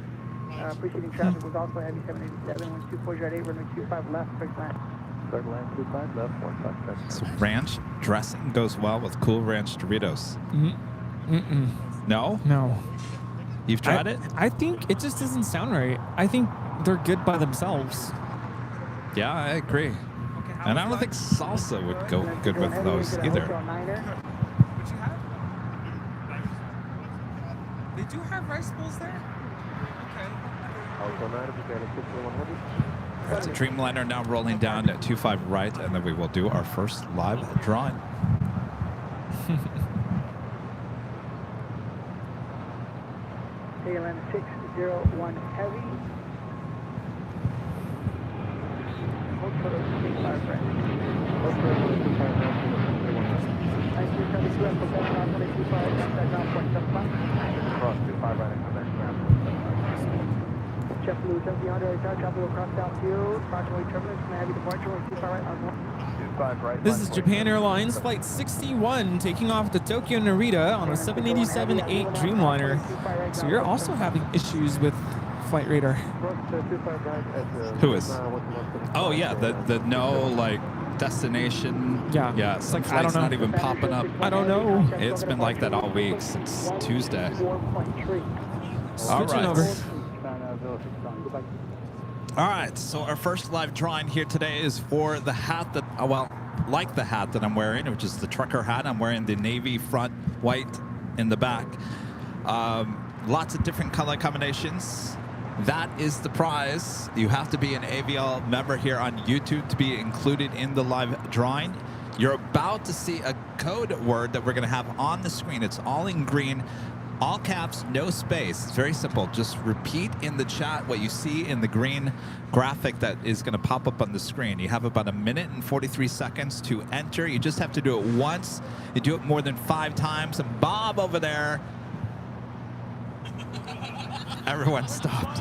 Preceding traffic was also heavy 787, 124.8, runway 25 left, quick land. Start land 25 left, 1 Foxtrot. So ranch dressing goes well with Cool Ranch Doritos. No? No. You've tried it? I think it just doesn't sound right. I think they're good by themselves. Yeah, I agree. And I don't think salsa would go good with those either. They do have rice bowls there? That's a Dreamliner now rolling down at 25 right, and then we will do our first live drawing. KLM 601 heavy. Hold for 25 right. Hold for 25 right. 1972 Echo 7 on 25 contact ground point 75. Cross 25 right into next ground. JetBlue 1700, traffic will cross downfield, approximately terminus, and heavy departure, 25 right on 25 right. This is Japan Airlines Flight 61 taking off to Tokyo Narita on a 787-8 Dreamliner. So you're also having issues with Flight Radar. Who is? Oh, yeah, the no, like, destination. Yeah. Some Like, I don't flight's know. not even popping up. I don't know. It's been like that all week since Tuesday. Switching right. over. All right, so our first live drawing here today is for the hat that, like the hat that I'm wearing, which is the trucker hat. I'm wearing the navy front, white in the back. Lots of different color combinations. That is the prize. You have to be an AVL member here on YouTube to be included in the live drawing. You're about to see a code word that we're going to have on the screen. It's all in green. All caps, no space. It's very simple. Just repeat in the chat what you see in the green graphic that is going to pop up on the screen. You have about 1 minute and 43 seconds to enter. You just have to do it once. You do it more than 5 times. And Bob over there, everyone stopped.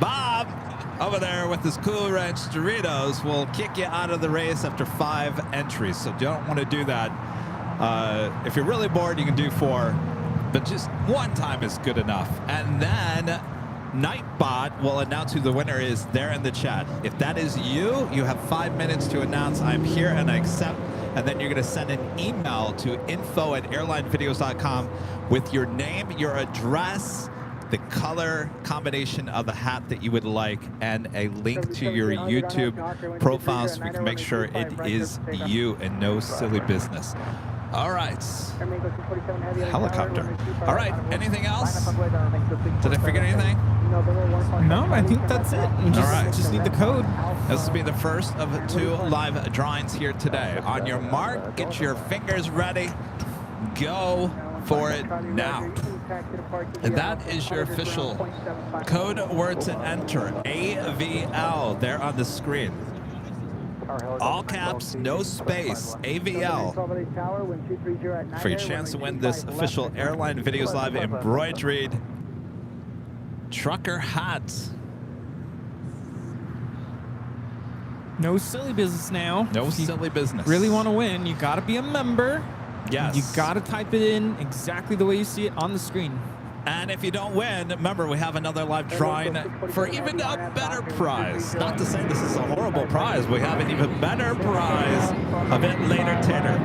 Bob over there with his Cool Ranch Doritos will kick you out of the race after 5 entries. So you don't want to do that. If you're really bored, you can do 4. But just 1 time is good enough. And then Nightbot will announce who the winner is there in the chat. If that is you, you have 5 minutes to announce I'm here and I accept. And then you're going to send an email to info@airlinevideos.com with your name, your address, the color combination of the hat that you would like, and a link to your YouTube profile so we can make sure it is you and no silly business. All right. Helicopter. All right. Anything else? Did I forget anything? No, I think that's it. We just need the code. This will be the first of 2 live drawings here today. On your mark, get your fingers ready. Go for it now. And that is your official code word to enter, AVL, there on the screen. All caps, no space, AVL, for your chance to win this official Airline Videos Live embroidered trucker hat. No silly business now. No silly business. Really want to win, you got to be a member. Yes. You got to type it in exactly the way you see it on the screen. And if you don't win, remember, we have another live drawing for even a better prize. Not to say this is a horrible prize. We have an even better prize a bit later, Tanner.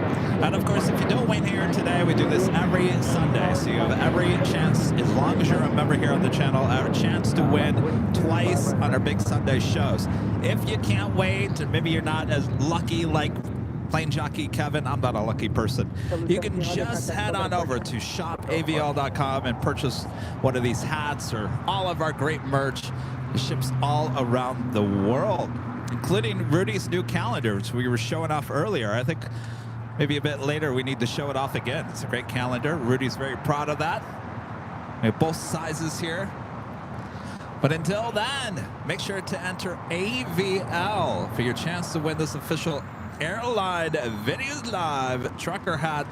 And of course, if you don't win here today, we do this every Sunday. So you have every chance, as long as you're a member here on the channel, a chance to win twice on our big Sunday shows. If you can't wait, or maybe you're not as lucky like Plane Jockey Kevin, I'm not a lucky person, you can just head on over to shopavl.com and purchase one of these hats or all of our great merch. It ships all around the world, including Rudy's new calendar, which we were showing off earlier. I think maybe a bit later we need to show it off again. It's a great calendar. Rudy's very proud of that. We have both sizes here. But until then, make sure to enter AVL for your chance to win this official Airline Videos Live trucker hat.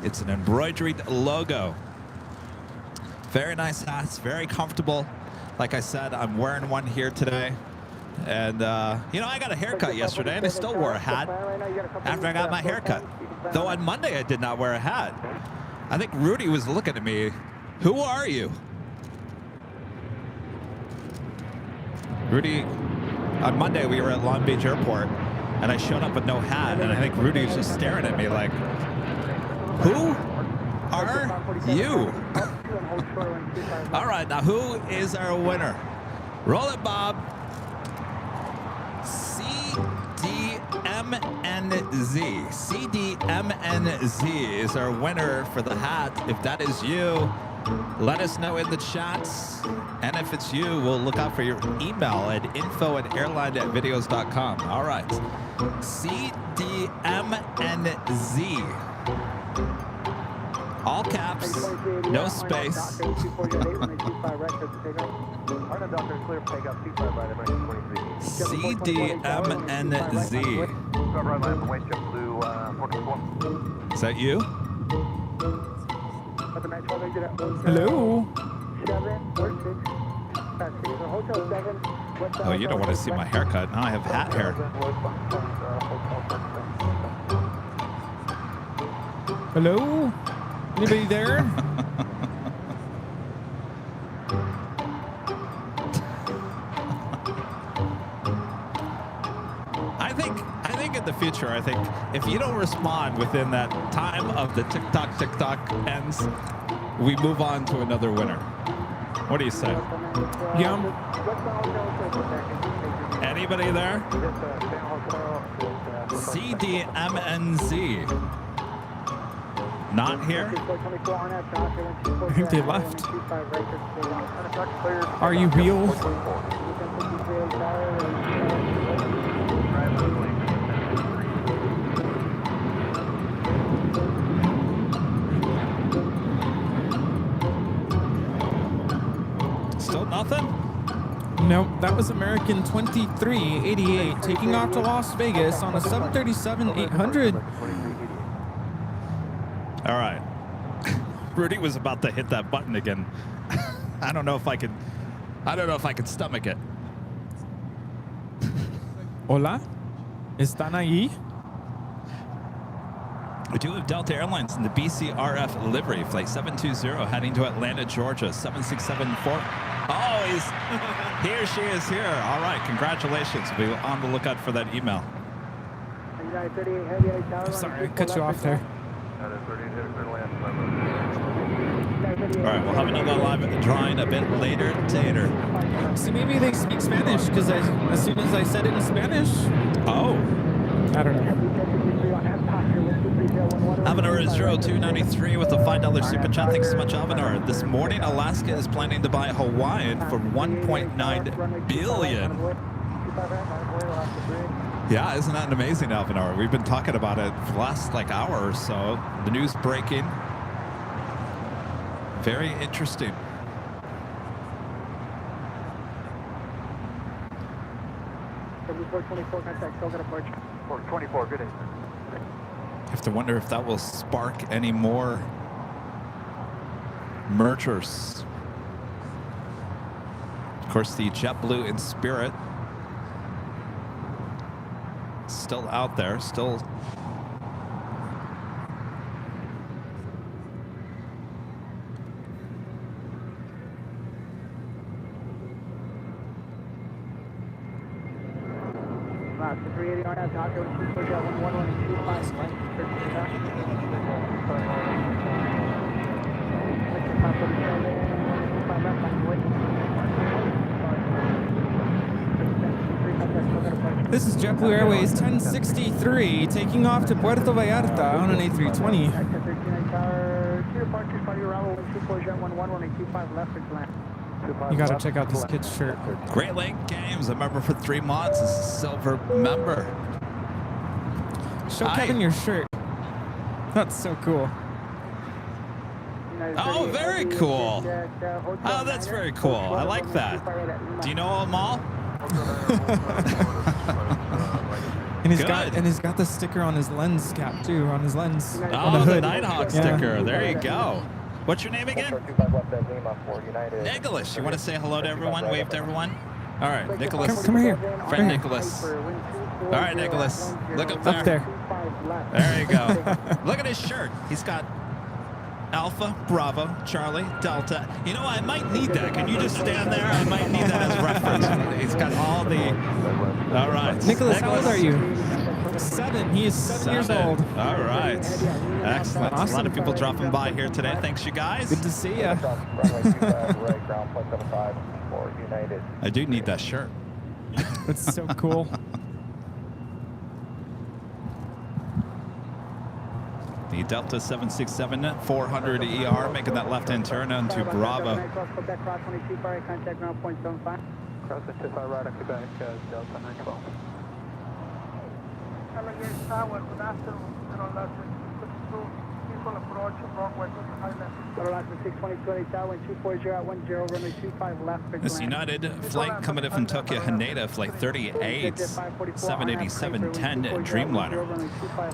It's an embroidered logo. Very nice hats, very comfortable. Like I said, I'm wearing one here today. And, you know, I got a haircut yesterday and I still wore a hat after I got my haircut. Though on Monday I did not wear a hat. I think Rudy was looking at me. Who are you? Rudy, on Monday we were at Long Beach Airport. And I showed up with no hat, and I think Rudy was just staring at me like, who are you? All right, now who is our winner? Roll it, Bob. CDMNZ. CDMNZ is our winner for the hat. If that is you, let us know in the chats. And if it's you, we'll look out for your email at info@airlinevideos.com. All right. CDMNZ. All caps, no space. CDMNZ. Is that you? Hello? Oh, you don't want to see my haircut. Now I have hat hair. Hello? Anybody there? I think in the future, I think if you don't respond within that time of the TikTok ends, we move on to another winner. What do you say? Yeah. Anybody there? CDMNZ. Not here? I think they left. Are you real? Still nothing? Nope, that was American 2388 taking off to Las Vegas on a 737-800. All right. Rudy was about to hit that button again. I don't know if I could stomach it. Hola? ¿Están ahí? We do have Delta Airlines in the BCRF livery, flight 720 heading to Atlanta, Georgia, 7674. Oh, here she is here. All right, congratulations. We'll be on the lookout for that email. United 38 Heavy LA Tower. I'm sorry, I cut you off there. All right, we'll have another live drawing a bit later. See, maybe they speak Spanish because as soon as I said it in Spanish. Oh. I don't know. Avenor is 0293 with a $5 super chat. Thanks so much, Avenor. This morning, Alaska is planning to buy Hawaiian for $1.9 billion. Yeah, isn't that amazing, Avenor? We've been talking about it for the last hour or so. The news breaking. Very interesting. Contact, 24, good day. I have to wonder if that will spark any more mergers. Of course, the JetBlue and Spirit still out there, still. The 380 on that Docker, 11125 right? This is JetBlue Airways 1063 taking off to Puerto Vallarta on an A320. You gotta check out this kid's shirt. Great Lake Games, a member for 3 months, is a silver member. Show Kevin your shirt. That's so cool. Oh, very cool. Oh, that's very cool. I like that. Do you know them all? And he's got the sticker on his lens cap too, on his lens. Oh, the Nighthawk sticker. There you go. What's your name again? Nicholas. You want to say hello to everyone? Wave to everyone? All right, Nicholas. Come here. Friend Nicholas. All right, Nicholas. Look up there. Up there. There you go. Look at his shirt. He's got Alpha, Bravo, Charlie, Delta. You know, I might need that. Can you just stand there? I might need that as reference. He's got all the... All right. Nicholas, how old are you? 7. He is 7 years old. All right. Excellent. Awesome. A lot of people dropping by here today. Thanks, you guys. Good to see you. I do need that shirt. That's so cool. The Delta 767 400 ER making that left-hand turn onto Bravo. Cross the 25 right on Quebec, Delta 912. This United flight coming in from Tokyo Haneda, flight 38, 787-10 Dreamliner.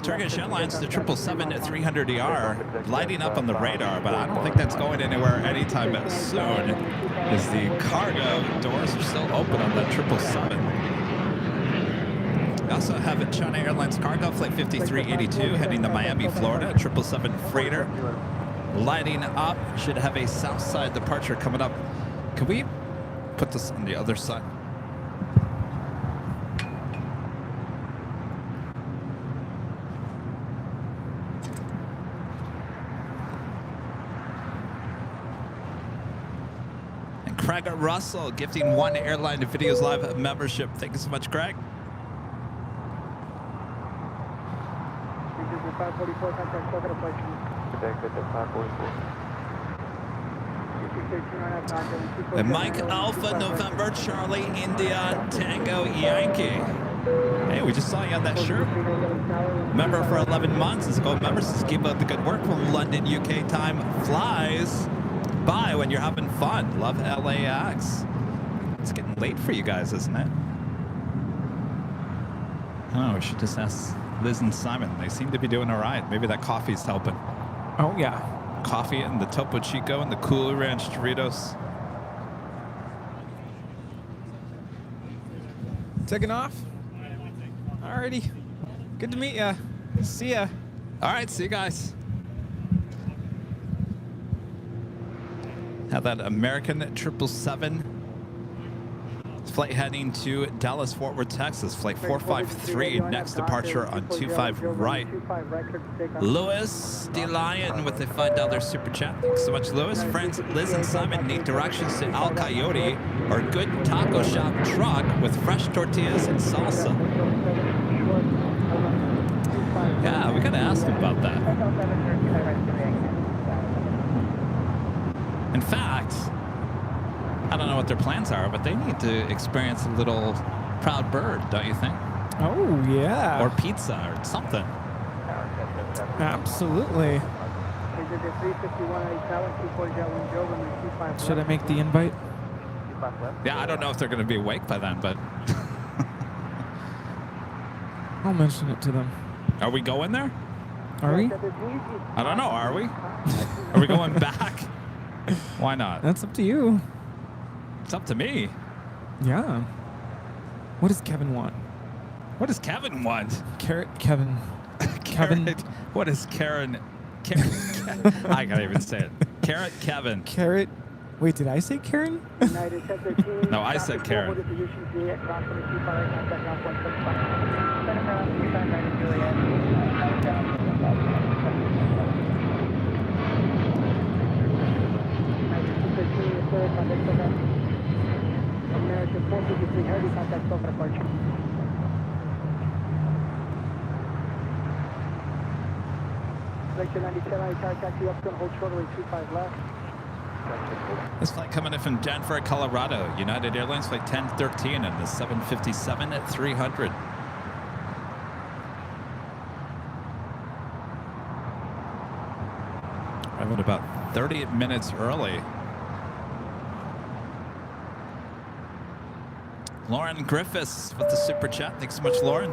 Turkish Airlines, the 777-300ER, lighting up on the radar, but I don't think that's going anywhere anytime soon, as the cargo doors are still open on that 777. We also have a China Airlines cargo, flight 5382, heading to Miami, Florida, 777 freighter. Lighting up, should have a south side departure coming up. Can we put this on the other side? And Craig Russell gifting 1 Airline Videos Live membership. Thank you so much, Craig. 544 contact, still got a flight. And Mike Alpha November Charlie India Tango Yankee. Hey, we just saw you on that shirt. Member for 11 months. As a gold member, says keep up the good work from London, UK time. Flies by when you're having fun. Love LAX. It's getting late for you guys, isn't it? Oh, we should just ask Liz and Simon. They seem to be doing all right. Maybe that coffee's helping. Oh, yeah. Coffee and the Topo Chico and the Cool Ranch Doritos. Taking off? Alrighty. Good to meet ya. See ya. All right, see you guys. Have that American 777 flight heading to Dallas, Fort Worth, Texas. Flight 453, next departure on 25 right. Lewis D. Lion with a $5 super chat. Thanks so much, Lewis. Friends Liz and Simon need directions to El Coyote or good taco shop truck with fresh tortillas and salsa. Yeah, we gotta ask him about that. In fact, I don't know what their plans are, but they need to experience a little Proud Bird, don't you think? Oh, yeah. Or pizza or something. Absolutely. Should I make the invite? Yeah, I don't know if they're going to be awake by then, but... I'll mention it to them. Are we going there? Are we? I don't know, are we? Are we going back? Why not? That's up to you. It's up to me. Yeah. What does Kevin want? What does Kevin want? Carrot Kevin. Kevin. What is Karen? I can't even say it. Carrot Kevin. Carrot. Wait, did I say Karen? No, I said Karen. American 453 heavy contact over departure. Section 97, I taxi up, going to hold short away 25 left. This flight coming in from Denver, Colorado. United Airlines flight 1013 and the 757 at 300. Arriving about 30 minutes early. Lauren Griffiths with the super chat. Thanks so much, Lauren.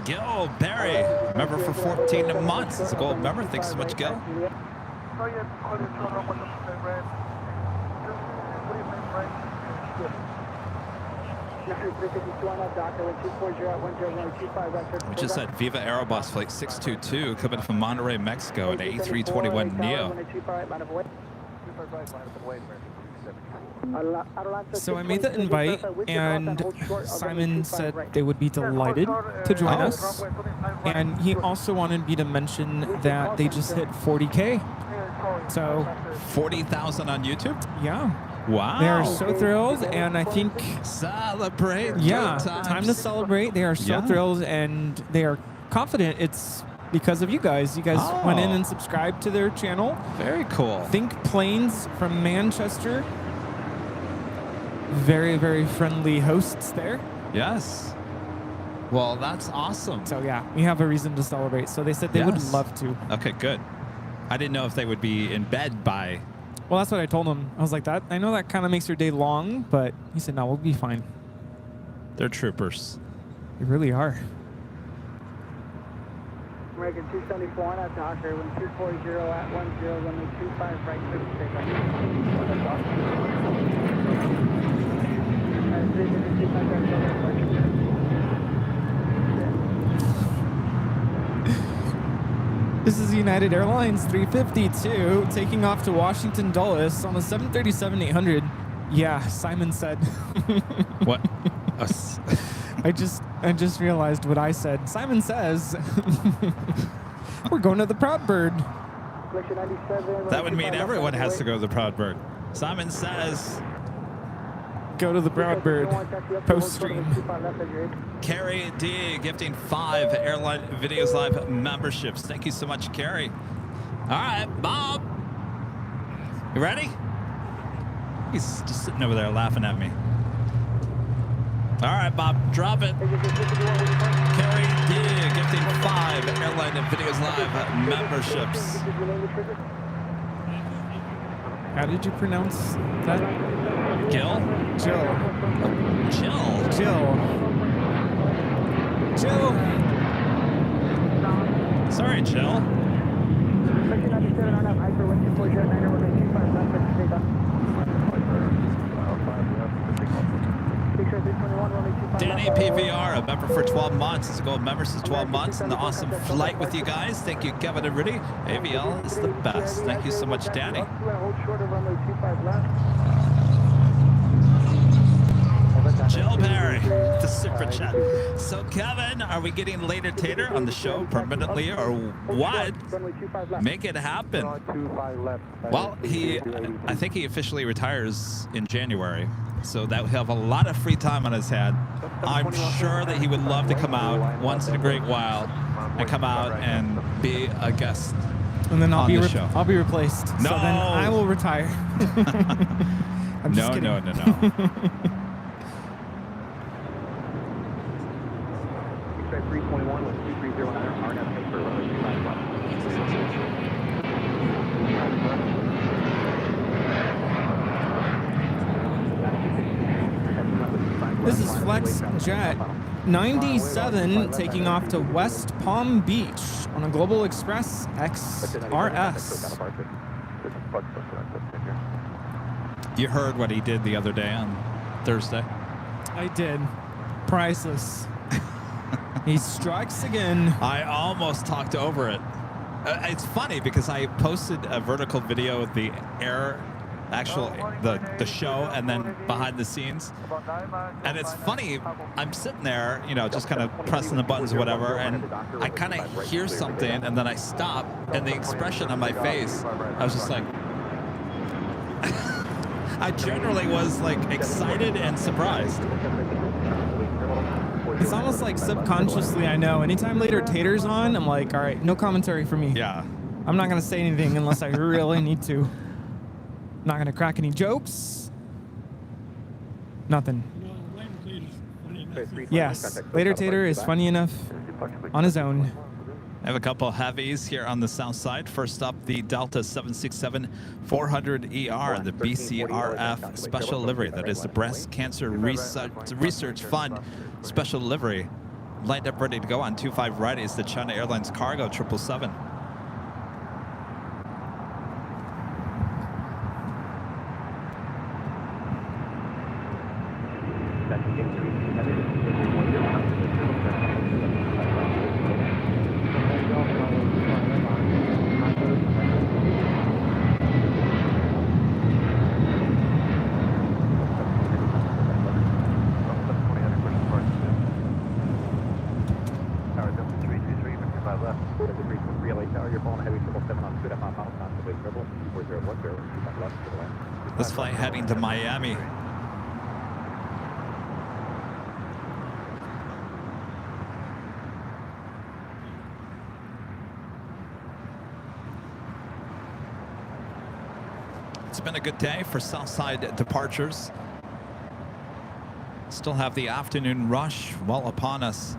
Gil Barry, member for 14 months. It's a gold member. Thanks so much, Gil. We just had Viva Aerobus flight 622 coming from Monterrey, Mexico, an A321 Neo. So I made the invite, and Simon said they would be delighted to join us. And he also wanted me to mention that they just hit 40K. So 40,000 on YouTube? Yeah. Wow. They are so thrilled, and I think... Celebrate. Yeah, time to celebrate. They are so thrilled, and they are confident it's because of you guys. You guys went in and subscribed to their channel. Very cool. Think Planes from Manchester. Very, very friendly hosts there. Yes. Well, that's awesome. So yeah, we have a reason to celebrate. So they said they would love to. Okay, good. I didn't know if they would be in bed by... Well, that's what I told him. I was like, I know that kind of makes your day long, but he said, no, we'll be fine. They're troopers. They really are. American 274 at Docker, 1240 at 10, runway 25 right, 36. This is United Airlines 352 taking off to Washington Dulles on the 737-800. Yeah, Simon said. What? I just realized what I said. Simon says we're going to the Proud Bird. That would mean everyone has to go to the Proud Bird. Simon says go to the Proud Bird post stream. Carrie D gifting 5 Airline Videos Live memberships. Thank you so much, Carrie. All right, Bob. You ready? He's just sitting over there laughing at me. All right, Bob, drop it. Carrie D gifting 5 Airline Videos Live memberships. How did you pronounce that? Gil? Jill. Jill. Jill. Jill. Sorry, Jill. Danny PVR, a member for 12 months. It's a gold member since 12 months. And the awesome flight with you guys. Thank you, Kevin and Rudy. AVL is the best. Thank you so much, Danny. Hold short of runway 25 left. Jill Perry, the super chat. So, Kevin, are we getting later Tater on the show permanently or what? Make it happen. Well, I think he officially retires in January, so that he'll have a lot of free time on his hands. I'm sure that he would love to come out once in a great while and come out and be a guest. And then I'll be replaced. No. So then I will retire. I'm just kidding. No. 321 with 2309 RNF paper, runway 25 left. This is Flex Jet 97 taking off to West Palm Beach on a Global Express XRS. You heard what he did the other day on Thursday? I did. Priceless. He strikes again. I almost talked over it. It's funny because I posted a vertical video of the the show and then behind the scenes. And it's funny, I'm sitting there, you know, just kind of pressing the buttons or whatever, and I kind of hear something and then I stop, and the expression on my face, I was just like, I generally was like excited and surprised. It's almost like subconsciously I know. Anytime later Tater's on, I'm like, all right, no commentary for me. Yeah. I'm not going to say anything unless I really need to. I'm not going to crack any jokes. Nothing. Yes, later Tater is funny enough on his own. I have a couple of heavies here on the south side. First up, the Delta 767-400ER, the BCRF special livery. That is the Breast Cancer Research Fund special livery. Lined up, ready to go on 25 right is the China Airlines Cargo 777. This flight heading to Miami. It's been a good day for Southside departures. Still have the afternoon rush well upon us.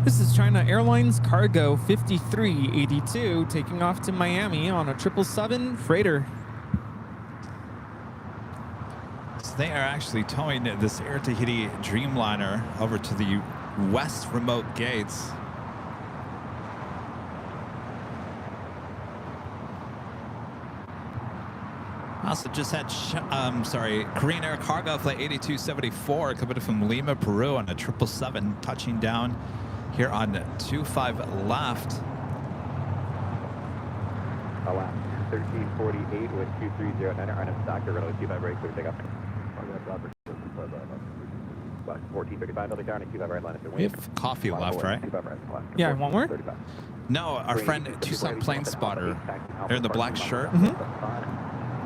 This is China Airlines Cargo 5382 taking off to Miami on a 777 freighter. So they are actually towing this Air Tahiti Dreamliner over to the west remote gates. Also just had, Korean Air Cargo Flight 8274 coming from Lima, Peru on a 777 touching down here on 25 left. 1348 with 2309 RNF Doctor, runway 25 right, clear takeoff. 1435, another car, 25 right, line up. We have coffee left, right? Yeah, I want more? No, our friend Tucson Plane Spotter, they're in the black shirt.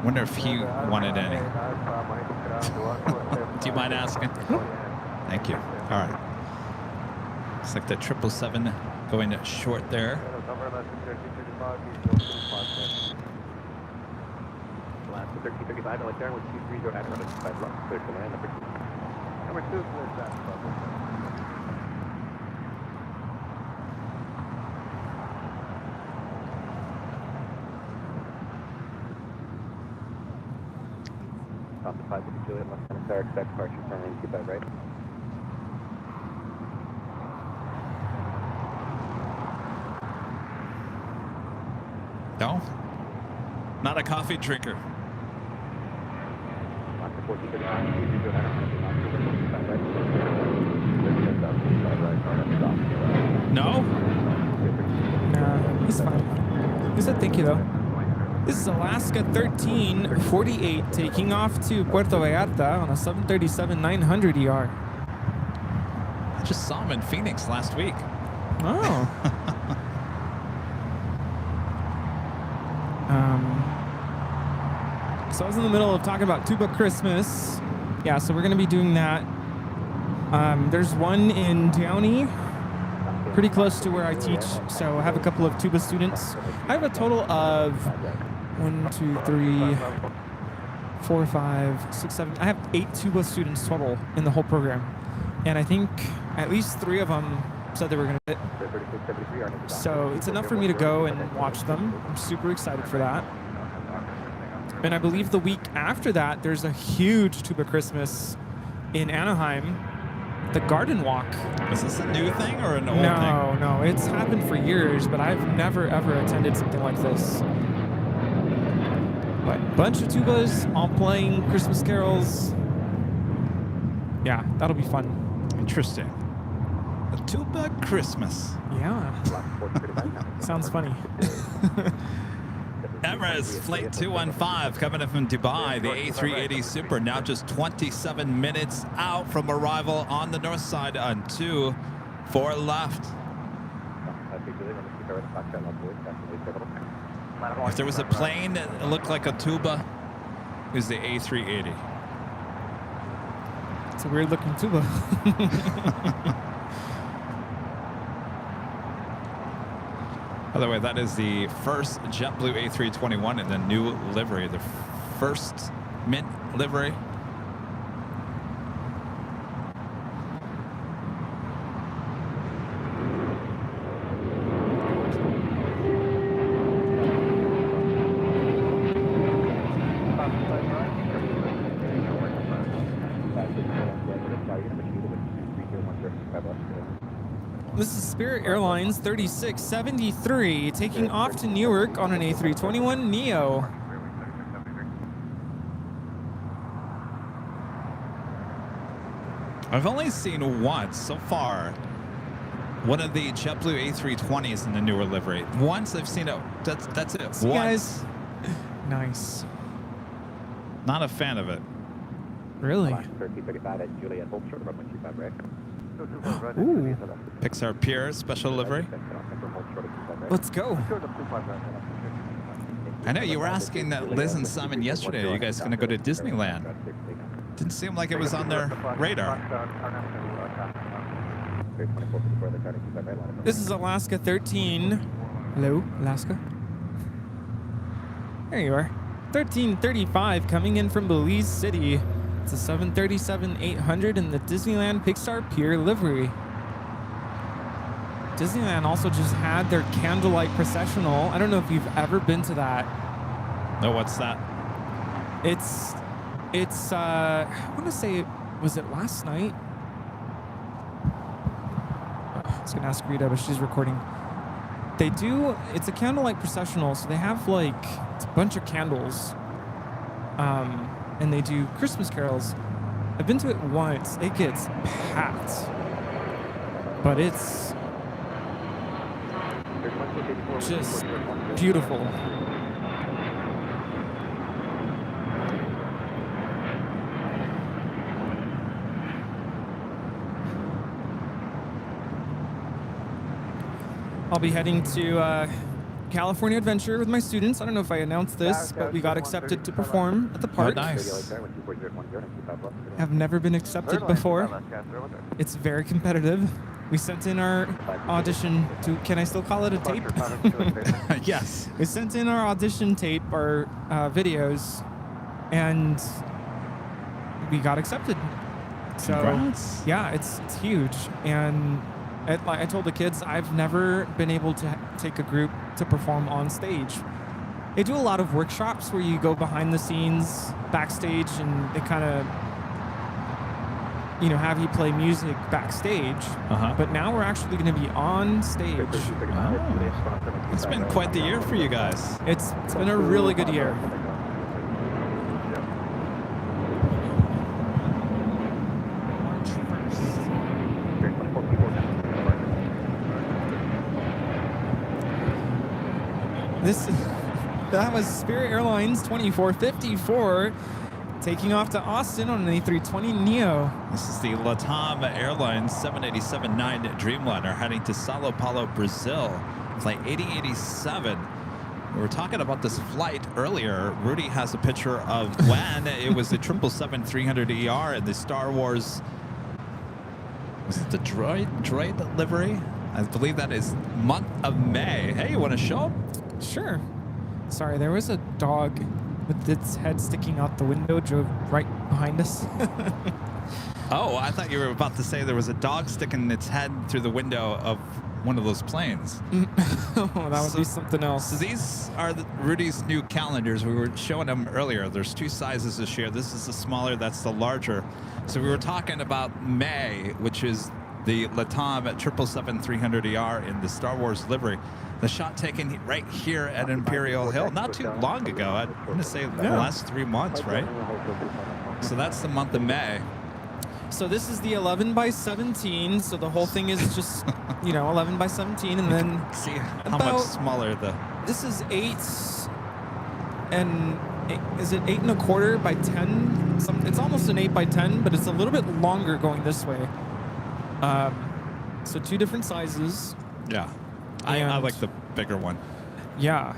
Wonder if he wanted any. Do you mind asking? Thank you. All right. Looks like the 777 going short there. Alaska 1335, LA turn with 230 at runway 25 left, clear to land, number 2. Number 2 is clear south. Top of 5 with Juliet, left center, expect departure, turn in 25 right. No, not a coffee drinker. No? Nah, he's fine. He said thank you, though. This is Alaska 1348 taking off to Puerto Vallarta on a 737-900 ER. I just saw him in Phoenix last week. Oh. So I was in the middle of talking about Tuba Christmas. Yeah, so we're going to be doing that. There's one in Downey, pretty close to where I teach. So I have a couple of tuba students. I have a total of 1, 2, 3, 4, 5, 6, 7. I have 8 tuba students total in the whole program. And I think at least 3 of them said they were going to fit. So it's enough for me to go and watch them. I'm super excited for that. And I believe the week after that, there's a huge tuba Christmas in Anaheim, the Garden Walk. Is this a new thing or an old thing? No, it's happened for years, but I've never ever attended something like this. But bunch of tubas all playing Christmas carols. Yeah, that'll be fun. Interesting. A tuba Christmas. Yeah. Sounds funny. Emirates Flight 215 coming in from Dubai, the A380 Super, now just 27 minutes out from arrival on the north side on 24 left. If there was a plane that looked like a tuba, it was the A380. It's a weird looking tuba. By the way, that is the first JetBlue A321 in the new livery, the first mint livery. This is Spirit Airlines 3673 taking off to Newark on an A321 Neo. I've only seen once so far one of the JetBlue A320s in the newer livery. Once I've seen it. That's it. See, once. guys. Nice. Not a fan of it. Really? Ooh. Pixar Pier special livery. Let's go. I know you were asking Liz and Simon yesterday, are you guys going to go to Disneyland? Didn't seem like it was on their radar. This is Alaska 13. Hello, Alaska. There you are. 1335 coming in from Belize City. It's a 737-800 in the Disneyland Pixar Pier livery. Disneyland also just had their candlelight processional. I don't know if you've ever been to that. No, what's that? It's I want to say, was it last night? I was going to ask Rita, but she's recording. They do, it's a candlelight processional, so they have like, it's a bunch of candles. And they do Christmas carols. I've been to it once. It gets packed. But it's just beautiful. I'll be heading to California Adventure with my students. I don't know if I announced this, but we got accepted to perform at the park. Oh, nice. Have never been accepted before. It's very competitive. We sent in our audition to, can I still call it a tape? Yes. We sent in our audition tape, our videos, and we got accepted. So Congrats. yeah, it's huge. And like I told the kids, I've never been able to take a group to perform on stage. They do a lot of workshops where you go behind the scenes, backstage, and they kind of, have you play music backstage. But now we're actually going to be on stage. Oh. It's been quite the year for you guys. It's been a really good year. That was Spirit Airlines 2454 taking off to Austin on an A320neo. This is the LATAM Airlines 787-9 Dreamliner heading to Sao Paulo, Brazil. Flight 8087. We were talking about this flight earlier. Rudy has a picture of when it was the 777-300ER in the Star Wars. Was it the droid livery? I believe that is month of May. Hey, you want to show them? Sure. Sorry, there was a dog with its head sticking out the window, drove right behind us. Oh, I thought you were about to say there was a dog sticking its head through the window of one of those planes. Oh, that would be something else. So these are Rudy's new calendars. We were showing them earlier. There's two sizes this year. This is the smaller, that's the larger. So we were talking about May, which is the LATAM 777-300ER in the Star Wars livery. The shot taken right here at Imperial Hill, not too long ago. I'm going to say the last 3 months, right? So that's the month of May. So this is the 11 by 17. So the whole thing is just, 11 by 17, and then see how much smaller the. This is 8, and is it 8 1/4 by 10? It's almost an 8 by 10, but it's a little bit longer going this way. So 2 different sizes. Yeah, I like the bigger one. Yeah,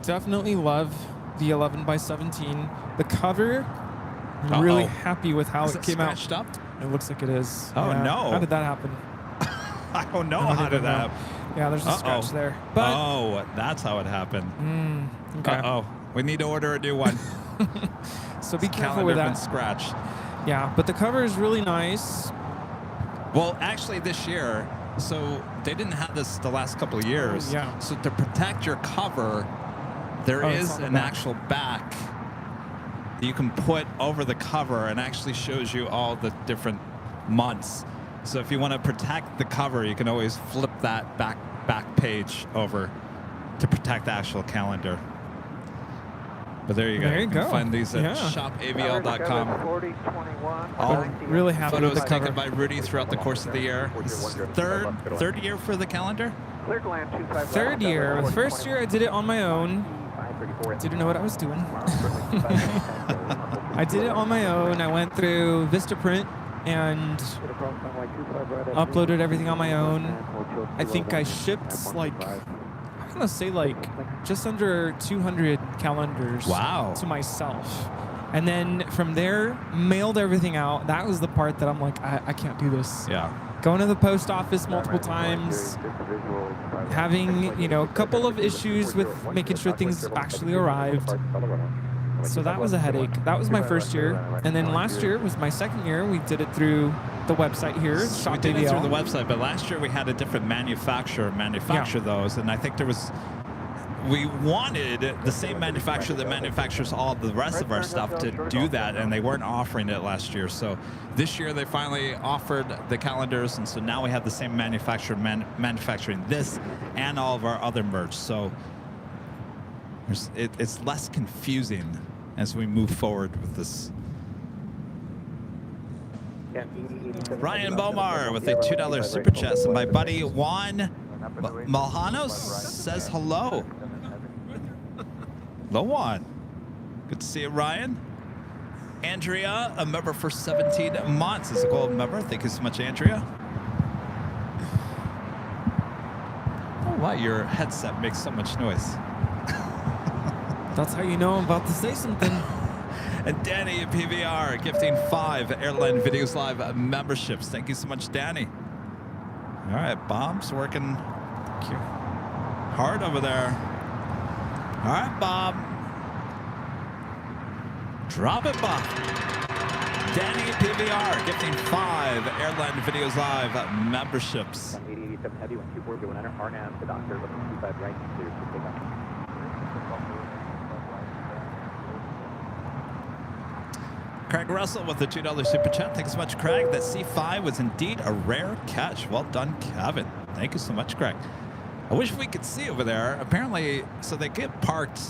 definitely love the 11 by 17. The cover, I'm really happy with how it came out. Up? It looks like it is. Oh, yeah. no. How did that happen? I don't know how did that happen. Yeah, there's a scratch there. But that's how it happened. Okay. We need to order a new one. So be careful with that. Been scratched. Yeah, but the cover is really nice. Well, actually, this year, so they didn't have this the last couple of years. Yeah. So to protect your cover, there is an actual back that you can put over the cover, and actually shows you all the different months. So if you want to protect the cover, you can always flip that back page over to protect the actual calendar. But there you go. There you go. Find these at shopavl.com. All really happy with photos the cover. taken by Rudy throughout the course of the year. Third year for the calendar? Third year. The first year I did it on my own. Didn't know what I was doing. I did it on my own. I went through Vistaprint and uploaded everything on my own. I think I shipped I'm gonna say just under 200 calendars to myself. And then from there, mailed everything out. That was the part that I'm like, I can't do this. Yeah. Going to the post office multiple times, having, a couple of issues with making sure things actually arrived. So that was a headache. That was my first year. And then last year was my second year. We did it through the website here. We did it through the website, but last year we had a different manufacturer manufacture those. And I think we wanted the same manufacturer that manufactures all the rest of our stuff to do that, and they weren't offering it last year. So this year they finally offered the calendars, and so now we have the same manufacturer manufacturing this and all of our other merch. So it's less confusing as we move forward with this. Ryan Bomar with a $2 super chat, and my buddy Juan Malhanos says hello. Hello, Juan. Good to see you, Ryan. Andrea, a member for 17 months, is a gold member. Thank you so much, Andrea. Oh, wow, your headset makes so much noise. That's how you know I'm about to say something. And Danny at PVR gifting 5 Airline Videos Live memberships. Thank you so much, Danny. All right, Bob's working hard over there. All right, Bob. Drop it, Bob. Danny PVR gifting 5 Airline Videos Live memberships. 8087 Heavy, 124, going under RNAV to doctor, looking 25 right, clear to pick up. Craig Russell with the $2 super chat. Thanks so much, Craig. That C5 was indeed a rare catch. Well done, Kevin. Thank you so much, Craig. I wish we could see over there. Apparently, so they get parked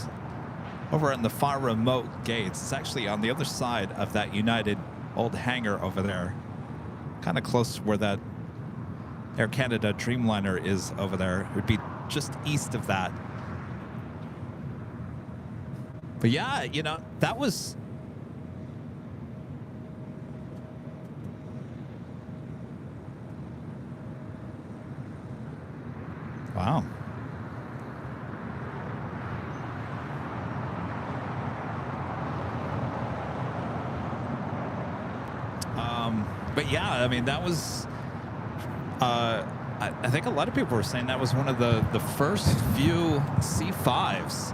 over in the far remote gates. It's actually on the other side of that United old hangar over there. Kind of close to where that Air Canada Dreamliner is over there. It would be just east of that. But yeah, you know, that was... Wow. But yeah, I mean, that was, I think a lot of people were saying that was one of the first few C5s.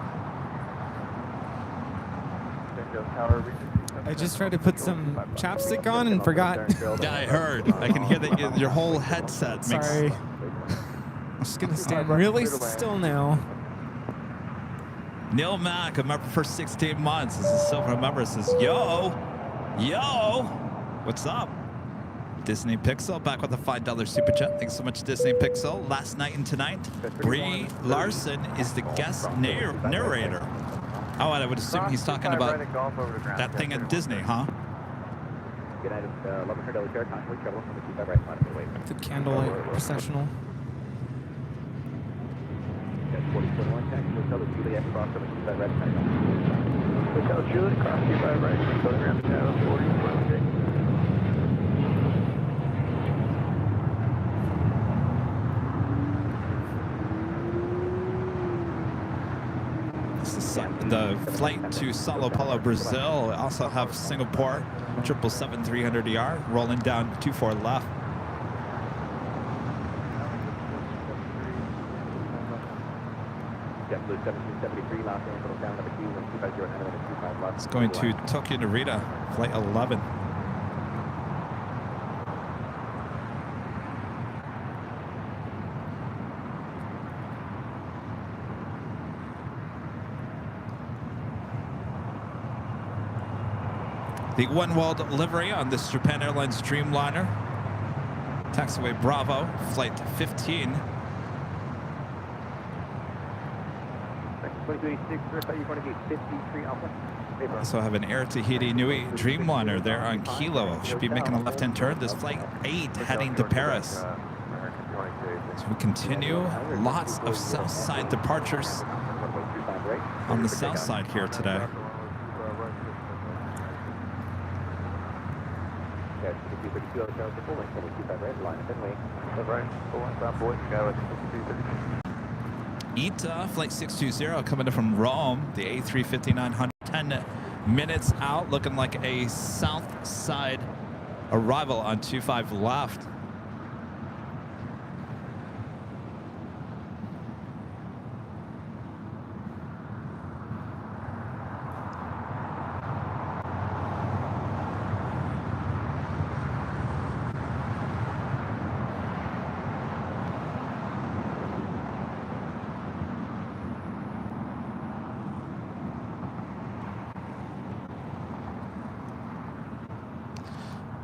I just tried to put some chapstick on and forgot. Yeah, I heard. I can hear that your whole headset makes... Sorry. I'm just going to stand really still now. Neil Mack, a member for 16 months. This is Silver member. Says, yo, what's up? Disney Pixel back with a $5 super chat. Thanks so much, Disney Pixel. Last night and tonight, Brie Larson is the guest narrator. Oh, and I would assume he's talking about that thing at Disney, huh? The candlelight processional. Hotel Julie, cross 25 right, program channel 40. This is the flight to Sao Paulo, Brazil. Also have Singapore 777-300ER rolling down 24 left. It's going to Tokyo Narita, flight 11. The One World livery on this Japan Airlines Dreamliner. Taxiway Bravo, flight 15. Also have an Air Tahiti Nui Dreamliner there on Kilo. Should be making a left-hand turn. This flight 8 heading to Paris. So we continue. Lots of south side departures on the south side here today. ITA, flight 620, coming in from Rome, the A350-900, 10 minutes out, looking like a south side arrival on 25 left.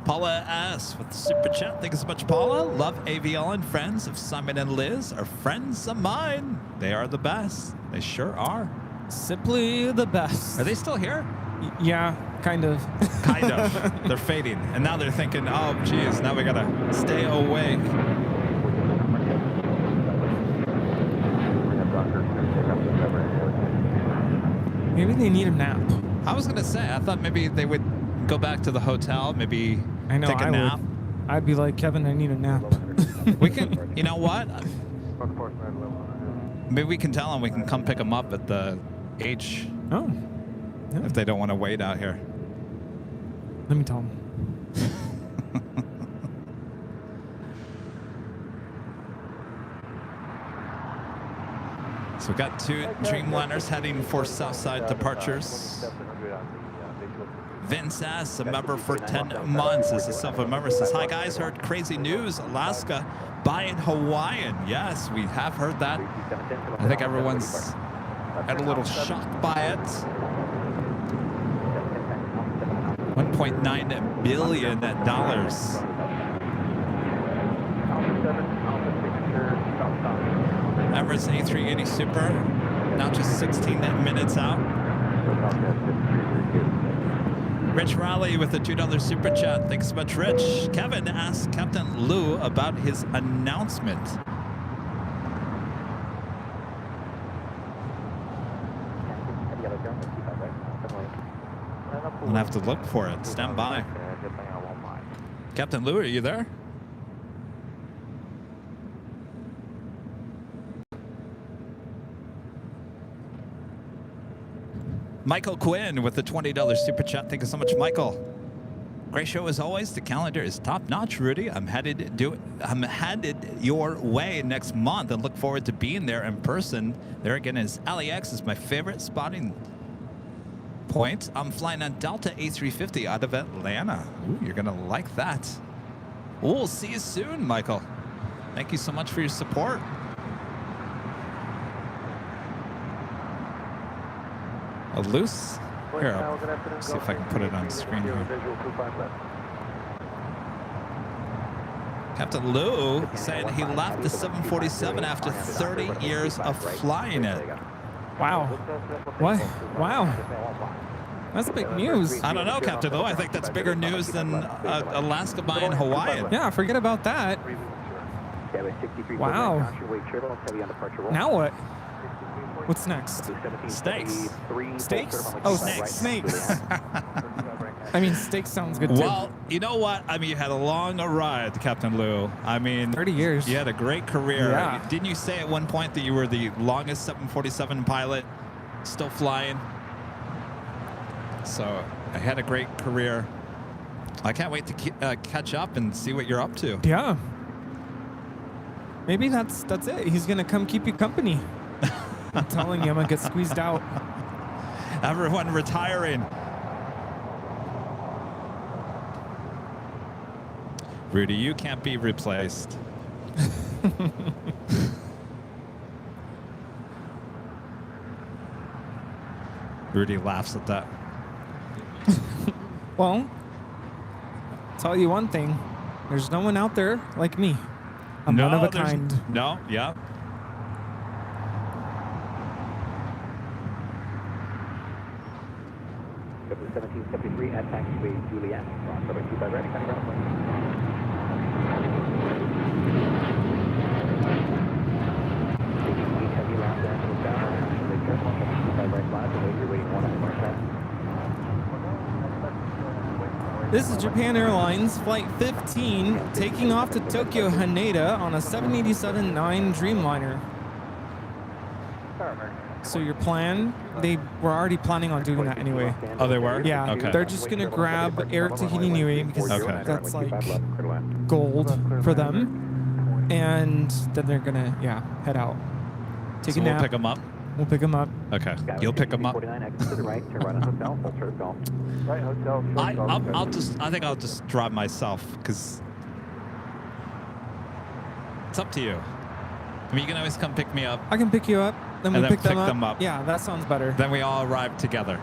Paula S. with the super chat. Thank you so much, Paula. Love AVL and friends of Simon and Liz are friends of mine. They are the best. They sure are. Simply the best. Are they still here? Yeah, kind of. Kind of. They're fading. And now they're thinking, oh, geez, now we got to stay awake. Maybe they need a nap. I was going to say, I thought maybe they would go back to the hotel, maybe take a nap. I'd be like, Kevin, I need a nap. We can, you know what? Maybe we can tell them we can come pick them up at the H. Oh. Yeah. If they don't want to wait out here. Let me tell them. So we've got 2 Dreamliners heading for Southside departures. Vince S., a member for 10 months, is a silver member. Says, hi guys, heard crazy news. Alaska buying Hawaiian. Yes, we have heard that. I think everyone's had a little shocked by it. $1.9 billion. Emirates A380 Super, now just 16 minutes out. Rich Raleigh with a $2 super chat. Thanks so much, Rich. Kevin asked Captain Lou about his announcement. I'm gonna have to look for it. Stand by. Captain Lou, are you there? Michael Quinn with the $20 super chat. Thank you so much, Michael. Great show as always. The calendar is top notch, Rudy. I'm headed your way next month and look forward to being there in person. There again is LAX is my favorite spotting point. I'm flying on Delta A350 out of Atlanta. Ooh, you're gonna like that. We'll see you soon, Michael. Thank you so much for your support. A loose. Here, I'll see if I can put it on screen here. Captain Lou saying he left the 747 after 30 years of flying it. Wow. What? Wow. That's big news. I don't know, Captain Lou. I think that's bigger news than Alaska buying Hawaiian. Yeah, forget about that. Wow. Now what? What's next? Steaks. Steaks? Oh, snakes. I mean, steaks sounds good too. Well, you know what? I mean, you had a long ride, Captain Lou. I mean, 30 years. You had a great career. Yeah. Didn't you say at one point that you were the longest 747 pilot still flying? So I had a great career. I can't wait to catch up and see what you're up to. Yeah. Maybe that's it. He's gonna come keep you company. I'm telling you, I'm gonna get squeezed out. Everyone retiring. Rudy, you can't be replaced. Rudy laughs at that. Well, I'll tell you one thing. There's no one out there like me. I'm one of a kind. No, yeah. W1773 at taxiway Juliet. Runway 25 ready, coming around point. Heavy left and down. Actually, careful. 25 right flat. The way you're waiting 1 on the This is Japan Airlines Flight 15 taking off to Tokyo Haneda on a 787-9 Dreamliner. So your plan, they were already planning on doing that anyway. Oh, they were? Yeah, Okay. They're just going to grab Air Tahiti Nui because that's like gold for them. And then they're going to, So head out. Take a we'll nap. pick them up? We'll pick them up. Okay. You'll pick them up? I think I'll just drive myself because it's up to you. I mean, you can always come pick me up. I can pick you up. Then we And pick then them up. Yeah, that sounds better. Then we all arrive together.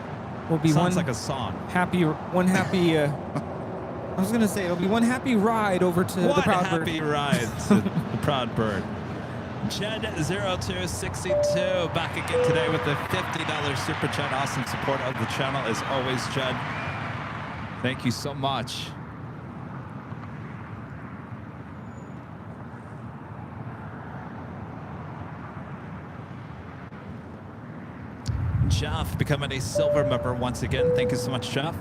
We'll be Sounds one like a song. happy. I was gonna say it'll be one happy ride over to the Proud One Bird. happy ride to the Proud Bird. Jed0262 back again today with the $50 super chat. Awesome support of the channel as always, Jed. Thank you so much. Jeff becoming a silver member once again. Thank you so much, Jeff.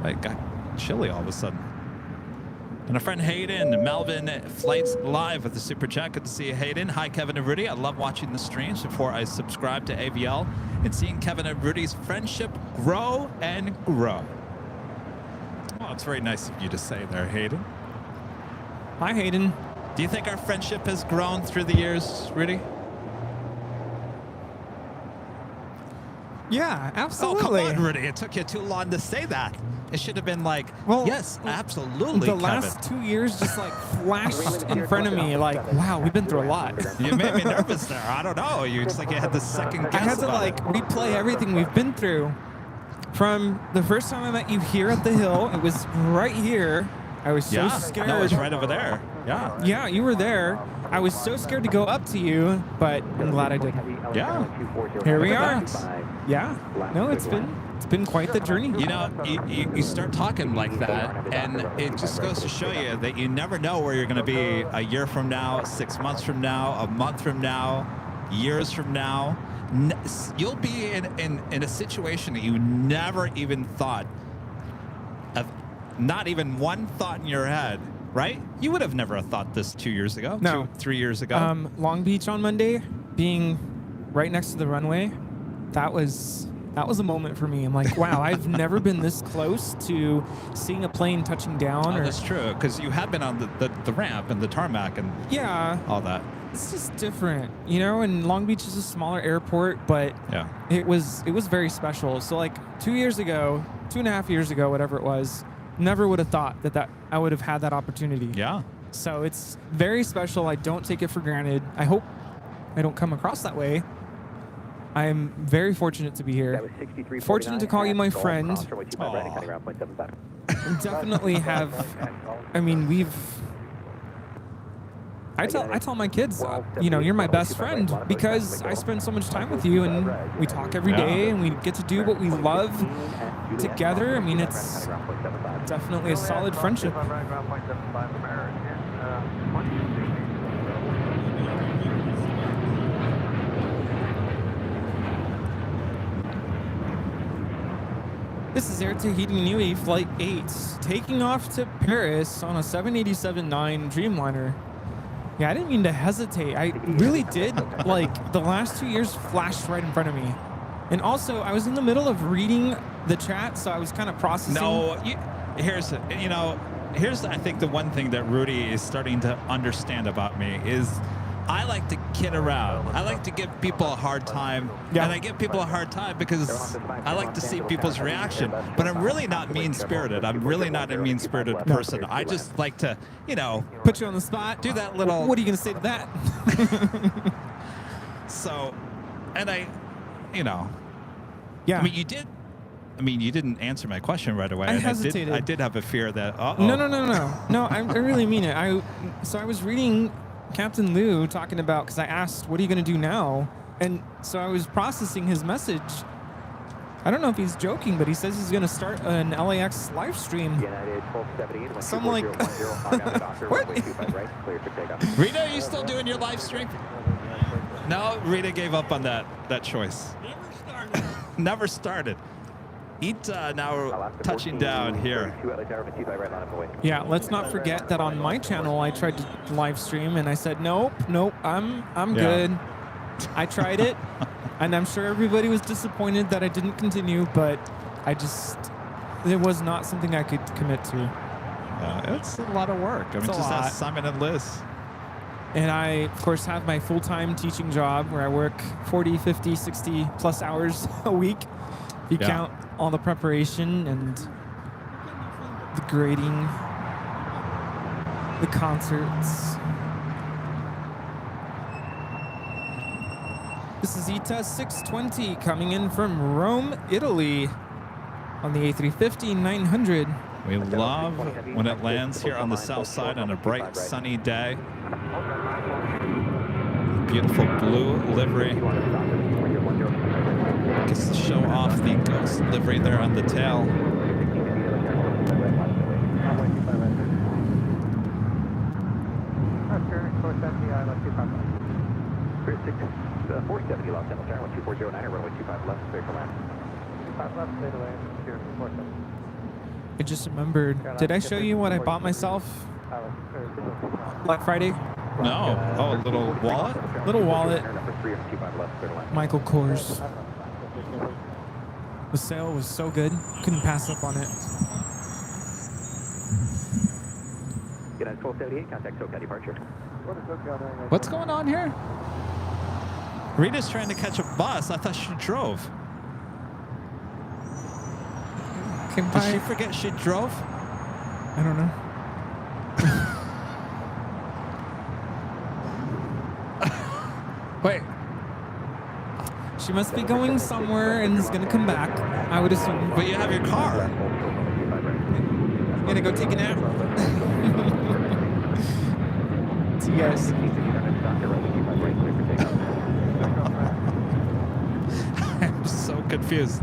I got chilly all of a sudden. And a friend Hayden, Melvin Flights Live with the super chat. Good to see you, Hayden. Hi, Kevin and Rudy. I love watching the streams before I subscribe to AVL and seeing Kevin and Rudy's friendship grow and grow. Oh, it's very nice of you to say there, Hayden. Hi, Hayden. Do you think our friendship has grown through the years, Rudy? Yeah, Oh, absolutely. come on, Rudy. It took you too long to say that. It should have been like, Well, yes, absolutely, The Kevin. last 2 years just like flashed in front of me like, wow, we've been through a lot. You made me nervous there. I don't know. It's like you had the second guess I had to about like it. replay everything we've been through. From the first time I met you here at the hill, it was right here. I was so scared. No, it's right over there. Yeah. Yeah, you were there. I was so scared to go up to you, but I'm glad I didn't. Yeah. Here we Look are. at that. Yeah. No, it's been quite the journey. You know, you start talking like that, and it just goes to show you that you never know where you're going to be a year from now, 6 months from now, a month from now, years from now. You'll be in a situation that you never even thought of, not even one thought in your head, right? You would have never thought this 2 years ago, No. 3 years ago. Long Beach on Monday, being right next to the runway, that was a moment for me. I'm like, wow, I've never been this close to seeing a plane touching down. Oh, that's true, because you have been on the ramp and the tarmac and Yeah, all that. it's just different, you know. And Long Beach is a smaller airport, but Yeah. it was very special. So like 2 years ago, 2.5 years ago, whatever it was, never would have thought that I would have had that opportunity. Yeah. So it's very special. I don't take it for granted. I hope I don't come across that way. I am very fortunate to be here. Fortunate to call you my friend. Definitely have. I mean, I tell my kids, you know, you're my best friend because I spend so much time with you, and we talk every day, and we get to do what we love together. I mean, it's definitely a solid friendship. This is Air Tahiti Nui Flight 8, taking off to Paris on a 787-9 Dreamliner. Yeah, I didn't mean to hesitate. I really did. Like, the last 2 years flashed right in front of me. And also, I was in the middle of reading the chat, so I was kind of processing. No, here's I think the one thing that Rudy is starting to understand about me is I like to kid around. I like to give people a hard time. Yeah. And I give people a hard time because I like to see people's reaction. But I'm really not mean-spirited. I'm really not a mean-spirited person. I just like to, you know, Put you on the spot. do that little... What are you going to say to that? So, and you know... Yeah. I mean, you didn't answer my question right away. I and hesitated. I did have a fear that, uh-oh. No, I really mean it. So I was reading Captain Lou talking about, because I asked, what are you going to do now? And so I was processing his message. I don't know if he's joking, but he says he's going to start an LAX live stream. So I'm like, what? Rita, are you still doing your live stream? No, Rita gave up on that choice. Never started. Ita now touching down here. Yeah, let's not forget that on my channel I tried to live stream and I said nope, I'm good. I tried it, and I'm sure everybody was disappointed that I didn't continue, but it was not something I could commit to. It's a lot of work. I mean, just ask Simon and Liz. And I, of course, have my full-time teaching job where I work 40, 50, 60 plus hours a week. If you count all the preparation and the grading, the concerts. This is ETA 620 coming in from Rome, Italy on the A350-900. We love when it lands here on the south side on a bright, sunny day. Beautiful blue livery. Gets to show off the ghost livery there on the tail. I just remembered. Did I show you what I bought myself Black Friday? No. Oh, a little wallet? Little wallet. Michael Kors. The sale was so good. Couldn't pass up on it. What's going on here? Rita's trying to catch a bus. I thought she drove. Okay, Did bye. she forget she drove? I don't know. Wait. She must be going somewhere and is gonna come back, I would assume. But you have your car. I'm gonna go take a nap. See you guys. I'm so confused.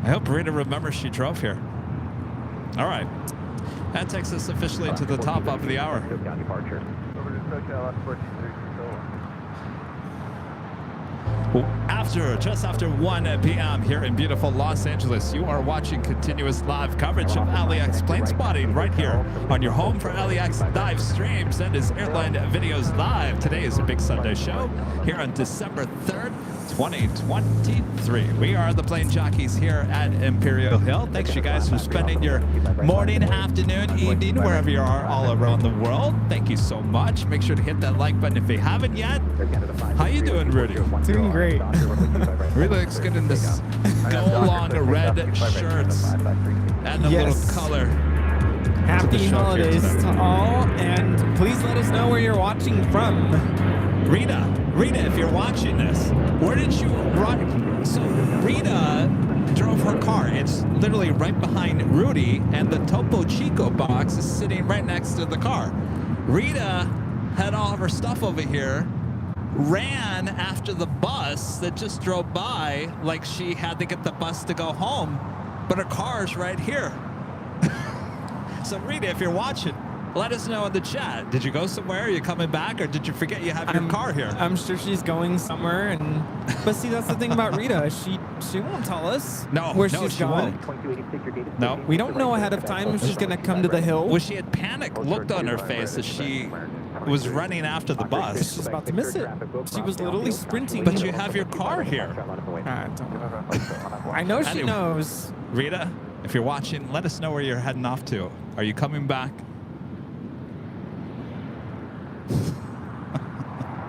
I hope Rita remembers she drove here. All right. That takes us officially to the top of the hour. Just after 1 p.m. here in beautiful Los Angeles, you are watching continuous live coverage of LAX plane spotting right here on your home for LAX live streams. That is Airline Videos Live. Today is a big Sunday show here on December 3rd, 2023. We are the plane jockeys here at Imperial Hill. Thanks you guys for spending your morning, afternoon, evening, wherever you are all around the world. Thank you so much. Make sure to hit that like button if you haven't yet. How you doing, Rudy? Doing great. Really looks good in this go-along red shirts and the little color. Happy holidays to all, and please let us know where you're watching from. Rita, if you're watching this, where did you run? So Rita drove her car. It's literally right behind Rudy, and the Topo Chico box is sitting right next to the car. Rita had all of her stuff over here, ran after the bus that just drove by like she had to get the bus to go home, but her car's right here. So Rita, if you're watching, let us know in the chat. Did you go somewhere? Are you coming back, or did you forget you have your car here? I'm sure she's going somewhere, but see, that's the thing about Rita. She won't tell us where she's going. No, we don't know ahead of time if she's gonna come to the hill. Well, she had panic looked on her face as she was running after the bus. She's about to miss it. She was literally sprinting. But you have your car here. I know she knows. Rita, if you're watching, let us know where you're heading off to. Are you coming back?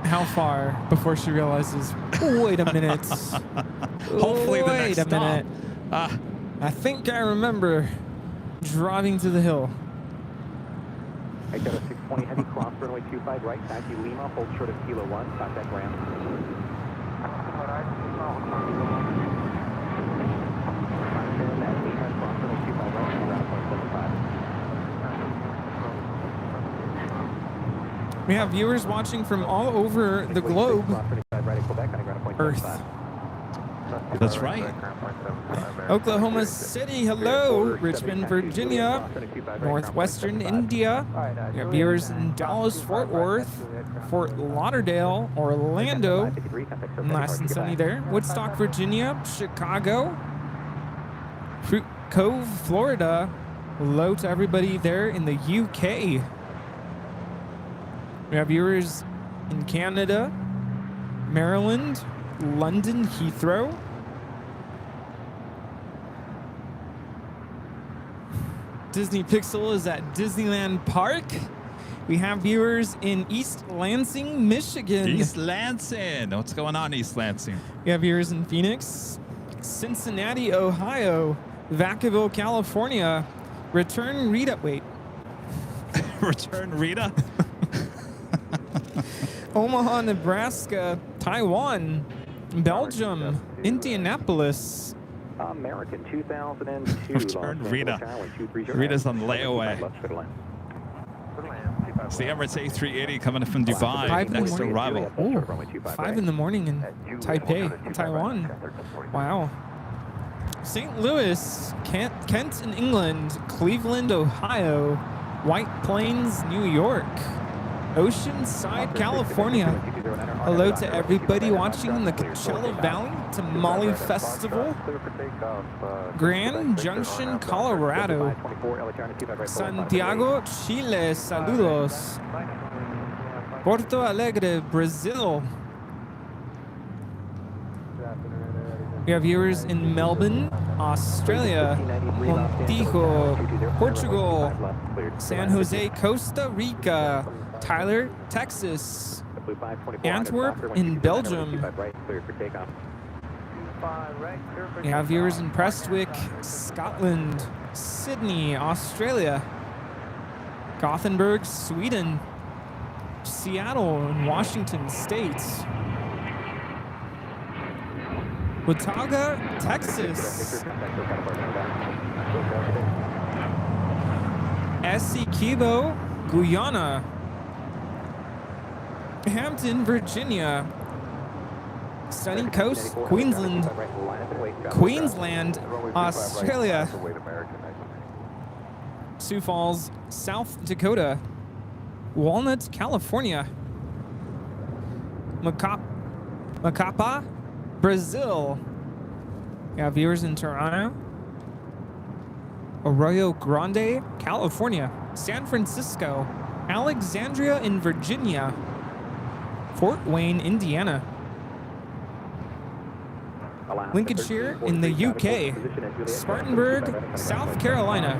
How far before she realizes, wait a minute. Hopefully the next Wait a minute. stop. I think I remember driving to the hill. I got a 620 heavy cross runway 25 right, taxi Lima, hold short of Kilo 1, contact ground. We have viewers watching from all over the globe. Earth. That's right. Oklahoma City, hello. Richmond, Virginia. Northwestern India. We have viewers in Dallas, Fort Worth, Fort Lauderdale, Orlando. Nice and sunny there. Woodstock, Virginia. Chicago. Fruit Cove, Florida. Hello to everybody there in the UK. We have viewers in Canada, Maryland, London, Heathrow. Disney Pixel is at Disneyland Park. We have viewers in East Lansing, Michigan. East Lansing. What's going on, East Lansing? We have viewers in Phoenix, Cincinnati, Ohio, Vacaville, California. Return Rita. Wait. Return Rita? Omaha, Nebraska, Taiwan, Belgium, Indianapolis. American 2002. Return Rita. Rita's on layaway. It's the Emirates A380 coming from Dubai. Next arrival. Oh, 5 in the morning in Taipei, Taiwan. Wow. St. Louis, Kent in England, Cleveland, Ohio, White Plains, New York. Oceanside, California. Hello to everybody watching in the Coachella Valley Tamale Festival. Grand Junction, Colorado. Santiago, Chile. Saludos. Porto Alegre, Brazil. We have viewers in Melbourne, Australia, Montijo, Portugal, San Jose, Costa Rica, Tyler, Texas, Antwerp in Belgium. We have viewers in Prestwick, Scotland, Sydney, Australia, Gothenburg, Sweden, Seattle and Washington State, Watauga, Texas, Essequibo, Guyana, Hampton, Virginia, Sunny Coast, Queensland, Australia, Sioux Falls, South Dakota, Walnut, California, Macapa, Brazil. We have viewers in Toronto, Arroyo Grande, California, San Francisco, Alexandria in Virginia, Fort Wayne, Indiana, Lincolnshire in the UK, Spartanburg, South Carolina.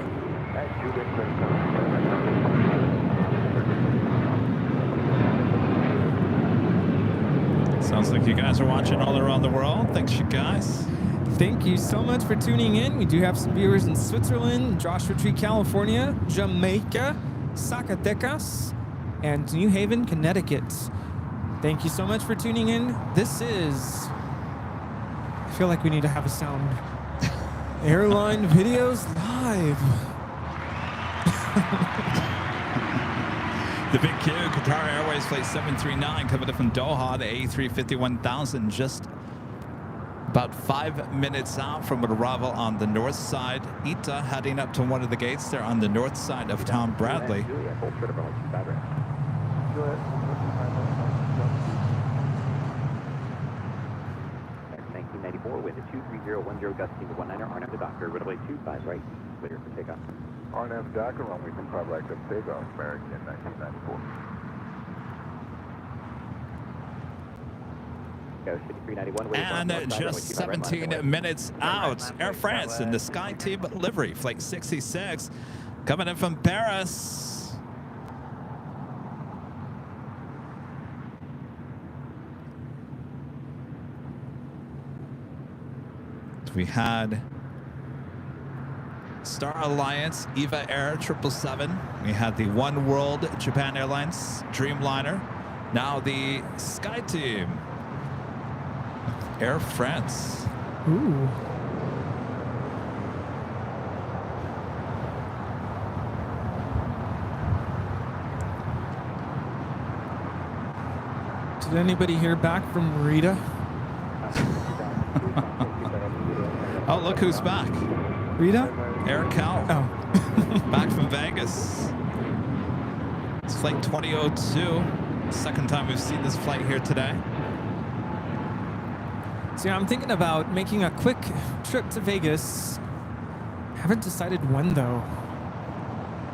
Sounds like you guys are watching all around the world. Thanks, you guys. Thank you so much for tuning in. We do have some viewers in Switzerland, Joshua Tree, California, Jamaica, Zacatecas, and New Haven, Connecticut. Thank you so much for tuning in. This is... I feel like we need to have a sound. Airline Videos Live. The Big Q, Qatar Airways Flight 739 coming in from Doha, the A350-1000, just about 5 minutes out from arrival on the north side. ITA heading up to one of the gates there on the north side of Tom Bradley. With a 23010 gusting to 19er, RNAV to Docker, runway 25 right, clear for takeoff. RNAV Docker, runway 25 right, to takeoff, American 1994. And just 17 minutes out, Air France in the Sky Team livery, Flight 66, coming in from Paris. We had Star Alliance, Eva Air 777. We had the One World Japan Airlines Dreamliner. Now the Sky Team, Air France. Ooh. Did anybody hear back from Rita? Oh, look who's back. Rita? Air Cal. Oh. Back from Vegas. It's flight 2002. Second time we've seen this flight here today. So yeah, I'm thinking about making a quick trip to Vegas. Haven't decided when though.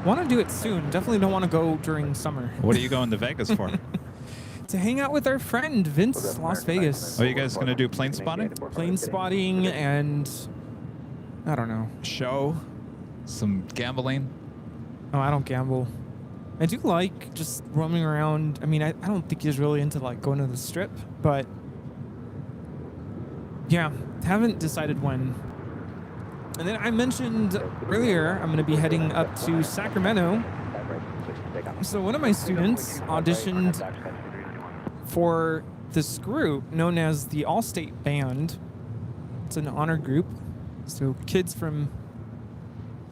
Want to do it soon. Definitely don't want to go during summer. What are you going to Vegas for? To hang out with our friend Vince, Las Vegas. Are you guys going to do plane spotting? Plane spotting and I don't know. Show? Some gambling? Oh, I don't gamble. I do like just roaming around. I mean, I don't think he's really into like going to the strip, but yeah, haven't decided when. And then I mentioned earlier, I'm going to be heading up to Sacramento. So one of my students auditioned for this group known as the All-State Band. It's an honor group. So kids from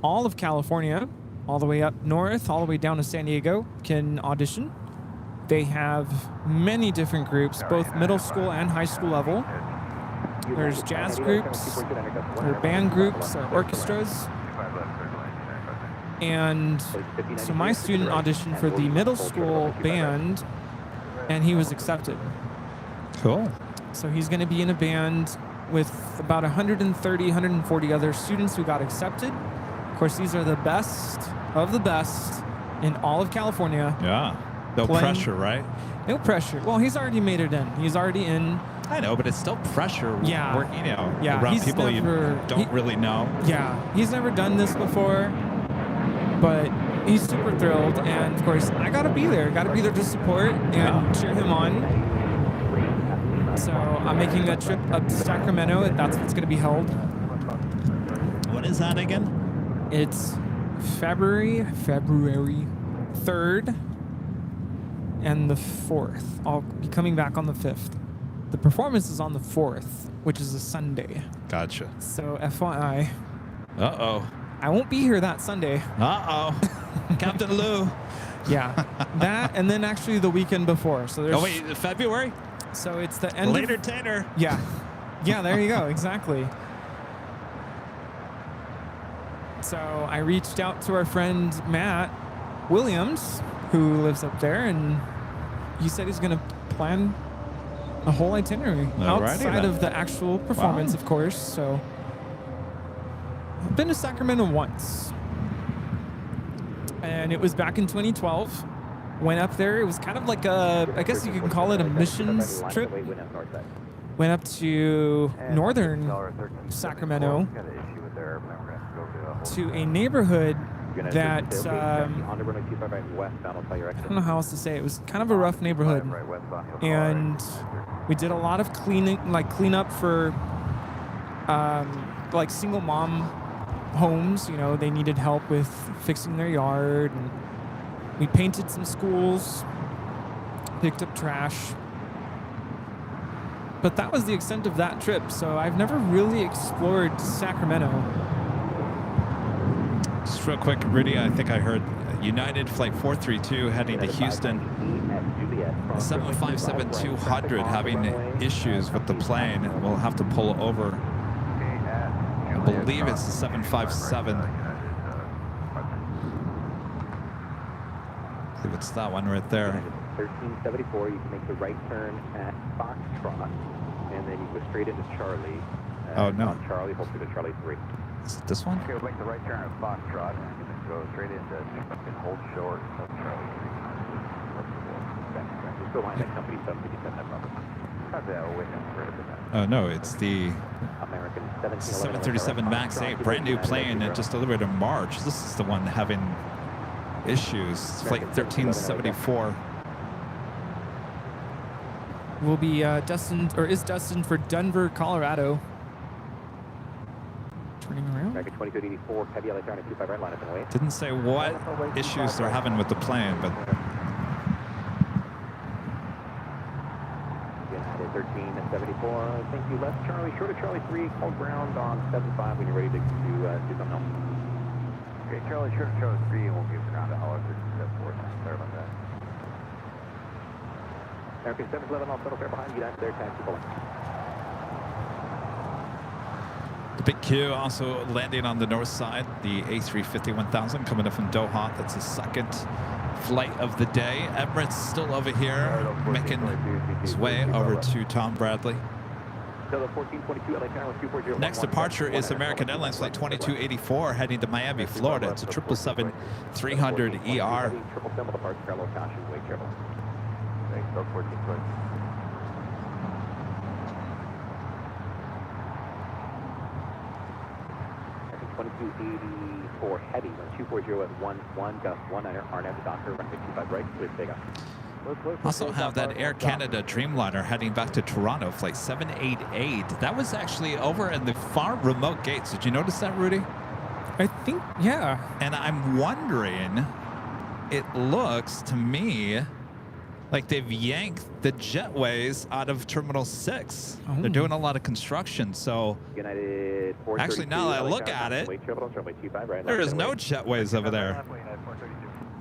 all of California, all the way up north, all the way down to San Diego can audition. They have many different groups, both middle school and high school level. There's jazz groups, there are band groups, orchestras. And so my student auditioned for the middle school band, and he was accepted. Cool. So he's going to be in a band with about 130, 140 other students who got accepted. Of course, these are the best of the best in all of California. Yeah. No pressure, right? No pressure. Well, he's already made it in. He's already in. I know, but it's still pressure. Yeah. Working, yeah. around people you don't really know. Yeah. He's never done this before, but he's super thrilled. And of course, I got to be there. Got to be there to support and cheer him on. So I'm making a trip up to Sacramento. That's what's going to be held. What is that again? It's February 3rd and the 4th. I'll be coming back on the 5th. The performance is on the 4th, which is a Sunday. Gotcha. So FYI. Uh-oh. I won't be here that Sunday. Uh-oh. Captain Lou. Yeah. That, and then actually the weekend before. So there's. Oh, wait, February? So it's the end Later, of, Tanner. Yeah. Yeah, there you go. Exactly. So I reached out to our friend Matt Williams, who lives up there, and he said he's going to plan a whole itinerary outside of the actual performance, of course. So I've been to Sacramento once, and it was back in 2012. Went up there. It was kind of like a, I guess you can call it a missions trip. Went up to northern Sacramento to a neighborhood that I don't know how else to say it. It was kind of a rough neighborhood, and we did a lot of cleanup for like single mom homes. You know, they needed help with fixing their yard, and we painted some schools, picked up trash. But that was the extent of that trip, so I've never really explored Sacramento. Just real quick, Rudy, I think I heard United Flight 432 heading to Houston. 757-200 having issues with the plane. We'll have to pull over. I believe it's the 757. I believe it's that one right there. 1374, you can make the right turn at Foxtrot, and then you go straight into Charlie. Oh, no. On Charlie, hopefully to Charlie 3. Is it this one? Okay, we'll make the right turn at Foxtrot and go straight into and hold short of Charlie 3. Just go behind that company 757, that problem. Oh, no, it's the American 737 MAX 8, brand new plane that just delivered in March. This is the one having issues. Flight 1374. Will be destined, or is destined for Denver, Colorado. Turning around. American 2284, heavy electronic 25 right line up and away. Didn't say what issues they're having with the plane, but United 1374, thank you. Left Charlie, short of Charlie 3, call ground on 75 when you're ready to do something else. Okay, Charlie, short of Charlie 3, and we'll give ground to Hollis 4. Sorry about that. American 711, I'll settle fair behind you. That's their taxi pulling. the big Q also landing on the north side. The A350-1000 coming up from Doha. That's the second flight of the day. Emirates still over here, making his way over to Tom Bradley. Next departure is American Airlines Flight 2284 heading to Miami, Florida. It's a 777-300ER. Thanks, 1420. For heavy, 240 at 11, gust 19, RNAV, Docker, run 55 right, clear takeoff. Also have that Air Canada Dreamliner heading back to Toronto, flight 788. That was actually over in the far remote gates. Did you notice that, Rudy? I think, yeah. And I'm wondering, it looks to me like they've yanked the jetways out of Terminal 6. Oh. They're doing a lot of construction, so actually now that I look at it, there is no jetways over there.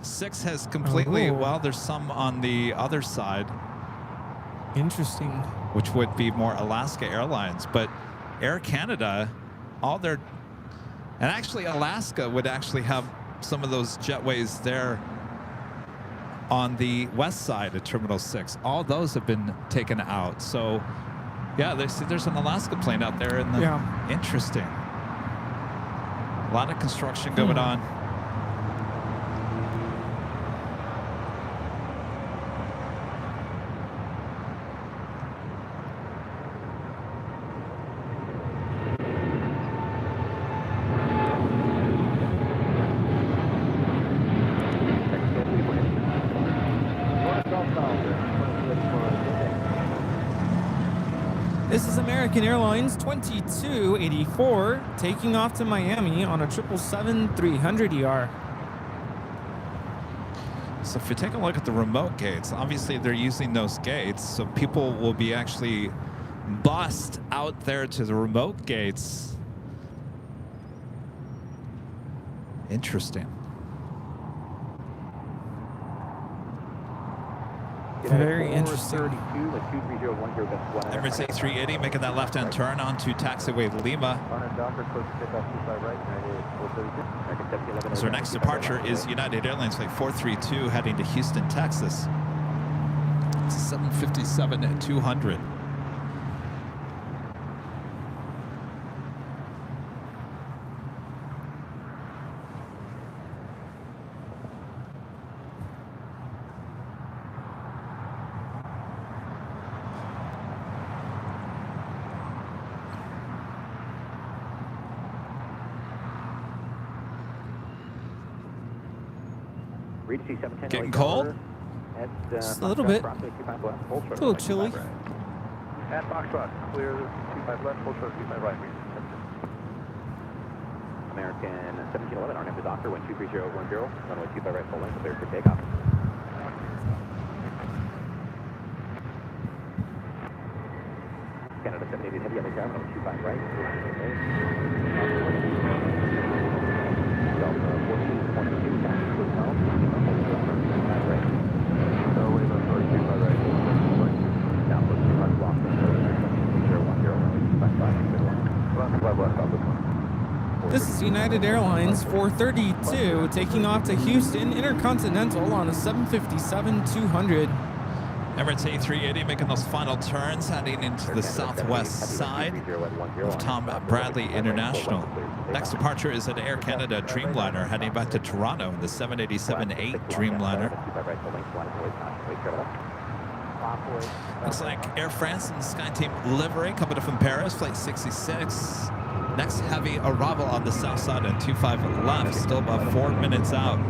6 has completely, well, there's some on the other side. Interesting. Which would be more Alaska Airlines, but Air Canada, all their, and actually Alaska would actually have some of those jetways there on the west side of Terminal 6. All those have been taken out. So, yeah, there's an Alaska plane out there. In the, interesting. A lot of construction going on. This is American Airlines 2284 taking off to Miami on a 777-300ER. So if you take a look at the remote gates, obviously they're using those gates, so people will be actually bussed out there to the remote gates. Interesting. Very interesting. Emirates A380 making that left-hand turn onto taxiway Lima. So our next departure is United Airlines Flight 432 heading to Houston, Texas. It's 757-200. Getting cold? Just a little bit. It's a little chilly. At Foxtrot, clear 25 left, full short 25 right. American 1711, our name is Doctor 12310, runway 25 right, full length, clear for takeoff. Canada 788 heavy, LA ground, runway 25 right, Delta 1422, taxi hotel, 25 right. So, wait, let's go 25 right, down to 200 block, 010, This is United Airlines 432 taking off to Houston Intercontinental on a 757-200. Emirates A380 making those final turns, heading into the southwest side of Tom Bradley International. Next departure is at Air Canada Dreamliner, heading back to Toronto in the 787-8 Dreamliner. Looks like Air France and SkyTeam livery coming up from Paris, flight 66. Next heavy arrival on the south side on 25 left, still about 4 minutes out.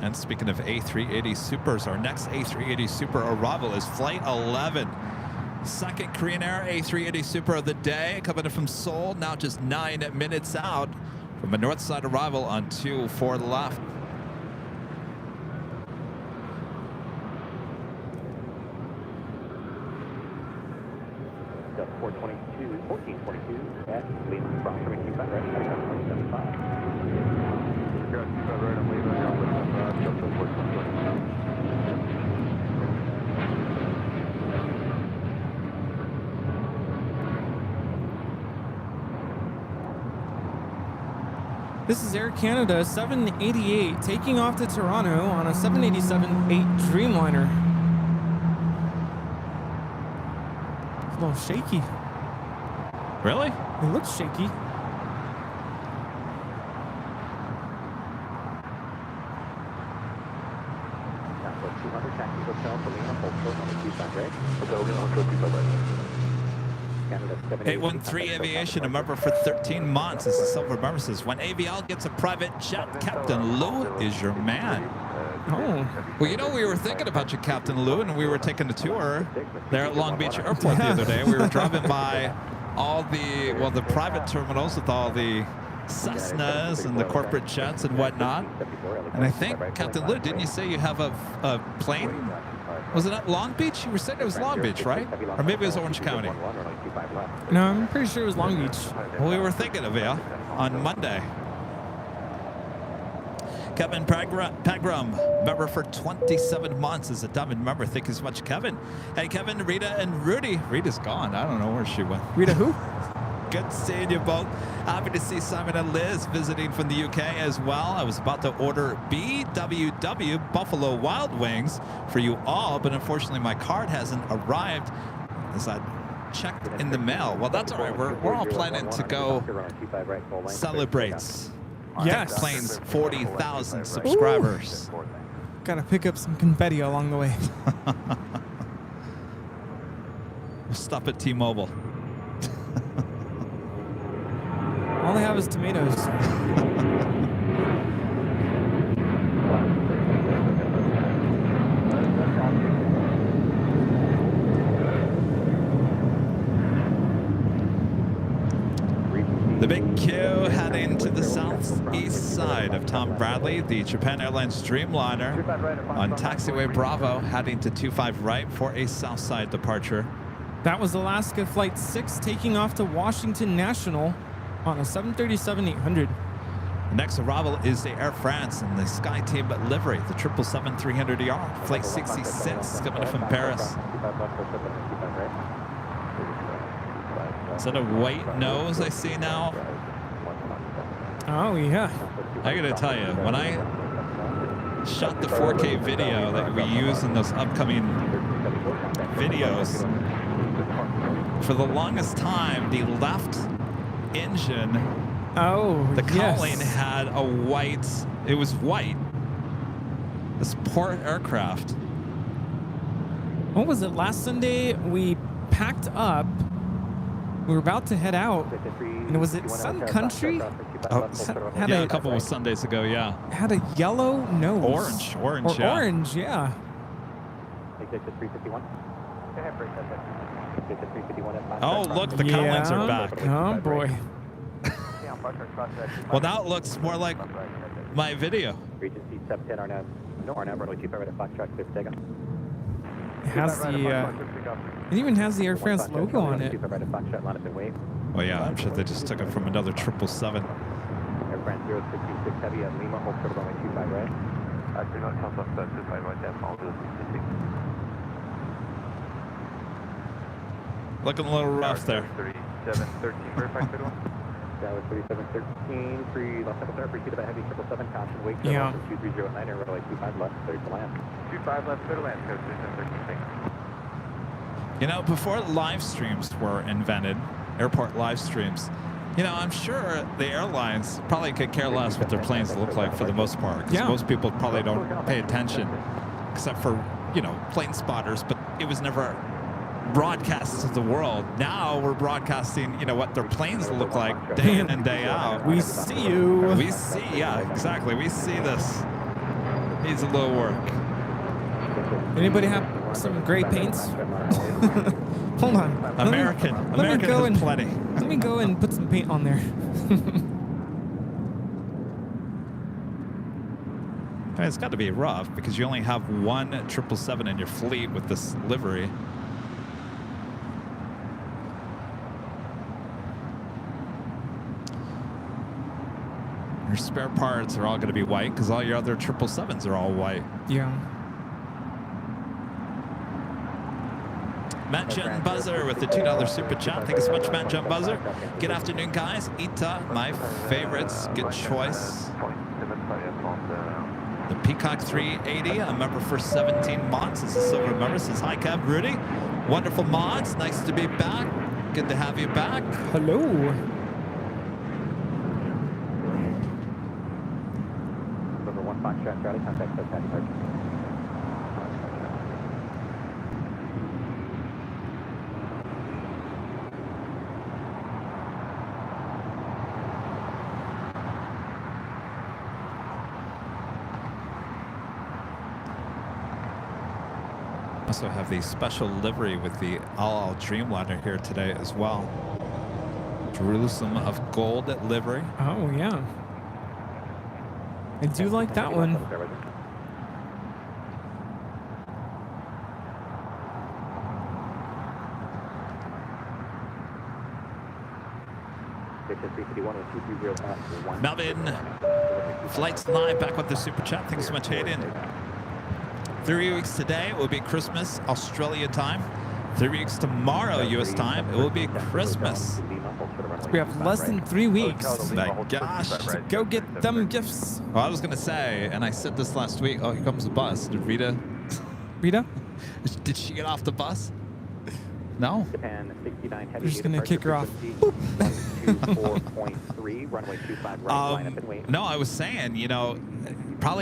And speaking of A380 Supers, our next A380 Super arrival is Flight 11. Second Korean Air A380 Super of the day, coming in from Seoul, now just 9 minutes out from a north side arrival on 24 left. Delta 1422 at Lima, from 25 right, 27.5. Got 25 right on Lima, Delta 1422. This is Air Canada 788 taking off to Toronto on a 787-8 Dreamliner. It's a little shaky. Really? It looks shaky. Download 200, taxi hotel for Lima, full short, number 25 right. Hotel Lima, 25 right. 813 Aviation, a member for 13 months. This is Silver Member says, when AVL gets a private jet, Captain Lou is your man. Oh. Well, you know, we were thinking about you, Captain Lou, and we were taking a tour there at Long Beach Airport the other day. We were driving by all the, well, the private terminals with all the Cessnas and the corporate jets and whatnot. And I think, Captain Lou, didn't you say you have a plane? Was it at Long Beach? You were saying it was Long Beach, right? Or maybe it was Orange County. No, I'm pretty sure it was Long Beach. Well, we were thinking of you on Monday. Kevin Pagram, member for 27 months, is a diamond member. Thank you so much, Kevin. Hey, Kevin, Rita, and Rudy. Rita's gone. I don't know where she went. Rita who? Good seeing you both. Happy to see Simon and Liz visiting from the UK as well. I was about to order BWW Buffalo Wild Wings for you all, but unfortunately my card hasn't arrived as I checked in the mail. Well, that's all right. We're all planning to go celebrate. Yes. Plane's 40,000 subscribers. Ooh. Gotta pick up some confetti along the way. We'll stop at T-Mobile. All I have is tomatoes. The big queue heading to the southeast side of Tom Bradley, the Japan Airlines Dreamliner on taxiway Bravo, heading to 25 right for a south side departure. That was Alaska Flight 6 taking off to Washington National on a 737-800. The next arrival is the Air France and the SkyTeam livery, the 777-300ER, Flight 66 coming from Paris. Is that a white nose I see now? Oh, yeah. I gotta tell you, when I shot the 4K video that we use in those upcoming videos, for the longest time, the left engine, the cowling had a white, it was white. This poor aircraft. What was it? Last Sunday, we packed up. We were about to head out, and was it Sun Country? Yeah, a couple of Sundays ago, yeah. Had a yellow nose. Orange, or yeah. Orange, yeah. Oh, look, the cowlings are back. Oh, boy. Well, now it looks more like my video. It has the, it even has the Air France logo on it. Well, yeah, I'm sure they just took it from another 777. Air France 066 Heavy at Lima, hold short runway 25 right. Do not count off 25 right there, I'll do 66. Looking a little rough there. 3713, verify good one. Tower 3713, free left double star, preceded by heavy 777, caution, wake, 2309, runway 25 left, clear to land. 25 left, clear to land, code 3713, thanks. You know, before live streams were invented, airport live streams, you know, I'm sure the airlines probably could care less what their planes look like for the most part. Because most people probably don't pay attention, except for, you know, plane spotters, but it was never broadcast to the world. Now we're broadcasting, you know, what their planes look like day in and day out. We see you. We see, yeah, exactly. We see this. Needs a little work. Anybody have some gray paints? Hold on. American has plenty. Let me go and put some paint on there. I mean, it's got to be rough because you only have one 777 in your fleet with this livery. Your spare parts are all going to be white because all your other 777s are all white. Yeah. Matt Jen Buzzer with the $2 super chat. Thank you so much, Matt Jen Buzzer. Good afternoon, guys. Ita, my favorites. Good choice. The Peacock 380, a member for 17 months. It's a silver member. Says, hi, Kev, Rudy. Wonderful mods. Nice to be back. Good to have you back. Hello. Over 1 Foxtrot Charlie, contact South departure. Also have the special livery with the Al Dreamliner here today as well. Jerusalem of Gold livery. Oh, yeah. I do like that one. Melvin, Flights Live back with the super chat. Thanks so much, Hayden. 3 weeks today, it will be Christmas, Australia time. 3 weeks tomorrow, U.S. time, it will be Christmas. We have less than 3 weeks. My gosh. So go get them gifts. Well, I was going to say, and I said this last week, oh, here comes the bus. Did Rita? Did she get off the bus? No? You're just going to kick her off. No, I was saying, you know,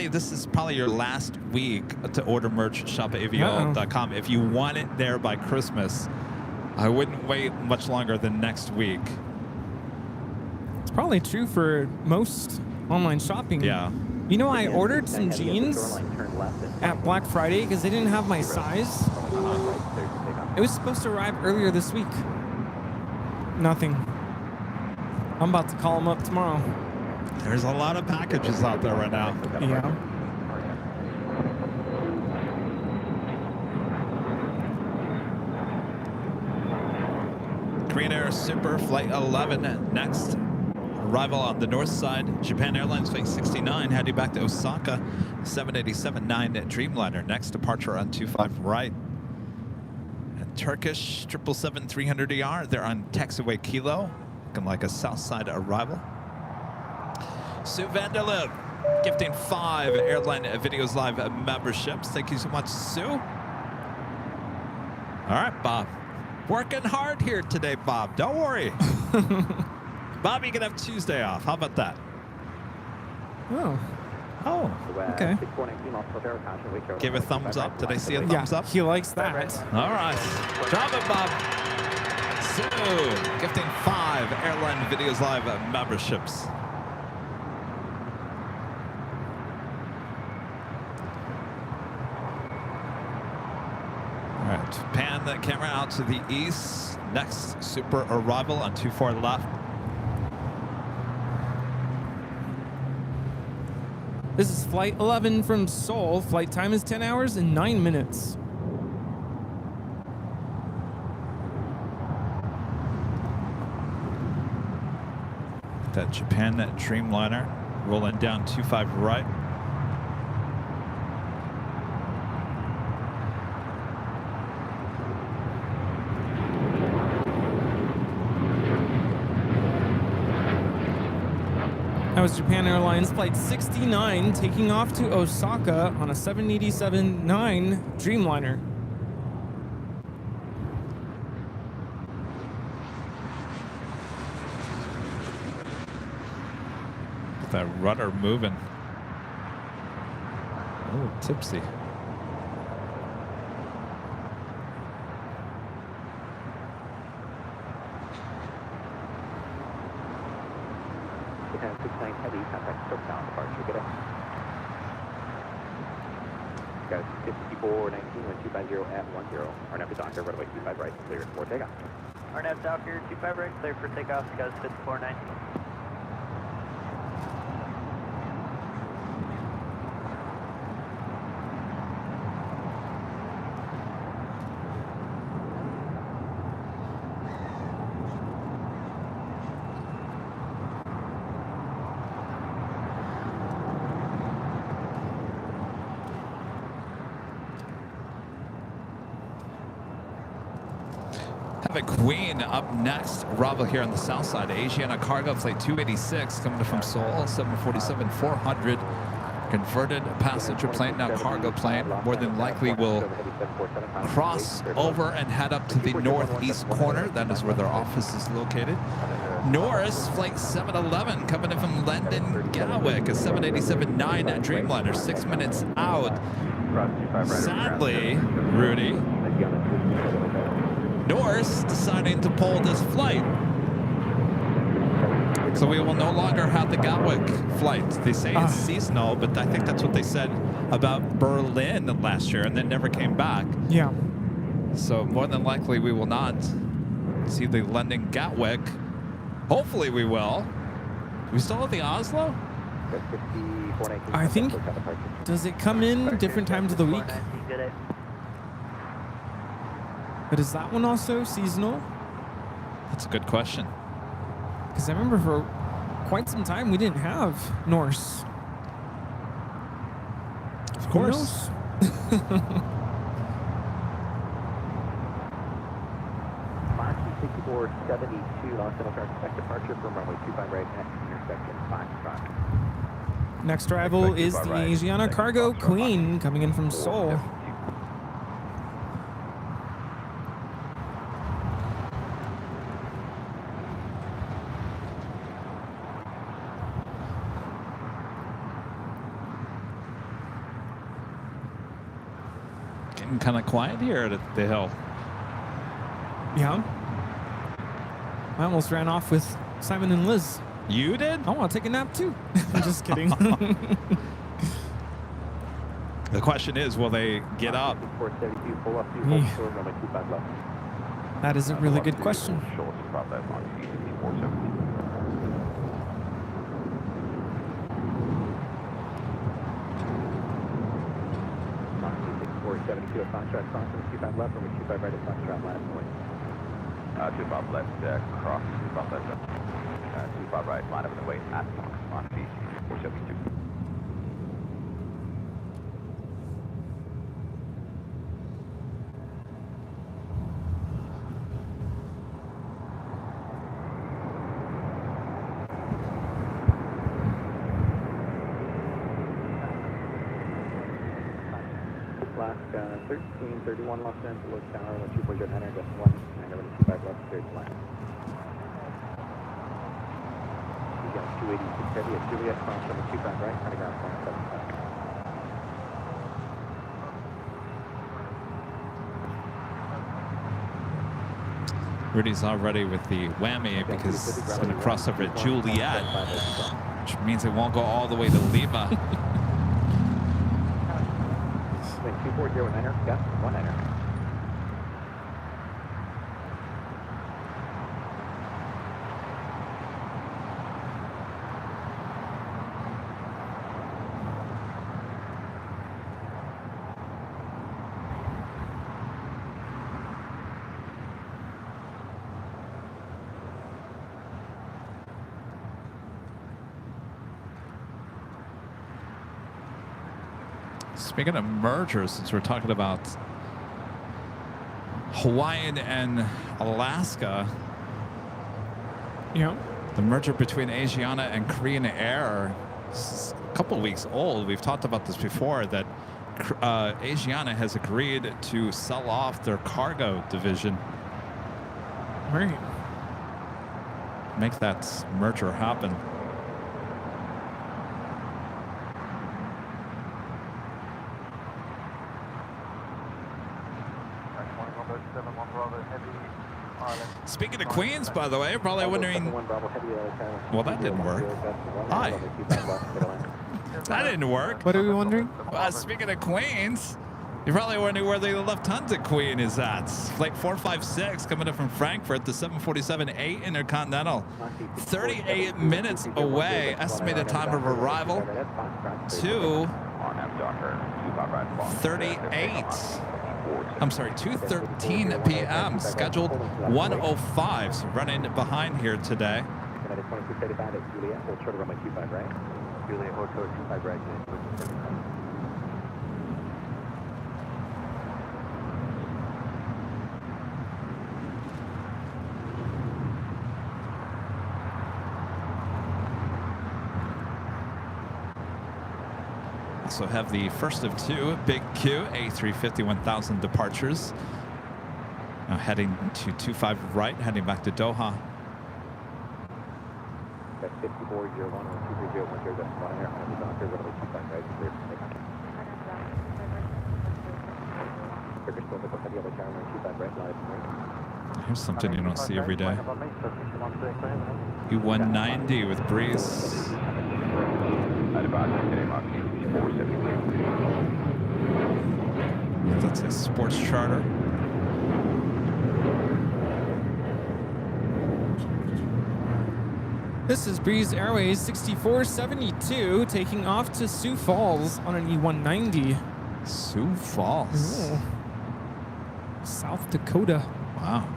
This is probably your last week to order merch at shopaviol.com. If you want it there by Christmas, I wouldn't wait much longer than next week. It's probably true for most online shopping. Yeah. You know, I ordered some jeans at Black Friday because they didn't have my size. It was supposed to arrive earlier this week. Nothing. I'm about to call them up tomorrow. There's a lot of packages out there right now. Yeah. Korean Air Super Flight 11 next. Arrival on the north side. Japan Airlines Flight 69 heading back to Osaka. 787-9 Dreamliner. Next departure on 25 right. And Turkish 777-300ER. They're on taxiway Kilo. Looking like a south side arrival. Sue Vanderlip gifting 5 Airline Videos Live memberships. Thank you so much, Sue. All right, Bob. Working hard here today, Bob. Don't worry. Bob, you can have Tuesday off. How about that? Oh. Oh, okay. Give a thumbs up. Did I see a thumbs up? He likes that. All right. Drop it, Bob. Sue gifting 5 Airline Videos Live memberships. All right, pan the camera out to the east. Next super arrival on 24 left. This is Flight 11 from Seoul. Flight time is 10 hours and 9 minutes. That Japan Dreamliner rolling down 25 right. That was Japan Airlines Flight 69 taking off to Osaka on a 787-9 Dreamliner. Get that rudder moving. Oh, tipsy. Heavy, contact southbound departure, get up. Guys, 5419, 1250 at 10. RNAV to Docker, runway 25 right, clear for takeoff. RNAV Docker, 25 right, clear for takeoff, guys, 5419. Queen up next. Arrival here on the south side. Asiana Cargo Flight 286 coming from Seoul. 747-400. Converted passenger plane, now cargo plane. More than likely will cross over and head up to the northeast corner. That is where their office is located. Norris Flight 711 coming in from London Gatwick. A 787-9 Dreamliner. 6 minutes out. Sadly, Rudy, Norris deciding to pull this flight. So we will no longer have the Gatwick flight. They say it's seasonal, but I think that's what they said about Berlin last year, and then never came back. Yeah. So more than likely we will not see the London Gatwick. Hopefully we will. Do we still have the Oslo? I think, does it come in different times of the week? But is that one also seasonal? That's a good question. Because I remember for quite some time we didn't have Norse. Of course. 6472, Los Angeles, expect departure from runway 25 right at intersection 5. Next arrival is the Asiana Cargo Queen coming in from Seoul. getting kind of quiet here at the hill. Yeah. I almost ran off with Simon and Liz. You did? I want to take a nap too. I'm just kidding. The question is, will they get up? That is a really good question. Contract crossing, 25 left, and 25 right at Foxtrot last point. 25 left, cross, 25 left, 25 right, line up in the way, at Fox, on feet, 472. Alaska 1331 Los Angeles Tower, 124 jet enter, just 1, 925 left, cleared to land. We got 286 heavy at Juliet, cross from 25 right, cutting out 175. Rudy's already with the whammy because it's going to cross over at Juliet, which means it won't go all the way to Lima. 240 enter, yeah, 1 enter. Speaking of mergers, since we're talking about Hawaiian and Alaska, Yeah. the merger between Asiana and Korean Air is a couple weeks old. We've talked about this before, that Asiana has agreed to sell off their cargo division. Right. Make that merger happen. Speaking of Queens, by the way, you're probably wondering, well, that didn't work. Hi. That didn't work. What are we wondering? Speaking of Queens, you're probably wondering where the Lufthansa Queen is at. Flight 456 coming in from Frankfurt, the 747-8 Intercontinental. 38 minutes away. Estimated time of arrival, 2:13 p.m. Scheduled 1:05. So running behind here today. Also have the first of two Big Q A350 1000 departures. Now heading to 25 right, heading back to Doha. That's 5401 or 23010, that's 1 air, 100 doctor, runway 25 right, clear for takeoff. Turkish Protocol, heavy other tower, runway 25 right, live right. Here's something you don't see every day. E190 with breeze. That's a sports charter. This is Breeze Airways 6472 taking off to Sioux Falls on an E190. Sioux Falls. Ooh. South Dakota. Wow.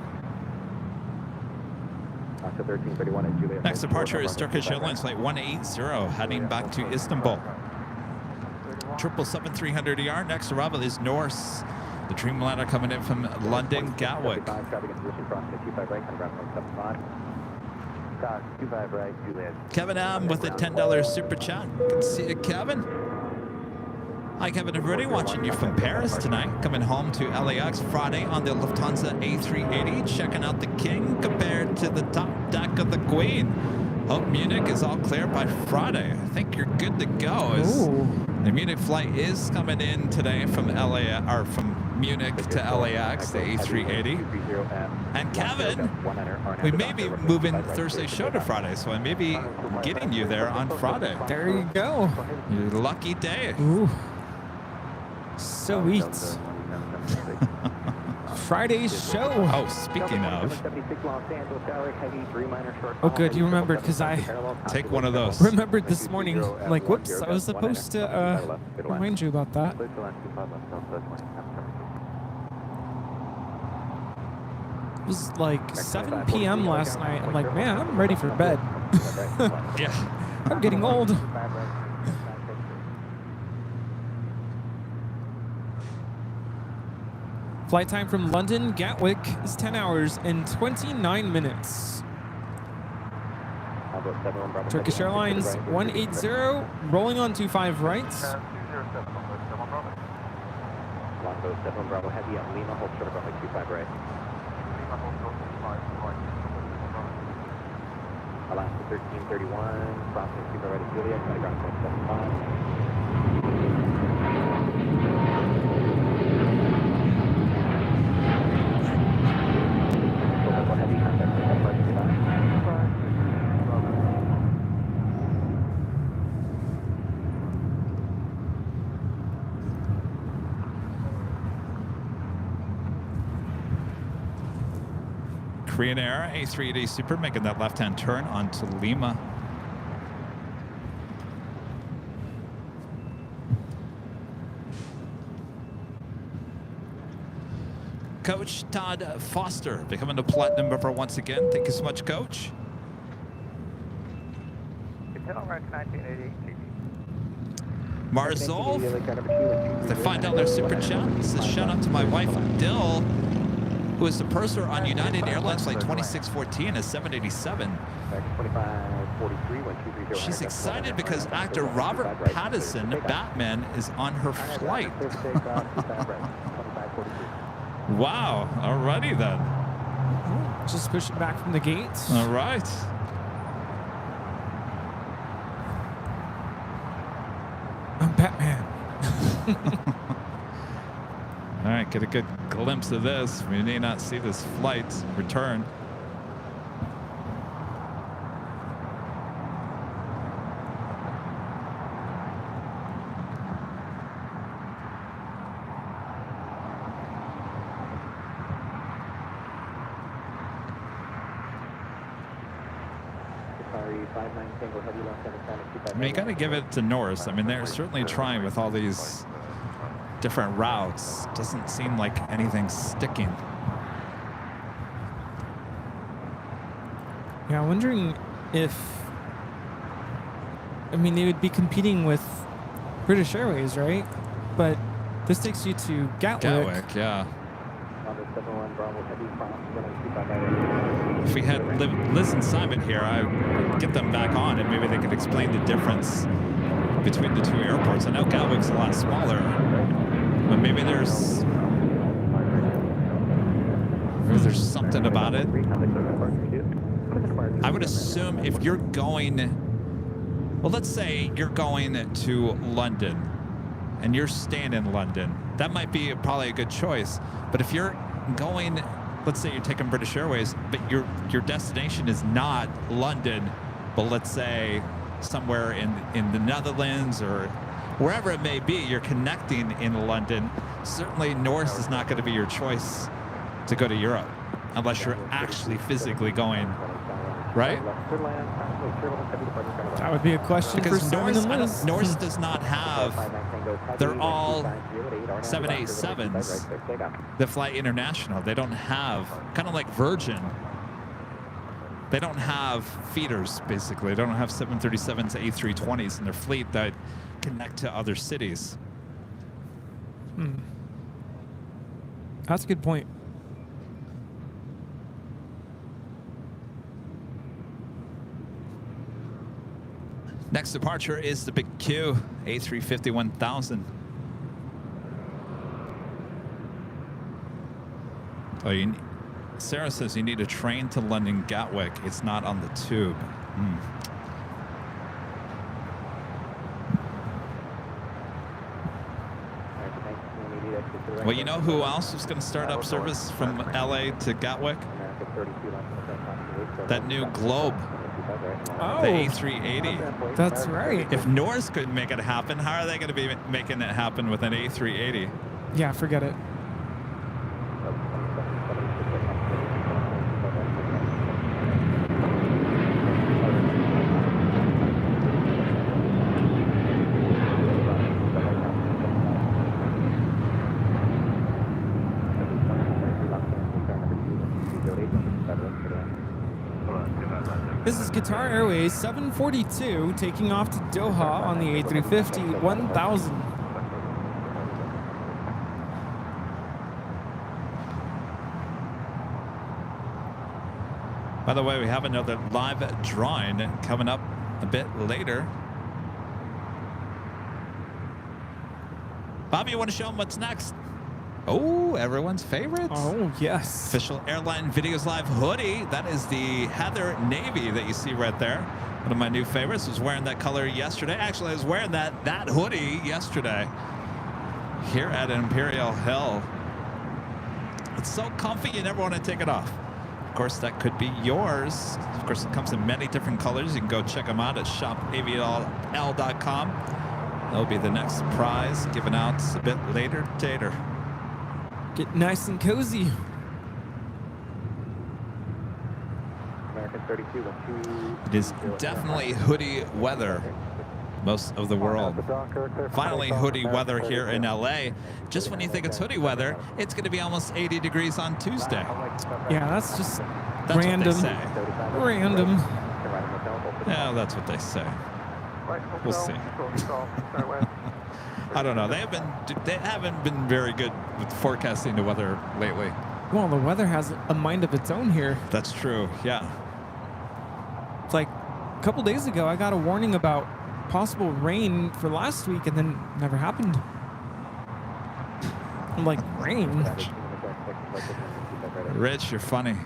Next departure is Turkish Airlines Flight 180 heading back to Istanbul. 777-300ER. Next arrival is Norse. The Dreamliner coming in from London, Gatwick. Kevin M with a $10 super chat. Good to see you, Kevin. Hi, Kevin and Rudy, watching you from Paris tonight. Coming home to LAX Friday on the Lufthansa A380. Checking out the King compared to the top deck of the Queen. Hope Munich is all clear by Friday. I think you're good to go. The Munich flight is coming in today from LA or from Munich to LAX, the A380. And Kevin, we may be moving Thursday show to Friday, so I may be getting you there on Friday. There you go. Your lucky day. Ooh. Sweet. Friday's show. Oh, speaking of. Oh, good. You remembered because I Take one of those. remembered this morning. Like, whoops, I was supposed to remind you about that. It was like 7 p.m. last night. I'm like, man, I'm ready for bed. Yeah. I'm getting old. Flight time from London, Gatwick is 10 hours and 29 minutes. Turkish Airlines 180, rolling on 25 right. Longbow 7 Bravo Heavy at Lima, hold short of runway 25 right. Alaska 1331, crossing 25 right at Juliet, got a ground point 75. Korean Air A380 Super making that left-hand turn onto Lima. Coach Todd Foster becoming a platinum member once again. Thank you so much, Coach. Marzol, they find out their super chat. It says, shout out to my wife, Dill, who is the purser on United Airlines Flight 2614 at 787. She's excited because actor Robert Pattinson, Batman, is on her flight. Wow, alrighty then. Just push it back from the gate. All right. I'm Batman. All right, get a good glimpse of this. We may not see this flight return. I mean, you got to give it to Norris. I mean, they're certainly trying with all these different routes. Doesn't seem like anything's sticking. Yeah, I'm wondering if, I mean, they would be competing with British Airways, right? But this takes you to Gatwick. Gatwick, yeah. If we had Liz and Simon here, I would get them back on and maybe they could explain the difference between the two airports. I know Gatwick's a lot smaller, but maybe there's something about it. I would assume if you're going, well, let's say you're going to London and you're staying in London, that might be probably a good choice. But if you're going, let's say you're taking British Airways, but your destination is not London, but let's say somewhere in the Netherlands or wherever it may be, you're connecting in London, certainly Norris is not going to be your choice to go to Europe unless you're actually physically going, right? That would be a question because for Simon and Liz. Norris does not have, they're all 787s that fly international. They don't have, kind of like Virgin, they don't have feeders, basically. They don't have 737s, A320s in their fleet that connect to other cities. That's a good point. Next departure is the big Q, A350 1000. Oh, Sarah says you need a train to London Gatwick. It's not on the tube. Well, you know who else is going to start up service from LA to Gatwick? That new Globe, Oh, the A380. that's right. If Norse could make it happen, how are they going to be making it happen with an A380? Yeah, forget it. This is Qatar Airways 742 taking off to Doha on the A350 1000. By the way, we have another live drawing coming up a bit later. Bobby, you want to show them what's next? Oh, everyone's favorites. Oh, yes. Official Airline Videos Live hoodie. That is the Heather Navy that you see right there. One of my new favorites. Was wearing that color yesterday. Actually, I was wearing that hoodie yesterday here at Imperial Hill. It's so comfy, you never want to take it off. Of course, that could be yours. Of course, it comes in many different colors. You can go check them out at shopavial.com. That'll be the next prize given out a bit later. Get nice and cozy. It is definitely hoodie weather most of the world. Finally hoodie weather here in LA. Just when you think it's hoodie weather, it's going to be almost 80 degrees on Tuesday. Yeah, that's just That's random. what they say. Random. Yeah, that's what they say. We'll see. I don't know. They haven't been very good with forecasting the weather lately. Well, the weather has a mind of its own here. That's true. Yeah. It's like a couple days ago, I got a warning about possible rain for last week, and then never happened. I'm like, rain? Rich, you're funny.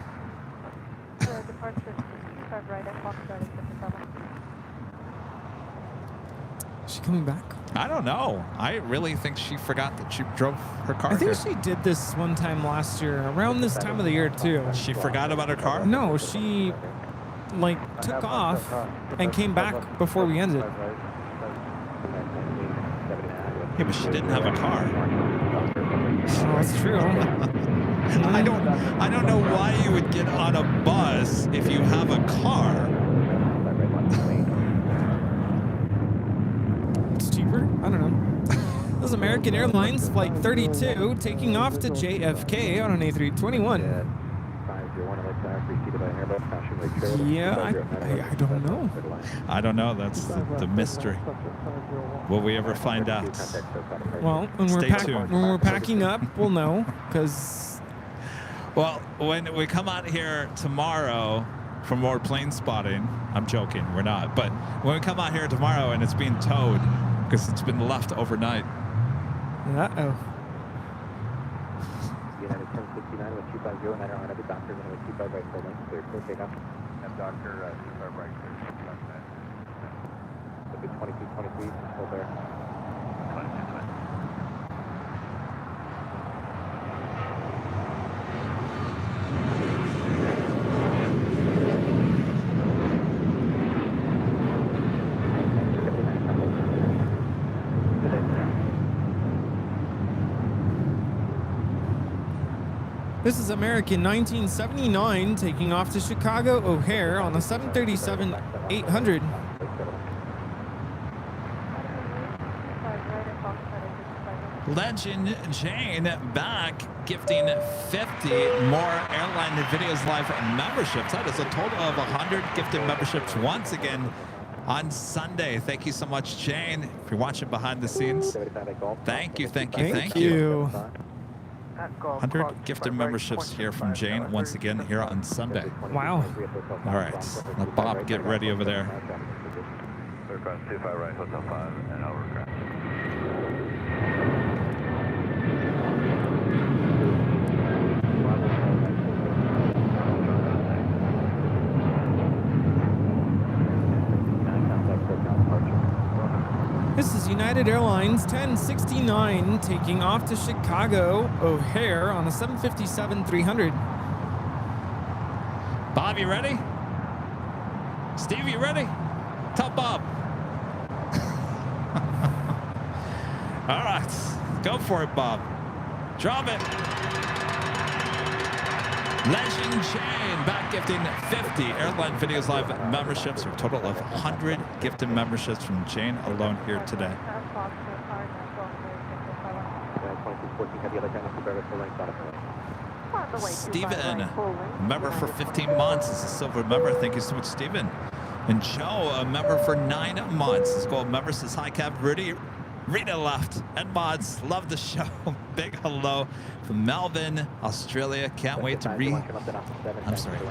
Is she coming back? I don't know. I really think she forgot that she drove her car I think here. she did this one time last year, around this time of the year too. She forgot about her car? No, she like took off and came back before we ended. Yeah, but she didn't have a car. Oh, that's true. I don't know why you would get on a bus if you have a car. It's cheaper? I don't know. This is American Airlines Flight 32 taking off to JFK on an A321. Yeah, I don't know. I don't know. That's the mystery. Will we ever find out? Well, when we're packing up, we'll know. Because, well, when we come out here tomorrow for more plane spotting, I'm joking, we're not. But when we come out here tomorrow and it's being towed because it's been left overnight. uh-oh. United 1069 with 250, and I don't have a doctor with 25 right full length, clear for takeoff. And doctor, 25 right clear, left side. So be 2223, hold there. 2220. This is American 1979 taking off to Chicago O'Hare on a 737-800. Legend Jane back, gifting 50 more Airline Videos Live memberships. That is a total of 100 gifted memberships once again on Sunday. Thank you so much, Jane. If you're watching behind the scenes, thank you. 100 gifted memberships here from Jane once again here on Sunday. Wow. All right, now Bob, get ready over there. Aircraft 25 right, hotel 5, and overcraft. This is United United Airlines 1069 taking off to Chicago O'Hare on a 757-300. Bob, you ready? Steve, you ready? Tell Bob. All right, go for it, Bob. Drop it. Legend Jane back gifting 50 Airline Videos Live memberships, or a total of 100 gifted memberships from Jane alone here today. Steven, member for 15 months. This is a silver member. Thank you so much, Steven. And Joe, a member for 9 months. This gold member says, hi, Kev, Rudy, Rita left, and mods. Love the show. Big hello from Melbourne, Australia. Can't wait to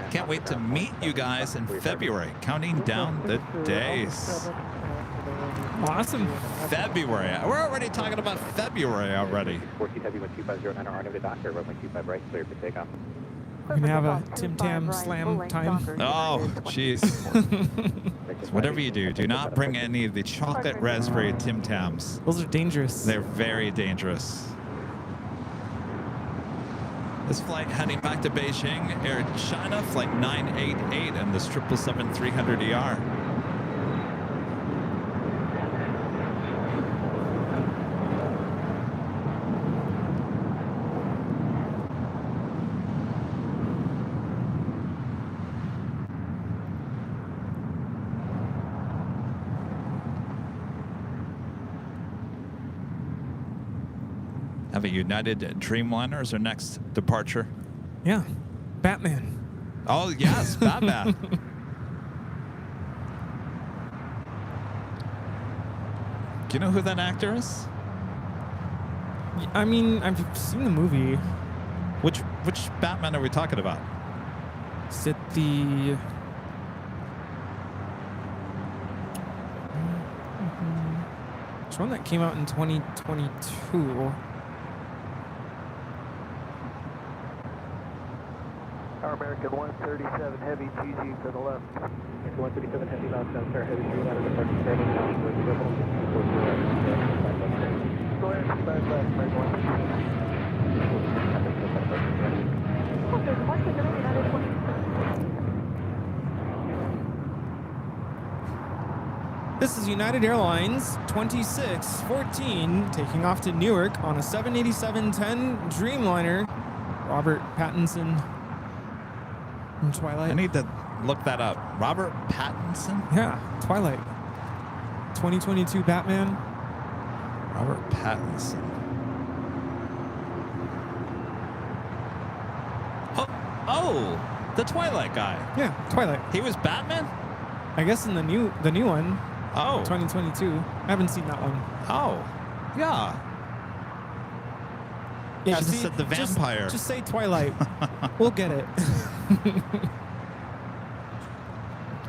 can't wait to meet you guys in February. Counting down the days. Awesome. February. We're already talking about February already. 14 Heavy 1250 RNW to Doctor, runway 25 right, clear for takeoff. We're going to have a Tim Tam slam time. Oh, jeez. Whatever you do, do not bring any of the chocolate raspberry Tim Tams. Those are dangerous. They're very dangerous. This flight heading back to Beijing, Air China, flight 988, and this 777-300ER. Have a United Dreamliner as our next departure. Yeah, Batman. Oh, yes, Batman. Do you know who that actor is? I mean, I've seen the movie. Which Batman are we talking about? Is it the... Which one that came out in 2022? Our American 137 Heavy GG to the left. 137 Heavy left, down Heavy 3 out of the parking table. Go ahead, back, American 137. This is United Airlines 2614 taking off to Newark on a 787-10 Dreamliner. Robert Pattinson from Twilight. I need to look that up. Robert Pattinson? Yeah, Twilight. 2022 Batman. Robert Pattinson. Oh, the Twilight guy. Yeah, Twilight. He was Batman? I guess in the new one. Oh. 2022. I haven't seen that one. Oh. Yeah. Yeah, She just said the vampire. Just say Twilight. We'll get it.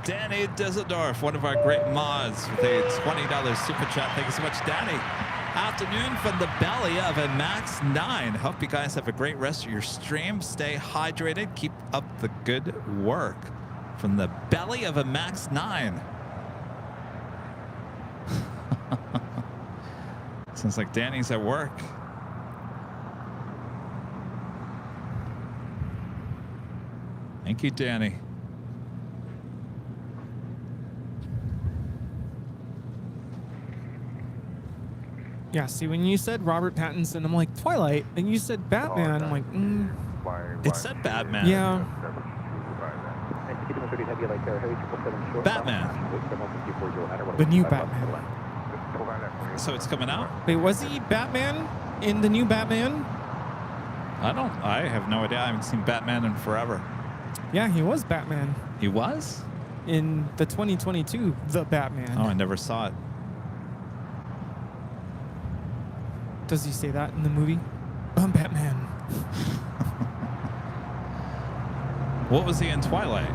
Danny Dusseldorf, one of our great mods, with a $20 super chat. Thank you so much, Danny. Afternoon from the belly of a MAX 9. Hope you guys have a great rest of your stream. Stay hydrated. Keep up the good work. From the belly of a MAX 9. Sounds like Danny's at work. Thank you, Danny. Yeah, see, when you said Robert Pattinson, I'm like, Twilight. And you said Batman. I'm like, It said Batman. Yeah. Batman. The new Batman. So it's coming out? Wait, was he Batman in the new Batman? I have no idea. I haven't seen Batman in forever. Yeah, he was Batman. He was? In the 2022 The Batman. Oh, I never saw it. Does he say that in the movie? I'm Batman. What was he in Twilight?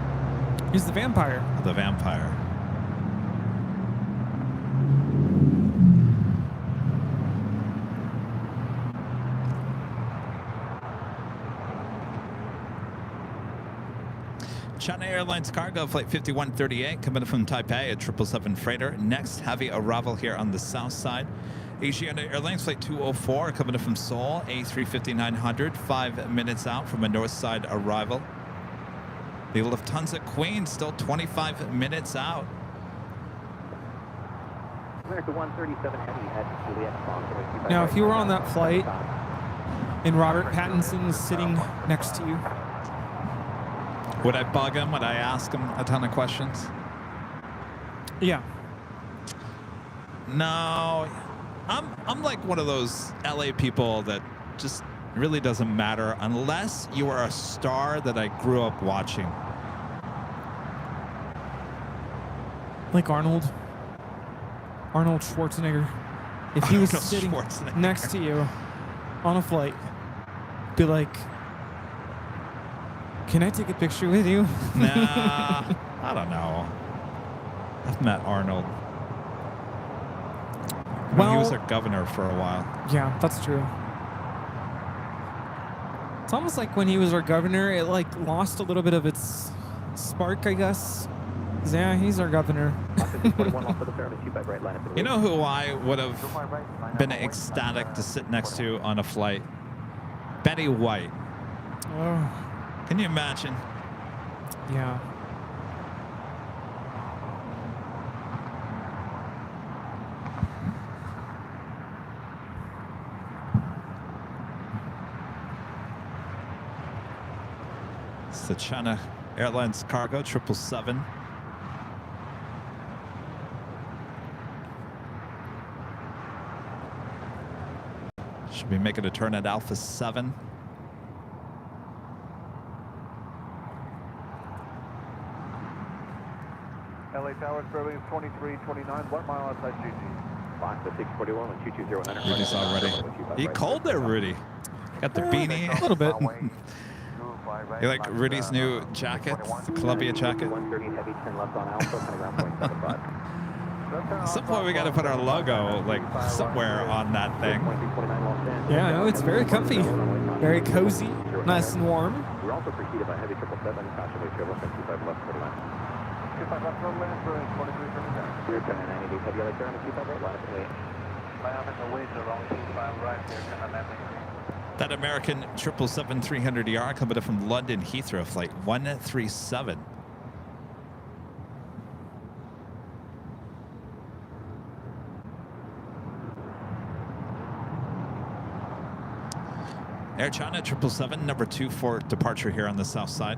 He's the vampire. The vampire. China Airlines cargo flight 5138 coming from Taipei, a 777 freighter. Next heavy arrival here on the south side. Asiana Airlines flight 204 coming in from Seoul, A350-900, 5 minutes out from a north side arrival. The Lufthansa Queen still 25 minutes out. America 137 heavy at Juliet. Now, if you were on that flight and Robert Pattinson was sitting next to you, would I bug him? Would I ask him a ton of questions? yeah. No, I'm like one of those LA people that just really doesn't matter unless you are a star that I grew up watching. Like Arnold Schwarzenegger. If he was sitting next to you on a flight, be like, can I take a picture with you? Nah, I don't know. I've met Arnold. Well, he was our governor for a while. Yeah, that's true. It's almost like when he was our governor, it like lost a little bit of its spark, I guess. Yeah, he's our governor. You know who I would have been ecstatic to sit next to on a flight? Betty White. Oh. Can you imagine? Yeah. It's the China Airlines cargo 777. Should be making a turn at Alpha 7. LA Towers, Berlin 2329, 1 mile outside GG. Fox 641 with 220. Rudy's already. You cold there, Rudy? Got the beanie. A little bit. You like Rudy's new jacket, the Columbia jacket? At some point we got to put our logo like somewhere on that thing. Yeah, no, it's very comfy, very cozy, nice and warm. We're also preceded by heavy 777, caution weight travel 25 left for land. 25 left for land, 23 for down. We're 10 90 heavy LA turn, 25 right, line up and wait. Line up in the wait, so wrong 25 right here, 10 landing. That American 777-300ER coming up from London Heathrow, flight 137. Air China 777, number 2 for departure here on the south side.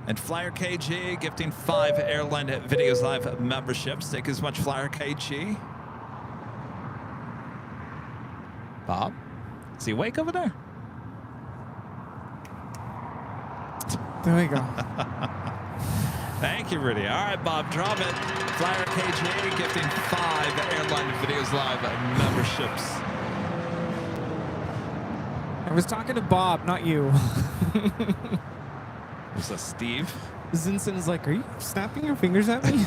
And Flyer KG gifting 5 Airline Videos Live memberships. Thank you as much, Flyer KG. Bob, is he awake over there? There we go. Thank you, Rudy. All right, Bob, drop it. Flyer KG gifting 5 Airline Videos Live memberships. I was talking to Bob, not you. Was that Steve? Zinson's like, are you snapping your fingers at me?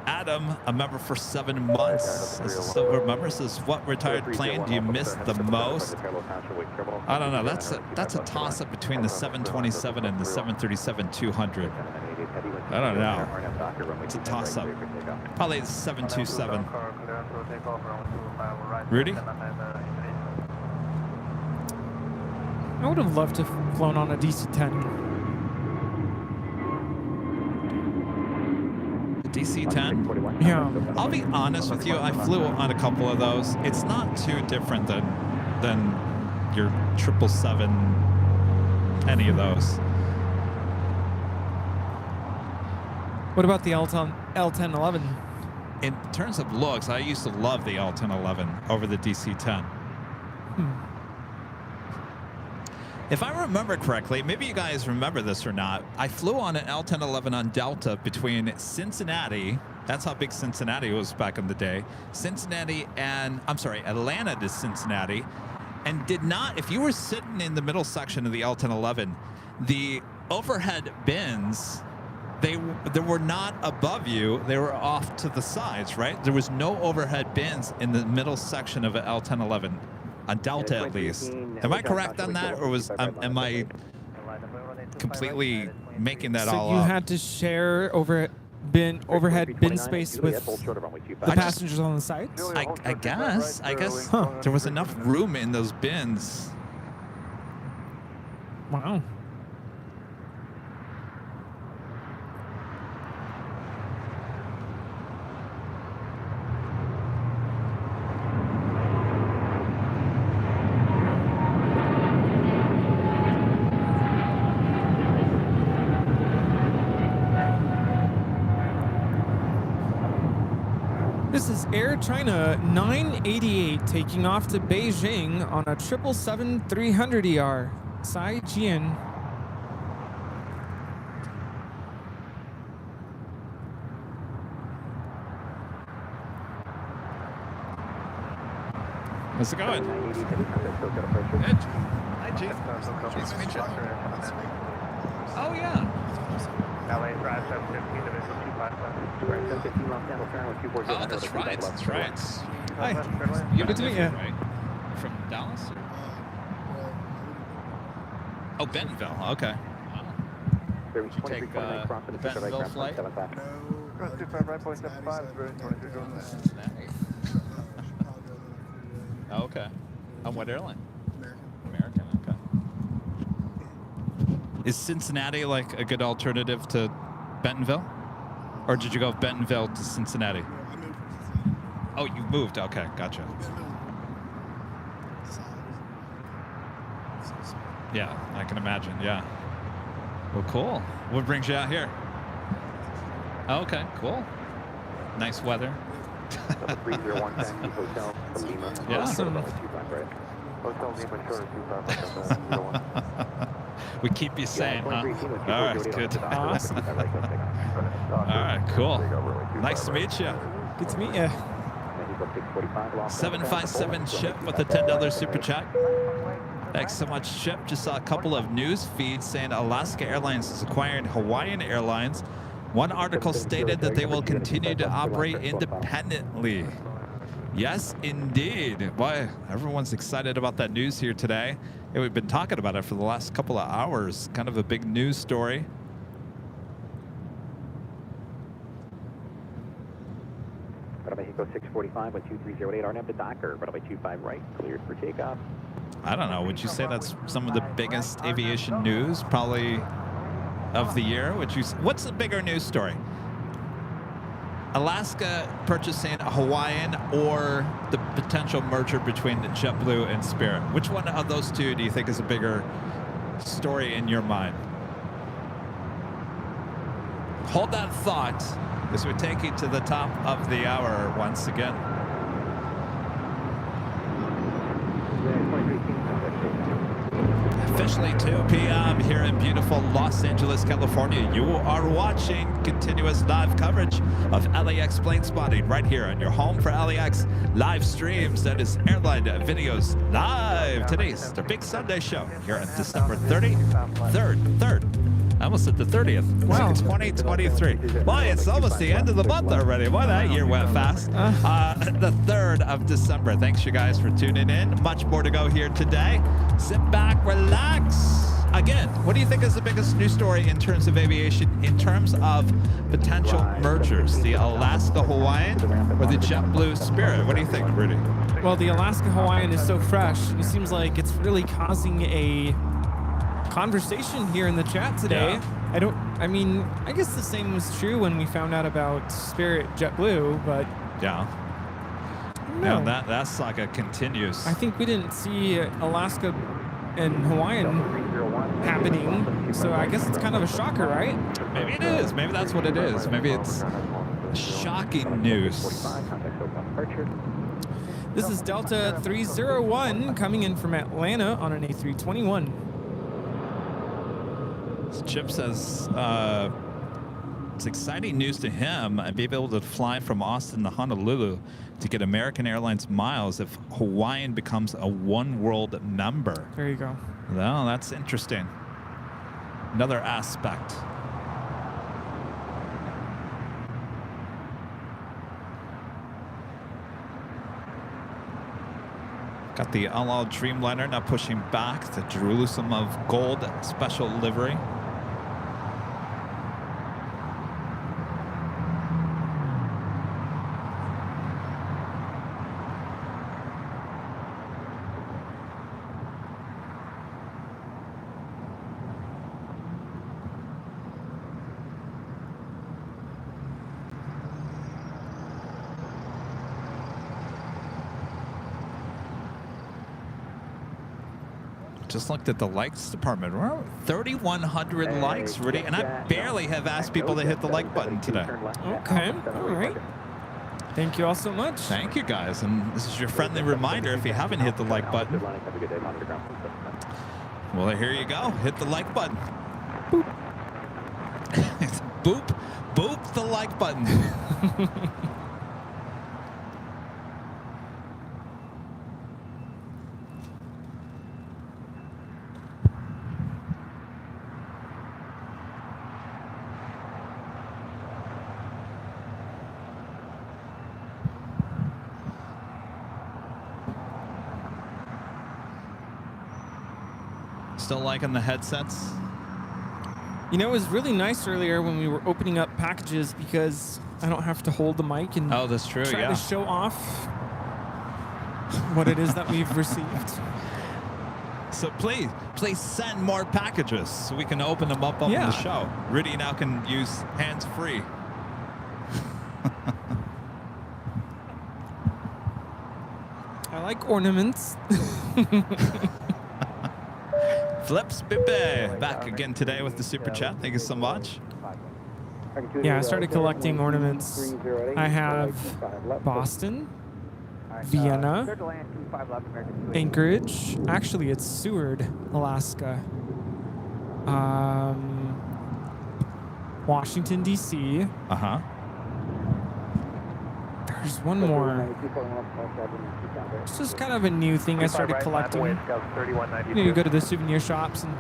Adam, a member for 7 months. As a silver member, says, what retired plane do you miss the most? I don't know. That's a toss-up between the 727 and the 737-200. I don't know. It's a toss-up. Probably the 727. Rudy? I would have loved to have flown on a DC-10. DC-10? Yeah. I'll be honest with you. I flew on a couple of those. It's not too different than your 777, any of those. What about the L1011? In terms of looks, I used to love the L1011 over the DC-10. If I remember correctly, maybe you guys remember this or not, I flew on an L1011 on Delta between Cincinnati, that's how big Cincinnati was back in the day, Atlanta to Cincinnati, and did not, if you were sitting in the middle section of the L1011, the overhead bins they were not above you. They were off to the sides, right? There was no overhead bins in the middle section of L1011, on Delta at least. Am I correct on that, or am I completely making that all So you up? had to share overhead bin space with the passengers on the sides? I guess Huh. there was enough room in those bins. Wow. This is Air China 988 taking off to Beijing on a 777-300ER. Sai Jian. How's it going? Good. Hi, Chief. Nice to meet you. Oh, yeah. LA Drive 715 Division 255. Oh, that's right. That's right. Hi. You're Good to meet you. right? From Dallas? Or? Oh, Bentonville. Okay. Wow. Did you take the Bentonville flight? No. 25 right, 0.75, 23 Cincinnati. Oh, okay. On what airline? American, okay. Is Cincinnati like a good alternative to Bentonville? Or did you go Bentonville to Cincinnati? Oh, you moved. Okay, gotcha. Yeah, I can imagine. Yeah. Well, cool. What brings you out here? Oh, okay, cool. Nice weather. 301 taxi hotel from Lima. Yeah. Awesome. Hotel Lima short of 25. We keep you sane, huh? All right, good. Awesome. All right, cool. Nice to meet you. Good to meet you. 757 Chip with a $10 super chat. Thanks so much, Chip. Just saw a couple of news feeds saying Alaska Airlines is acquiring Hawaiian Airlines. One article stated that they will continue to operate independently. Yes, indeed. Boy, everyone's excited about that news here today. And we've been talking about it for the last couple of hours. Kind of a big news story. Mexico 645 with 2308 RNAV to Docker. Runway 25 right, cleared for takeoff. I don't know. Would you say that's some of the biggest aviation news probably of the year? What's the bigger news story? Alaska purchasing a Hawaiian or the potential merger between JetBlue and Spirit? Which one of those two do you think is a bigger story in your mind? Hold that thought as we take you to the top of the hour once again. Officially 2 p.m. here in beautiful Los Angeles, California. You are watching continuous live coverage of LAX plane spotting right here on your home for LAX live streams. That is Airline Videos Live. Today's the big Sunday show here on December 3rd. I almost said the 30th. Wow. It's 2023. Boy, it's almost the end of the month already. Boy, that year went fast. The 3rd of December. Thanks, you guys, for tuning in. Much more to go here today. Sit back, relax. Again, what do you think is the biggest news story in terms of aviation, in terms of potential mergers? The Alaska Hawaiian or the JetBlue Spirit? What do you think, Rudy? Well, the Alaska Hawaiian is so fresh. It seems like it's really causing a conversation here in the chat today. Yeah. I mean, I guess the same was true when we found out about Spirit JetBlue, but Yeah. no. Yeah, that saga continues. I think we didn't see Alaska and Hawaiian happening, so I guess it's kind of a shocker, right? Maybe it is. Maybe that's what it is. Maybe it's shocking news. This is Delta 301 coming in from Atlanta on an A321. Chip says it's exciting news to him. I'd be able to fly from Austin to Honolulu to get American Airlines miles if Hawaiian becomes a One World member. There you go. Well, that's interesting. Another aspect. Got the all Dreamliner now pushing back to Jerusalem of Gold special livery. Just looked at the likes department. We're at 3,100 likes, Rudy, and I barely have asked people to hit the like button today. Okay, all right. Thank you all so much. Thank you, guys. And this is your friendly reminder if you haven't hit the like button. Well, here you go. Hit the like button. Boop. Boop. Boop the like button. Still liking the headsets? You know, it was really nice earlier when we were opening up packages because I don't have to hold the mic and that's true, try to show off what it is that we've received. So please send more packages so we can open them up on the show. Rudy now can use hands-free. I like ornaments. Flips Bibe back again today with the super chat. Thank you so much. Yeah, I started collecting ornaments. I have Boston, Vienna, Anchorage. Actually, it's Seward, Alaska. Washington, D.C. Uh-huh. There's one more. It's just kind of a new thing I started collecting. You go to the souvenir shops, and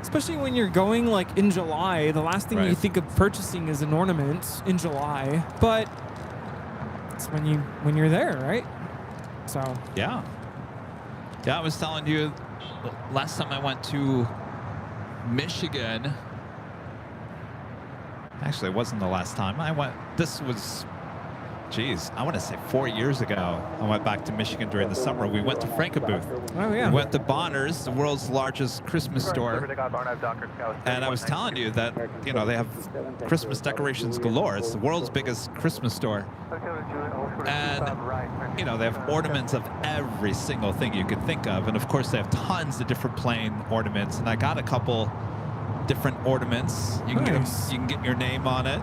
especially when you're going like in July, the last thing you think of purchasing is an ornament in July. But it's when you're there, right? So yeah, I was telling you last time I went to Michigan. Actually, it wasn't the last time I went. This was, geez, I want to say 4 years ago. I went back to Michigan during the summer. We went to Frankabooth. Oh, yeah. We went to Bonner's, the world's largest Christmas store. And I was telling you that, you know, they have Christmas decorations galore. It's the world's biggest Christmas store. And, you know, they have ornaments of every single thing you could think of. And, of course, they have tons of different plain ornaments. And I got a couple different ornaments. You can you can get your name on it.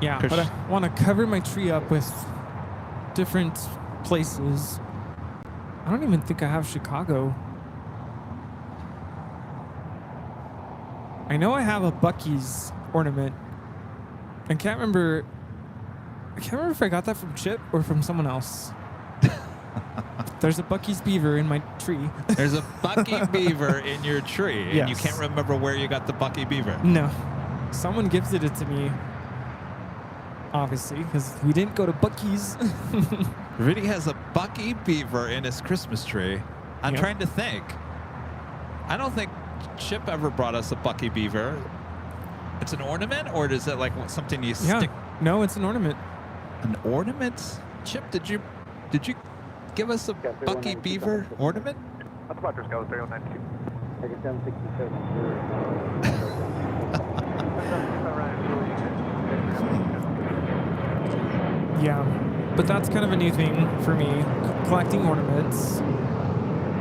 Yeah, but I want to cover my tree up with different places. I don't even think I have Chicago. I know I have a Buc-ee's ornament. I can't remember if I got that from Chip or from someone else. There's a Buc-ee's beaver in my tree. There's a Buc-ee beaver in your tree, and you can't remember where you got the Buc-ee beaver. No. Someone gifted it to me. Obviously, because we didn't go to Buc-ee's. Rudy has a Buc-ee beaver in his Christmas tree. I'm trying to think. I don't think Chip ever brought us a Buc-ee beaver. It's an ornament, or is it like something you stick? No, it's an ornament. An ornament? Chip, did you give us a Buc-ee beaver ornament? Yeah, but that's kind of a new thing for me, collecting ornaments.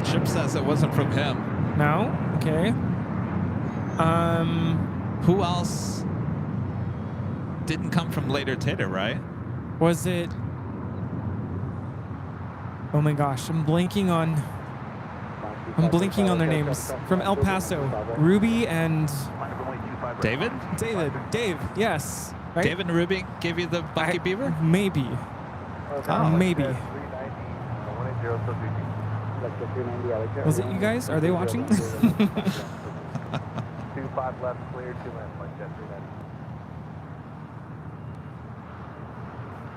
Chip says it wasn't from him. No? Okay. Who else didn't come from Later Tater, right? Was it... Oh my gosh, I'm blanking on their names. From El Paso, Ruby and... David? Dave, yes. Right? David and Ruby gave you the Buc-ee beaver? Maybe. Maybe. Was it you guys? Are they watching? 25 left, clear, 2 left, Manchester.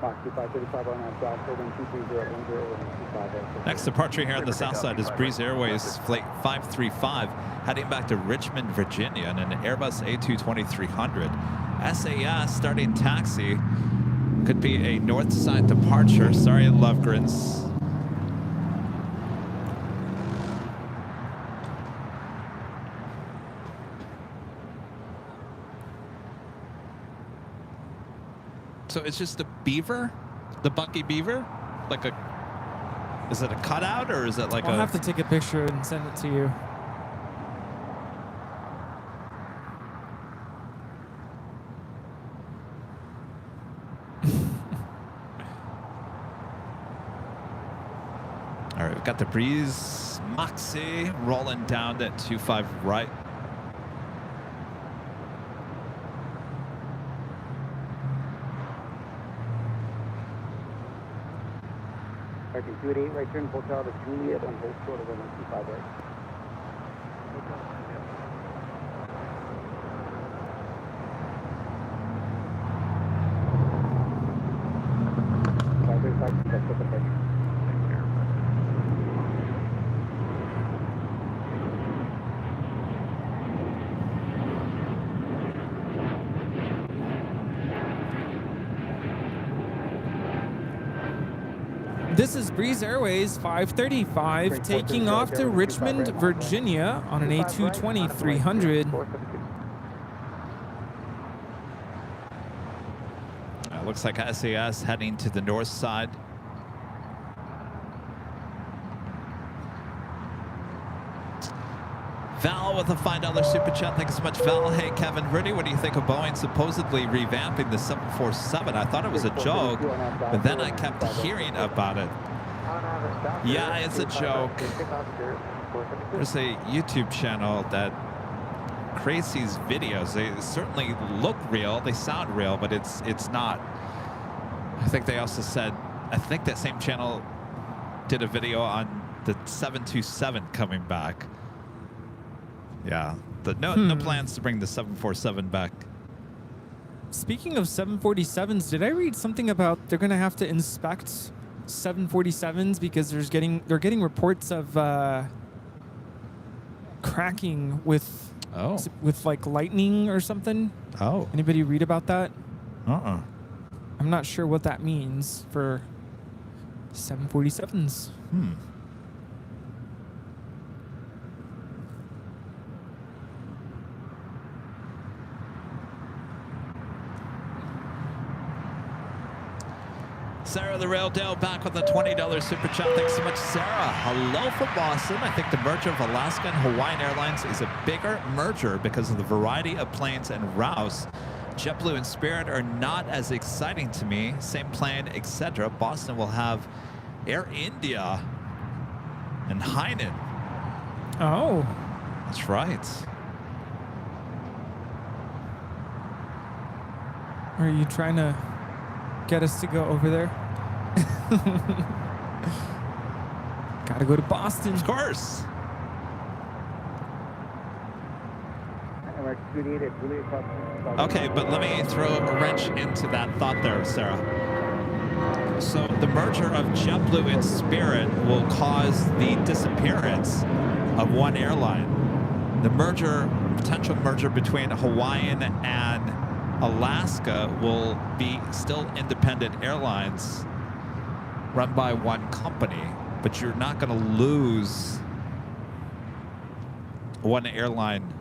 Fox 2535 on that Jock, wind 230, Next departure here on the south side is Breeze Airways Flight 535, heading back to Richmond, Virginia, in an Airbus A220-300. SAS starting taxi. Could be a north side departure. Sorry, Lovegrins. So it's just a beaver? The Bucky Beaver? Like a... Is it a cutout or is it like I'll have to take a picture and send it to you. All right, we've got the Breeze Moxie rolling down at 25 right. Parking 288, right turn, hotel to Juliet on hold short of 125 right. This is Breeze Airways 535 taking off to Richmond, Virginia on an A220-300. Looks like SAS heading to the north side. Val with a $5 super chat. Thanks so much, Val. Hey, Kevin, Rudy, what do you think of Boeing supposedly revamping the 747? I thought it was a joke, but then I kept hearing about it. Yeah, it's a joke. There's a YouTube channel that creates these videos. They certainly look real, they sound real, but it's not. I think they also said, I think that same channel did a video on the 727 coming back. Yeah, no plans to bring the 747 back. Speaking of 747s, did I read something about they're going to have to inspect 747s because they're getting reports of cracking with like lightning or something? Oh. Anybody read about that? Uh-uh. I'm not sure what that means for 747s. Sarah the Rail Dale back with a $20 super chat. Thanks so much, Sarah. Hello from Boston. I think the merger of Alaska and Hawaiian Airlines is a bigger merger because of the variety of planes and routes. JetBlue and Spirit are not as exciting to me. Same plane, etc. Boston will have Air India and Hainan. Oh. That's right. Are you trying to get us to go over there? Gotta go to Boston. Of course. Okay, but let me throw a wrench into that thought there, Sarah. So the merger of JetBlue and Spirit will cause the disappearance of one airline. The potential merger between Hawaiian and Alaska will be still independent airlines run by one company, but you're not going to lose one airline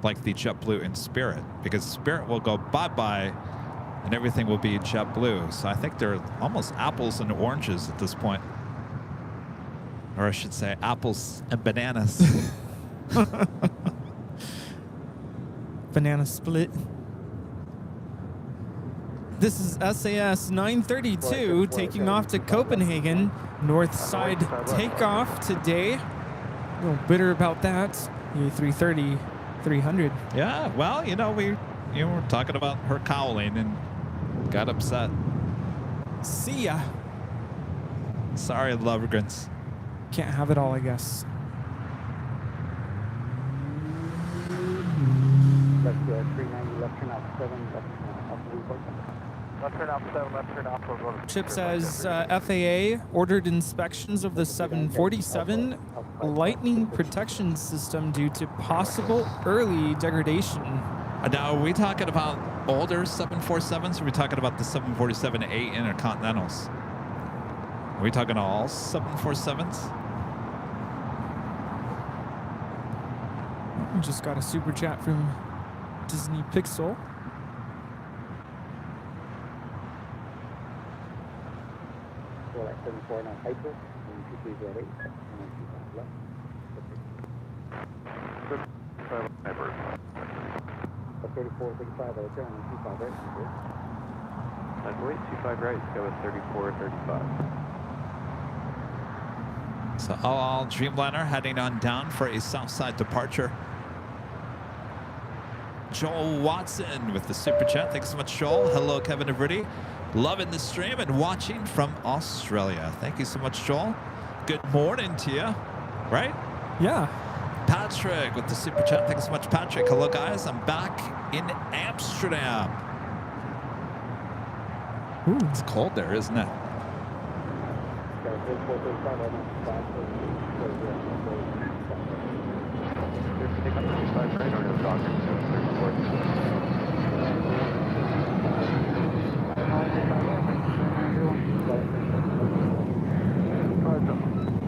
like the JetBlue and Spirit, because Spirit will go bye-bye and everything will be JetBlue. So I think they're almost apples and oranges at this point. Or I should say apples and bananas. Banana split. This is SAS 932 taking off to Copenhagen. North side takeoff today. A little bitter about that. A330 300. Yeah, well, we were talking about her cowling and got upset. See ya. Sorry, Lovergrins. Can't have it all, I guess. That's 390 left turn out 7 left off the report. Left turn off 7, left turn off. We'll go to Chip says FAA ordered inspections of the 747 lightning protection system due to possible early degradation. Now, are we talking about older 747s, or are we talking about the 747-8 Intercontinentals? Are we talking all 747s? We just got a super chat from Disney Pixel. Well, at 74 on April, and 2308, and then 25 left. 34, 35, out there, and 25 right. That's wait, 25 right, go with 34, 35. So all Dreamliner heading on down for a Southside departure. Joel Watson with the super chat. Thanks so much, Joel. Hello, Kevin and Rudy. Loving the stream and watching from Australia. Thank you so much, Joel. Good morning to you. Right? Yeah. Patrick with the super chat. Thanks so much, Patrick. Hello, guys. I'm back in Amsterdam. Ooh. It's cold there, isn't it?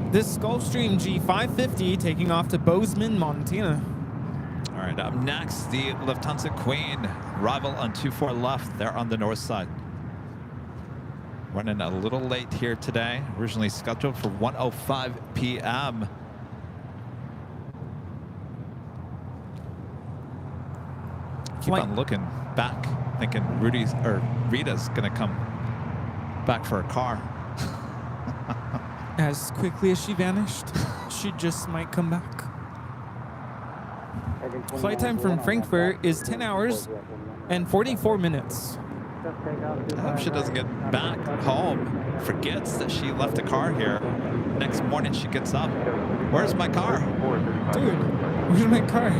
This Gulfstream G550 taking off to Bozeman, Montana. All right, up next, the Lufthansa Queen. Arrival on 24 left. They're on the north side. Running a little late here today. Originally scheduled for 1:05 p.m. Keep on looking back, thinking Rita's gonna come back for a car. As quickly as she vanished, she just might come back. Flight time from Frankfurt is 10 hours and 44 minutes. I hope she doesn't get back home, forgets that she left a car here. Next morning she gets up. Where's my car? Dude, where's my car?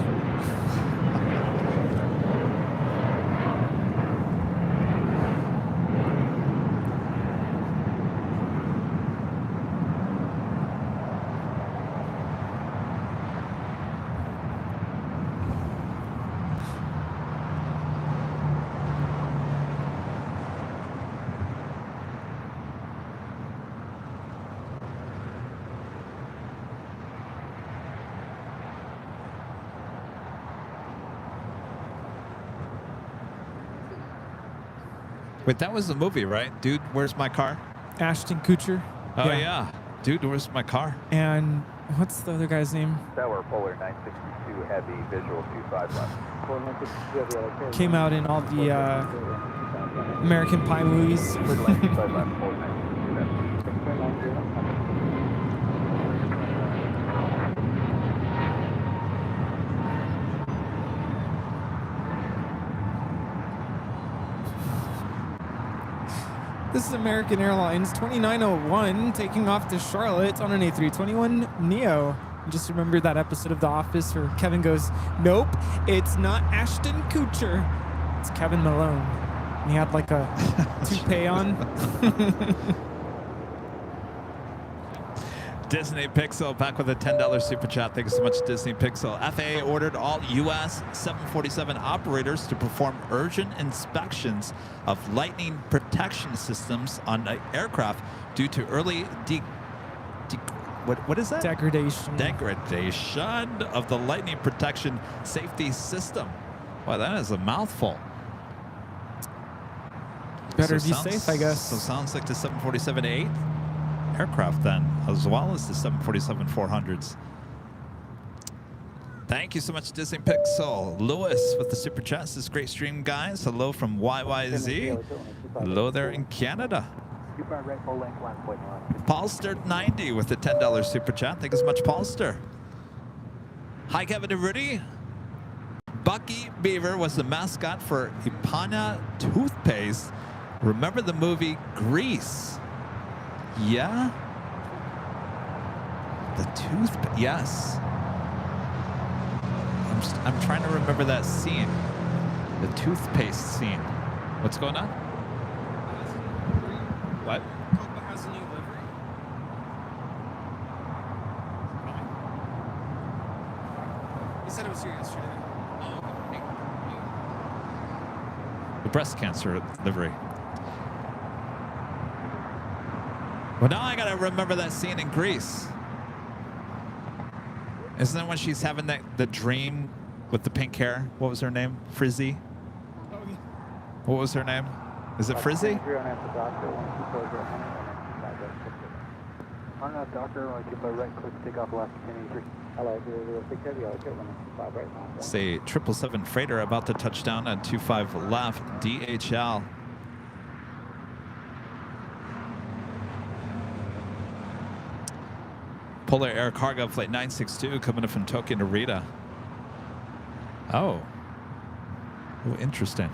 Wait, that was the movie, right? Dude, where's my car? Ashton Kutcher. Oh, yeah. Dude, where's my car? And what's the other guy's name? Tower Polar 962 Heavy, visual 25 left. Came out in all the American Pie movies. This is American Airlines 2901 taking off to Charlotte on an A321neo. Just remember that episode of The Office where Kevin goes, "Nope, it's not Ashton Kutcher. It's Kevin Malone." And he had like a toupee on. Disney Pixel back with a $10 super chat. Thank you so much, Disney Pixel. FAA ordered all U.S. 747 operators to perform urgent inspections of lightning protection systems on the aircraft due to early what is that? Degradation. Degradation of the lightning protection safety system. Wow, that is a mouthful. Better be safe, I guess. So sounds like the 747-8 aircraft then, as well as the 747-400s. Thank you so much, Disney Pixel. Lewis with the super chats. This great stream, guys. Hello from YYZ. Hello there in Canada. Paulster90 with the $10 super chat. Thank you so much, Paulster. Hi, Kevin and Rudy. Bucky Beaver was the mascot for Ipana toothpaste. Remember the movie Grease? Yeah? The toothpaste, yes. I'm trying to remember that scene. The toothpaste scene. What's going on? What? Copa has a new livery. He said it was here yesterday. Oh, okay. The breast cancer livery. Well, now I gotta remember that scene in Greece. Isn't that when she's having the dream with the pink hair? What was her name? Frizzy? Oh, yeah. What was her name? Is it Frizzy? On that doctor, I keep a right click, take off left 1083. Hello, 006 Heavy, I'll get 125 right now. Say 777 freighter about to touch down on 25 left, DHL. Polar Air Cargo Flight 962 coming in from Tokyo to Narita. Oh. Oh, interesting.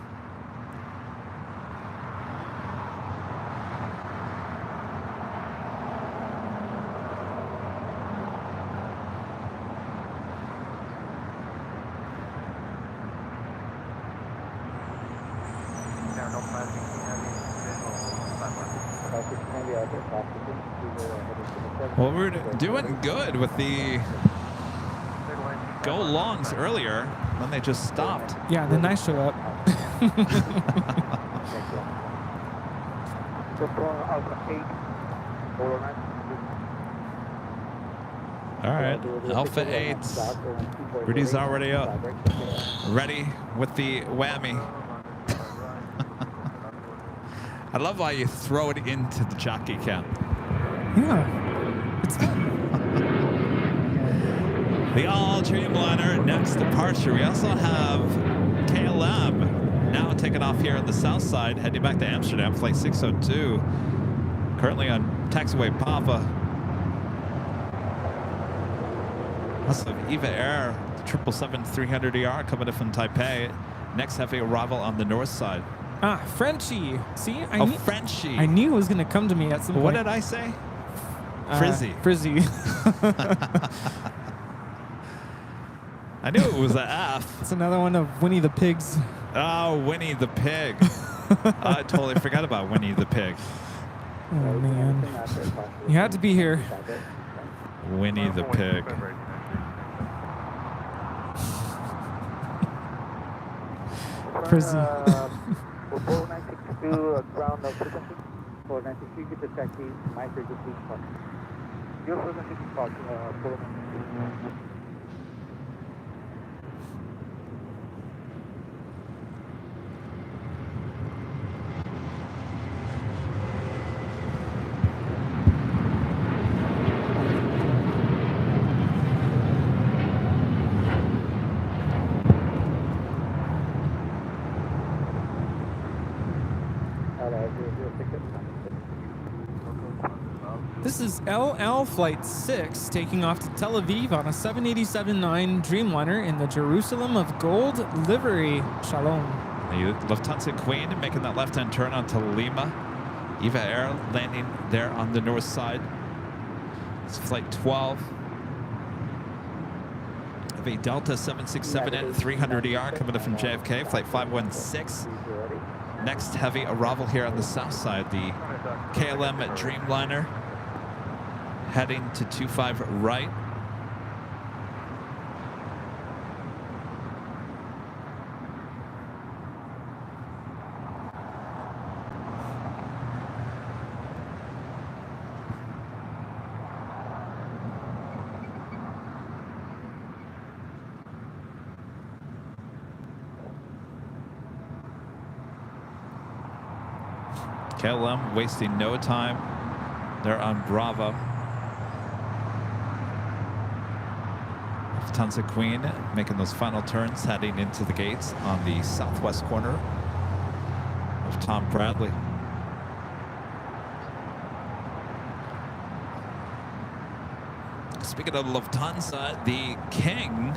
Well, we're doing good with the go longs earlier, then they just stopped. Yeah, then I showed up. All right, Alpha 8. Rudy's already up. Ready with the whammy. I love why you throw it into the jockey cam. Yeah. The all Dreamliner next departure. We also have KLM now taking off here on the south side, heading back to Amsterdam, flight 602. Currently on taxiway Papa. Also Eva Air, 777-300ER coming in from Taipei. Next heavy arrival on the north side. Ah, Frenchie. See, Frenchie. I knew it was gonna come to me at some point. What did I say? Frizzy. Frizzy. I knew it was an F. It's another one of Winnie the Pigs. Oh, Winnie the Pig. I totally forgot about Winnie the Pig. Oh, man. You had to be here. Winnie the Pig. Frizzy. 4962, ground of frequency. 4962, get the taxi, my frequency, park. Your frequency, park, This is LL Flight 6 taking off to Tel Aviv on a 787-9 Dreamliner in the Jerusalem of Gold livery. Shalom. The Lufthansa Queen making that left-hand turn onto Lima. Eva Air landing there on the north side. It's flight 12. Of a Delta 767-300ER coming in from JFK, flight 516. Next heavy arrival here on the south side, the KLM Dreamliner heading to 25 right. KLM wasting no time. They're on Bravo. Lufthansa Queen making those final turns, heading into the gates on the southwest corner of Tom Bradley. Speaking of Lufthansa, the King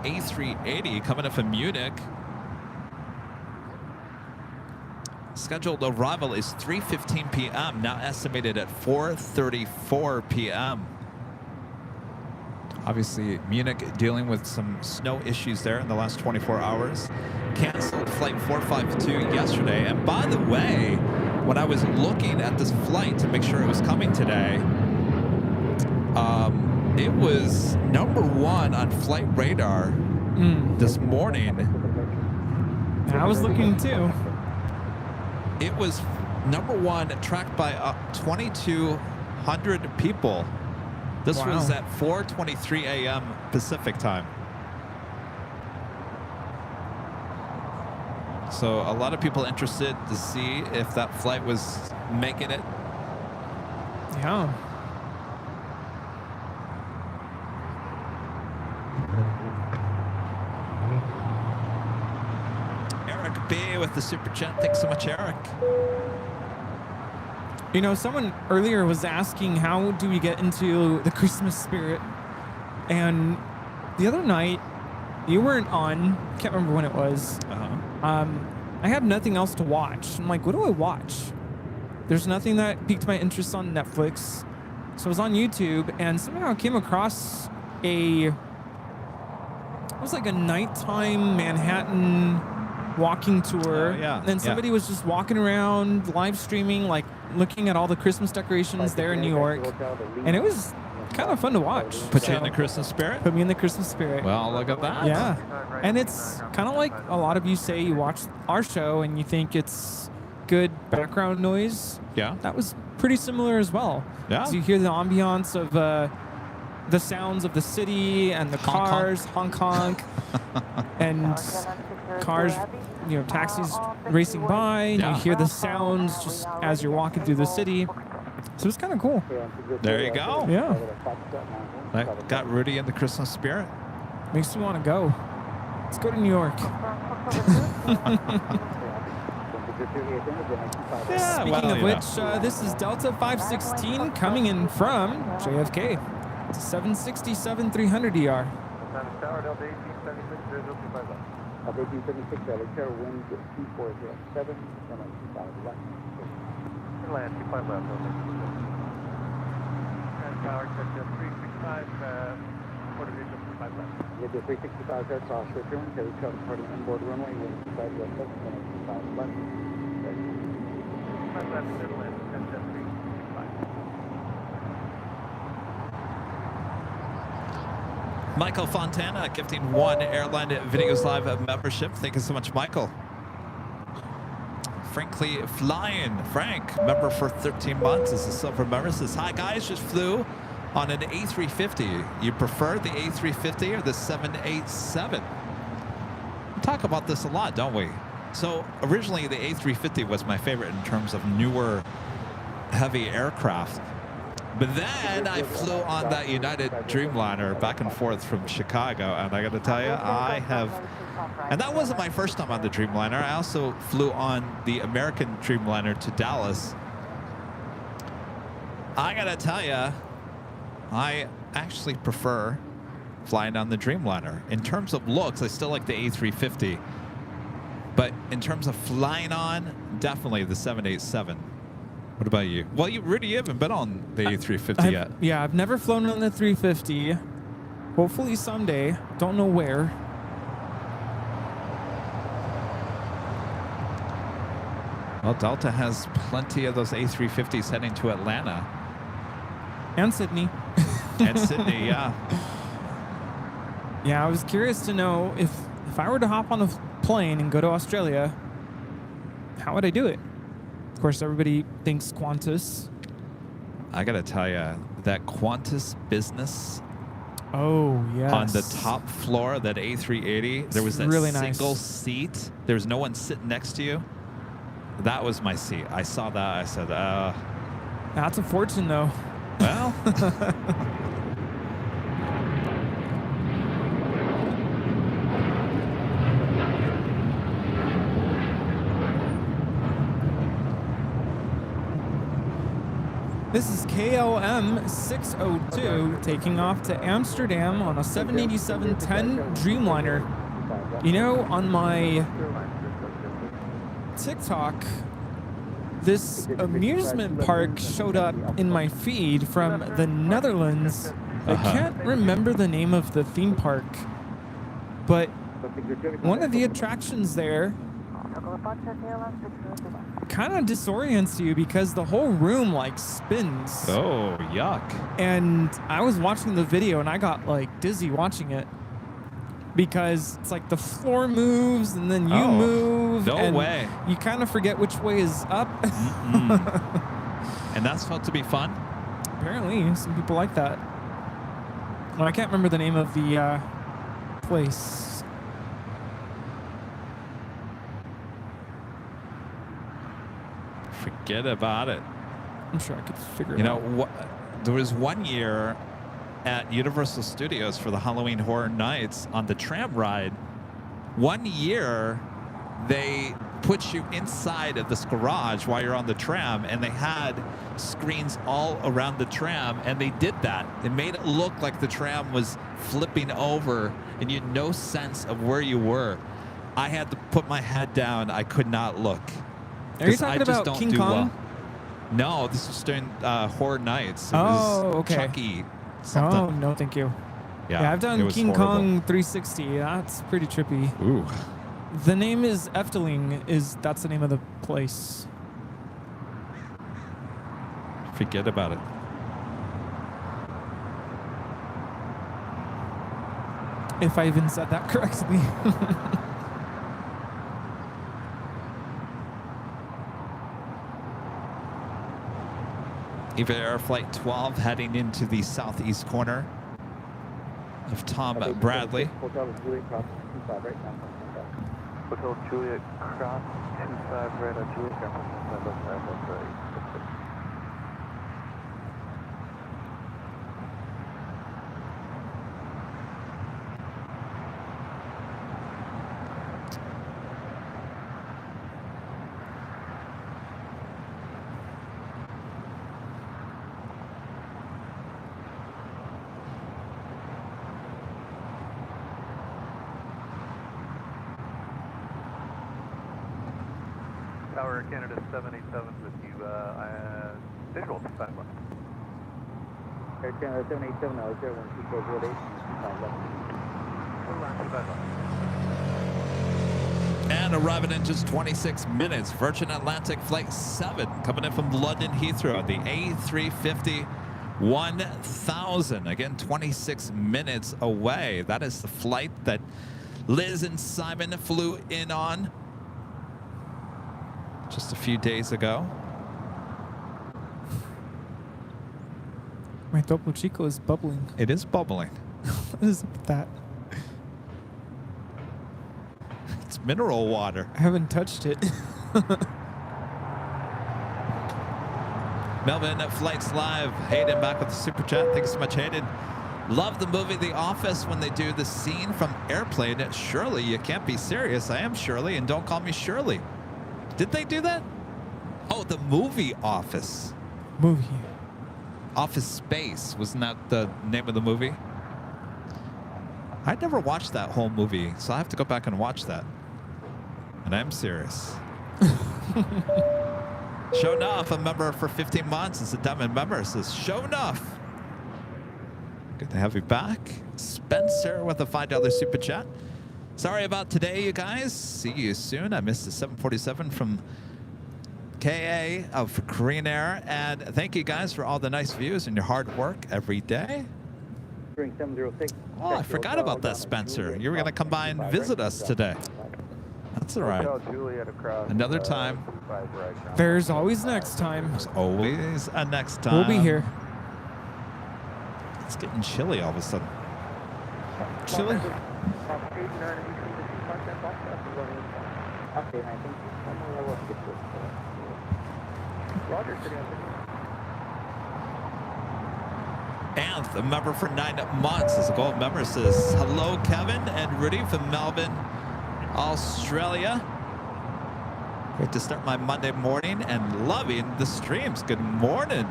A380 coming up from Munich. Scheduled arrival is 3:15 p.m., now estimated at 4:34 p.m. Obviously, Munich dealing with some snow issues there in the last 24 hours. Canceled flight 452 yesterday. And by the way, when I was looking at this flight to make sure it was coming today, it was #1 on flight radar this morning. And I was looking too. It was #1, tracked by 2,200 people. This Wow. was at 4:23 a.m. Pacific time. So a lot of people interested to see if that flight was making it. Yeah. Eric B with the super chat. Thanks so much, Eric. You know, someone earlier was asking, how do we get into the Christmas spirit? And the other night, you weren't on. Can't remember when it was. I had nothing else to watch. I'm like, what do I watch? There's nothing that piqued my interest on Netflix. So I was on YouTube, and somehow I came across it was like a nighttime Manhattan walking tour. And somebody was just walking around, live streaming, like looking at all the Christmas decorations there in New York. And it was kind of fun to watch. Put you in the Christmas spirit? Put me in the Christmas spirit. Well, look at that. Yeah. And it's kind of like a lot of you say you watch our show and you think it's good background noise. Yeah. That was pretty similar as well. Yeah. So you hear the ambiance of the sounds of the city and the cars, honk honk, and cars, you know, taxis racing by, and you hear the sounds just as you're walking through the city. So it's kind of cool. There you go. Yeah. That got Rudy in the Christmas spirit. Makes me want to go. Let's go to New York. Speaking of which, this is Delta 516 coming in from JFK. It's a 767-300 ER. Tower, Delta 1876, 0250. Delta 1876, Airliner, wind 2407, runway 25 left. Land 25 left, okay. Tower, Delta 365, Port Division 25 left. Delta 365 aircraft, short term, carry travel departing onboard runway, wind 25 left, runway 25 left. 25 left, middle land, Delta 365. Michael Fontana gifting 1 Airline Videos Live membership. Thank you so much, Michael. Frankly Flying. Frank, member for 13 months, is a silver member. Says, hi guys, just flew on an A350. You prefer the A350 or the 787? We talk about this a lot, don't we? So originally the A350 was my favorite in terms of newer heavy aircraft. But then I flew on that United Dreamliner back and forth from Chicago, and I got to tell you, I have, and that wasn't my first time on the Dreamliner. I also flew on the American Dreamliner to Dallas. I got to tell you, I actually prefer flying on the Dreamliner. In terms of looks, I still like the A350, but in terms of flying on, definitely the 787. What about you? Well, Rudy, you haven't been on the A350 yet. Yeah, I've never flown on the 350. Hopefully someday. Don't know where. Well, Delta has plenty of those A350s heading to Atlanta. And Sydney. And Sydney, yeah. Yeah, I was curious to know if I were to hop on a plane and go to Australia, how would I do it? Of course, everybody thinks Qantas. I got to tell you, that Qantas business. Oh, yes. On the top floor of that A380, there was that really single seat. There was no one sitting next to you. That was my seat. I saw that. I said, That's a fortune, though. Well. This is KLM 602 taking off to Amsterdam on a 787-10 Dreamliner. You know, on my TikTok, this amusement park showed up in my feed from the Netherlands. I can't remember the name of the theme park, but one of the attractions there kind of disorients you because the whole room like spins. Oh, yuck. And I was watching the video and I got like dizzy watching it because it's like the floor moves and then you move. No and way. You kind of forget which way is up. And that's supposed to be fun? Apparently, some people like that. Well, I can't remember the name of the place. Forget about it. I'm sure I could figure it out. You know, there was one year at Universal Studios for the Halloween Horror Nights on the tram ride. One year, they put you inside of this garage while you're on the tram, and they had screens all around the tram, and they did that. It made it look like the tram was flipping over, and you had no sense of where you were. I had to put my head down. I could not look. Are you talking about King Kong? No, this was during Horror Nights. It was okay. Chucky something. Oh, no, thank you. Yeah, I've done King horrible. Kong 360. That's pretty trippy. Ooh. The name is Efteling. That's the name of the place. Forget about it. If I even said that correctly. Eva Air Flight 12 heading into the southeast corner of Tom Bradley. Hotel Juliet Cross 25 right now. Hotel Juliet Cross 25 right on Juliet Cross. Tower Canada 787 with you, visual 5-1. Air Canada 787, now 0124008, 25 And arriving in just 26 minutes, Virgin Atlantic Flight 7 coming in from London Heathrow, the A350 1000. Again, 26 minutes away. That is the flight that Liz and Simon flew in on just a few days ago. My Topo Chico is bubbling. It is bubbling. What is up with that? It's mineral water. I haven't touched it. Melvin at Flights Live. Hayden back with the super chat. Thanks so much, Hayden. Love the movie The Office when they do the scene from Airplane. Shirley, you can't be serious. I am Shirley, and don't call me Shirley. Did they do that? Oh, the movie Office. Movie. Office Space. Wasn't that the name of the movie? I never watched that whole movie, so I have to go back and watch that. And I'm serious. Show Enough, a member for 15 months. It's a diamond member. It says, Show Enough. Good to have you back. Spencer with a $5 super chat. Sorry about today, you guys. See you soon. I missed the 747 from KA for Korean Air. And thank you guys for all the nice views and your hard work every day. Oh, I forgot about that, Spencer. You were going to come by and visit us today. That's all right. Another time. There's always next time. There's always a next time. We'll be here. It's getting chilly all of a sudden. Chilly? Anth, a member for 9 months, is a gold member, says, hello, Kevin and Rudy from Melbourne, Australia. Great to start my Monday morning and loving the streams. Good morning.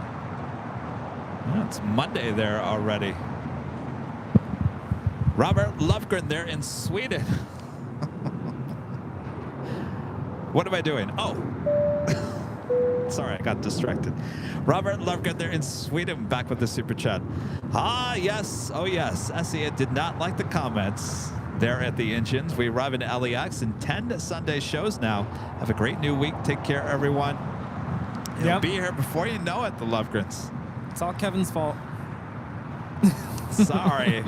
Oh, it's Monday there already. Robert Lovgren there in Sweden. What am I doing? Oh. Sorry, I got distracted. Robert Lovgren there in Sweden, back with the super chat. Ah, yes. Oh, yes. SEA did not like the comments. there at the engines. We arrive in LAX in 10 Sunday shows now. Have a great new week. Take care, everyone. It'll be here before you know it, the Lovegrins. It's all Kevin's fault. Sorry.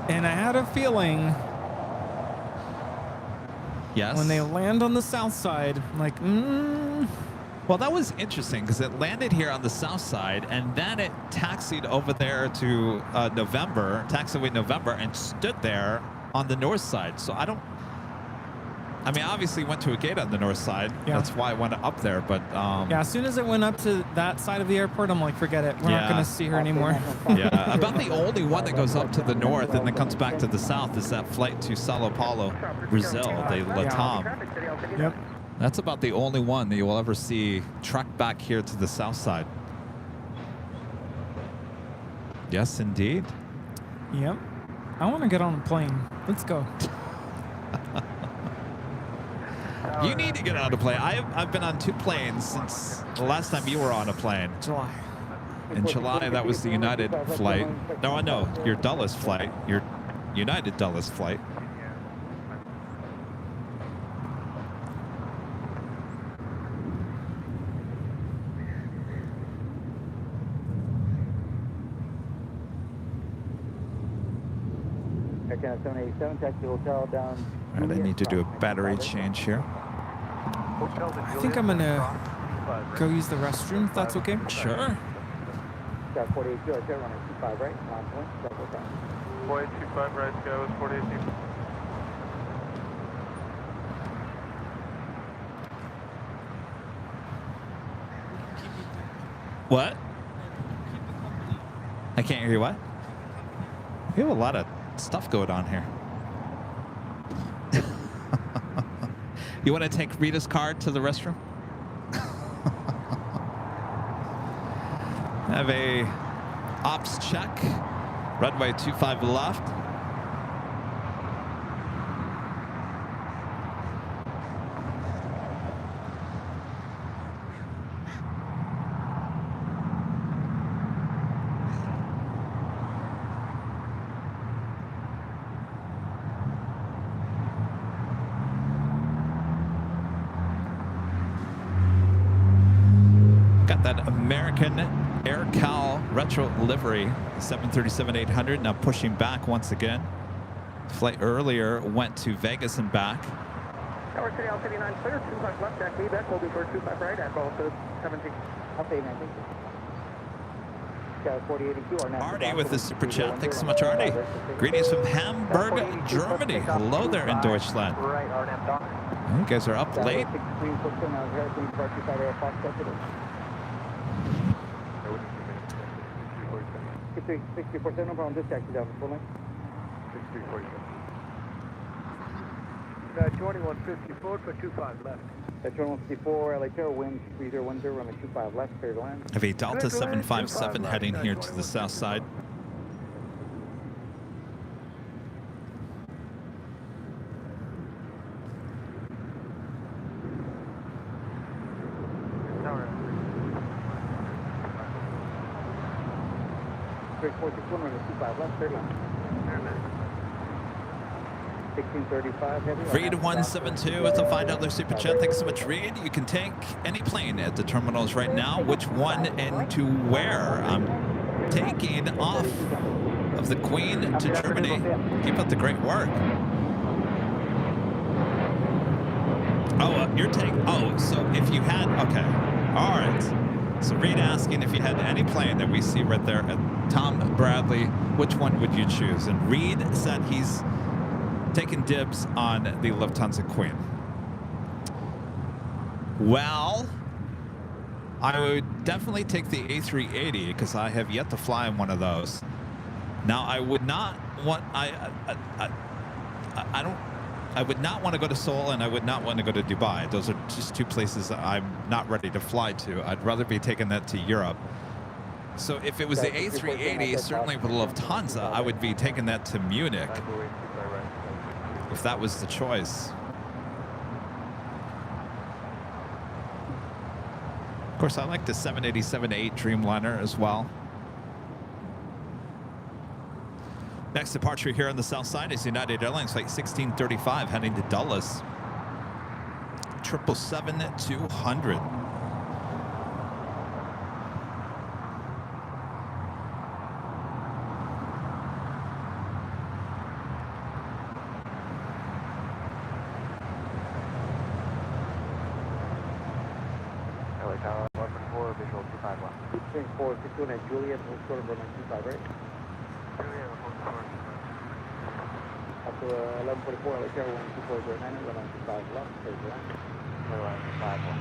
And I had a feeling. Yes. When they land on the south side, I'm like, Well, that was interesting because it landed here on the south side and then it taxied over there to taxiway November, and stood there on the north side. So I mean, obviously went to a gate on the north side. Yeah. That's why I went up there. But yeah, as soon as it went up to that side of the airport, I'm like, forget it. We're not going to see her anymore. Yeah, about the only one that goes up to the north and then comes back to the south is that flight to Sao Paulo, Brazil, the LATAM. Yep. That's about the only one that you will ever see truck back here to the south side. Yes, indeed. Yep. I want to get on a plane. Let's go. You need to get on a plane. I've been on 2 planes since the last time you were on a plane. July. In July, that was the United flight. No, I know. Your Dulles flight. Your United Dulles flight. Aircraft 787, taxi hotel down. All right, I need to do a battery change here. I think I'm going to go use the restroom, if that's okay. Sure. Got 48 running 25 right, on point, double time. 4825 right, go 4825. What? I can't hear you. What? We have a lot of stuff going on here. You want to take Rita's card to the restroom? Have a ops check. Runway 25 left. That American AirCal retro livery, 737-800, now pushing back once again. Flight earlier went to Vegas and back. Tower City L39 clear, 25 left, Jack Quebec, will be for 25 right, Echo to 17. Update 19. Got 4082. Arnie with the super chat. Thanks so much, Arnie. Greetings from Hamburg, Germany. Hello there in Deutschland. You guys are up late. 6347, no problem, just taxi down the full length. 2154 for 25 left. 2154, LA Tower, wind 3010, runway 25 left, clear to land. I have a Delta 757 heading here to the south side. Straight 461, runway 25 left, clear to land. 1635 heavy. Reed 172 with a $5 super chat. Thanks so much, Reed. You can take any plane at the terminals right now. Which one and to where? I'm taking off of the Queen to Germany. Keep up the great work. Oh, you're taking. Oh, so if you had. Okay. All right. So Reed asking if you had any plane that we see right there at Tom Bradley, which one would you choose? And Reed said he's taking dibs on the Lufthansa Queen. Well, I would definitely take the A380 because I have yet to fly in one of those. Now, I would not want I would not want to go to Seoul, and I would not want to go to Dubai. Those are just 2 places that I'm not ready to fly to. I'd rather be taking that to Europe. So if it was the A380, certainly with Lufthansa, I would be taking that to Munich, if that was the choice. Of course, I like the 787-8 Dreamliner as well. Next departure here on the south side is United Airlines flight 1635 heading to Dulles. 777-200. LA Tower 114, visual 25 left. Between 461 and Juliet, hold short of runway 25 right. Juliet, hold short. Up to 1144, LA Tower 12409, runway 25 left, clear to land. Runway 25 left.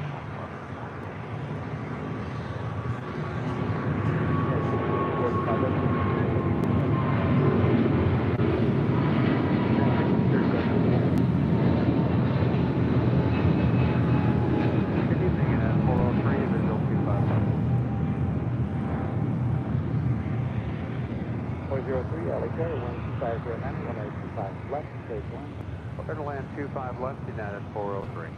Clear to land 25 left, United 403.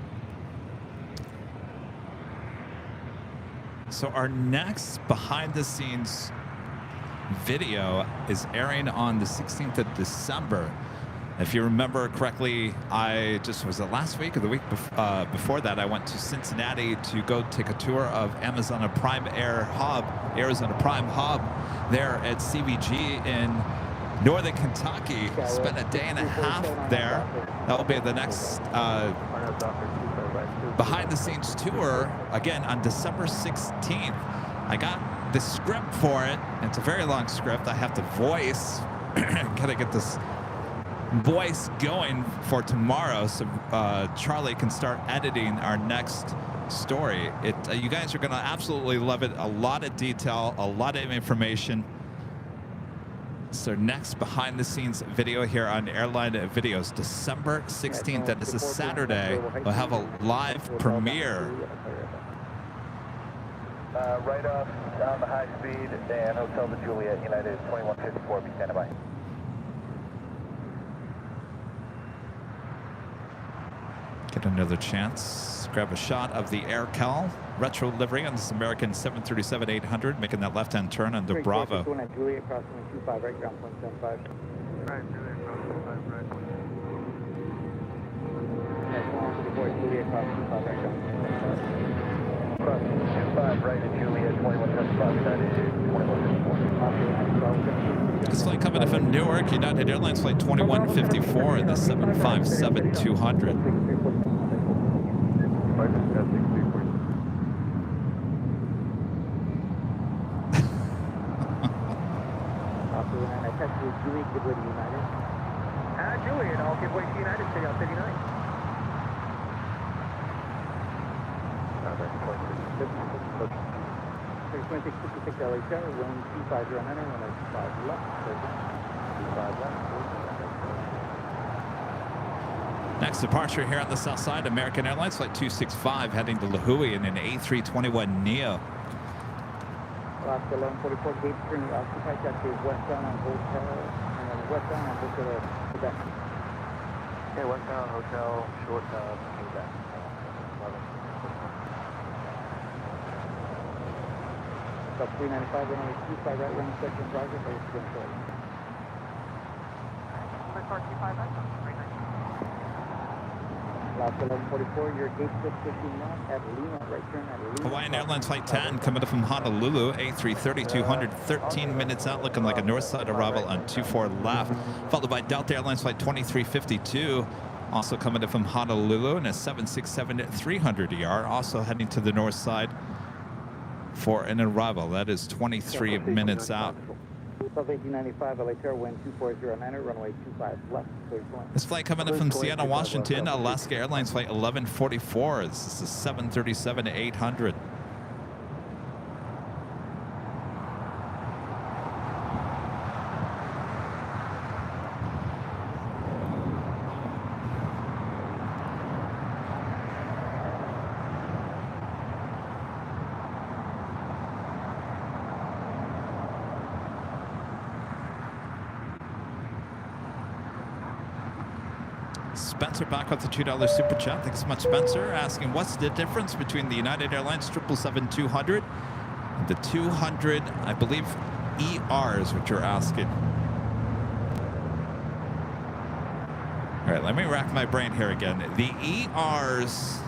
So our next behind-the-scenes video is airing on the 16th of December. If you remember correctly, was it last week or the week before that, I went to Cincinnati to go take a tour of Arizona Prime Hub there at CVG in Northern Kentucky. Spent a day and a half there. That will be the next behind-the-scenes tour, again, on December 16th. I got the script for it. It's a very long script. I have to voice. Gotta get this voice going for tomorrow so Charlie can start editing our next story. You guys are going to absolutely love it. A lot of detail, a lot of information. So next behind-the-scenes video here on Airline Videos, December 16th. That is a Saturday. We'll have a live premiere. Right off on the high speed and Hotel the Juliet, United 2154, be standing by. Get another chance. Grab a shot of the AirCal retro livery on this American 737-800, making that left-hand turn under Bravo. Juliet, approximately 25 right, ground point 75. Right, Juliet, approximately 25 right. Juliet, approximately 25 right, ground point 75. Approximately 25 right to Juliet, 2175, United 2154. This flight coming in from Newark, United Airlines flight 2154 in the 757-200. Juliet, give way to United. Juliet, I'll give way to United, stay on 59. That's 2656 LA Tower, wind 250 runway 25 left, 25 left. Next departure here on the south side, American Airlines flight 265 heading to La Jolla in an A321neo. Last 1144, gate turning occupied, that is westbound on Hotel, and then westbound on Hotel Quebec. Okay, westbound Hotel, short Quebec. 395, runway 25 right, running section progress, base control. Report 25 right, 395. Last 1144, your gate 615 knots at Lima, right turn at Lima. Hawaiian Airlines flight 10 coming up from Honolulu, A330-200, 13 minutes out, looking like a north side arrival on 24 left, followed by Delta Airlines flight 2352, also coming up from Honolulu, and a 767-300ER, also heading to the north side for an arrival. That is 23 minutes out. South 1895, LA Tower, wind 2409, runway 25 left. This flight coming in from Seattle, Washington, Alaska Airlines flight 1144. This is the 737-800. Spencer back with the $2 super chat. Thanks so much, Spencer. Asking what's the difference between the United Airlines 777-200 and the 200, I believe, ER is what you're asking. right, let me rack my brain here again. The ERs,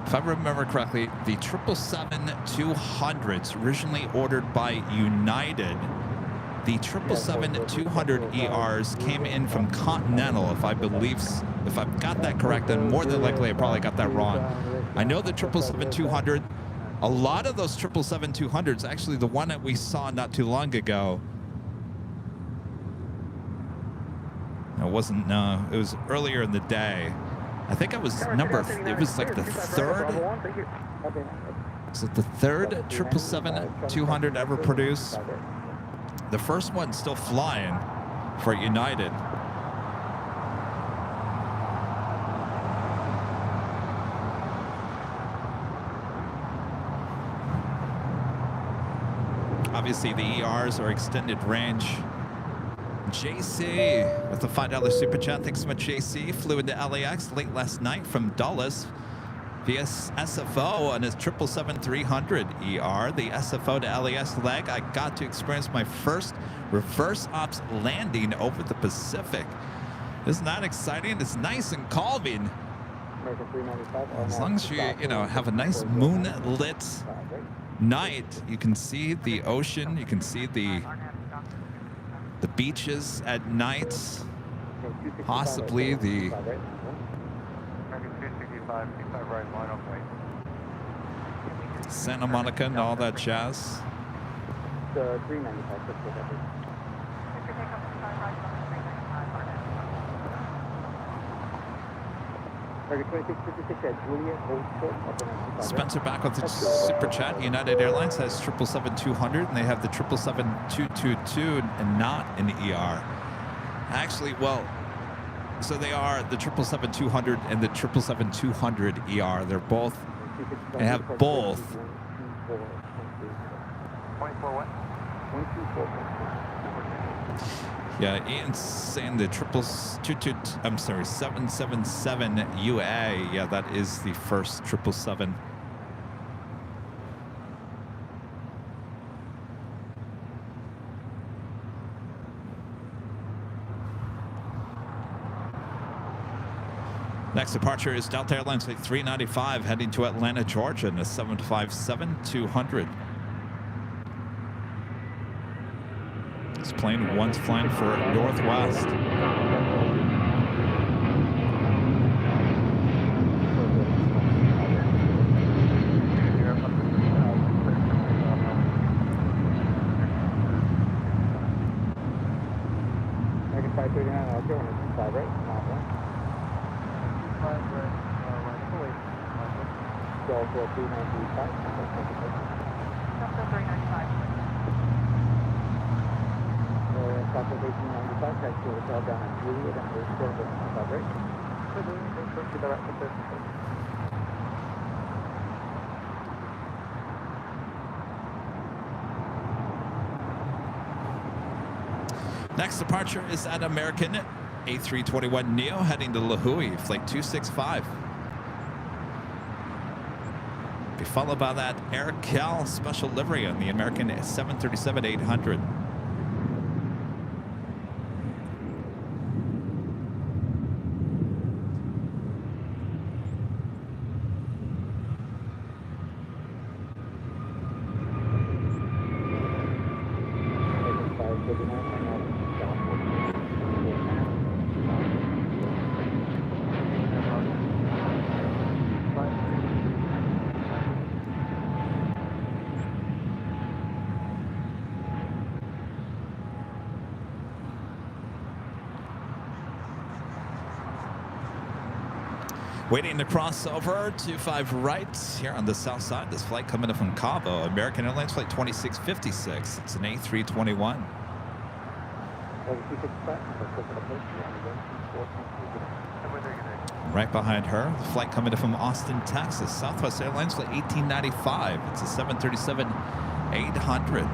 if I remember correctly, the 777-200s originally ordered by United. The 777-200 ERs came in from Continental, if I've got that correct, and more than likely I probably got that wrong. I know the 777-200, a lot of those 777-200s, actually the one that we saw not too long ago, it wasn't, no, it was earlier in the day. I think it was it was like the third, is it the third 777-200 ever produced? The first one's still flying for United. Obviously, the ERs are extended range. JC with the $5 super chat. Thanks so much, JC. Flew into LAX late last night from Dulles via SFO on his 777-300 ER. The SFO to LAX leg, I got to experience my first reverse ops landing over the Pacific. Isn't that exciting? It's nice and calming. As long as you have a nice moonlit night, you can see the ocean, you can see the beaches at night, possibly the Santa Monica and all that jazz. Spencer back with the super chat. United Airlines has 777-200, and they have the 777-222 and not an ER. Actually, well, so they are the 777-200 and the 777-200 ER. They're both, they have both. 24 Yeah, Ian's saying the 777 UA. Yeah, that is the first 777. Next departure is Delta Airlines Flight 395 heading to Atlanta, Georgia in the 757-200. This plane once flying for Northwest. Next departure is at American A321neo heading to La Jolla, flight 265. Be followed by that AirCal special livery on the American 737-800. Waiting to cross over 25 right here on the south side. This flight coming in from Cabo, American Airlines Flight 2656. It's an A321. Right behind her, the flight coming in from Austin, Texas. Southwest Airlines Flight 1895. It's a 737-800.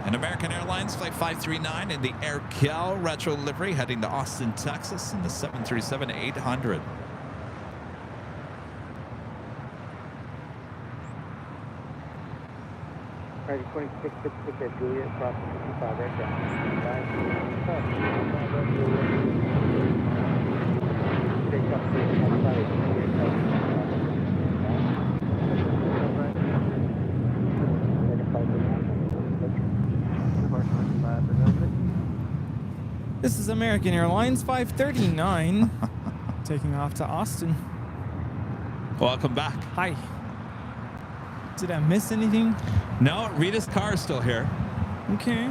And American Airlines Flight 539 in the AirCal retro livery heading to Austin, Texas in the 737-800. Target 2656 at Juliet, crossing 55 right ground. Take up to 25. This is American Airlines 539, taking off to Austin. Welcome back. Hi. Did I miss anything? No, Rita's car is still here. Okay.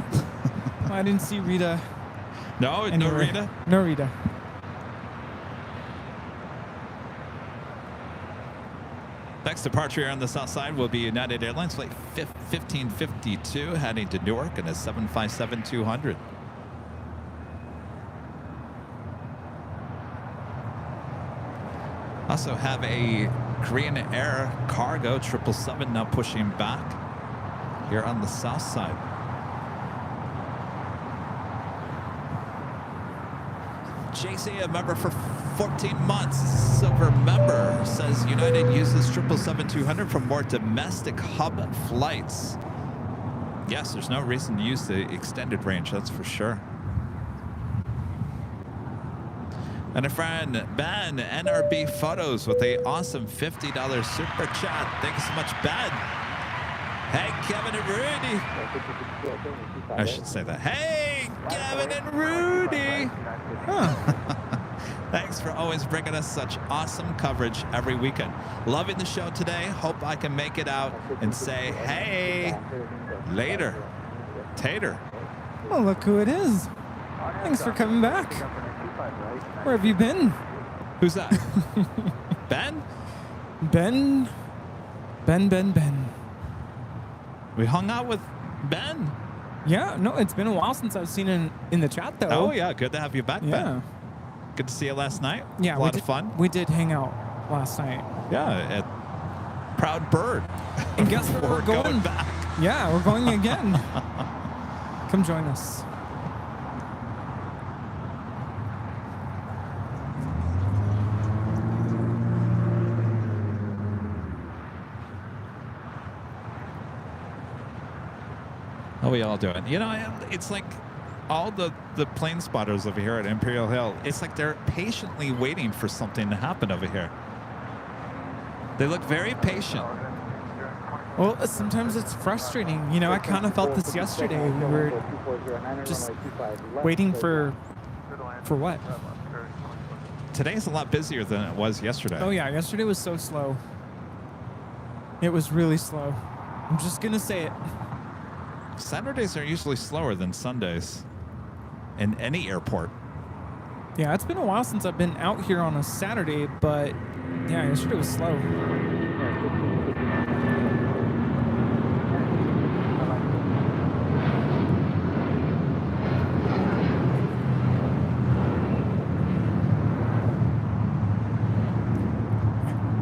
Well, I didn't see Rita. No, anywhere. no Rita. No Rita. Next departure here on the south side will be United Airlines flight 1552 heading to Newark and a 757-200. Also have a Korean Air cargo 777 now pushing back here on the south side. JC, a member for 14 months, silver member, says United uses 777-200 for more domestic hub flights. Yes, there's no reason to use the extended range, that's for sure. And a friend, Ben, NRB Photos with a awesome $50 super chat. Thank you so much, Ben. Hey, Kevin and Rudy. I should say that. Hey, Kevin and Rudy. Huh. Thanks for always bringing us such awesome coverage every weekend. Loving the show today. Hope I can make it out and say, hey, later. Tater. Well, look who it is. Thanks for coming back. Where have you been? Who's that? Ben? Ben. We hung out with Ben. Yeah, no, it's been a while since I've seen him in the chat, though. Oh, yeah, good to have you back, yeah. Ben. Good to see you last night. Yeah, a lot of fun. We did hang out last night. Yeah, at Proud Bird. And guess where we're going? Back. Yeah, we're going again. Come join us. How are we all doing? You know, it's like all the plane spotters over here at Imperial Hill, it's like they're patiently waiting for something to happen over here. They look very patient. Well, sometimes it's frustrating. You know, I kind of felt this yesterday. We were just waiting for what? Today's a lot busier than it was yesterday. Oh, yeah. Yesterday was so slow. It was really slow. I'm just going to say it. Saturdays are usually slower than Sundays in any airport. Yeah, it's been a while since I've been out here on a Saturday, but yeah, yesterday was slow.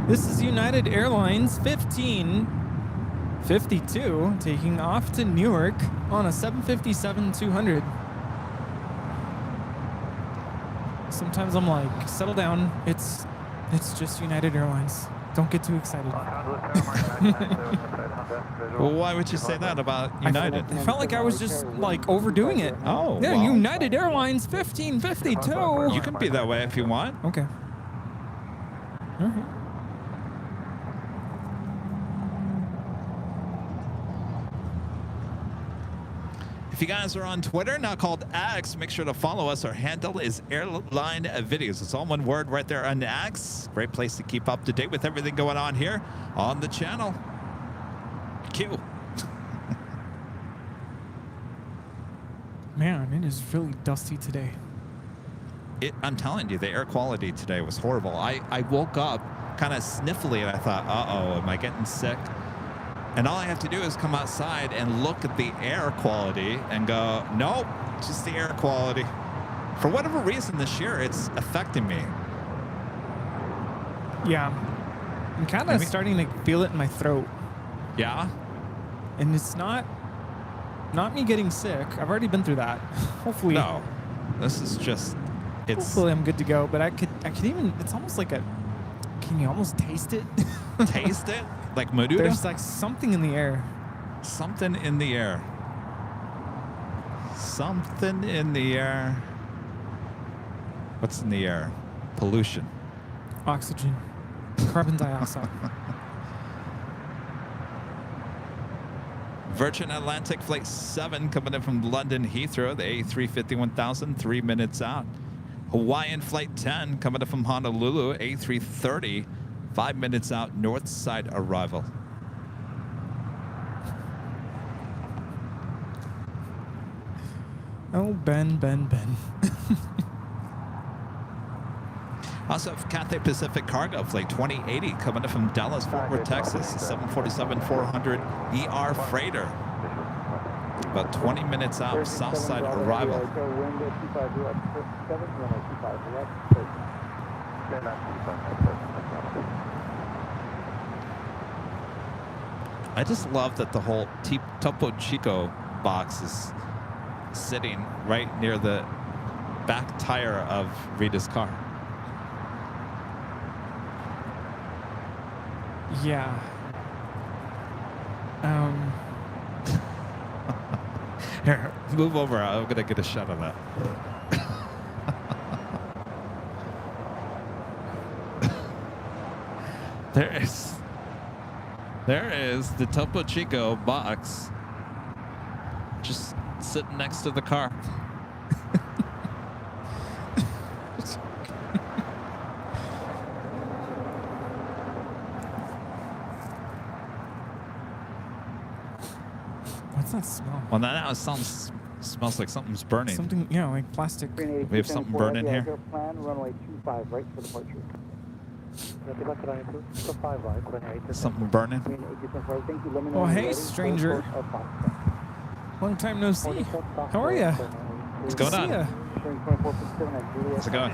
This is United Airlines 1552 taking off to Newark on a 757-200. Sometimes I'm like, settle down. It's just United Airlines. Don't get too excited. Well, why would you say that about United? I felt like I was just like overdoing it. Oh, yeah, well. United Airlines 1552. You can be that way if you want. Okay. All right. If you guys are on Twitter, now called X, make sure to follow us. Our handle is AirLineVideos. It's all one word right there on X. Great place to keep up to date with everything going on here on the channel. Q. Man, it is really dusty today. I'm telling you, the air quality today was horrible. I woke up kind of sniffly and I thought, uh-oh, am I getting sick? And all I have to do is come outside and look at the air quality and go, nope, just the air quality. For whatever reason this year, it's affecting me. Yeah. I'm kind of starting to feel it in my throat. Yeah? And it's not me getting sick. I've already been through that. Hopefully. No. This is just, it's... Hopefully I'm good to go. But I could even, it's almost like a, can you almost taste it? Taste it? Like Medusa? There's like something in the air. Something in the air. Something in the air. What's in the air? Pollution. Oxygen. Carbon dioxide. Virgin Atlantic Flight 7 coming in from London Heathrow, the A350 1000, 3 minutes out. Hawaiian Flight 10 coming in from Honolulu, A330, 5 minutes out, north side arrival. Oh, Ben. Also have Cathay Pacific Cargo Flight 2080 coming in from Dallas, Fort Worth, Texas, 747-400 ER freighter. About 20 minutes out, south side arrival. I just love that the whole Topo Chico box is sitting right near the back tire of Rita's car. Yeah. Here, move over. I'm gonna get a shot of that. There is the Topo Chico box just sitting next to the car. What's that smell? Well, now it smells like something's burning. Something, yeah, like plastic. We have something burning here. Plan, runway 25 right for departure. Something burning. Oh, hey, stranger. Long time no see. How are ya? What's going on? How's it going?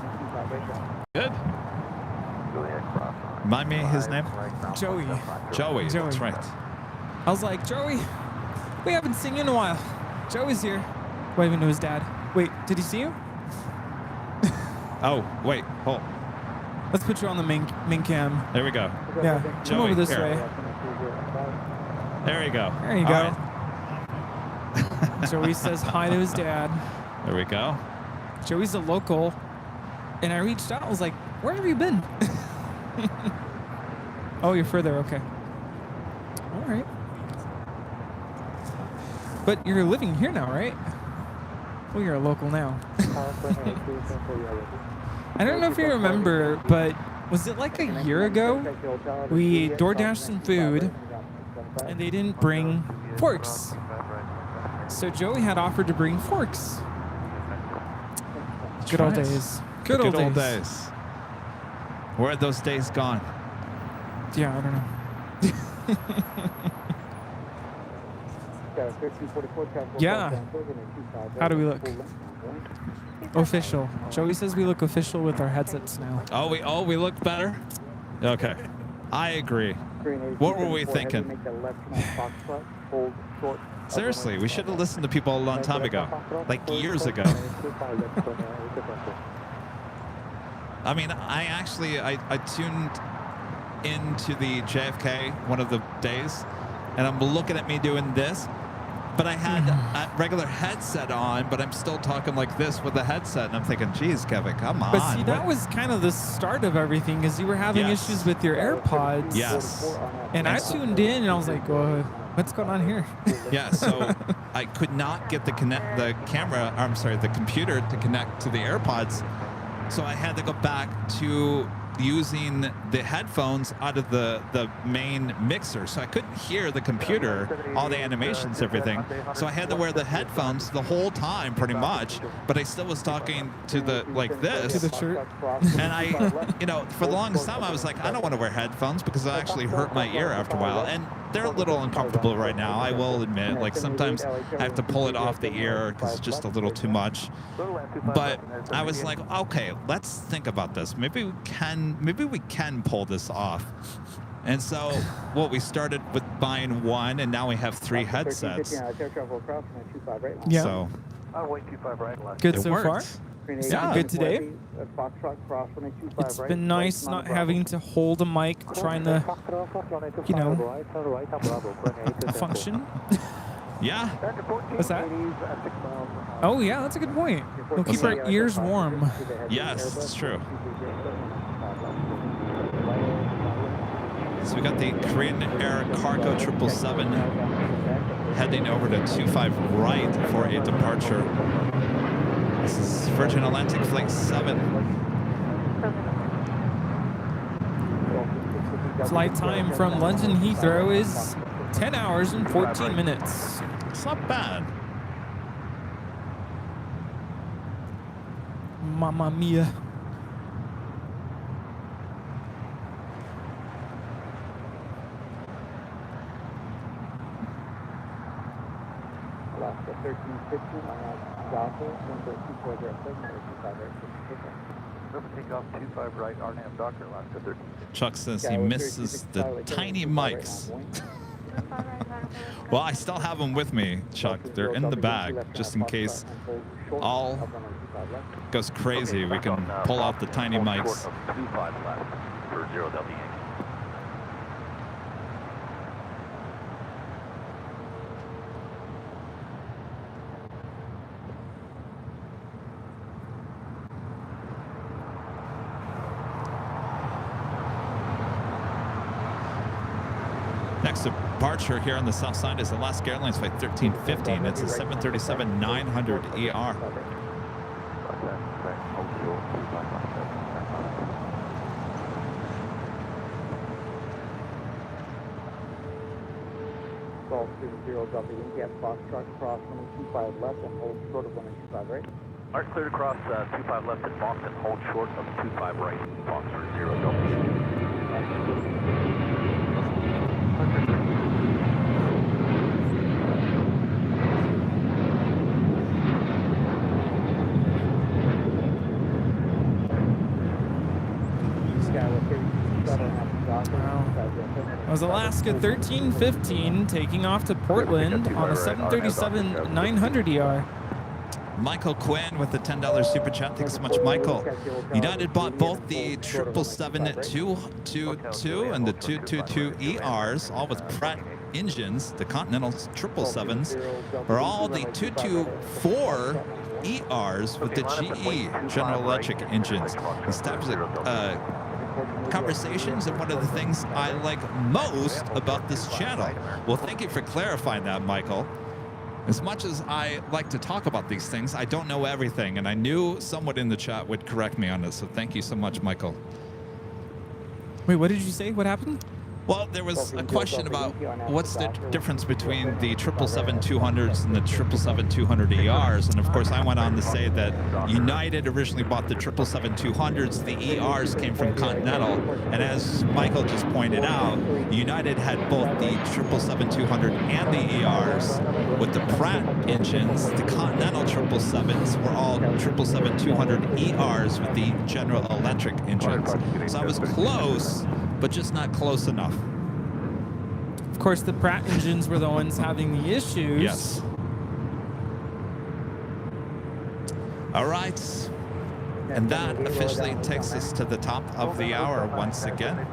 Good. Remind me his name? Joey. Joey. That's right. I was like, Joey, we haven't seen you in a while. Joey's here. Waving to his dad. Wait, did he see you? Oh, wait. Hold. Let's put you on the main cam. There we go. Yeah, Joey, come over this here. way. There you go. There you All go. right. Joey says hi to his dad. There we go. Joey's a local. And I reached out. I was like, where have you been? Oh, you're further. Okay. All right. But you're living here now, right? Well, you're a local now. I don't know if you remember, but was it like a year ago? We DoorDashed some food, and they didn't bring forks. So Joey had offered to bring forks. Good old days. Good old days. Where are those days gone? Yeah, I don't know. Yeah. How do we look? Official. Joey says we look official with our headsets now. Oh, we look better? Okay. I agree. What were we thinking? Seriously, we should have listened to people a long time ago. Like years ago. I mean, I tuned into the JFK one of the days, and I'm looking at me doing this, but I had a regular headset on, but I'm still talking like this with the headset, and I'm thinking, geez, Kevin, come on. But see, that was kind of the start of everything, because you were having issues with your AirPods. Yes. And I tuned in, and I was like, well, what's going on here? Yeah, so I could not get the computer to connect to the AirPods, so I had to go back to using the headphones out of the main mixer, so I couldn't hear the computer, all the animations, everything. So I had to wear the headphones the whole time, pretty much. But I still was talking to the like this. To the shirt. And I, for the longest time, I was like, I don't want to wear headphones because it actually hurt my ear after a while. And they're a little uncomfortable right now, I will admit. Like sometimes I have to pull it off the ear because it's just a little too much. But I was like, okay, let's think about this. Maybe we can pull this off. And so, we started with buying one, and now we have 3 headsets. Yeah. So Runway 25 right, last. Good it so worked. far? It's been good today. It's been nice not having to hold a mic, trying to, you know, function. Yeah. What's that? Oh, yeah, that's a good point. We'll keep our ears warm. Yes, it's true. So we got the Korean Air Cargo 777 heading over to 25 right for a departure. This is Virgin Atlantic Flight 7. Flight time from London Heathrow is 10 hours and 14 minutes. It's not bad. Mamma mia. Alaska 1315, Docker, number 2407, number 25 right. Takeoff 25 right, RNAV Docker, Alaska 13. Chuck says he misses the tiny mics. Well, I still have them with me, Chuck. They're in the bag, just in case all goes crazy. We can pull out the tiny mics. 25 left for 0 Delta Yankee. Next departure here on the south side is Alaska Airlines Flight 1315. It's a 737-900 ER. Golf 0 Delta Yankee at Foxtrot, cross 125 left and hold short of 125 right. Alright, clear to cross 25 left at Boston, hold short of 25 right, Foxtrot 0 Delta Yankee. That was Alaska 1315 taking off to Portland on a 737-900 ER. Michael Quinn with the $10 super chat. Thanks so much, Michael. United bought both the 777-222 and the 222 ERs, all with Pratt engines. The Continental 777s are all the 224 ERs with the GE General Electric engines. These types of conversations are one of the things I like most about this channel. Well, thank you for clarifying that, Michael. As much as I like to talk about these things, I don't know everything, and I knew someone in the chat would correct me on this, so thank you so much, Michael. Wait, what did you say? What happened? Well, there was a question about what's the difference between the 777-200s and the 777-200 ERs, and of course I went on to say that United originally bought the 777-200s, the ERs came from Continental, and as Michael just pointed out, United had both the 777-200 and the ERs with the Pratt engines. The Continental 777s were all 777-200 ERs with the General Electric engines. So I was close, but just not close enough. Of course, the Pratt engines were the ones having the issues. Yes. All right. And that officially takes us to the top of the hour once again.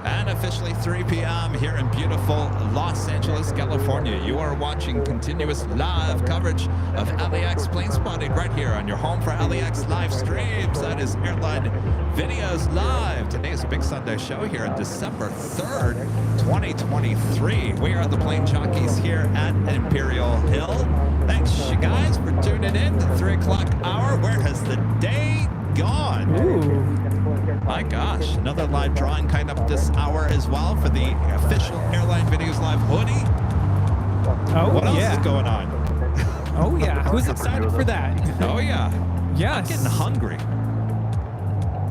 And officially 3 p.m. here in beautiful Los Angeles, California. You are watching continuous live coverage of LAX plane spotting right here on your home for LAX live streams. That is Airline Videos Live. Today is a big Sunday show here on December 3rd, 2023. We are the plane jockeys here at Imperial Hill. Thanks, you guys, for tuning in to 3 o'clock hour. Where has the day gone? Ooh. My gosh, another live drawing kind of this hour as well for the official Airline Videos Live hoodie. Oh, what else yeah. is going on? Oh, yeah. Who's excited for that? Oh, yeah. Yes. I'm getting hungry.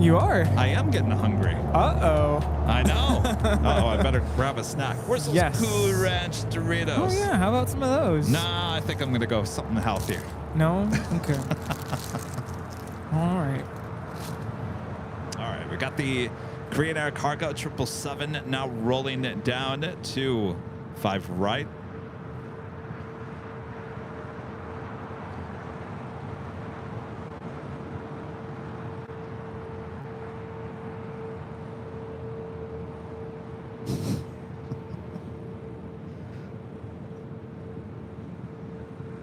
You are? I am getting hungry. Uh-oh. I know. Uh-oh, I better grab a snack. Where's those Cool Ranch Doritos? Oh, yeah. How about some of those? Nah, I think I'm going to go with something healthier. No? Okay. All right. We got the Korean Air Cargo 777 now rolling down to 5 right.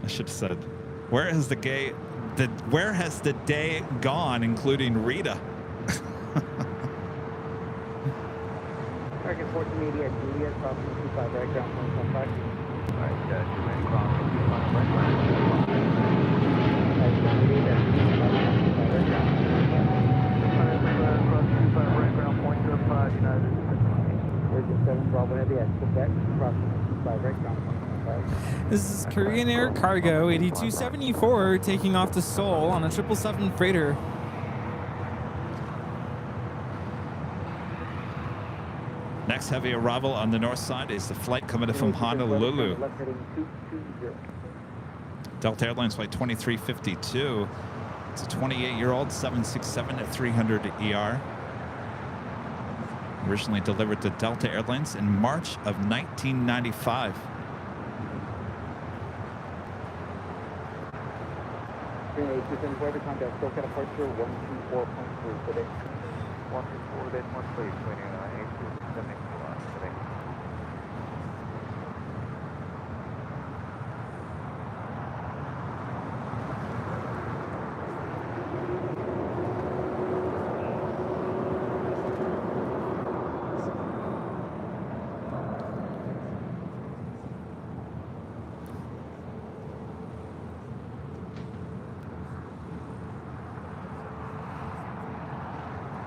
I should have said, where has the day gone, including Rita? Target 1480 at Juliet, crossing 25 right, ground 115. Alright, Juliet, crossing 25 right, ground. Crossing 25 right, ground, 0.75, United. Virgin 7 Bravo Heavy at Quebec, crossing 25 right, ground 115. This is Korean Air Cargo 8274 taking off to Seoul on a 777 freighter. Next heavy arrival on the north side is the flight coming in from Honolulu. Left heading 220. Delta Airlines flight 2352. It's a 28-year-old 767 at 300 ER. Originally delivered to Delta Airlines in March of 1995. Green 8274, the contact, still got departure 124.3 today. 124, then 1 29, 8274 today.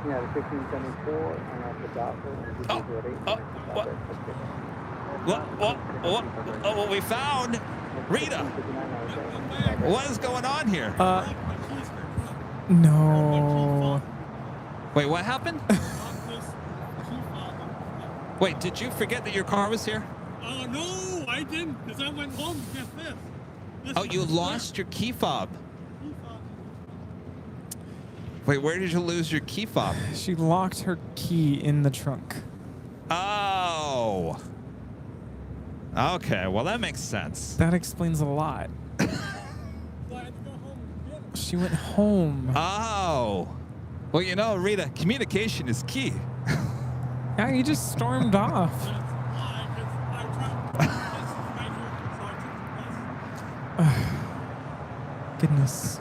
Yeah, the 1574, and off the dot for What we found? Rita, what is going on here? No. Wait, what happened? Wait, did you forget that your car was here? No, I didn't, because I went home to get this. Oh, you lost your key fob. Wait, where did you lose your key fob? She locked her key in the trunk. Oh. Okay, well, that makes sense. That explains a lot. She went home. Oh. Well, you know, Rita, communication is key. Yeah, you just stormed off. Goodness.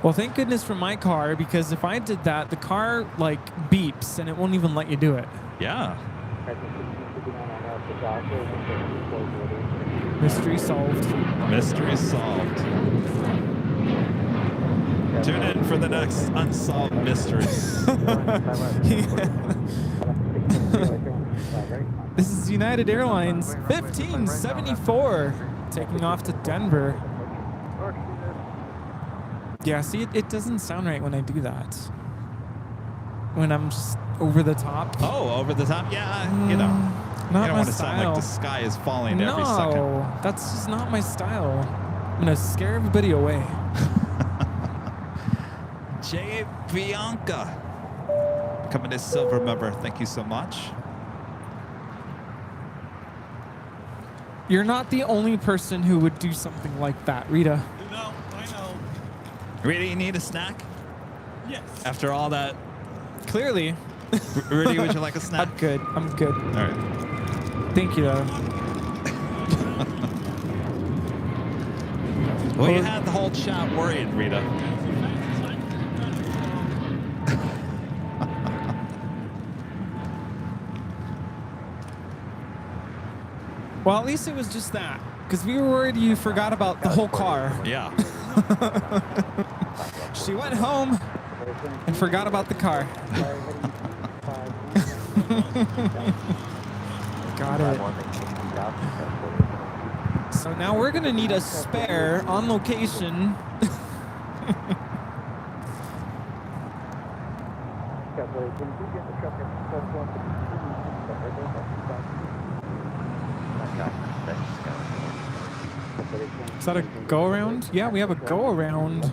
Well, thank goodness for my car, because if I did that, the car, like, beeps, and it won't even let you do it. Yeah. Mystery solved. Mystery solved. Tune in for the next unsolved mysteries. This is United Airlines 1574 taking off to Denver. Yeah, see, it doesn't sound right when I do that. When I'm just over the top. Oh, over the top? Yeah, you know. Not you don't my want to sound like the style. sky is falling every second. No, that's just not my style. I'm going to scare everybody away. J. Bianca. Becoming a silver member. Thank you so much. You're not the only person who would do something like that, Rita. No, I know. Rita, you need a snack? Yes. After all that? Clearly. Rudy, would you like a snack? I'm good. I'm good. All right. Thank you, though. Well, you had the whole chat worried, Rita. Well, at least it was just that. Because we were worried you forgot about the whole car. Yeah. She went home and forgot about the car. Got it. So now we're going to need a spare on location. Is that a go-around? Yeah, we have a go-around.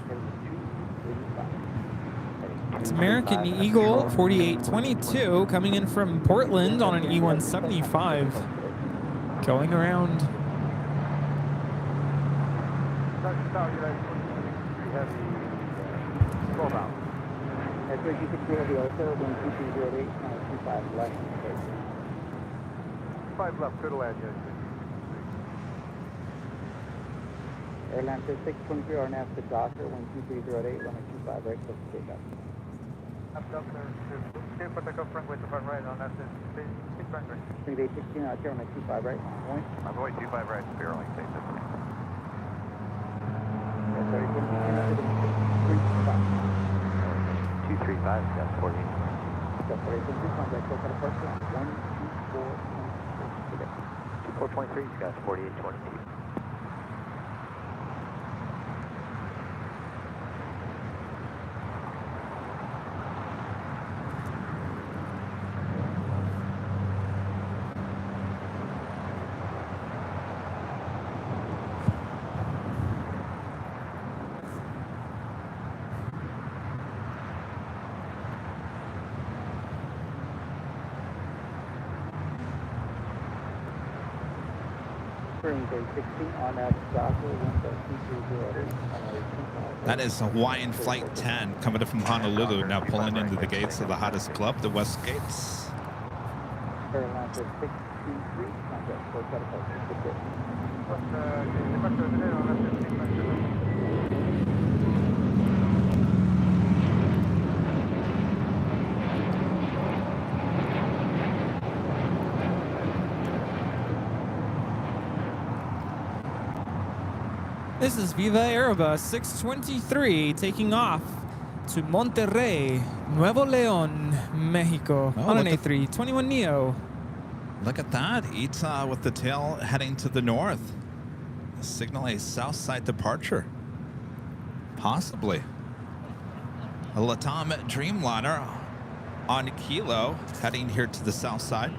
It's American Eagle 4822 coming in from Portland on an E175. Going around. Five left, clear to land, Airline 623 RNAV to Docker, 12308, runway 25 right, close to takeoff. Protocol front with 25 right on after 6 runway. Green Bay 16 out here, runway 25 right, point. I'm going 25 right, Airline, take this one. 235, got 48. Got 48, contact, close out of first line, 12423. 2423, got 4822. Green Bay 16 on that Docker, 12308. That is Hawaiian Flight 10 coming in from Honolulu, now pulling into the gates of the hottest club, the West Gates. Airline 623, contact, close out of first line. This is Viva Aerobus 623 taking off to Monterrey, Nuevo León, Mexico on an A321 Neo. Look at that. ITA with the tail heading to the north. Signal a south side departure. Possibly. A LATAM Dreamliner on Kilo heading here to the south side.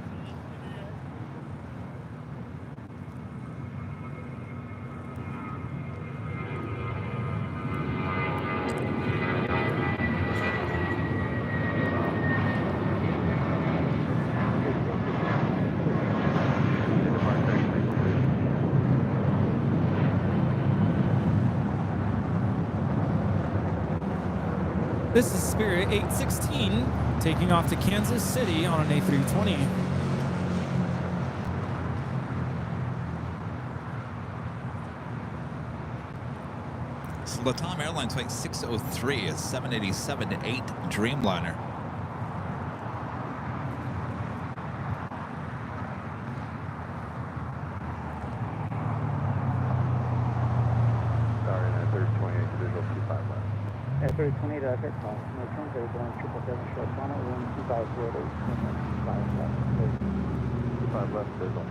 This is Spirit 816 taking off to Kansas City on an A320. So LATAM Airlines Flight 603 is 787-8 Dreamliner. Sorry, that 328, visual 25 left. At 3028, I've hit call. No turns, they're going 777 short tunnel, 12508, 25 left, visual.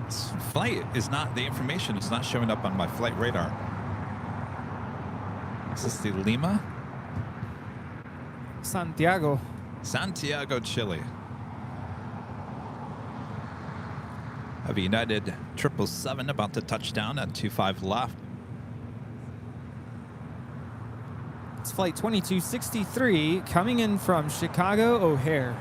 This flight is not, the information is not showing up on my flight radar. Is this the Lima? Santiago. Santiago, Chile. Have a United 777 about to touch down at 25 left. It's flight 2263 coming in from Chicago O'Hare.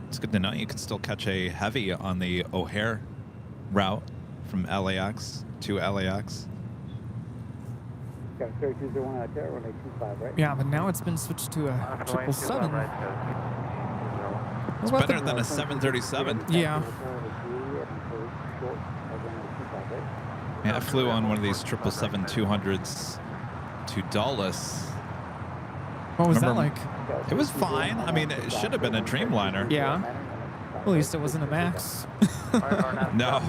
It's good to know you can still catch a heavy on the O'Hare route from LAX to LAX. Got 3201 out there, runway 25, right? Yeah, but now it's been switched to a 777. It's better than a 737. Yeah. Yeah, I flew on one of these 777-200s to Dulles. What was that like? It was fine. I mean, it should have been a Dreamliner. Yeah. Well, at least it wasn't a MAX. No,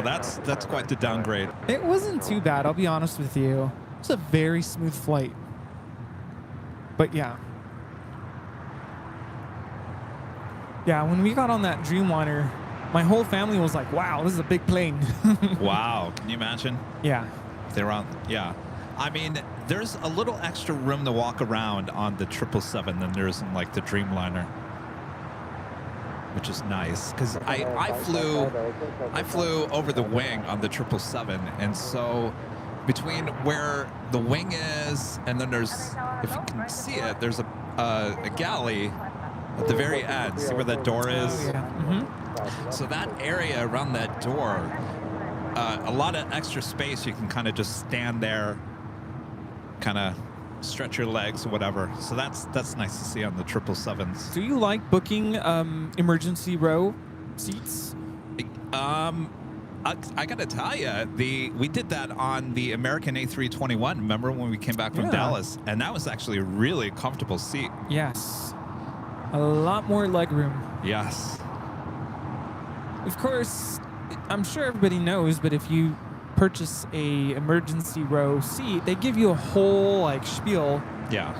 that's quite the downgrade. It wasn't too bad, I'll be honest with you. It was a very smooth flight. But yeah. Yeah, when we got on that Dreamliner, my whole family was like, wow, this is a big plane. Wow, can you imagine? Yeah. They're on, yeah. I mean, there's a little extra room to walk around on the 777 than there is in like the Dreamliner, which is nice because I flew over the wing on the 777, and so between where the wing is and then there's, if you can see it, there's a galley at the very end. See where that door is? Oh, yeah. So that area around that door, a lot of extra space. You can kind of just stand there, kind of stretch your legs or whatever. So that's nice to see on the 777s. Do you like booking emergency row seats? I gotta tell you, we did that on the American A321. Remember when we came back from Dallas, and that was actually a really comfortable seat. Yes, a lot more legroom. Yes. Of course, I'm sure everybody knows, but if you purchase a emergency row seat, they give you a whole like spiel. Yeah.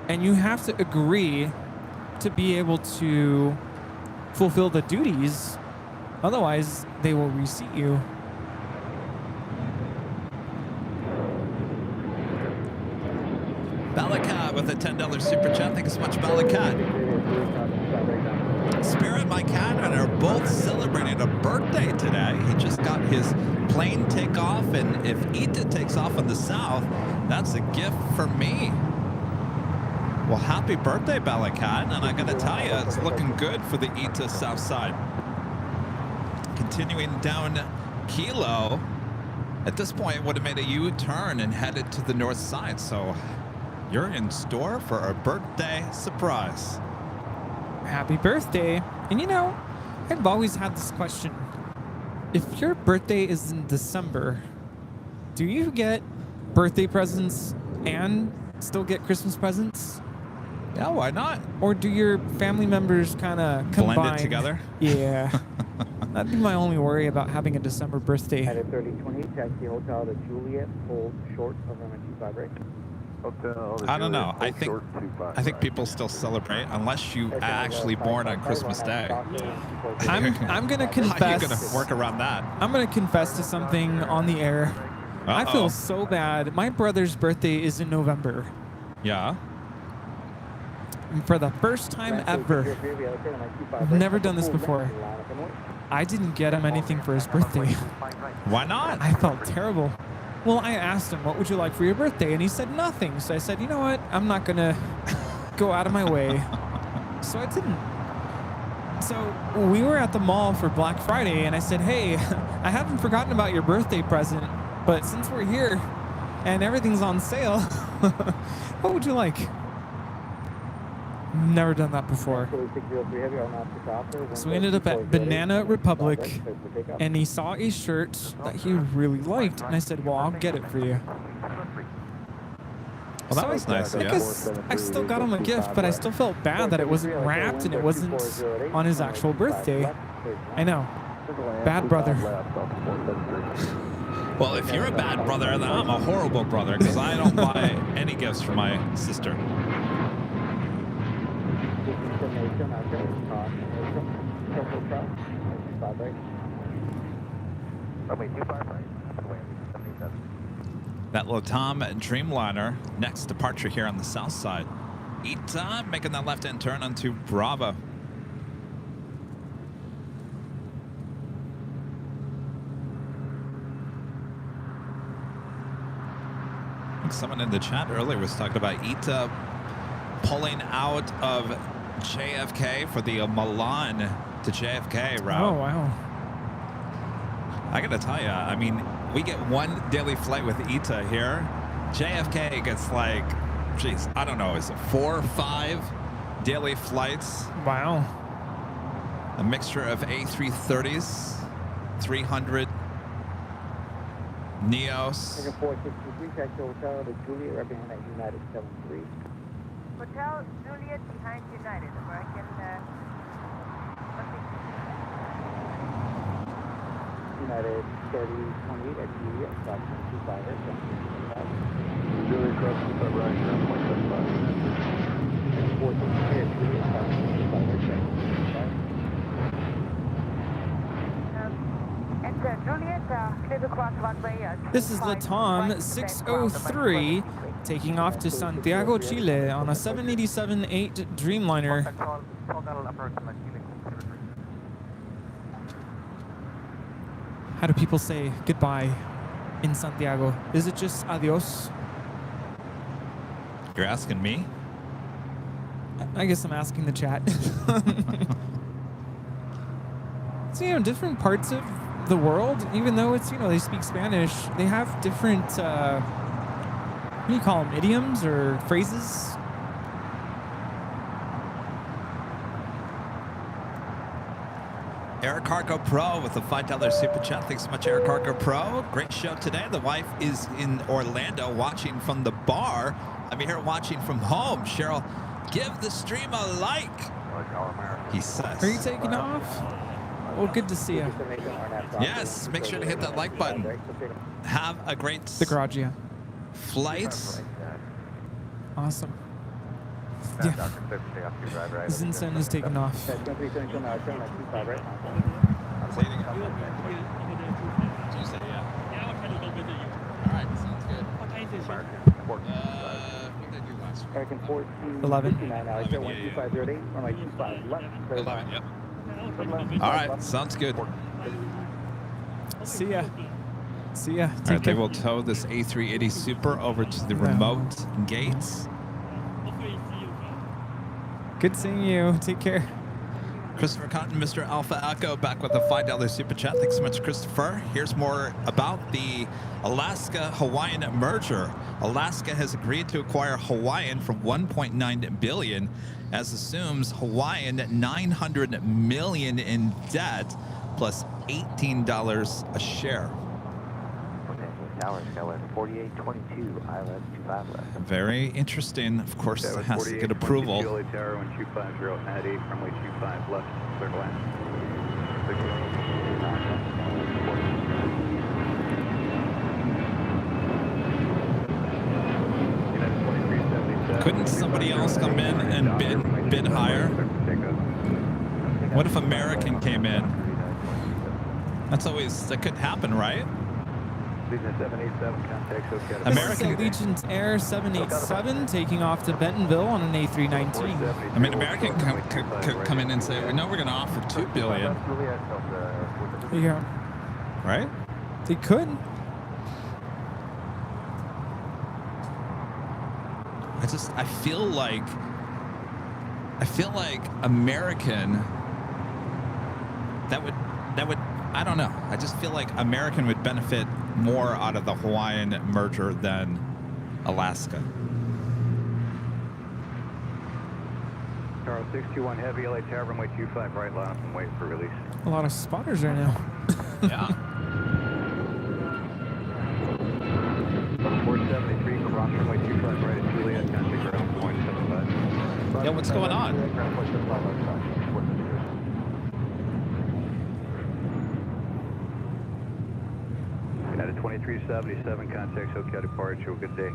And you have to agree to be able to fulfill the duties. Otherwise, they will reseat you. Balakat with a $10 super chat. Thank you so much, Balakat. Spirit, my cat, and are both celebrating a birthday today. He just got his plane takeoff, and if Ita takes off in the south, that's a gift for me. Well, happy birthday, Balakat, and I gotta tell you, it's looking good for the Ita south side. Continuing down Kilo, at this point would have made a U-turn and headed to the north side, so you're in store for a birthday surprise. Happy birthday. And you know, I've always had this question. If your birthday is in December, do you get birthday presents and still get Christmas presents? Yeah, why not? Or do your family members kind of combine? Blend it together? Yeah. That'd be my only worry about having a December birthday. At 3020, taxi hotel to Juliet, hold short of runway 25 right. I don't know. I think people still celebrate unless you are actually born on Christmas Day. I'm gonna confess. How are you gonna work around that? I'm gonna confess to something on the air. I feel so bad. My brother's birthday is in November. Yeah. And for the first time ever, I've never done this before. I didn't get him anything for his birthday. Why not? I felt terrible. Well, I asked him, what would you like for your birthday? And he said nothing. So I said, you know what? I'm not going to go out of my way. So I didn't. So we were at the mall for Black Friday, and I said, hey, I haven't forgotten about your birthday present, but since we're here and everything's on sale, what would you like? Never done that before. So we ended up at Banana Republic, and he saw a shirt that he really liked, and I said, well, I'll get it for you. Well, that was nice, yeah. Because I still got him a gift, but I still felt bad that it wasn't wrapped and it wasn't on his actual birthday. I know. Bad brother. Well, if you're a bad brother, then I'm a horrible brother, because I don't buy any gifts for my sister. That Latam Dreamliner, next departure here on the south side. Ita making that left-hand turn onto Bravo. I think someone in the chat earlier was talking about Ita pulling out of JFK for the Milan to JFK route. Oh, wow. I gotta tell you, I mean, we get one daily flight with Ita here. JFK gets like, geez, I don't know, is it 4 or 5 daily flights? Wow. A mixture of A330s, 300 Neos. Hotel to Juliet, representing at United 73. Hotel Juliet behind United, American. United 3028 at Juliet, stop 25 Juliet, cross 25 right, ground point 75. 463 at Juliet, stop 25 This is Latam 603 taking off to Santiago, Chile on a 787-8 Dreamliner. How do people say goodbye in Santiago? Is it just adios? You're asking me? I guess I'm asking the chat. So, you know, different parts of the world, even though it's, you know, they speak Spanish, they have different, what do you call them, idioms or phrases? Air Cargo Pro with a $5 super chat. Thanks so much, Air Cargo Pro. Great show today. The wife is in Orlando watching from the bar. I'm here watching from home. Cheryl, give the stream a like, he says. Are you taking off? Well, good to see you. Yes, make sure to hit that like button. Have a great The garage, yeah. flight. Awesome. Yeah. Zinsen is taking off. Say it again. Tuesday, yeah. All right, sounds good. What did I do last week? 11. 11, yep. All right, sounds good. See ya. See ya. All right, they will tow this A380 Super over to the remote gates. Good seeing you. Take care. Christopher Cotton, Mr. Alpha Echo, back with a $5 super chat. Thanks so much, Christopher. Here's more about the Alaska-Hawaiian merger. Alaska has agreed to acquire Hawaiian for $1.9 billion, as assumes Hawaiian $900 million in debt, plus $18 a share. Tower, Skyline 4822, ILS 25 left. Very interesting. Of course, it has to get approval. Tower 1250 at 8, runway 25 left, clear to land. Couldn't somebody else come in and bid higher? What if American came in? That could happen, right? American Allegiant Air 787 taking off to Bentonville on an A319. I mean, American could come in and say, "We know we're going to offer $2 billion." Yeah. Right? They could. I feel like American. That would. I don't know. I just feel like American would benefit more out of the Hawaiian merger than Alaska. Charles 621 Heavy, LA Tower, runway 25 right, line up and wait for release. A lot of spotters right now. Yeah. 473, cross runway 25 right at Juliet, contact ground point 75. Yeah, what's going on? United 2377, contact SoCal departure. Good day.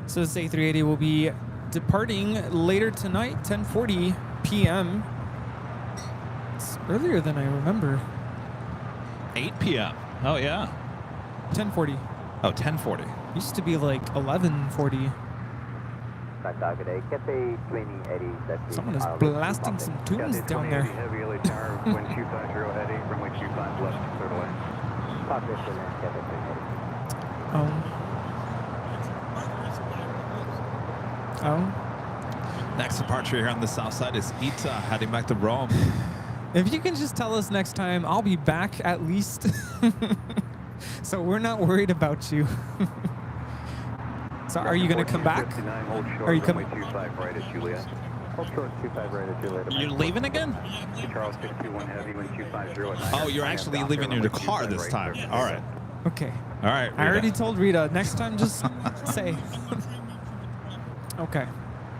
So this A380 will be departing later tonight, 10:40 p.m. It's earlier than I remember. 8 p.m. Oh, yeah. 10:40. Oh, 10:40. Used to be like 11:40. Someone is blasting some tunes down there. Heavy LA Tower, wind 250 at 8, runway 25 left, clear to land. Oh. Next departure here on the south side is Ita heading back to Rome. If you can just tell us next time, I'll be back at least. So we're not worried about you. So are you going to come back? Are you coming? You're leaving again? Charles 621 Heavy, wind 250 at 9. Oh, you're actually leaving in your car this time. All right. Okay. All right, I already Rita. told Rita. Next time, just say. Okay.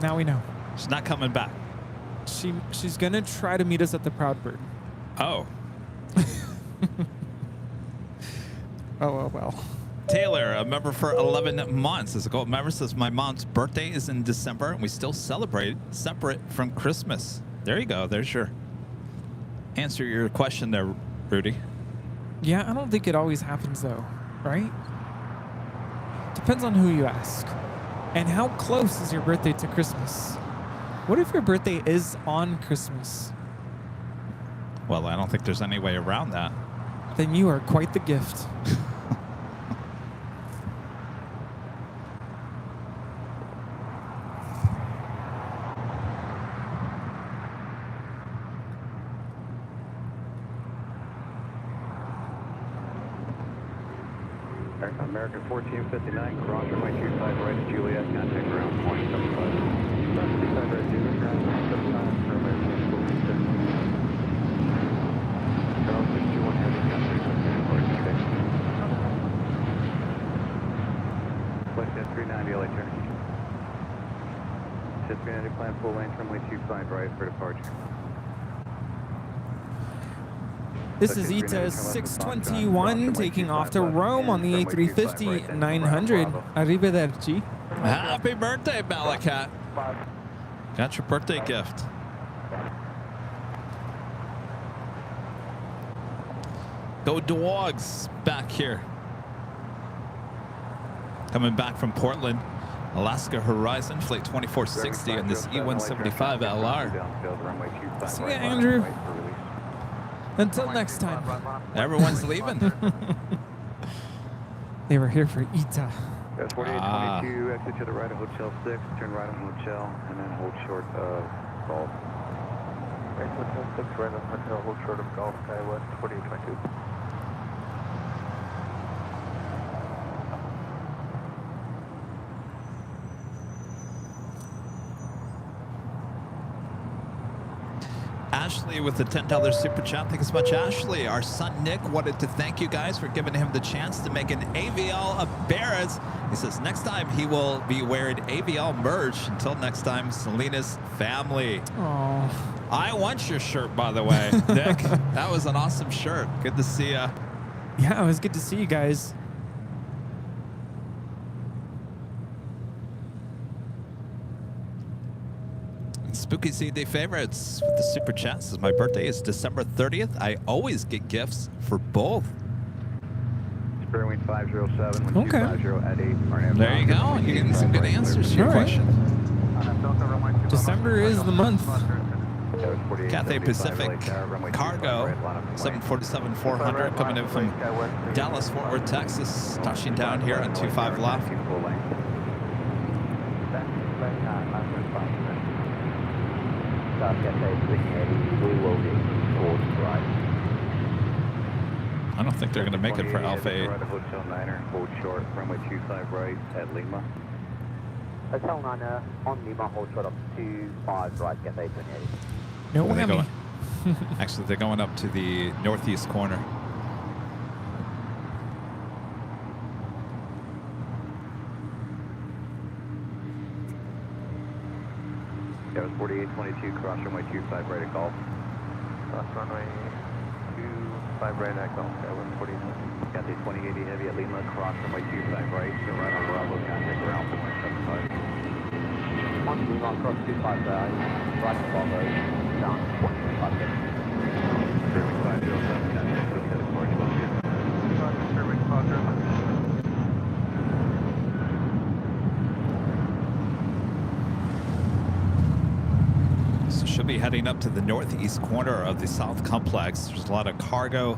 Now we know. She's not coming back. She's going to try to meet us at the Proud Bird. Oh. Oh, well. Taylor, a member for 11 months. As a gold member, says, my mom's birthday is in December, and we still celebrate separate from Christmas. There you go. There's your answer your question there, Rudy. Yeah, I don't think it always happens, though, right? Depends on who you ask. And how close is your birthday to Christmas? What if your birthday is on Christmas? Well, I don't think there's any way around that. Then you are quite the gift. American 1459, cross runway 25 right to Juliet, contact ground point 75. 25 right, Juliet, ground point 75 for American 1459. Ground 621 heavy, contact with airport, okay. Flight 390 LA turn. 390 plan full lane, runway 25 right for departure. This is ETA 621 taking off to Rome on the A350-900. Arrivederci. Happy birthday, Malacat. Got your birthday gift. Go Dogs back here. Coming back from Portland, Alaska Horizon, flight 2460 on this E175 LR. See ya, Andrew. Until next time. Everyone's leaving. They were here for ETA. 4822, exit to the right of Hotel 6, turn right on Hotel, and then hold short of Golf. Hotel 6, right on Hotel, hold short of Golf, Skywest 4822. Ashley with the $10 super chat. Thank you so much, Ashley. Our son Nick wanted to thank you guys for giving him the chance to make an AVL of Barrett's. He says next time he will be wearing AVL merch. Until next time, Selena's family. Aww. I want your shirt, by the way, Nick. That was an awesome shirt. Good to see ya. Yeah, it was good to see you guys. Spooky CD favorites with the super chats. My birthday is December 30th. I always get gifts for both. Spirit Wing 507, okay. 250 at 8. There you go. You're getting some good answers to your question. December is the month. Cathay Pacific Cargo 747-400 coming in from Dallas, Fort Worth, Texas. Touching down here on 25 left. I don't think they're going to make it for Alpha 8. Hotel 9er, hold short, runway 25 right at Lima. Hotel 9er on Lima, hold short of 25 right, Cathay 28. No whammy. Actually, they're going up to the northeast corner. That was 4822, cross runway 25 right at Golf. Cross runway 25 right at Golf, Skywest 4822. Got the 2080 heavy at Lima, cross runway 25 right, so right on Bravo, contact ground point 75. On Lima, cross 25 right, right to Bravo, down 25 minutes. Spirit 507, contact with the departure location. Spirit 507. So should be heading up to the northeast corner of the South Complex. There's a lot of cargo.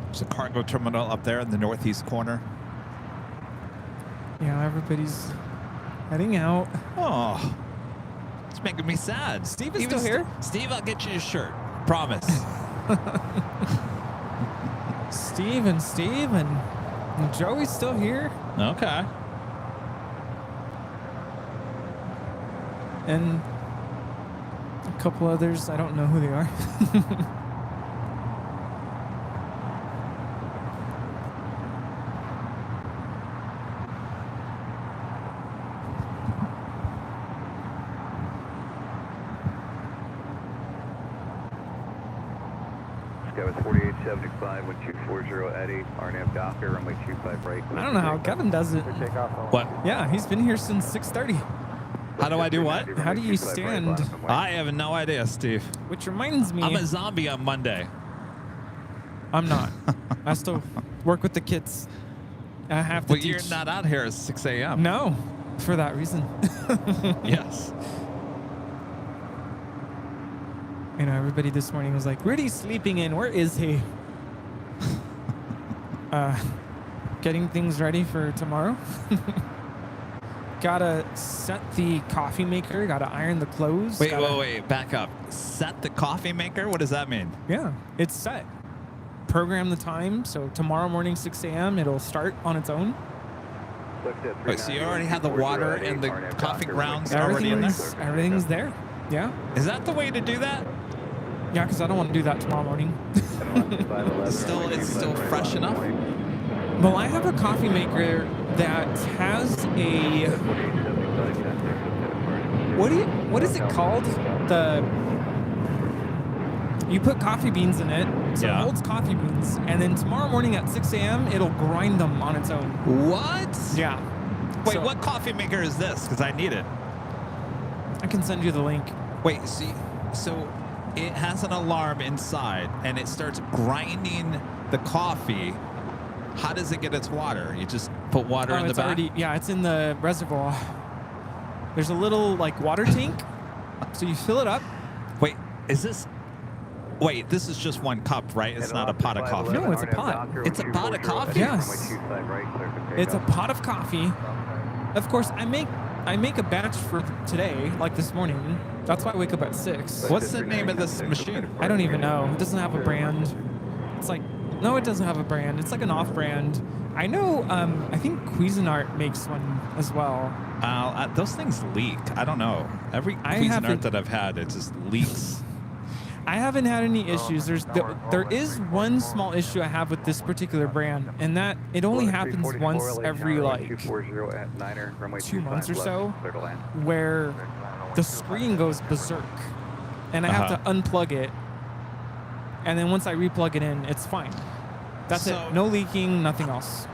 There's a cargo terminal up there in the northeast corner. Yeah, everybody's heading out. Oh, it's making me sad. Steve is still here? Steve, I'll get you a shirt. Promise. Steve and Joey's still here. Okay. And a couple others, I don't know who they are. That was 4875, 1240 at 8, RNAV Docker, runway 25 right. I don't know how Kevin does it. What? Yeah, he's been here since 6:30. How do I do what? How do you stand? I have no idea, Steve. Which reminds me, I'm a zombie on Monday. I'm not. I still work with the kids. I have to But teach. you're not out here at 6 a.m. No, for that reason. Yes. You know, everybody this morning was like, Rudy's sleeping in. Where is he? Getting things ready for tomorrow. Gotta set the coffee maker. Gotta iron the clothes. Wait, back up. Set the coffee maker? What does that mean? Yeah, it's set. program the time. So tomorrow morning, 6 a.m., it'll start on its own. Wait, so you already have the water and the coffee grounds already in there? Everything's there. Yeah. Is that the way to do that? Yeah, because I don't want to do that tomorrow morning. It's still fresh enough? Well, I have a coffee maker that has a... What is it called? You put coffee beans in it, so it holds coffee beans, and then tomorrow morning at 6 a.m., it'll grind them on its own. What? Yeah. Wait, what coffee maker is this? Because I need it. I can send you the link. Wait, see, so it has an alarm inside, and it starts grinding the coffee. How does it get its water? You just put water in the back? Yeah, it's in the reservoir. There's a little, like, water tank, so you fill it up. Wait, is this... Wait, this is just one cup, right? It's not a pot of coffee. No, it's a pot. It's a pot of coffee? Yes. It's a pot of coffee. Of course, I make a batch for today, like this morning. That's why I wake up at 6. What's the name of this machine? I don't even know. It doesn't have a brand. It's like, no, it doesn't have a brand. It's like an off-brand. I know, I think Cuisinart makes one as well. Those things leak. I don't know. Every Cuisinart that I've had, it just leaks. I haven't had any issues. There is one small issue I have with this particular brand, and that it only happens once every like 2 months or so, where the screen goes berserk, and I have to unplug it, and then once I replug it in, it's fine. That's it. No leaking, nothing else.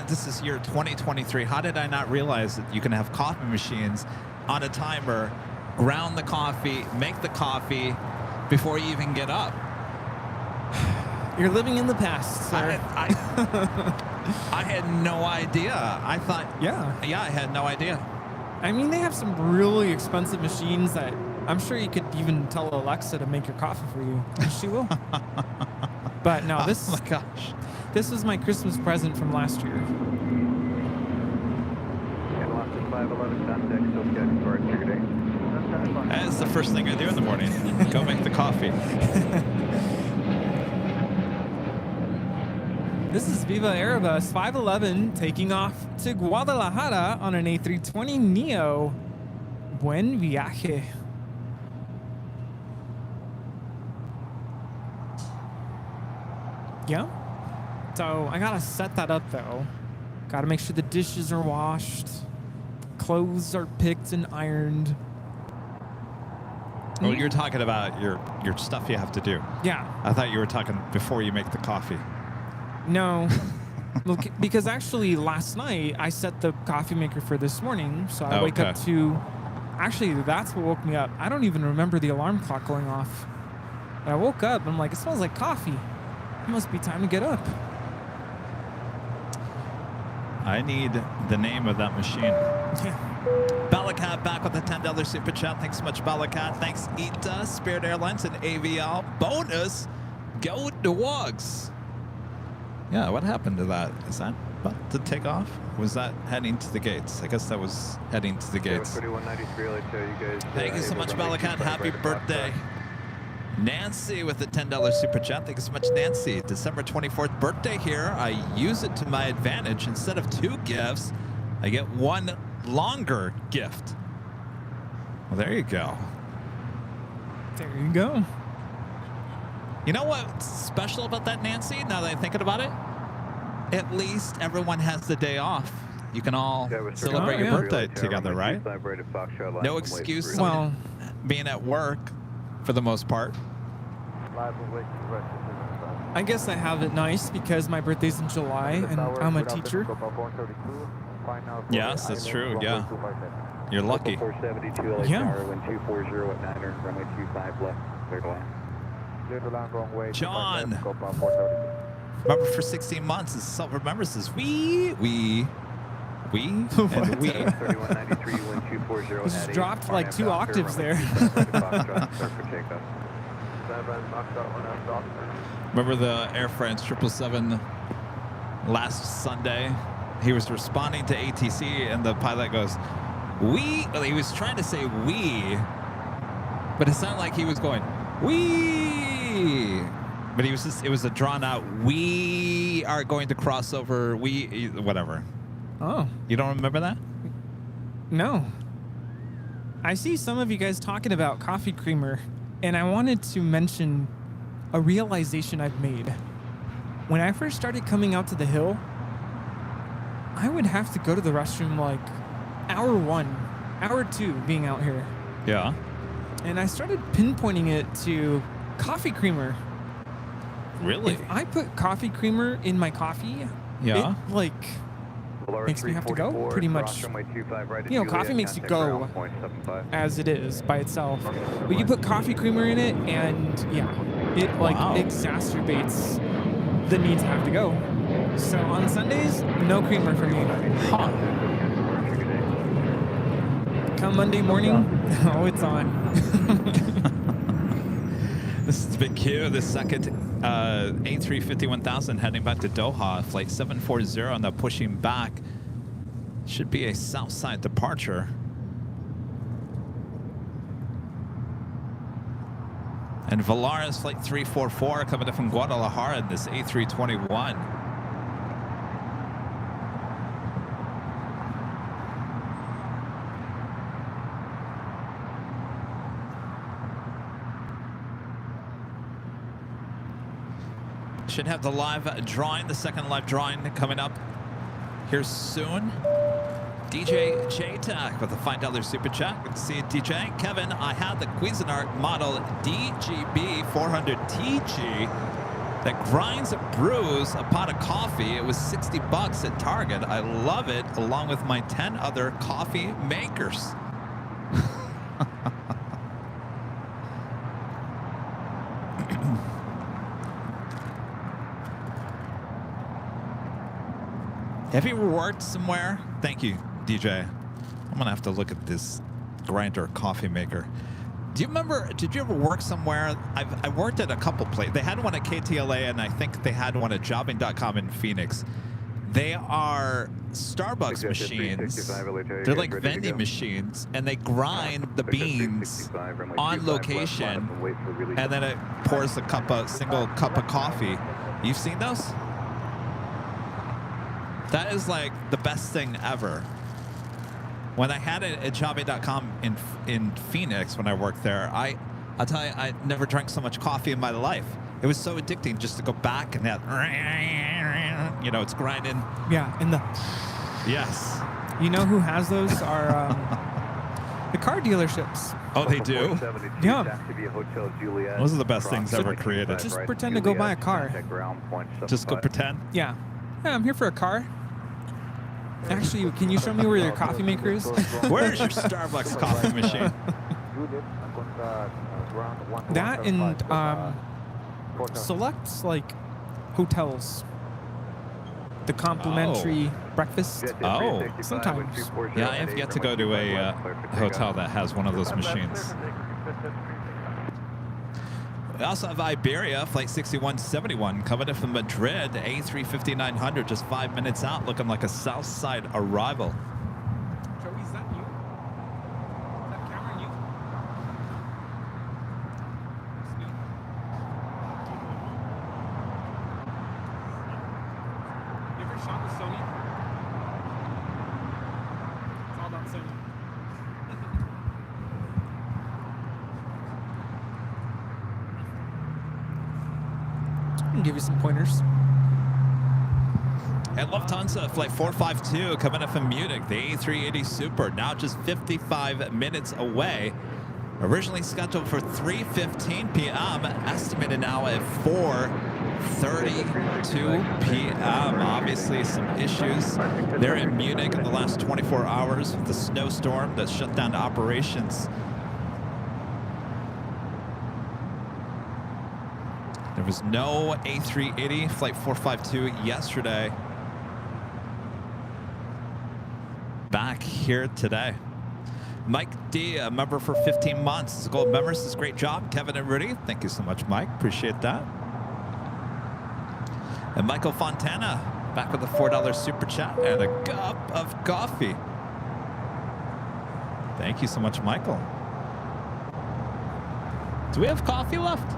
This is year 2023. How did I not realize that you can have coffee machines on a timer, ground the coffee, make the coffee before you even get up? You're living in the past, sir. I had no idea. I thought... Yeah, I had no idea. I mean, they have some really expensive machines that I'm sure you could even tell Alexa to make your coffee for you, and she will. But no, this... Oh my gosh. This was my Christmas present from last year. That's the first thing I do in the morning. Go make the coffee. This is Viva Aerobus 511 taking off to Guadalajara on an A320neo. Buen viaje. Yeah. So I gotta set that up though. Gotta make sure the dishes are washed, clothes are picked and ironed. Oh, you're talking about your stuff you have to do. Yeah. I thought you were talking before you make the coffee. No. Look, because actually last night I set the coffee maker for this morning, so I wake up to... Actually, that's what woke me up. I don't even remember the alarm clock going off. And I woke up and I'm like, it smells like coffee. It must be time to get up. I need the name of that machine. Yeah. Balakat back with a $10 super chat. Thanks so much, Balakat. Thanks, Ita, Spirit Airlines, and AVL. Bonus, go Dogs. Yeah, what happened to that? Is that about to take off? Was that heading to the gates? I guess that was heading to the gates. Thank you so much, Balakat. Happy birthday. Nancy with the $10 super chat. Thank you so much, Nancy. December 24th birthday here. I use it to my advantage. Instead of 2 gifts, I get 1 longer gift. Well, there you go. There you go. You know what's special about that, Nancy, now that I'm thinking about it? At least everyone has the day off. You can all celebrate your birthday together, right? No excuse being at work for the most part. I guess I have it nice because my birthday's in July and I'm a teacher. Yes, that's true. Yeah. You're lucky. Yeah. John. Remember for 16 months, this self remembers this. We. And we. Just dropped like 2 octaves there. Remember the Air France 777 last Sunday? He was responding to ATC and the pilot goes, we. Well, he was trying to say we, but it sounded like he was going, we. But it was a drawn out, we are going to cross over, whatever. Oh. You don't remember that? No. I see some of you guys talking about coffee creamer, and I wanted to mention a realization I've made. When I first started coming out to the hill, I would have to go to the restroom like hour 1, hour 2 being out here. Yeah. And I started pinpointing it to coffee creamer. Really? If I put coffee creamer in my coffee, yeah, it like makes me have to go pretty much. You know, coffee makes you go as it is by itself. But you put coffee creamer in it, and yeah, it like exacerbates the need to have to go. So on Sundays, no creamer for me. Huh. Come Monday morning, oh, it's on. This is Big Q, the second A350-1000 heading back to Doha, flight 740, and they're pushing back. Should be a Southside departure. And Valaris flight 344 coming in from Guadalajara in this A321. Should have the live drawing, the second live drawing coming up here soon. DJ J-Tac with a $5 super chat. Good to see you, DJ. Kevin, I have the Cuisinart model DGB 400TG that grinds and brews a pot of coffee. It was $60 at Target. I love it, along with my 10 other coffee makers. Have you ever worked somewhere? Thank you, DJ. I'm gonna have to look at this grinder coffee maker. Do you remember, did you ever work somewhere? I worked at a couple places. They had one at KTLA, and I think they had one at jobbing.com in Phoenix. They are Starbucks machines. They're like vending machines, and they grind the beans on location, and then it pours a single cup of coffee. You've seen those? That is like the best thing ever. When I had it at jobbing.com in Phoenix, when I worked there, I'll tell you, I never drank so much coffee in my life. It was so addicting just to go back and that, you know, it's grinding. Yeah, in the... Yes. You know who has those are the car dealerships. Oh, they do? Yeah. Those are the best things ever created. Just pretend to go buy a car. Just go pretend? Yeah. Yeah, I'm here for a car. Actually, can you show me where your coffee maker is? Where's your Starbucks coffee machine? That and selects like hotels. The complimentary breakfast. Oh. Sometimes. Yeah, I have yet to go to a hotel that has one of those machines. We also have Iberia, flight 6171, coming in from Madrid, A350-900, just 5 minutes out, looking like a Southside arrival. Joey, is that you? Is that camera you? You ever shot with Sony? It's all about Sony. Give you some pointers. At Lufthansa, flight 452 coming up from Munich, the A380 Super, now just 55 minutes away. Originally scheduled for 3:15 p.m., estimated now at 4:32 p.m. Obviously, some issues there in Munich in the last 24 hours with the snowstorm that shut down operations. There was no A380 flight 452 yesterday. Back here today. Mike D, a member for 15 months. Gold members, this is a great job. Kevin and Rudy, thank you so much, Mike. Appreciate that. And Michael Fontana, back with a $4 super chat and a cup of coffee. Thank you so much, Michael. Do we have coffee left?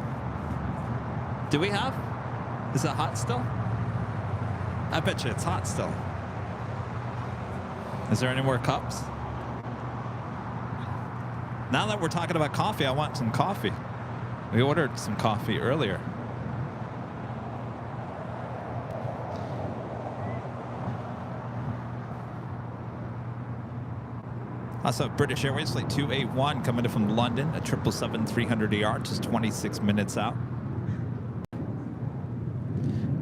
Do we have? Is it hot still? I bet you it's hot still. Is there any more cups? Now that we're talking about coffee, I want some coffee. We ordered some coffee earlier. Also, British Airways Flight 281 coming in from London, a 777-300ER, just 26 minutes out.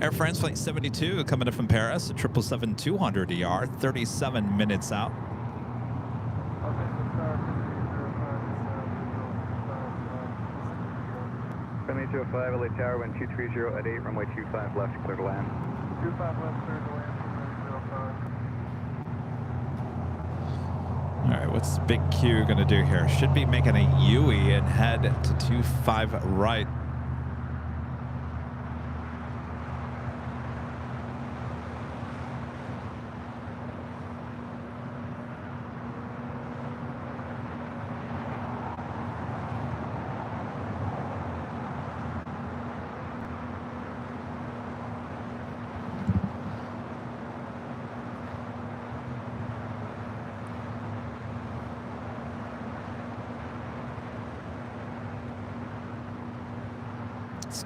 Air France Flight 72 coming in from Paris, a 777-200ER, 37 minutes out. Runway 205, LA Tower, wind 230 at 8, runway 25 left, clear to land. 25 left, clear to land, 205. All right, what's Big Q going to do here? Should be making a U-ey and head to 25 right.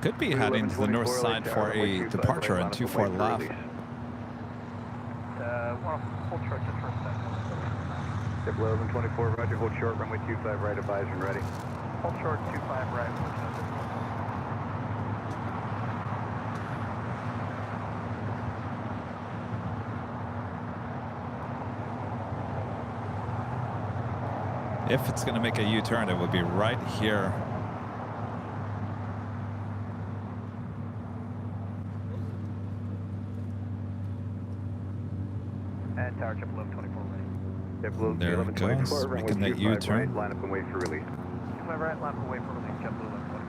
Could be heading to the north side for a departure on 24 left. Hold short, just for a second. 1124, roger, hold short, runway 25 right, advise and ready. Hold short, 25 right. If it's going to make a U-turn, it would be right here. And tower, JetBlue 1124 ready. JetBlue There it goes, making that U-turn. Right, line up and wait for release. 25 right, line up and wait for release, JetBlue 1124.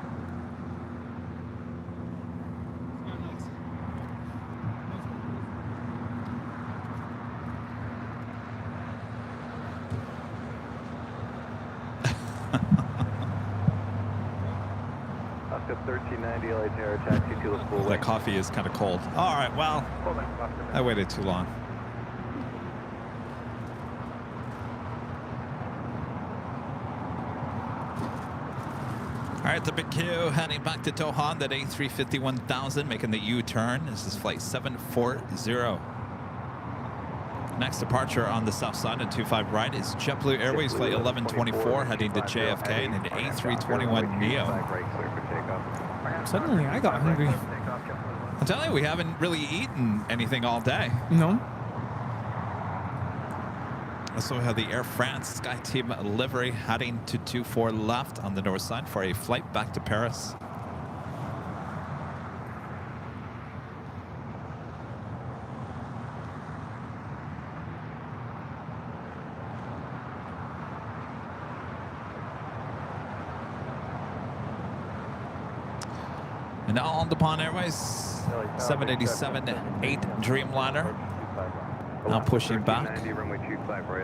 Oscar 1390, LA Tower, taxi to the full That coffee is kind of cold. All right, well, I waited too long. All right, the Big Q heading back to Doha on that A350-1000, making the U-turn. This is flight 740. Next departure on the south side at 25 right is JetBlue Airways Flight 1124 heading to JFK and an A321neo. Suddenly, I got hungry. I'm telling you, we haven't really eaten anything all day. No. So we have the Air France SkyTeam livery heading to 24 left on the north side for a flight back to Paris. And now on the Pond Airways 787-8 Dreamliner. Now pushing back.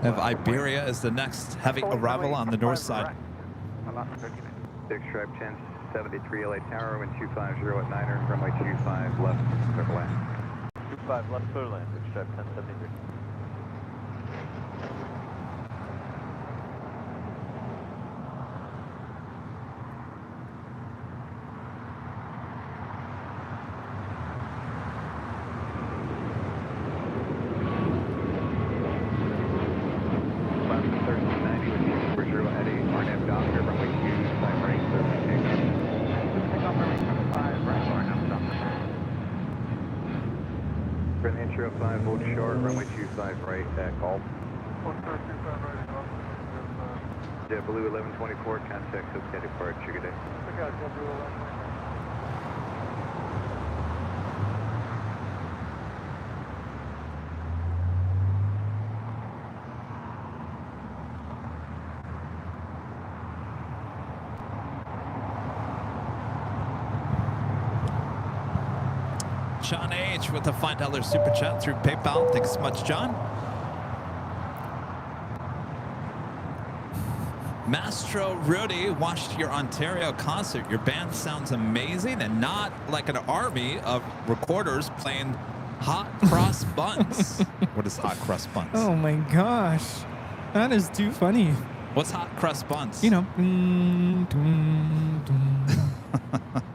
Have Iberia as the next heavy arrival on the north side. Six stripe 1073 LA Tower, wind 250 at 9er, runway 25 left, clear to land. 25 left, clear to land, six stripe 1073. Hold short, runway 25 right at Gulf. JetBlue 1124, contact okay, departure, good day. John H. with a $5 super chat through PayPal. Thanks so much, John. Mastro Rudy, watched your Ontario concert. Your band sounds amazing and not like an army of recorders playing hot cross buns. What is hot cross buns? Oh my gosh. That is too funny. What's hot crust buns? You know.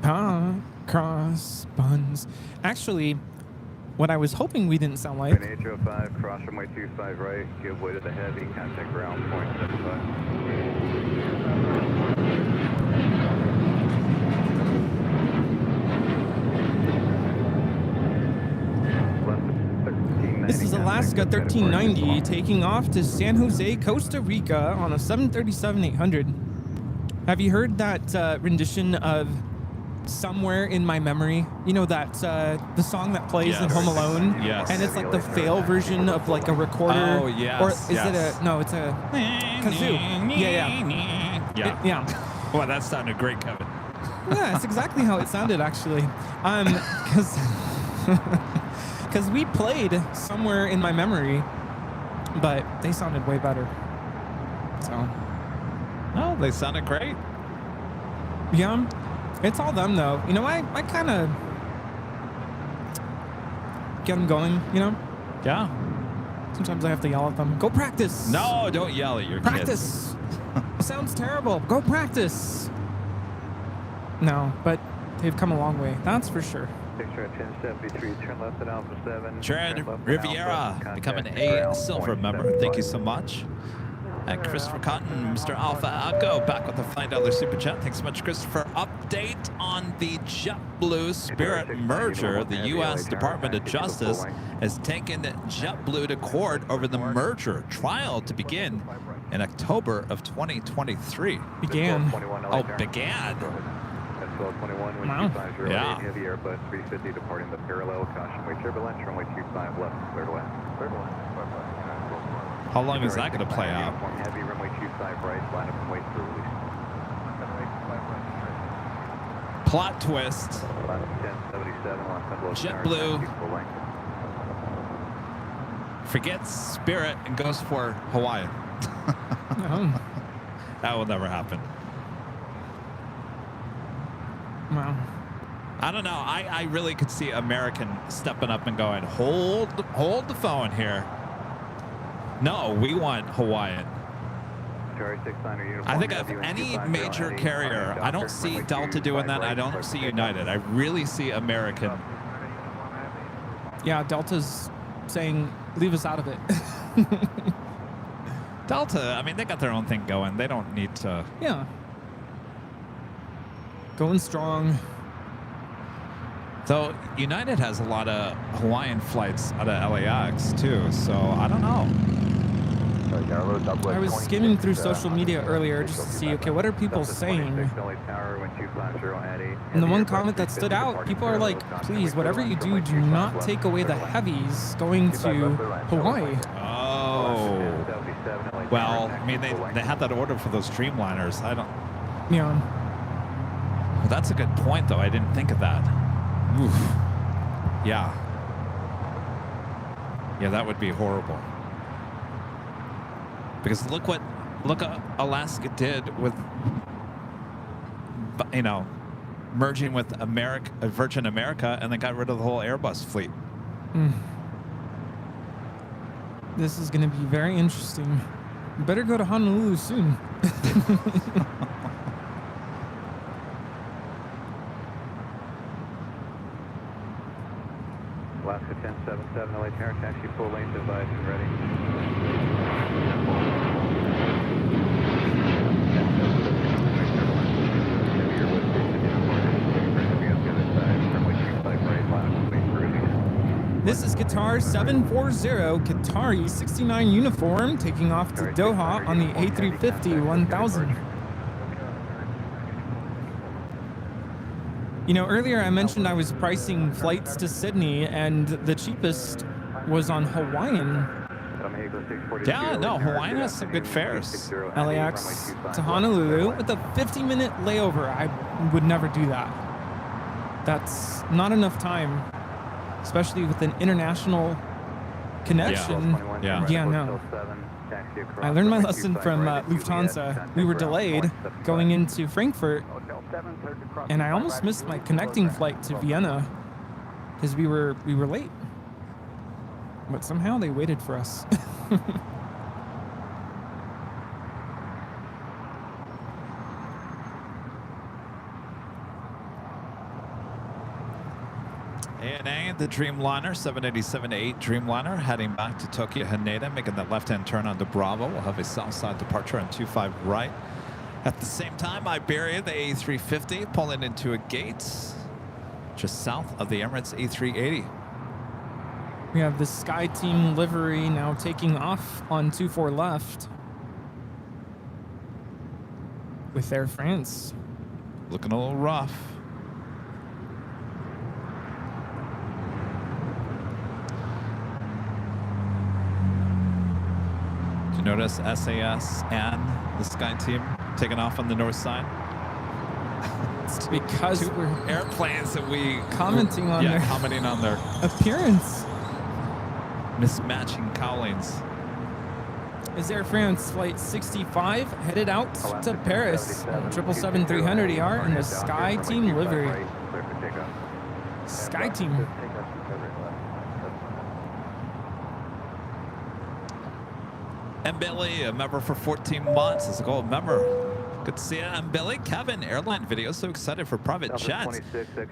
Hot cross buns. Actually, what I was hoping we didn't sound like. H05, cross runway 25 right, give way to the heavy, contact ground, 0.75. This is Alaska 1390 taking off to San Jose, Costa Rica on a 737-800. Have you heard that rendition of Somewhere in My Memory? You know that the song that plays in Home Alone? Yes. And it's like the fail version of like a recorder. Oh, yes. Or is it a, no, it's a kazoo. Yeah. Yeah. Well, that sounded great, Kevin. Yeah, it's exactly how it sounded actually. Because we played Somewhere in My Memory, but they sounded way better. So. Oh, they sounded great. Yeah. It's all them, though. You know, I kind of get them going, you know? Yeah. Sometimes I have to yell at them. Go practice. No, don't yell at your practice. It sounds terrible. Go practice. No, but they've come a long way. That's for sure. Picture at 1073, turn left at Alpha 7. Jared Riviera, becoming a silver member. Thank you so much. And Christopher Cotton, Mr. Alpha Alco, back with the $5 super chat. Thanks so much, Christopher. Update on the JetBlue Spirit merger. The U.S. Department of Justice has taken JetBlue to court over the merger. Trial to begin in October of 2023. Began. Oh, began. 1221, Wow. 12508, Yeah. heavy Airbus 350 departing the parallel, caution way turbulence, runway 25 left, clear to land. Clear to land. How long is that going to play out? Heavy runway 25 right, line up and wait for release. Plot twist. 1077, JetBlue forgets Spirit and goes for Hawaii. That will never happen. Wow. I don't know. I really could see American stepping up and going, hold the phone here. No, we want Hawaiian. I think of any major carrier, I don't see Delta doing that. I don't see United. I really see American. Yeah, Delta's saying, leave us out of it. Delta, I mean, they got their own thing going. They don't need to. Yeah. Going strong. So United has a lot of Hawaiian flights out of LAX too. So I don't know. I was skimming through social media earlier just to see, okay, what are people saying? And the one comment that stood out, people are like, please, whatever you do, do not take away the heavies going to Hawaii. Oh. Well, I mean, they had that order for those Dreamliners. I don't. Yeah. Well, that's a good point, though. I didn't think of that. Oof. Yeah. Yeah, that would be horrible. Because look what Alaska did with, you know, merging with Virgin America, and then got rid of the whole Airbus fleet. This is going to be very interesting. You better go to Honolulu soon. Alaska 1077, LA Tower, taxi full lane device and ready. This is Qatar 740, Qatari 69 uniform, taking off to Doha on the A350 1000. You know, earlier I mentioned I was pricing flights to Sydney, and the cheapest was on Hawaiian. Yeah, no, Hawaiian has some good fares. LAX to Honolulu with a 50-minute layover. I would never do that. That's not enough time, especially with an international connection. Yeah. Yeah, no. I learned my lesson from Lufthansa. We were delayed going into Frankfurt, and I almost missed my connecting flight to Vienna because we were late. But somehow they waited for us. ANA, the Dreamliner, 787-8 Dreamliner, heading back to Tokyo Haneda, making that left-hand turn onto Bravo. We'll have a south side departure on 25 right. At the same time, Iberia, the A350, pulling into a gate just south of the Emirates A380. We have the Sky Team livery now taking off on 24 left with Air France. Looking a little rough. Did you notice SAS and the Sky Team taking off on the north side? It's because we're airplanes that we commenting on their appearance. Mismatching cowlings. Is Air France Flight 65 headed out to Paris on 777-300ER in the Sky Team livery. Sky Team. And Billy, a member for 14 months, is a gold member. Good to see you. I'm Billy. Kevin, Airline Video. So excited for private jets.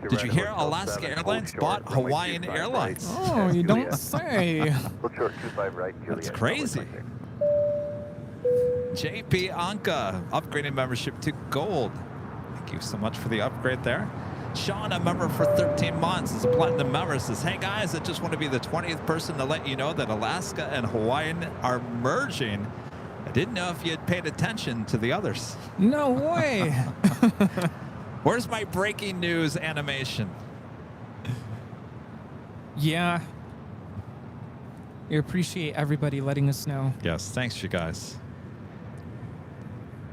Did you hear Alaska Airlines bought Hawaiian Airlines? Oh, you don't say. That's crazy. JP Anka, upgrading membership to gold. Thank you so much for the upgrade there. Sean, a member for 13 months, is a platinum member, says, hey guys, I just want to be the 20th person to let you know that Alaska and Hawaiian are merging. I didn't know if you had paid attention to the others. No way. Where's my breaking news animation? Yeah. We appreciate everybody letting us know. Yes, thanks you guys.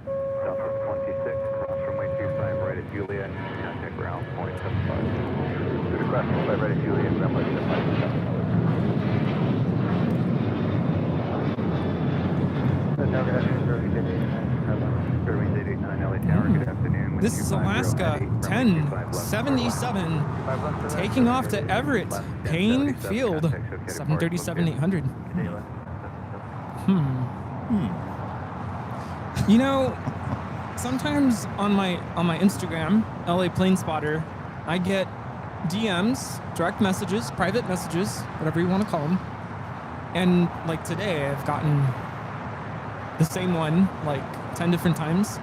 Southwest 26, cross runway 25 right at Juliet, contact ground 0.75. To the cross 25 right at Juliet, runway 75. This is Alaska 1077 taking off to Everett, Payne Field, 737-800. You know, sometimes on my Instagram, LA Plane Spotter, I get DMs, direct messages, private messages, whatever you want to call them. And like today, I've gotten the same one like 10 different times.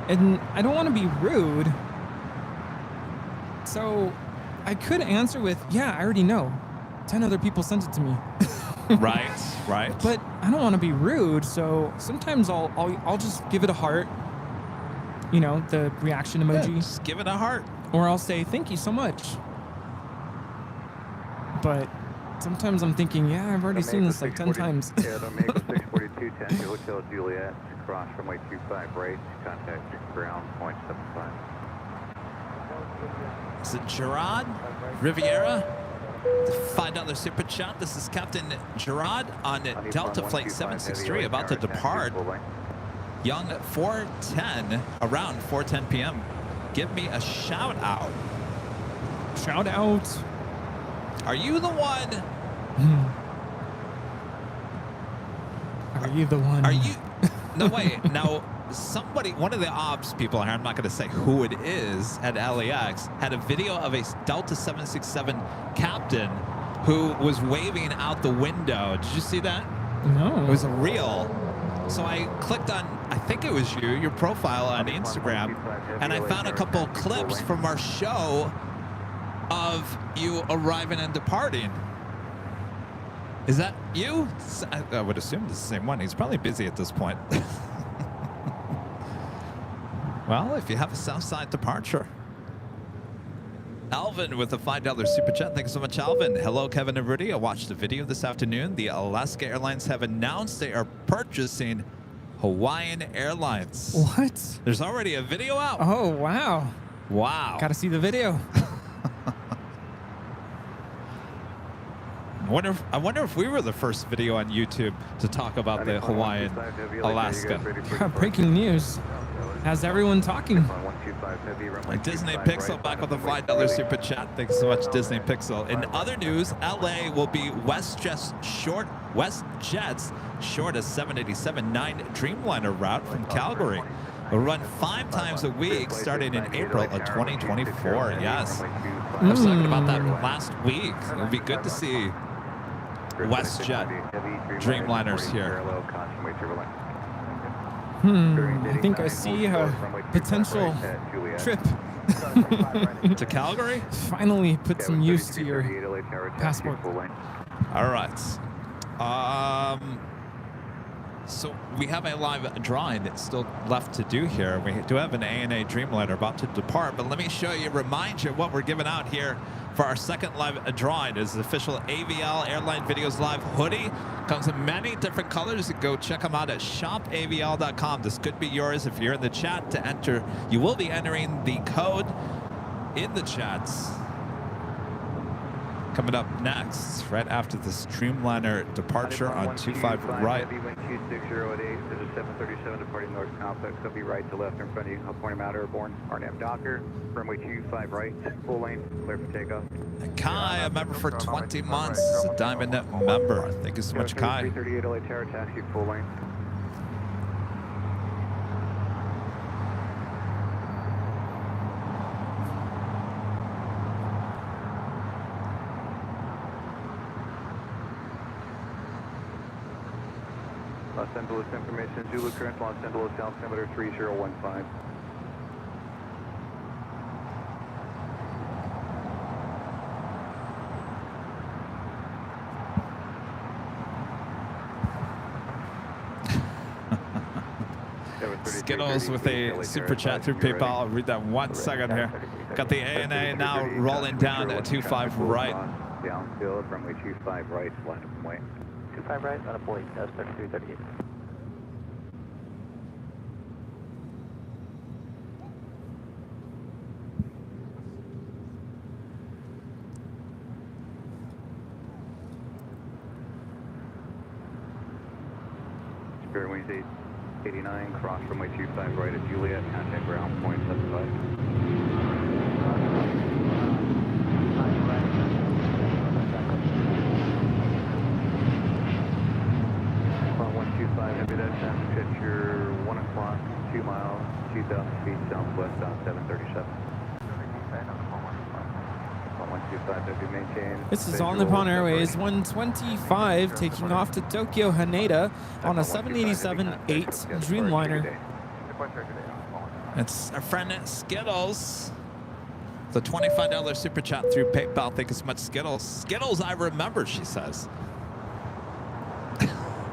And I don't want to be rude. So I could answer with, yeah, I already know. 10 other people sent it to me. Right. But I don't want to be rude, so sometimes I'll just give it a heart. You know, the reaction emoji. Yeah, just give it a heart. Or I'll say, thank you so much. But sometimes I'm thinking, yeah, I've already seen this like 10 times. Yeah, the Mako 642, 10 to Hotel Juliet, cross runway 25 right, contact ground 0.75. Is it Gerard Riviera? The $5 super chat. This is Captain Gerard on Delta Flight 763, about to depart. Young 410, around 4:10 p.m. Give me a shout out. Shout out. Are you the one? Are you the one? Are you? No, wait. Now, somebody, one of the ops people here, I'm not going to say who it is, at LAX, had a video of a Delta 767 captain who was waving out the window. Did you see that? No. It was a reel. So I clicked on, I think it was your profile on Instagram, and I found a couple clips from our show of you arriving and departing. Is that you? I would assume it's the same one. He's probably busy at this point. Well, if you have a Southside departure. Alvin with a $5 super chat. Thank you so much, Alvin. Hello, Kevin and Rudy. I watched the video this afternoon. The Alaska Airlines have announced they are purchasing Hawaiian Airlines. What? There's already a video out. Oh, wow. Wow. Gotta see the video. I wonder if we were the first video on YouTube to talk about the Hawaiian Alaska. Breaking news. Has everyone talking? Disney Pixel back with a $5 super chat. Thanks so much, Disney Pixel. In other news, LA will be WestJet's shortest 787-9 Dreamliner route from Calgary. Will run 5 times a week starting in April of 2024. Yes. I was talking about that last week. It would be good to see WestJet Dreamliners here. I think I see a potential trip to Calgary. Finally put some use to your passport. All right. So we have a live drawing that's still left to do here. We do have an ANA Dreamliner about to depart, but let me show you, remind you what we're giving out here for our second live drawing. Is the official AVL Airline Videos Live hoodie. Comes in many different colors. Go check them out at shopavl.com. This could be yours if you're in the chat to enter. You will be entering the code in the chats. Coming up next, right after the Dreamliner departure on 25 right. 2608, there's a 737 departing North Complex. I'll be right to left in front of you. I'll point him out airborne. RNAV Docker, runway 25 right, full lane, clear for takeoff. Kai, a member for 20 months, a Diamond Net member. Thank you so much, Kai. 338 LA Tower, taxi full lane. Los Angeles information, Zulu current, Los Angeles altimeter 3015. Skittles with a super chat through PayPal. I'll read that 1 second here. Got the ANA now rolling down at 25 right. Downfield, runway 25 right, line up and wait. 25 right, on a point, 3338. Spirit Wings 889, cross runway 25 right at Juliet, contact ground point 75. 125, heavy that time, catch your 1 o'clock, 2 miles, 2,000 feet southwest on 737. 125, heavy maintain. This is All Nippon Airways 125 taking off to Tokyo Haneda on a 787-8 Dreamliner. It's our friend Skittles. The $25 super chat through PayPal. Thank you so much, Skittles. Skittles, I remember, she says.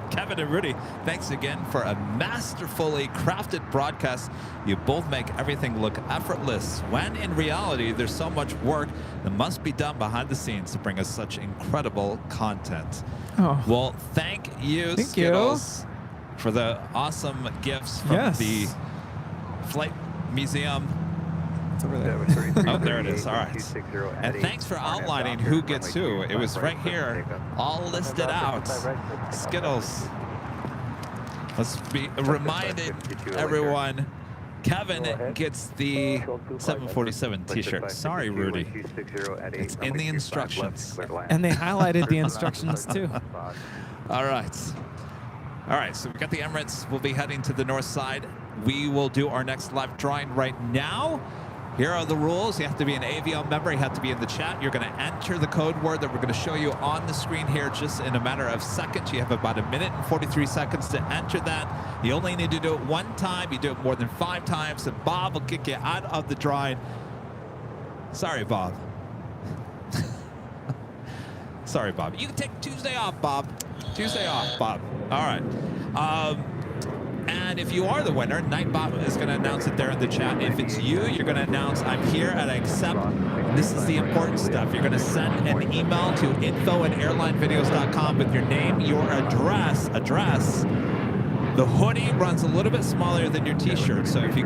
Kevin and Rudy, thanks again for a masterfully crafted broadcast. You both make everything look effortless, when in reality, there's so much work that must be done behind the scenes to bring us such incredible content. Oh. Well, thank you, Skittles, for the awesome gifts from the Flight Museum. It's over there. Oh, there it is. All right. And thanks for outlining who gets who. It was right here, all listed out. Skittles. Let's be reminded, everyone, Kevin gets the 747 t-shirt. Sorry, Rudy. It's in the instructions. And they highlighted the instructions, too. All right. All right, so we got the Emirates. We'll be heading to the north side. We will do our next live drawing right now. Here are the rules. You have to be an AVL member. You have to be in the chat. You're going to enter the code word that we're going to show you on the screen here just in a matter of seconds. You have about 1 minute and 43 seconds to enter that. You only need to do it 1 time. You do it more than 5 times, and Bob will kick you out of the drawing. Sorry, Bob. Sorry, Bob. You can take Tuesday off, Bob. Tuesday off, Bob. All right. And if you are the winner, Nightbot is going to announce it there in the chat. If it's you, you're going to announce, I'm here and I accept. This is the important stuff. You're going to send an email to info@airlinevideos.com with your name, your address. The hoodie runs a little bit smaller than your t-shirt. So if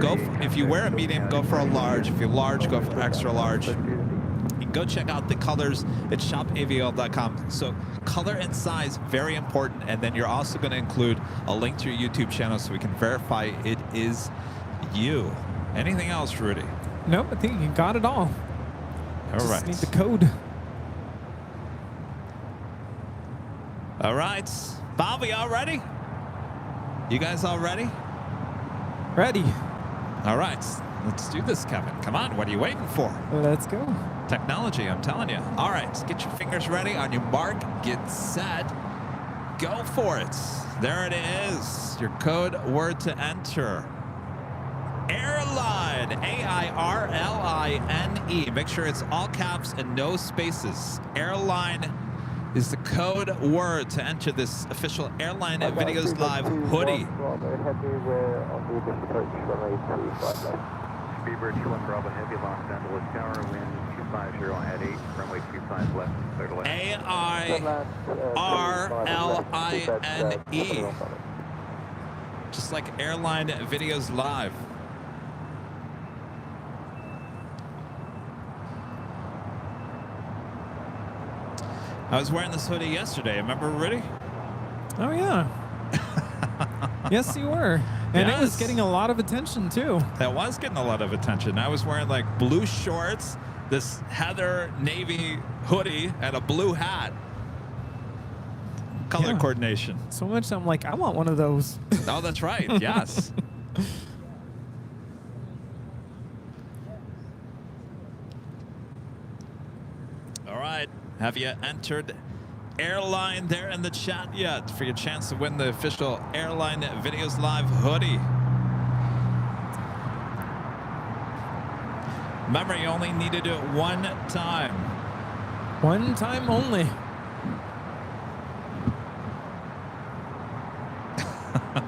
you wear a medium, go for a large. If you're large, go for extra large. In go check out the colors at shopavl.com. So color and size, very important. And then you're also going to include a link to your YouTube channel so we can verify it is you. Anything else, Rudy? Nope, I think you got it all. All right. Just need the code. All right. Bob, we all ready? You guys all ready? Ready. All right. Let's do this, Kevin. Come on. What are you waiting for? Let's go. Technology, I'm telling you. All right. Get your fingers ready. On your mark, get set. Go for it. There it is. Your code word to enter. Airline. AIRLINE. Make sure it's all caps and no spaces. Airline is the code word to enter this official Airline Videos Live hoodie. Speedbird 21 Bravo Heavy, Los Angeles Tower, wind 250 at 8, runway 25 left, clear to land. AIRLINE. Just like Airline Videos Live. I was wearing this hoodie yesterday. Remember, Rudy? Oh, yeah. Yes, you were. And yes. It was getting a lot of attention, too. That was getting a lot of attention. I was wearing like blue shorts, this heather navy hoodie, and a blue hat. Color coordination. So much I'm like, I want one of those. Oh, that's right. Yes. All right. Have you entered Airline there in the chat yet for your chance to win the official Airline Videos Live hoodie? Remember, you only need to do it one time. One time only.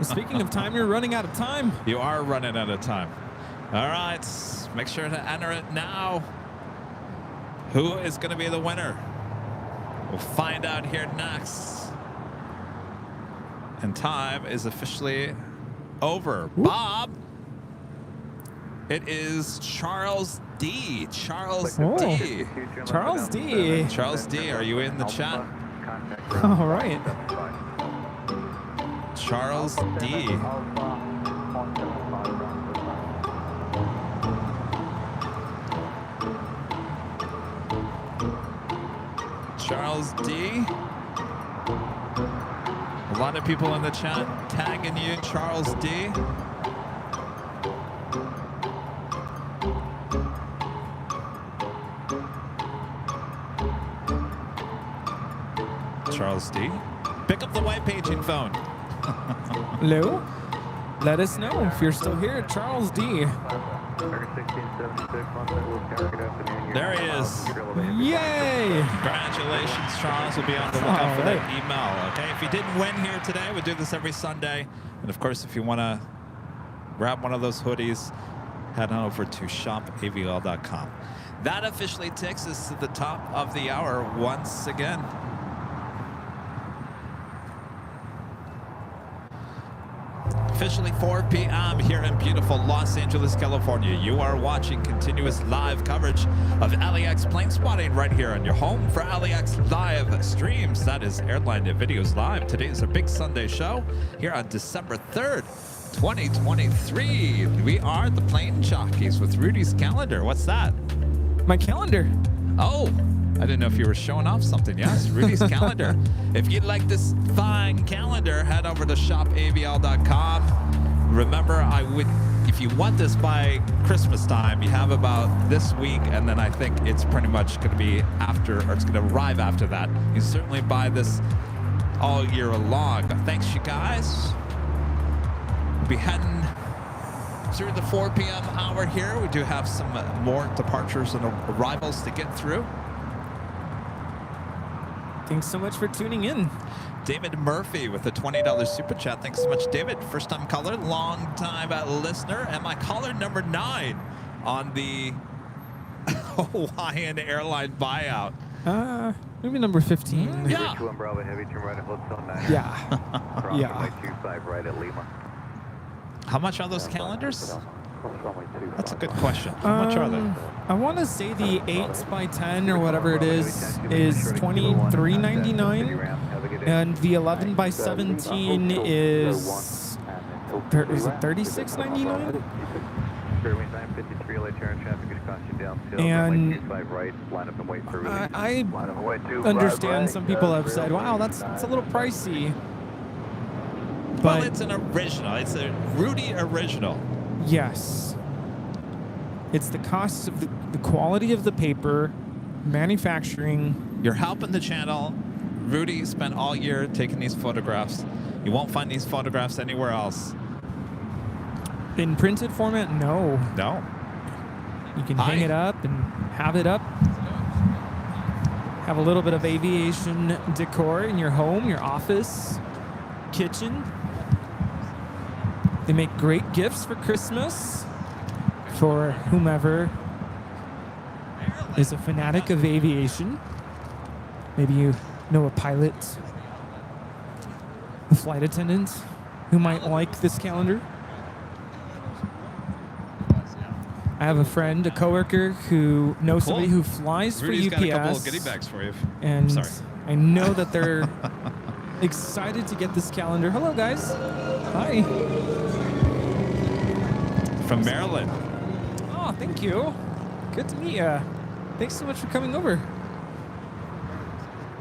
Speaking of time, you're running out of time. You are running out of time. All right. Make sure to enter it now. Who is going to be the winner? We'll find out here next. And time is officially over. Whoop. Bob. It is Charles D. Charles D. Charles D. Charles D. Are you in the chat? All right. Charles D. Charles D. A lot of people in the chat tagging you, Charles D. Charles D. Pick up the white paging phone. Hello? Let us know if you're still here, Charles D. There he is. Yay! Congratulations, Charles. We'll be on the lookout for that email. Okay, if you didn't win here today, we do this every Sunday. And of course, if you want to grab one of those hoodies, head on over to shopavl.com. That officially takes us to the top of the hour once again. Officially 4 p.m. here in beautiful Los Angeles, California. You are watching continuous live coverage of LAX plane spotting right here on your home for LAX live streams. That is Airline Videos Live. Today is a big Sunday show here on December 3rd, 2023. We are the Plane Jockeys with Rudy's calendar. What's that? My calendar. Oh, I didn't know if you were showing off something. Yes, Rudy's calendar. If you'd like this fine calendar, head over to shopavl.com. Remember, if you want this by Christmas time, you have about this week, and then I think it's pretty much going to be after, or it's going to arrive after that. You can certainly buy this all year long. Thanks, you guys. We'll be heading through the 4 p.m. hour here. We do have some more departures and arrivals to get through. Thanks so much for tuning in. David Murphy with a $20 super chat. Thanks so much, David. First time caller, long time listener, and my caller number 9 on the Hawaiian airline buyout. Maybe number 15. Yeah. Bravo Heavy, turn right at Hotel 9. Yeah. Runway 25 right at Lima. How much are those calendars? That's a good question. How much are they? I want to say the 8x10 or whatever it is $23.99, and the 11x17 is it $36.99? And I understand some people have said, "Wow, that's a little pricey." But Well, it's an original. It's a Rudy original. yes, it's the cost of the quality of the paper, manufacturing. You're helping the channel. Rudy spent all year taking these photographs. You won't find these photographs anywhere else. In printed format, no. No. You can hang it up and have it up. Have a little bit of aviation decor in your home, your office, kitchen. They make great gifts for Christmas for whomever is a fanatic of aviation. Maybe you know a pilot, a flight attendant who might like this calendar. I have a friend, a coworker who knows somebody who flies Rudy's for UPS. got a couple of goodie bags for you. And Sorry. I know that they're excited to get this calendar. Hello, guys. Hi. From Maryland. Oh, thank you. Good to meet you. Thanks so much for coming over.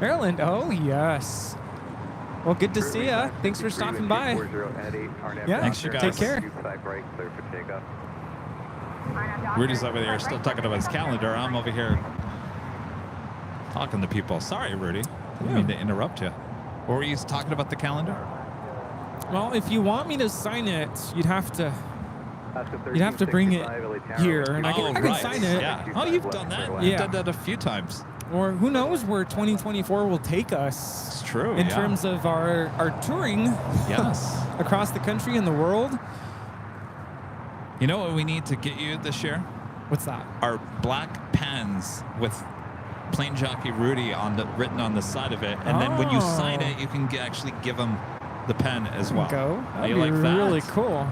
Maryland. Oh, yes. Well, good to see you. Thanks for stopping by. Yeah, Thanks, you guys. take care. Rudy's over there still talking about his calendar. I'm over here talking to people. Sorry, Rudy. Didn't mean to interrupt you. What were you talking about the calendar? Well, if you want me to sign it, you'd have to bring it here, and I can sign it. Yeah. Oh, you've done that. Yeah. You've done that a few times. Or who knows where 2024 will take us. It's true. In terms of our touring. Yes. Across the country and the world. You know what we need to get you this year? What's that? Our black pens with Plane Jockey Rudy written on the side of it, and then when you sign it, you can actually give him the pen as well. Go. That'd you be like that? really cool.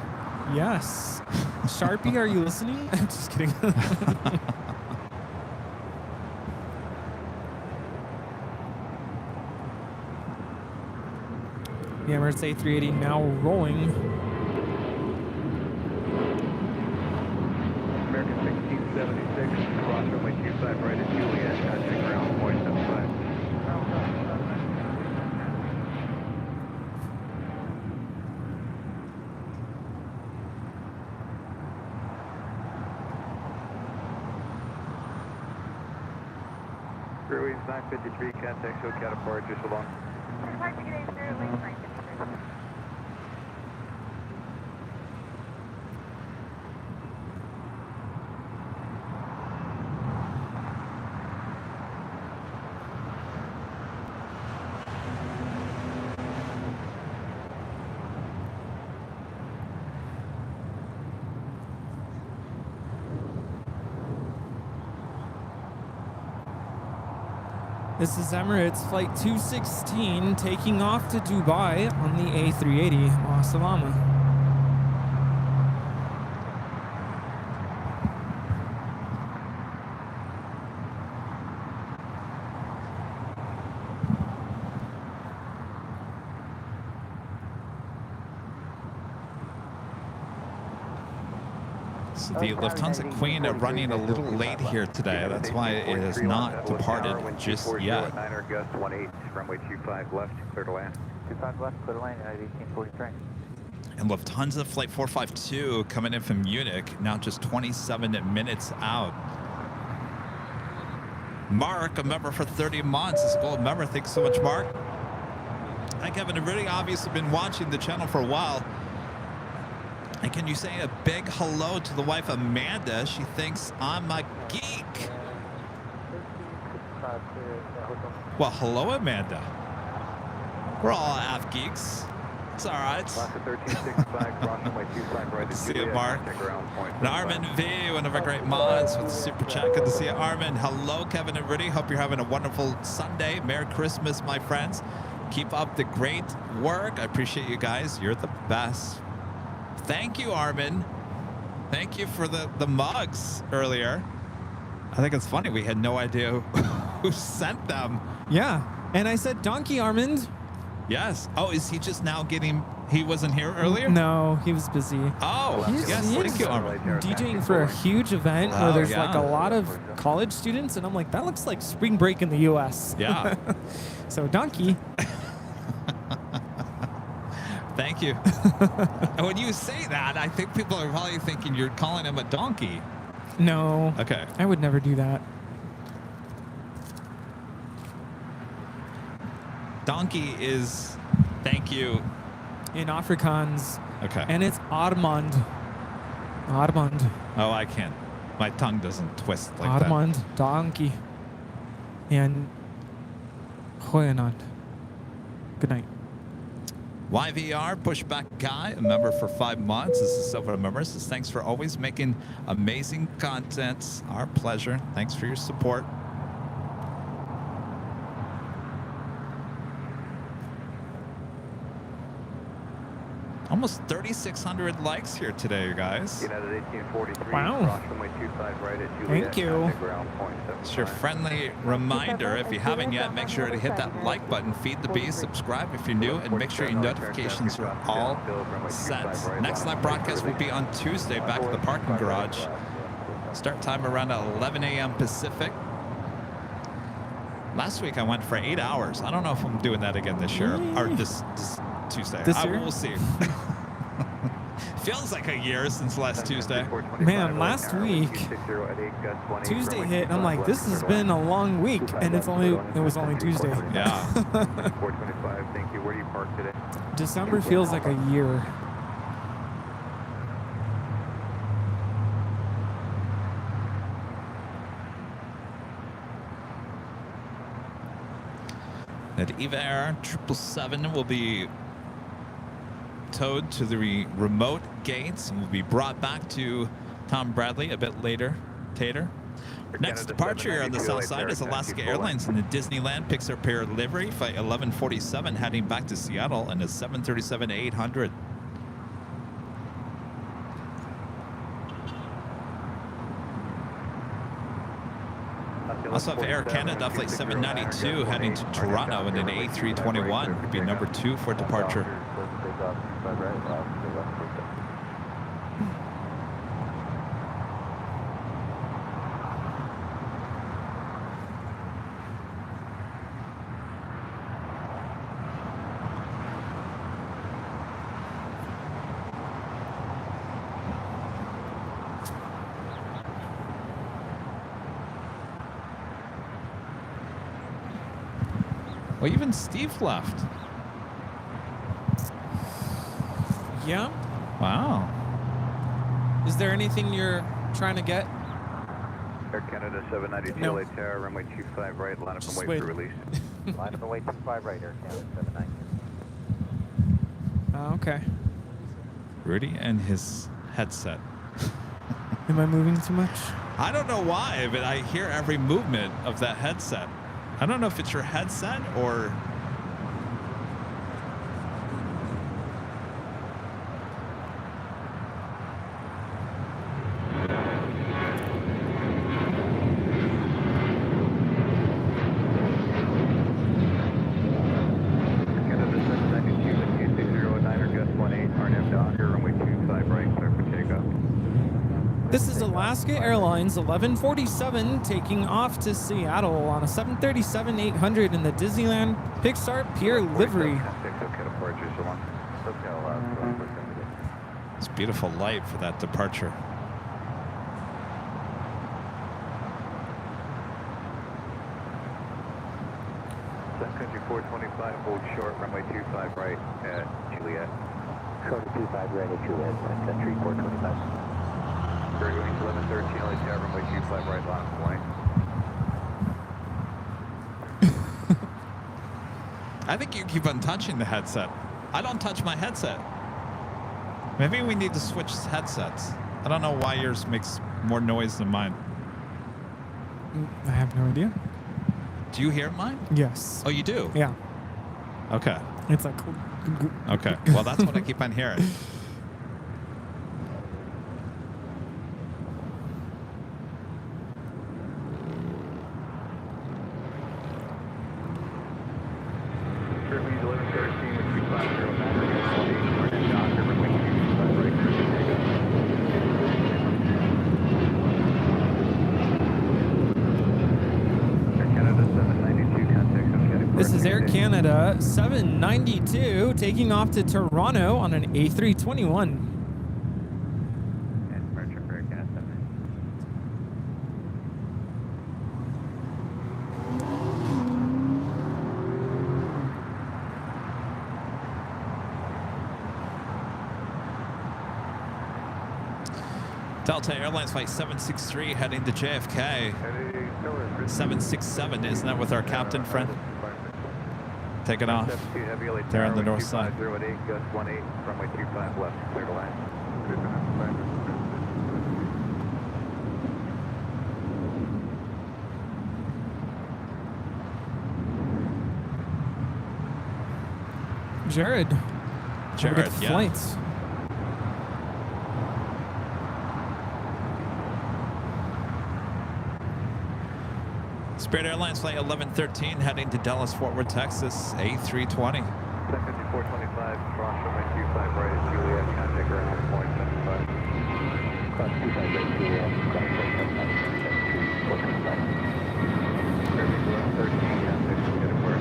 Yes. Sharpie, are you listening? I'm just kidding. The Emirates A380 now rolling. American 1676, cross runway 25 right at Juliet, contact ground point 75. Airways 953, contact SoCal departure, so long. This is Emirates Flight 216 taking off to Dubai on the A380. Ma salama. So the Lufthansa Queen are running a little late here today. That's why it has not departed just yet. Niner gust 18, runway 25 left, clear to land. 25 left, clear to land, 1843. And Lufthansa Flight 452 coming in from Munich, now just 27 minutes out. Mark, a member for 30 months, is a gold member. Thanks so much, Mark. Hi, Kevin. I've really obviously been watching the channel for a while. And can you say a big hello to the wife, Amanda? She thinks I'm a geek. Well, hello, Amanda. We're all half geeks. It's all right. Good to see you, Mark. And Armin V, one of our great mods with the super chat. Good to see you, Armin. Hello, Kevin and Rudy. Hope you're having a wonderful Sunday. Merry Christmas, my friends. Keep up the great work. I appreciate you guys. You're the best. Thank you, Armin. Thank you for the mugs earlier. I think it's funny. We had no idea who sent them. Yeah. And I said Donkey Armand. Yes. Oh, is he just now getting... He wasn't here earlier? No, he was busy. Oh, yes. Thank you, Armand. DJing for a huge event where there's like a lot of college students. And I'm like, that looks like spring break in the U.S. Yeah. So Donkey. Thank you. And when you say that, I think people are probably thinking you're calling him a donkey. No. Okay. I would never do that. Donkey is thank you In Afrikaans. Okay. And it's Armand. Armand. Oh, I can't. My tongue doesn't twist like Armand. Donkey. And Goeienaand. Good night. YVR, Pushback Guy, a member for 5 months. This is Silver Member. Says, thanks for always making amazing content. Our pleasure. Thanks for your support. Almost 3,600 likes here today, you guys. United 1843. Wow. Cross runway 25 right at Juliet. Thank you. Ground point It's your friendly reminder. If you haven't yet, make sure to hit that like button, feed the bees, subscribe if you're new, and make sure your notifications are all set. Next live broadcast will be on Tuesday back at the parking garage. Start time around 11 a.m. Pacific. Last week I went for 8 hours. I don't know if I'm doing that again this year or this Tuesday. This year? We'll see. Feels like a year since last Tuesday. Man, last week, Tuesday hit, and I'm like, this has been a long week, and it was only Tuesday. Yeah. 425, thank you. Where do you park today? December feels like a year. That EVA Air 777 will be towed to the remote gates and will be brought back to Tom Bradley a bit later. Next departure here on the south side is Alaska Airlines in the Disneyland Pixar Pier livery, flight 1147 heading back to Seattle and a 737-800. Also have Air Canada flight 792 heading to Toronto in an A321. Would be number 2 for departure. Well, even Steve left. Yeah. Wow. Is there anything you're trying to get? Air Canada 792 No. LA Tower, runway 25 right, line up and wait wait. for release. Line up and wait 25 right, Air Canada 792. Okay. Rudy and his headset. Am I moving too much? I don't know why, but I hear every movement of that headset. I don't know if it's your headset or... Canada 792, Q6009 or Gust 18, RNM Docker, runway 25 right, clear for takeoff. This is Alaska Airlines 1147 taking off to Seattle on a 737-800 in the Disneyland Pixar Pier livery. It's beautiful light for that departure. Sun Country 425, hold short, runway 25 right at Juliet. Short 25 right at Juliet, Sun Country 425. Bird wings 1113, LA Tower, runway 25 right, line up point. I think you keep on touching the headset. I don't touch my headset. Maybe we need to switch headsets. I don't know why yours makes more noise than mine. I have no idea. Do you hear mine? Yes. Oh, you do? Yeah. Okay. It's like... Okay. Well, that's what I keep on hearing. Canada 792 taking off to Toronto on an A321. Delta Airlines flight 763 heading to JFK. 767, isn't that with our captain friend? Taking off. They're on the north side. Runway 25 left, clear to land. Jared, Jared, yeah. Flights. Spirit Airlines flight 1113 heading to Dallas Fort Worth, Texas, A320. 5425, cross runway 25 right, Juliet, contact ground, point 75. Cross 25 right, Juliet, contact ground, 425. Airplane 1113, contact, get apart,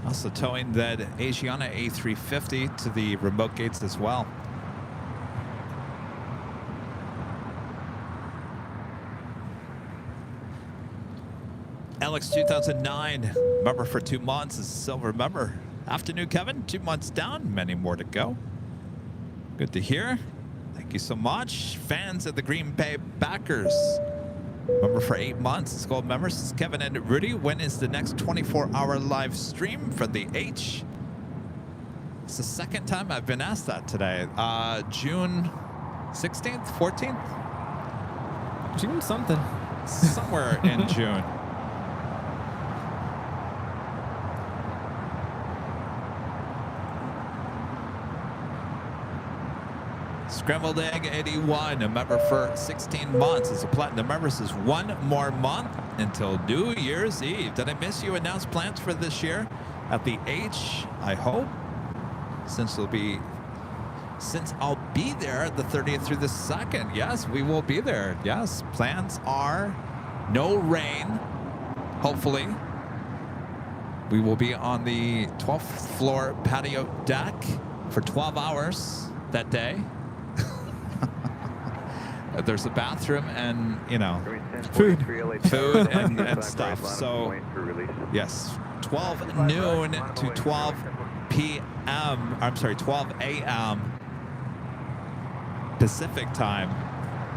Also towing that Asiana A350 to the remote gates as well. LAX 2009, member for 2 months, is a silver member. Afternoon, Kevin. 2 months down, many more to go. Good to hear. Thank you so much. Fans of the Green Bay Packers. Member for 8 months. It's gold members. This is Kevin and Rudy. When is the next 24-hour live stream for the H? It's the second time I've been asked that today. June 16th, 14th? June something. Somewhere in June. Scrambled Egg 81, a member for 16 months. As a platinum member, says 1 more month until New Year's Eve. Did I miss you? Announce plans for this year at the H, I hope. Since I'll be there the 30th through the 2nd. Yes, we will be there. Yes, plans are no rain. Hopefully. We will be on the 12th floor patio deck for 12 hours that day. There's a bathroom and, you know, food and stuff. So, yes, 12 noon to 12 p.m. I'm sorry, 12 a.m. Pacific time.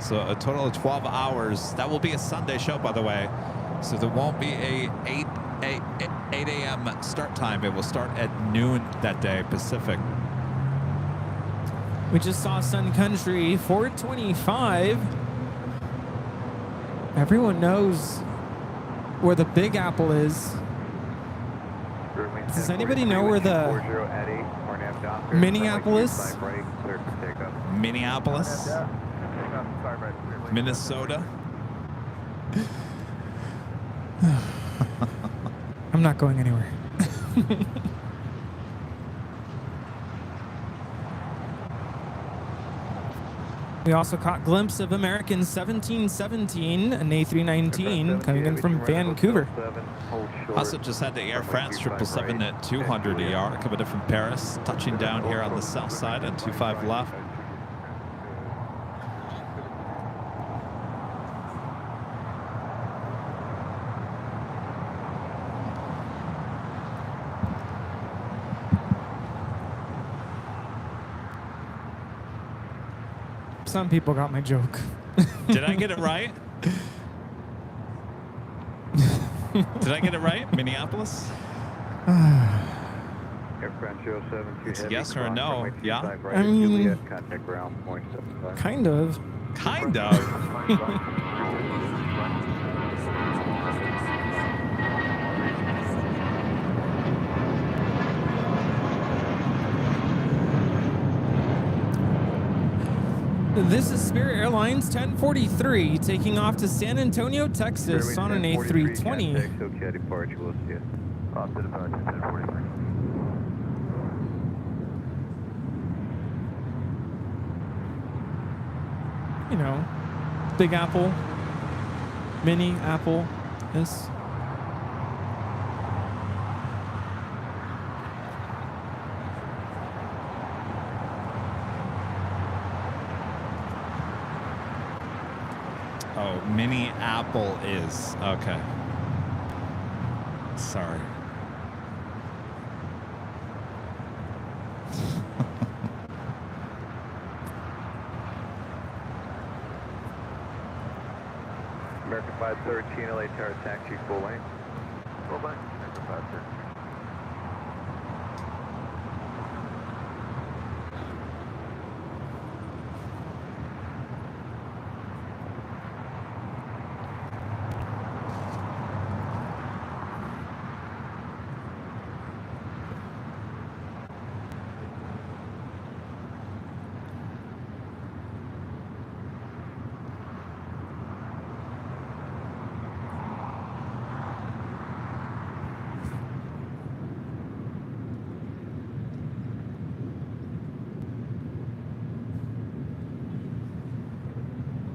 So a total of 12 hours. That will be a Sunday show, by the way. So there won't be a 8 a.m. start time. It will start at noon that day, Pacific. We just saw Sun Country 425. Everyone knows where the Big Apple is. Does anybody know where the Minneapolis? Minneapolis? Minnesota? I'm not going anywhere. We also caught a glimpse of American 1717, an A319 coming in from Vancouver. Also just had the Air France 777 at 200 ER coming in from Paris, touching down here on the south side at 25 left. Some people got my joke. Did I get it right? Did I get it right? Minneapolis? It's a yes or a no? Yeah? I mean, kind of. Kind of? This is Spirit Airlines 1043 taking off to San Antonio, Texas on an A320. Off to departure, 1043. You know, Big Apple, Mini Apple, this. Oh, Mini Apple is. Okay. Sorry. American 513, LA Tower taxi, full lane. Full lane, American 513.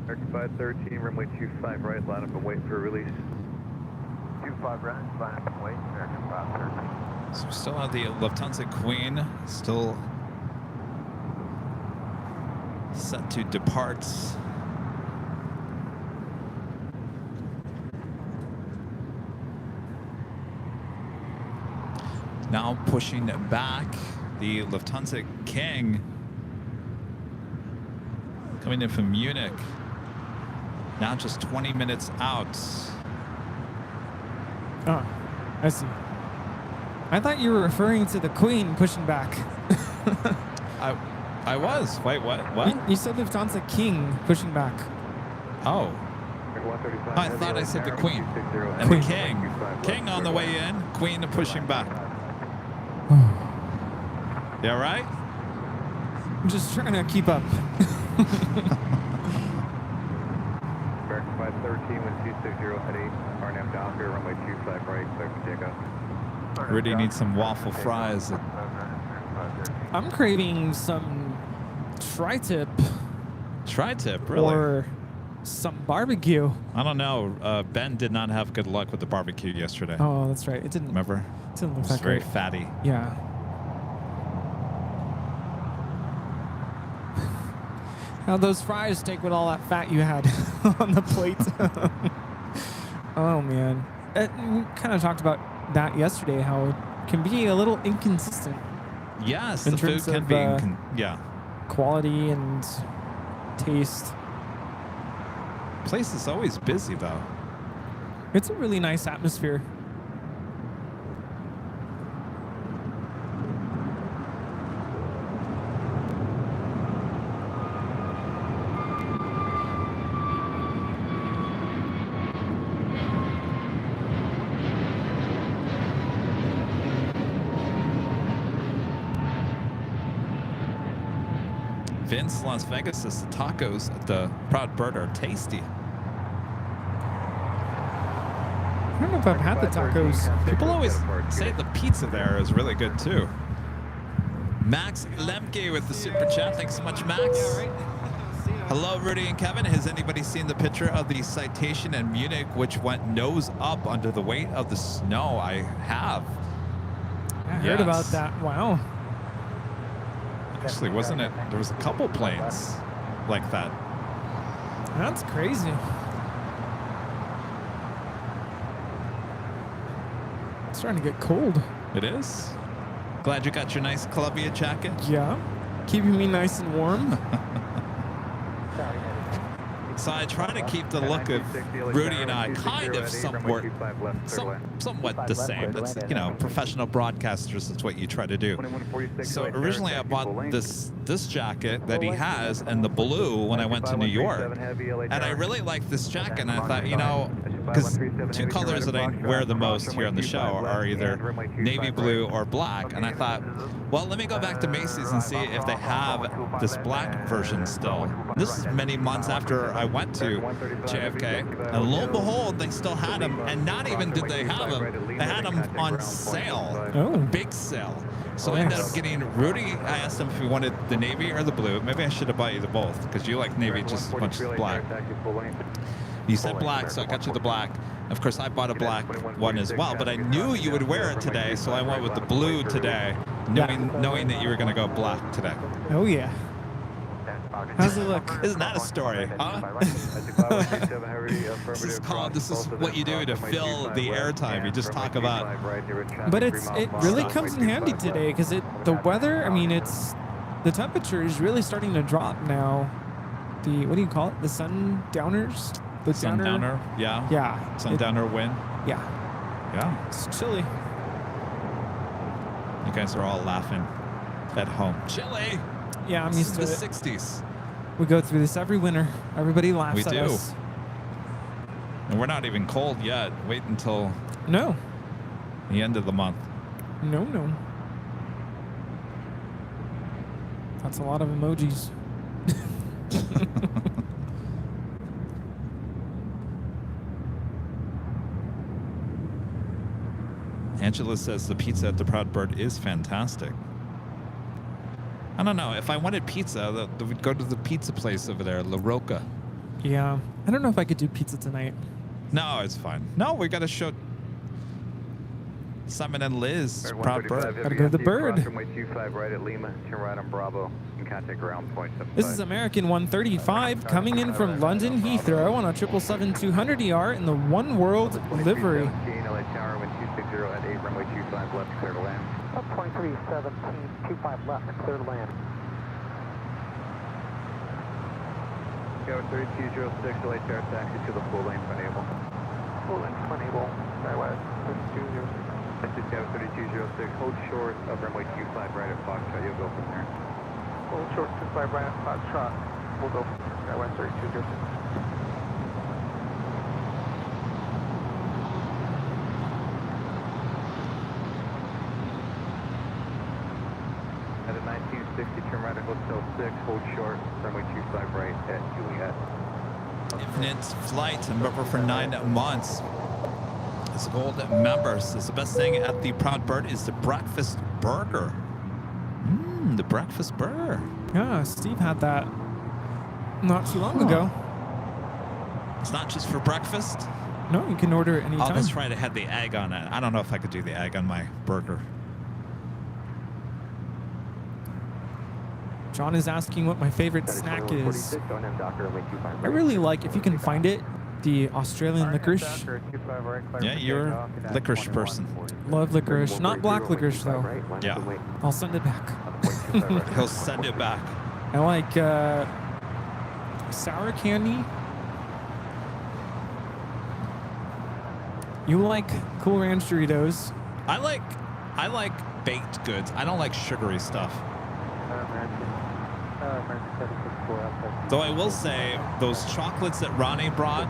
American 513, runway 25 right, line up and wait for a release. 25 right, line up and wait, American 513. So we still have the Lufthansa Queen still set to depart. Now pushing back the Lufthansa King coming in from Munich. Now just 20 minutes out. Oh, I see. I thought you were referring to the Queen pushing back. I was. Wait, what? You said Lufthansa King pushing back. Oh. I thought I said the Queen. And the King. King on the way in, Queen pushing back. You all right? I'm just trying to keep up. American 513, 1260 at 8, RNM Docker, runway 25 right, clear for takeoff. Rudy needs some waffle fries. I'm craving some tri-tip. Tri-tip, really? Or some barbecue. I don't know. Ben did not have good luck with the barbecue yesterday. Oh, that's right. It didn't. Remember? It didn't look It was that very great. fatty. Yeah. Now those fries take with all that fat you had on the plate. Oh man, we kind of talked about that yesterday. How it can be a little inconsistent. Yes, in the food terms can of, be. Yeah. Quality and taste. Place is always busy though. It's a really nice atmosphere. Vince, Las Vegas says the tacos at the Proud Bird are tasty. I don't know if I've had the tacos. People always say the pizza there is really good too. Max Lemke with the super chat. Thanks so much, Max. Hello, Rudy and Kevin. Has anybody seen the picture of the Citation in Munich, which went nose up under the weight of the snow? I have. I heard about that. Wow. Actually, wasn't it? There was a couple planes like that. That's crazy. It's starting to get cold. It is. Glad you got your nice Columbia jacket. Yeah. Keeping me nice and warm. So I try to keep the look of Rudy and I kind of somewhat the same. It's, you know, professional broadcasters, that's what you try to do. So originally I bought this jacket that he has and the blue when I went to New York. And I really like this jacket, and I thought, you know, because two colors that I wear the most here on the show are either navy blue or black. And I thought, Well, let me go back to Macy's and see if they have this black version still. This is many months after I went to JFK, and lo and behold, they still had them. And not even did they have them, they had them on sale, a big sale. So I ended up getting Rudy. I asked him if he wanted the navy or the blue. Maybe I should have bought you the both, because you like navy just as much as black. You said black, so I got you the black. Of course, I bought a black one as well, but I knew you would wear it today, so I went with the blue today, knowing that you were going to go black today. Oh, yeah. How's it look? Isn't that a story, huh? This is what you do to fill the airtime. You just talk about. But it really comes in handy today, because the weather, I mean, the temperature is really starting to drop now. What do you call it? The sundowners? The Sundowner, yeah. Yeah. Sundowner wind. Yeah. Yeah. It's chilly. You guys are all laughing at home. Chilly. Yeah, I'm used to it. The 60s. We go through this every winter. Everybody laughs at us. And we're not even cold yet. Wait until the end of the month. No. That's a lot of emojis. Angela says the pizza at the Proud Bird is fantastic. I don't know. If I wanted pizza, we'd go to the pizza place over there, La Rocca. Yeah. I don't know if I could do pizza tonight. No, it's fine. No, we got to show Simon and Liz. Proud Bird. Gotta go to the Bird. Runway 25 right at Lima. Turn right on Bravo and contact ground point 75. This is American 135 coming in from London Heathrow on a 777-200ER in the One World livery. LA Tower, wind 260 at 8, runway 25 left, clear to land. Up 2317, 25 left, clear to land. Tower 3206, LA Tower taxi to the full lane for enable. Full lane for enable, Skywest 3206. This is Tower 3206, hold short of runway 25 right at Foxtrot, you'll go from there. Hold short 25 right at Foxtrot, we'll go from Skywest 3206. At a 1960, turn right at Hotel 6, hold short, runway 25 right at Juliet. Infinite flight, member for 9 months. As gold members, is the best thing at the Proud Bird is the breakfast burger. The breakfast burger. Yeah, Steve had that not too long ago. It's not just for breakfast? No, you can order it anytime. Oh, that's right. It had the egg on it. I don't know if I could do the egg on my burger. John is asking what my favorite snack is. I really like, if you can find it, the Australian licorice. Yeah, you're a licorice person. Love licorice. Not black licorice, though. Yeah. I'll send it back. He'll send it back. I like sour candy. You like Cool Ranch Doritos. I like baked goods. I don't like sugary stuff. Though I will say, those chocolates that Ronnie brought,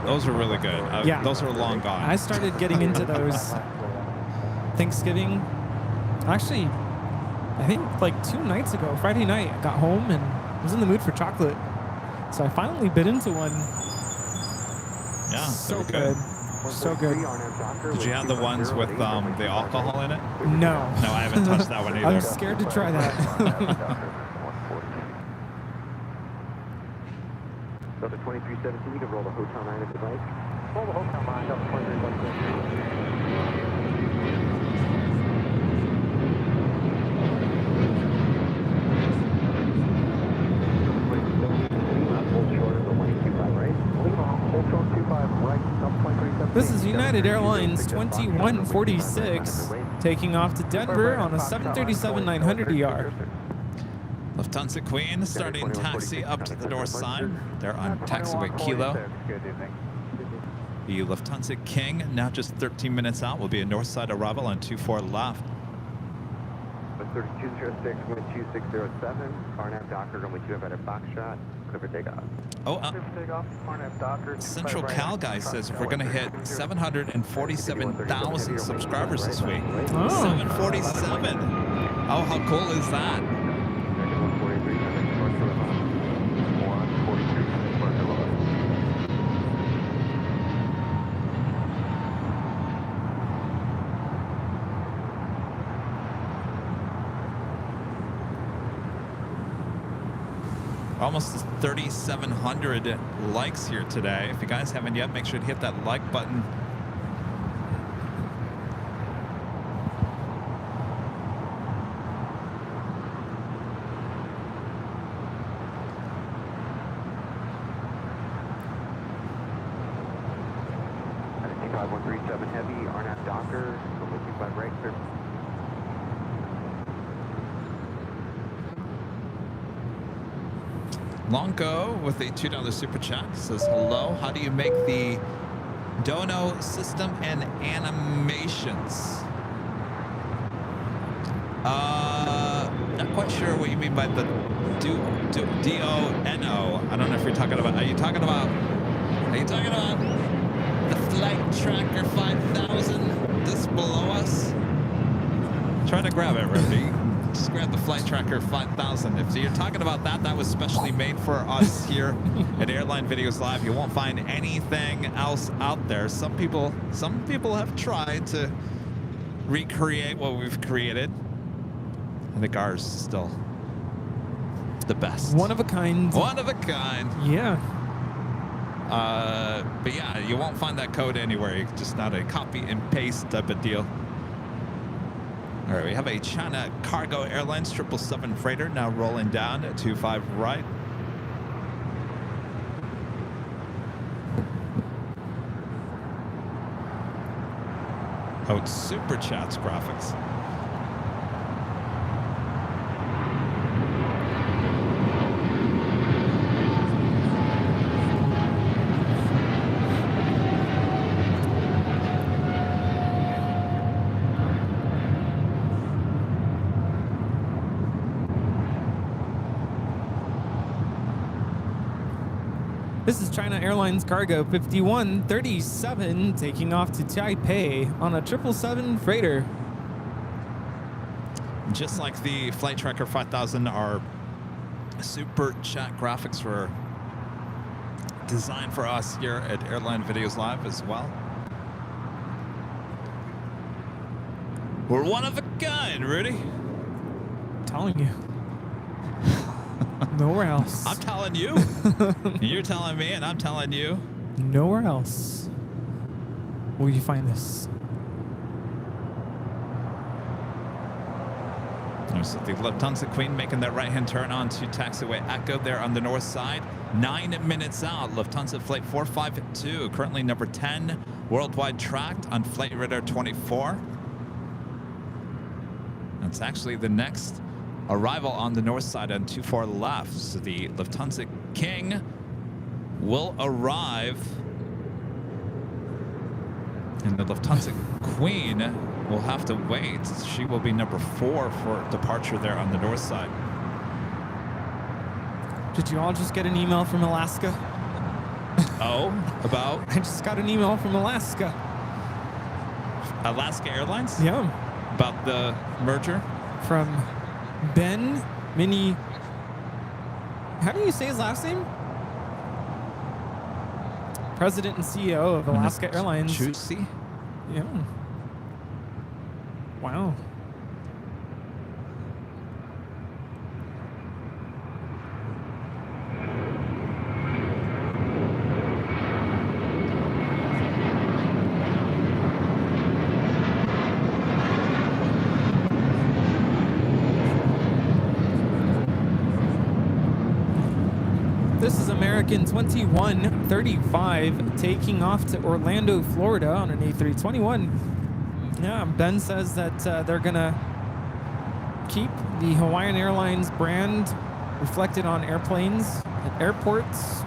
those are really good. Yeah. Those are long gone. I started getting into those Thanksgiving. Actually, I think like 2 nights ago, Friday night, I got home and was in the mood for chocolate. So I finally bit into one. Yeah, so good. So good. Did you have the ones with the alcohol in it? No. No, I haven't touched that one either. I'm scared to try that. So the 2317, you can roll the Hotel 9 if you'd like. Roll the Hotel 9 up 2317. This is United Airlines 2146 taking off to Denver on a 737-900ER. Lufthansa Queen starting taxi up to the north side. They're on taxiway Kilo. The Lufthansa King, now just 13 minutes out, will be a north side arrival on 24 left. 3206, wind 2607, RNAV Docker, runway 25 at Foxtrot, clear for takeoff. Central Cal guy says if we're going to hit 747,000 subscribers this week. 747. Oh, how cool is that? Negative 143, north for the home. 142, for hello. Almost 3,700 likes here today. If you guys haven't yet, make sure to hit that like button. Identity 5137 Heavy, RNAV Docker, runway 25 right, clear. Longo with a $2 super chat says, hello, how do you make the dono system and animations? Not quite sure what you mean by the D-O-N-O. I don't know if you're talking about, are you talking about the Flight Tracker 5000 just below us? Try to grab it, Rudy. Just grab the Flight Tracker 5000. If you're talking about that, that was specially made for us here at Airline Videos Live. You won't find anything else out there. Some people have tried to recreate what we've created. I think ours is still the best. One of a kind. One of a kind. Yeah. But yeah, you won't find that code anywhere. It's just not a copy and paste type of deal. All right, we have a China Cargo Airlines 777 freighter now rolling down at 25 right. Oh, it's Super Chat's graphics. This is China Airlines Cargo 5137 taking off to Taipei on a 777 freighter. Just like the Flight Tracker 5000, our Super Chat graphics were designed for us here at Airline Videos Live as well. We're one of a kind, Rudy. I'm telling you. Nowhere else. I'm telling you. You're telling me, and I'm telling you. Nowhere else will you find this. There's the Lufthansa Queen making that right-hand turn onto taxiway Echo there on the north side. 9 minutes out. Lufthansa Flight 452, currently number 10 worldwide tracked on Flight Radar 24. That's actually the next arrival on the north side on 24 left. So the Lufthansa King will arrive. And the Lufthansa Queen will have to wait. She will be number 4 for departure there on the north side. Did you all just get an email from Alaska? Oh, about? I just got an email from Alaska. Alaska Airlines? Yeah. About the merger? From Ben Mini. How do you say his last name? President and CEO of Alaska Airlines. Juicy? Yeah. Wow. This is American 2135 taking off to Orlando, Florida on an A321. Yeah, Ben says that they're going to keep the Hawaiian Airlines brand reflected on airplanes at airports,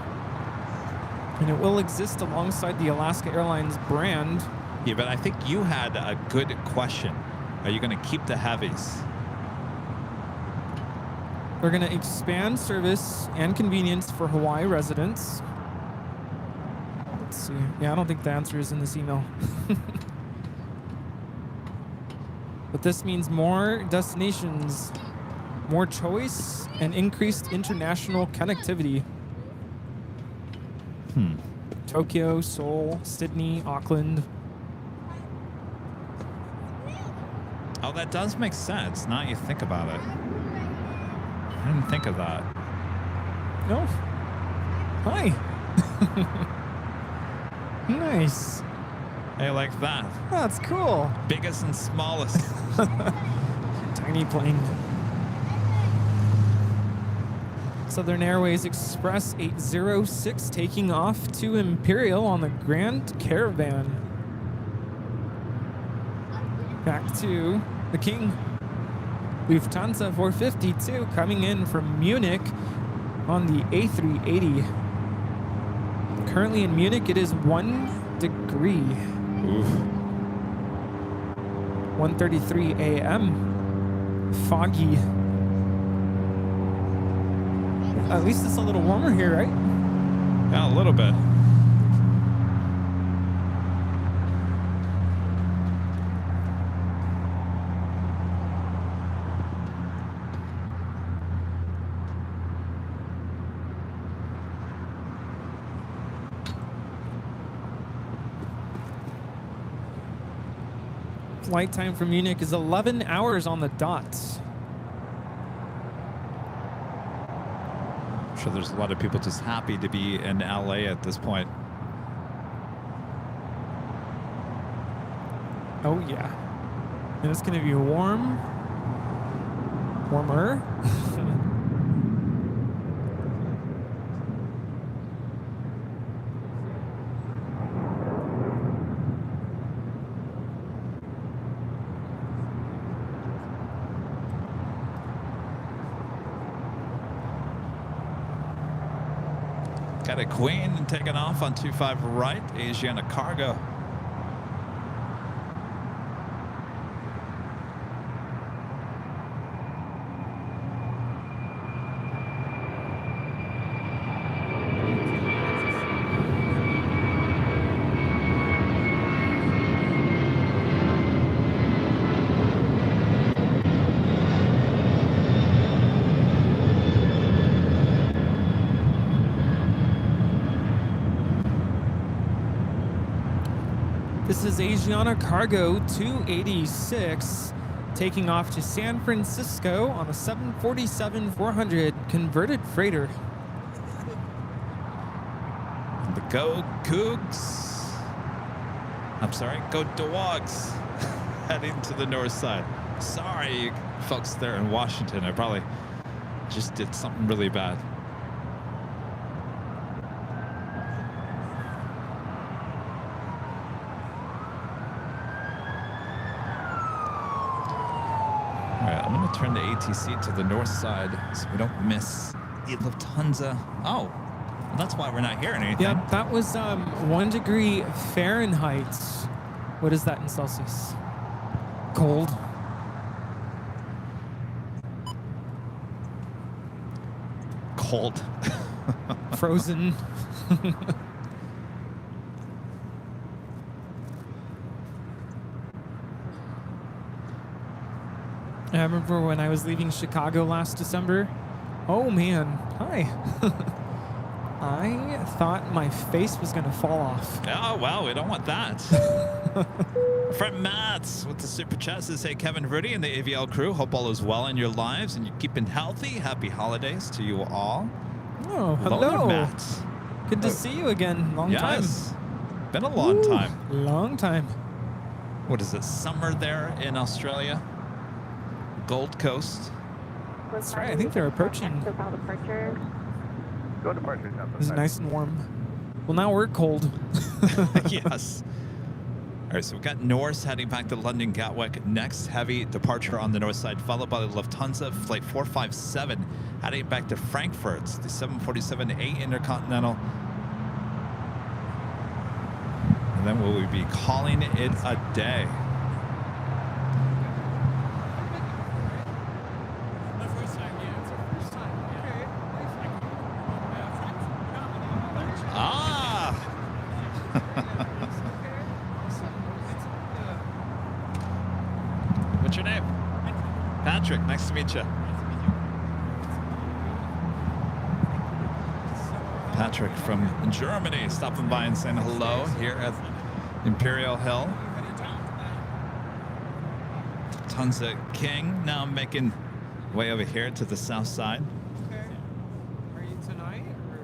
and it will exist alongside the Alaska Airlines brand. Yeah, but I think you had a good question. Are you going to keep the heavies? They're going to expand service and convenience for Hawaii residents. Let's see. Yeah, I don't think the answer is in this email. But this means more destinations, more choice, and increased international connectivity. Tokyo, Seoul, Sydney, Auckland. Oh, that does make sense. Now you think about it. I didn't think of that. No. Hi. Nice. Hey, like that. That's cool. Biggest and smallest. Tiny plane. Southern Airways Express 806 taking off to Imperial on the Grand Caravan. Back to the King. Lufthansa 452 coming in from Munich on the A380. Currently in Munich, it is 1 degree. Oof. 1:33 a.m. Foggy. At least it's a little warmer here, right? Yeah, a little bit. Flight time from Munich is 11 hours on the dot. I'm sure there's a lot of people just happy to be in LA at this point. Oh yeah. And it's gonna be warmer. Got a Queen and taking off on 25 right, Asiana Cargo. This is Asiana Cargo 286 taking off to San Francisco on a 747-400 converted freighter. The Go Cougs. I'm sorry, Go Dogs. Heading to the north side. Sorry, folks there in Washington. I probably just did something really bad. Turn the ATC to the north side so we don't miss the Lufthansa. Oh, well, that's why we're not hearing anything. Yeah, that was 1 degree Fahrenheit. What is that in Celsius? Cold. Cold. Frozen. I remember when I was leaving Chicago last December. Oh man, hi. I thought my face was gonna fall off. Oh, wow, we don't want that. Friend Matt's with the super chat says, hey, Kevin, Rudy, and the AVL crew, hope all is well in your lives and you're keeping healthy. Happy holidays to you all. Oh, hello. Hello, Matt. Good to see you again. Long time. Been a long time. Long time. What is it, summer there in Australia? Gold Coast. That's right. I think they're approaching. Go departure. It's nice and warm. Well, now we're cold. Yes. All right, so we've got Norse heading back to London Gatwick. Next, heavy departure on the north side, followed by the Lufthansa flight 457 heading back to Frankfurt. The 747-8 Intercontinental. And then will we be calling it a day? Patrick. Nice to meet you. Patrick from Germany stopping by and saying hello here at Imperial Hill. Tons of King now making way over here to the south side. Okay. Are you tonight? Or...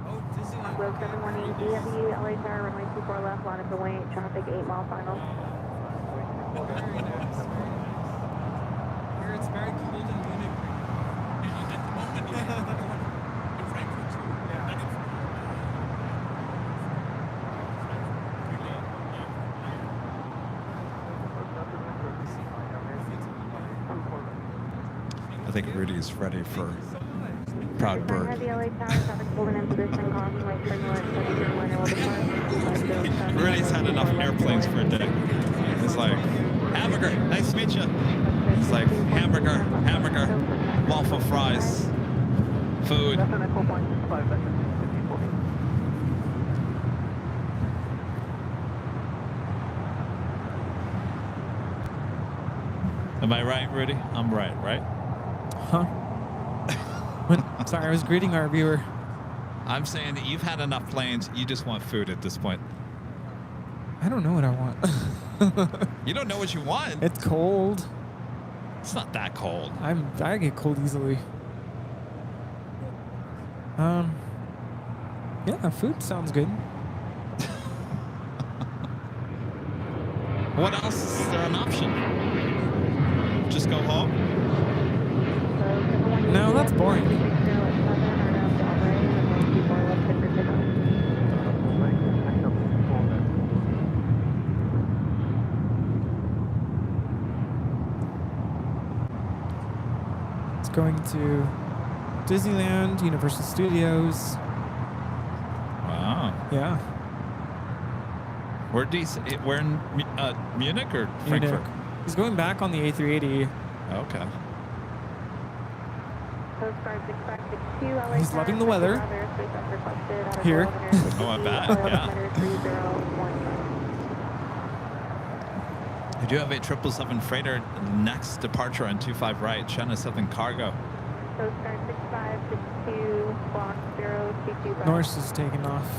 Oh, Disneyland. Will 718 DW, LA Tower, runway 24 left, line up the wing, traffic 8 mile final. Very nice. Here it's very cold in Munich. I think Rudy's ready for Proud Bird. Rudy's had enough airplanes for a day. He's like, hamburger, nice to meet you. It's like hamburger, waffle fries, food. Am I right, Rudy? I'm right? Huh? Sorry, I was greeting our viewer. I'm saying that you've had enough planes. You just want food at this point. I don't know what I want. You don't know what you want? It's cold. It's not that cold. I get cold easily. Yeah, food sounds good. What else is there an option? Just go home? No, that's boring. It's going to Disneyland, Universal Studios. Wow. Yeah. We're in Munich or Frankfurt? Munich. He's going back on the A380. Okay. He's loving the weather. Here. Oh, I bet, yeah. We do have a 777 freighter next departure on 25 right, China Southern Cargo. Norse is taking off.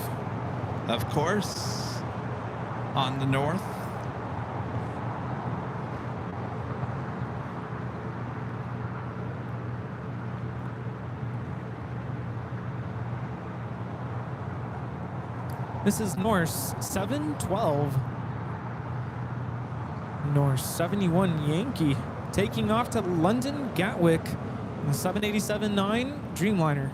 Of course, on the north. This is Norse 712. Norse 71 Yankee taking off to London Gatwick on the 787-9 Dreamliner.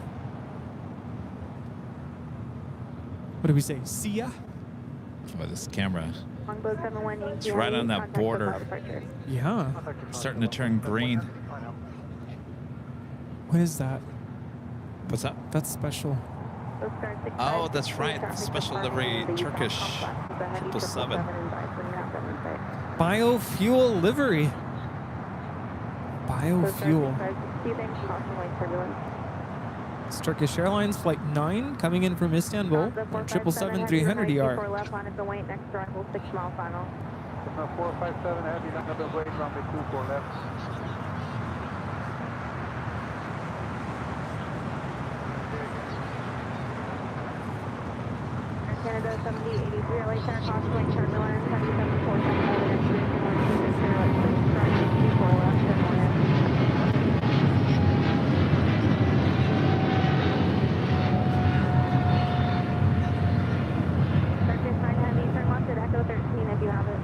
What do we say? See ya? Oh, this camera. It's right on that border. Yeah. Starting to turn green. What is that? What's that? That's special. Oh, that's right. Special livery Turkish 777. Biofuel livery. Biofuel. It's Turkish Airlines Flight 9 coming in from Istanbul on 777-300ER. 457 heavy, number blade, runway 24 left. Canada 7083, LA Center, crosswind turbulence, 7747, left, and 9 heavy, turn left at Echo 13 if you have it.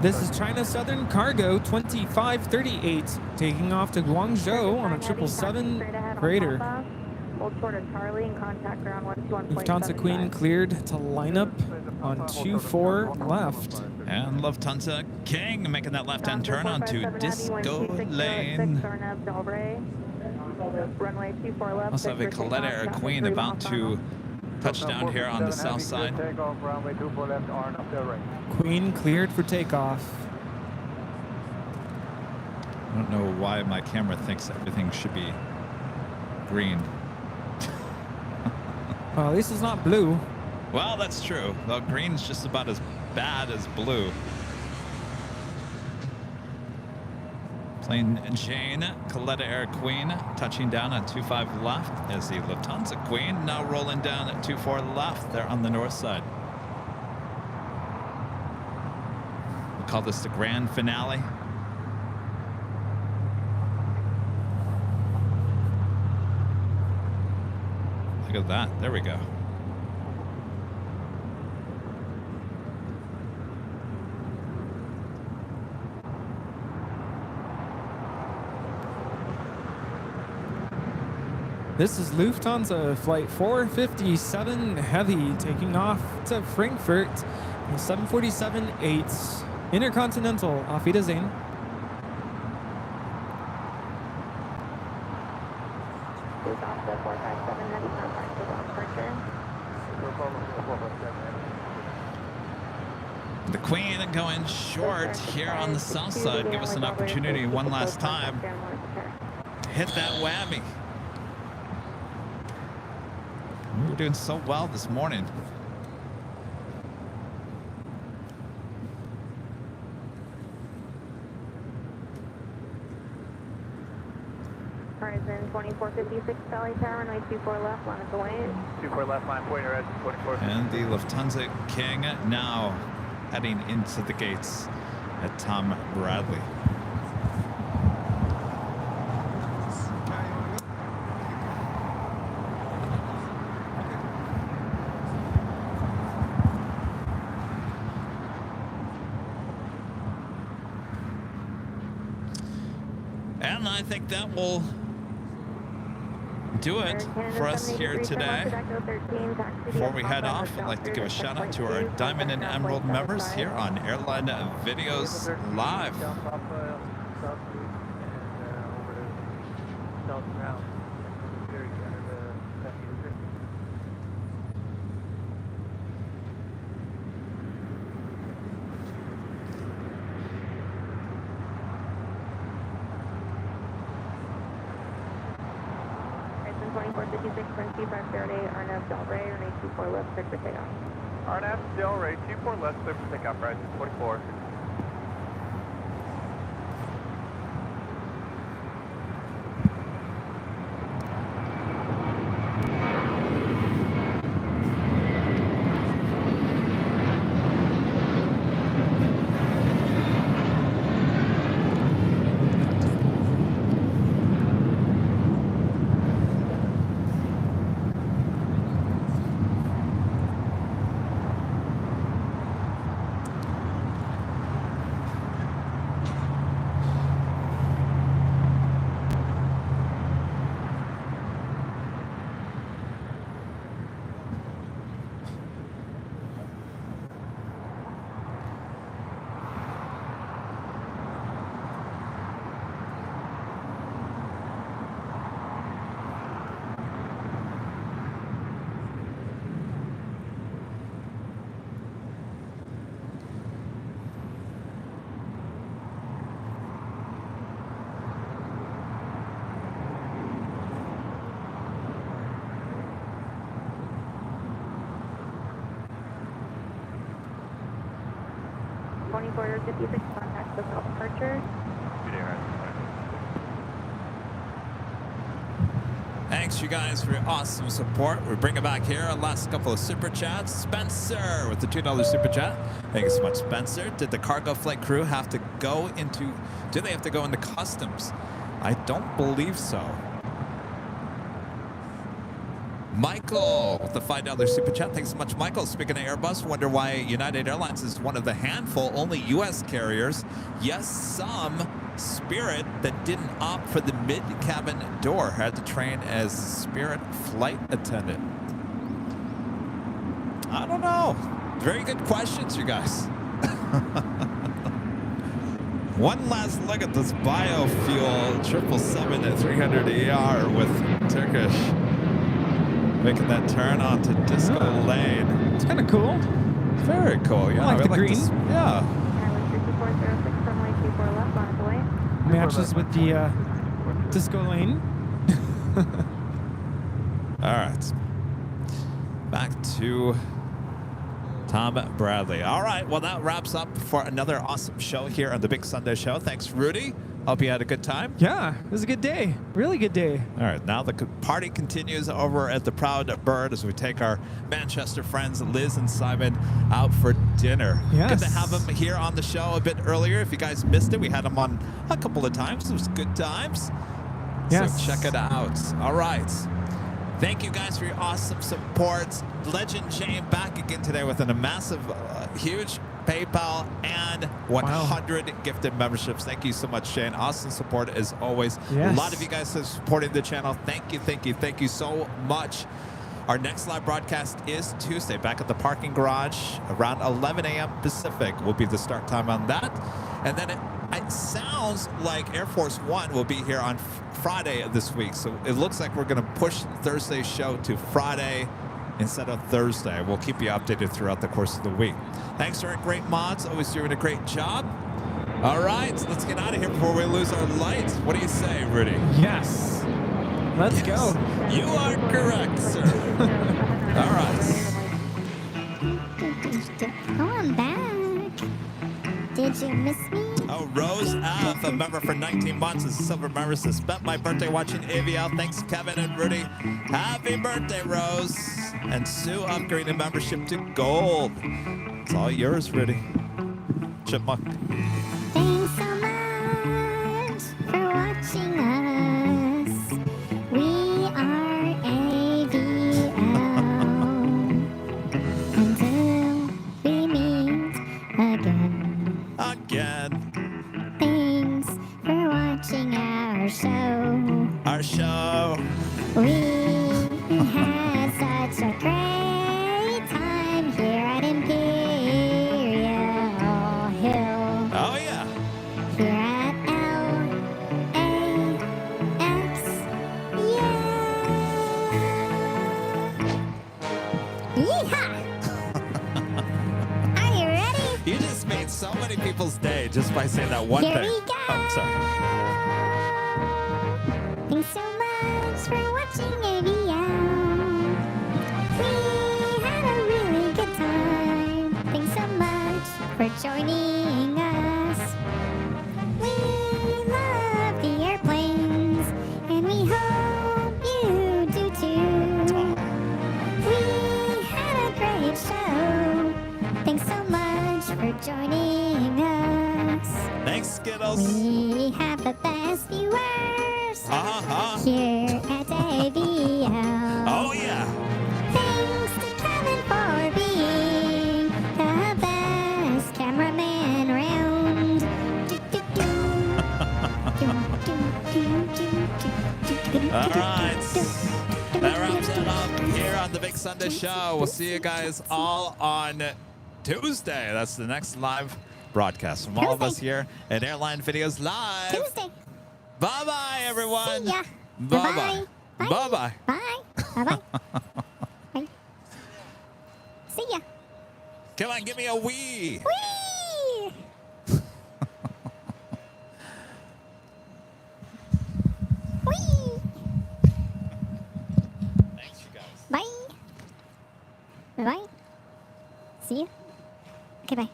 This is China Southern Cargo 2538 taking off to Guangzhou on a 777 freighter. Hold short of Charlie and contact ground 121.75. Lufthansa Queen cleared to line up on 24 left. And Lufthansa King making that left-hand turn onto Disco Lane. Also have a Colette Air Queen about to touch down here on the south side. Queen cleared for takeoff. I don't know why my camera thinks everything should be green. Well, at least it's not blue. Well, that's true. Well, green's just about as bad as blue. Plane Jane, Coletta Air Queen, touching down on 25 left as the Lufthansa Queen now rolling down at 24 left. They're on the north side. We'll call this the grand finale. Look at that. There we go. This is Lufthansa Flight 457 Heavy taking off to Frankfurt. 747-8 Intercontinental. Auf Wiedersehen. The Queen going short here on the south side. Give us an opportunity one last time. Hit that whammy. We're doing so well this morning. Horizon 2456, Valley Tower, runway 24 left, line of the way. 24 left line, point red, 24. And the Lufthansa King now heading into the gates at Tom Bradley. And I think that will do it for us here today. Before we head off, I'd like to give a shout out to our Diamond and Emerald members here on Airline Videos Live. RNAV Del Rey, 24 left, clear for takeoff, right, 24. Border 56, contact the departure. Thanks, you guys, for your awesome support. We're bringing back here our last couple of super chats. Spencer with the $2 super chat. Thank you so much, Spencer. Did the cargo flight crew have to go into, do they have to go into customs? I don't believe so. Michael with the $5 super chat. Thanks so much, Michael. Speaking of Airbus, wonder why United Airlines is one of the handful only U.S. carriers. Yes, some Spirit that didn't opt for the mid-cabin door had to train as Spirit flight attendant. I don't know. Very good questions, you guys. One last look at this biofuel 777-300ER with Turkish making that turn onto Disco Lane. It's kind of cool. Very cool. Yeah, I like the green. This, yeah. Matches with the Disco Lane. All right. Back to Tom Bradley. All right. Well, that wraps up for another awesome show here on the Big Sunday Show. Thanks, Rudy. Hope you had a good time. Yeah, it was a good day. Really good day. All right, now the party continues over at the Proud Bird as we take our Manchester friends Liz and Simon out for dinner. Yes. Good to have them here on the show a bit earlier. If you guys missed it, we had them on a couple of times. It was good times. Yes. So check it out. All right. Thank you guys for your awesome support. Legend Shane back again today with a massive, huge PayPal and 100 gifted memberships. Thank you so much, Shane. Awesome support as always. Yes. A lot of you guys are supporting the channel. Thank you, thank you, thank you so much. Our next live broadcast is Tuesday back at the parking garage around 11 a.m. Pacific will be the start time on that. And then it sounds like Air Force One will be here on Friday of this week. So it looks like we're going to push Thursday's show to Friday instead of Thursday. We'll keep you updated throughout the course of the week. Thanks to our great mods. Always doing a great job. All right, let's get out of here before we lose our light. What do you say, Rudy? Yes. Let's go. You are correct, sir. All right. Oh, I'm back. Did you miss me? Oh, Rose F, a member for 19 months, is a silver member, says, spent my birthday watching AVL. Thanks, Kevin and Rudy. Happy birthday, Rose. And Sue upgraded membership to gold. It's all yours, Rudy. Chipmunk. Thanks so much for watching us. We are AVL. Until we meet again. Again. Thanks for watching our show. Our show. We had such a great time here at Imperial Hill. Oh, yeah. Here at LAX. Yeah. Yeehaw! Are you ready? You just made so many people's day just by saying that one Here thing. we go. Oh, sorry. Thanks so much for watching AVL. We had a really good time. Thanks so much for joining us. We love the airplanes, and we hope you do too. We had a great show. Thanks so much for joining us. Thanks, Skittles. We have the best viewers here at AVL. Oh, yeah. Thanks to Kevin for being the best cameraman around. All right. That wraps it up here on the Big Sunday Show. We'll see you guys all on Tuesday. That's the next live broadcast from all of us here at Airline Videos Live. Tuesday. Bye-bye, everyone. See ya. Bye-bye. Bye. Bye-bye. Bye. Bye-bye. Bye. See ya. Come on, give me a wee. Whee! Whee! Thanks, you guys. Bye. Bye-bye. See ya. Okay, bye.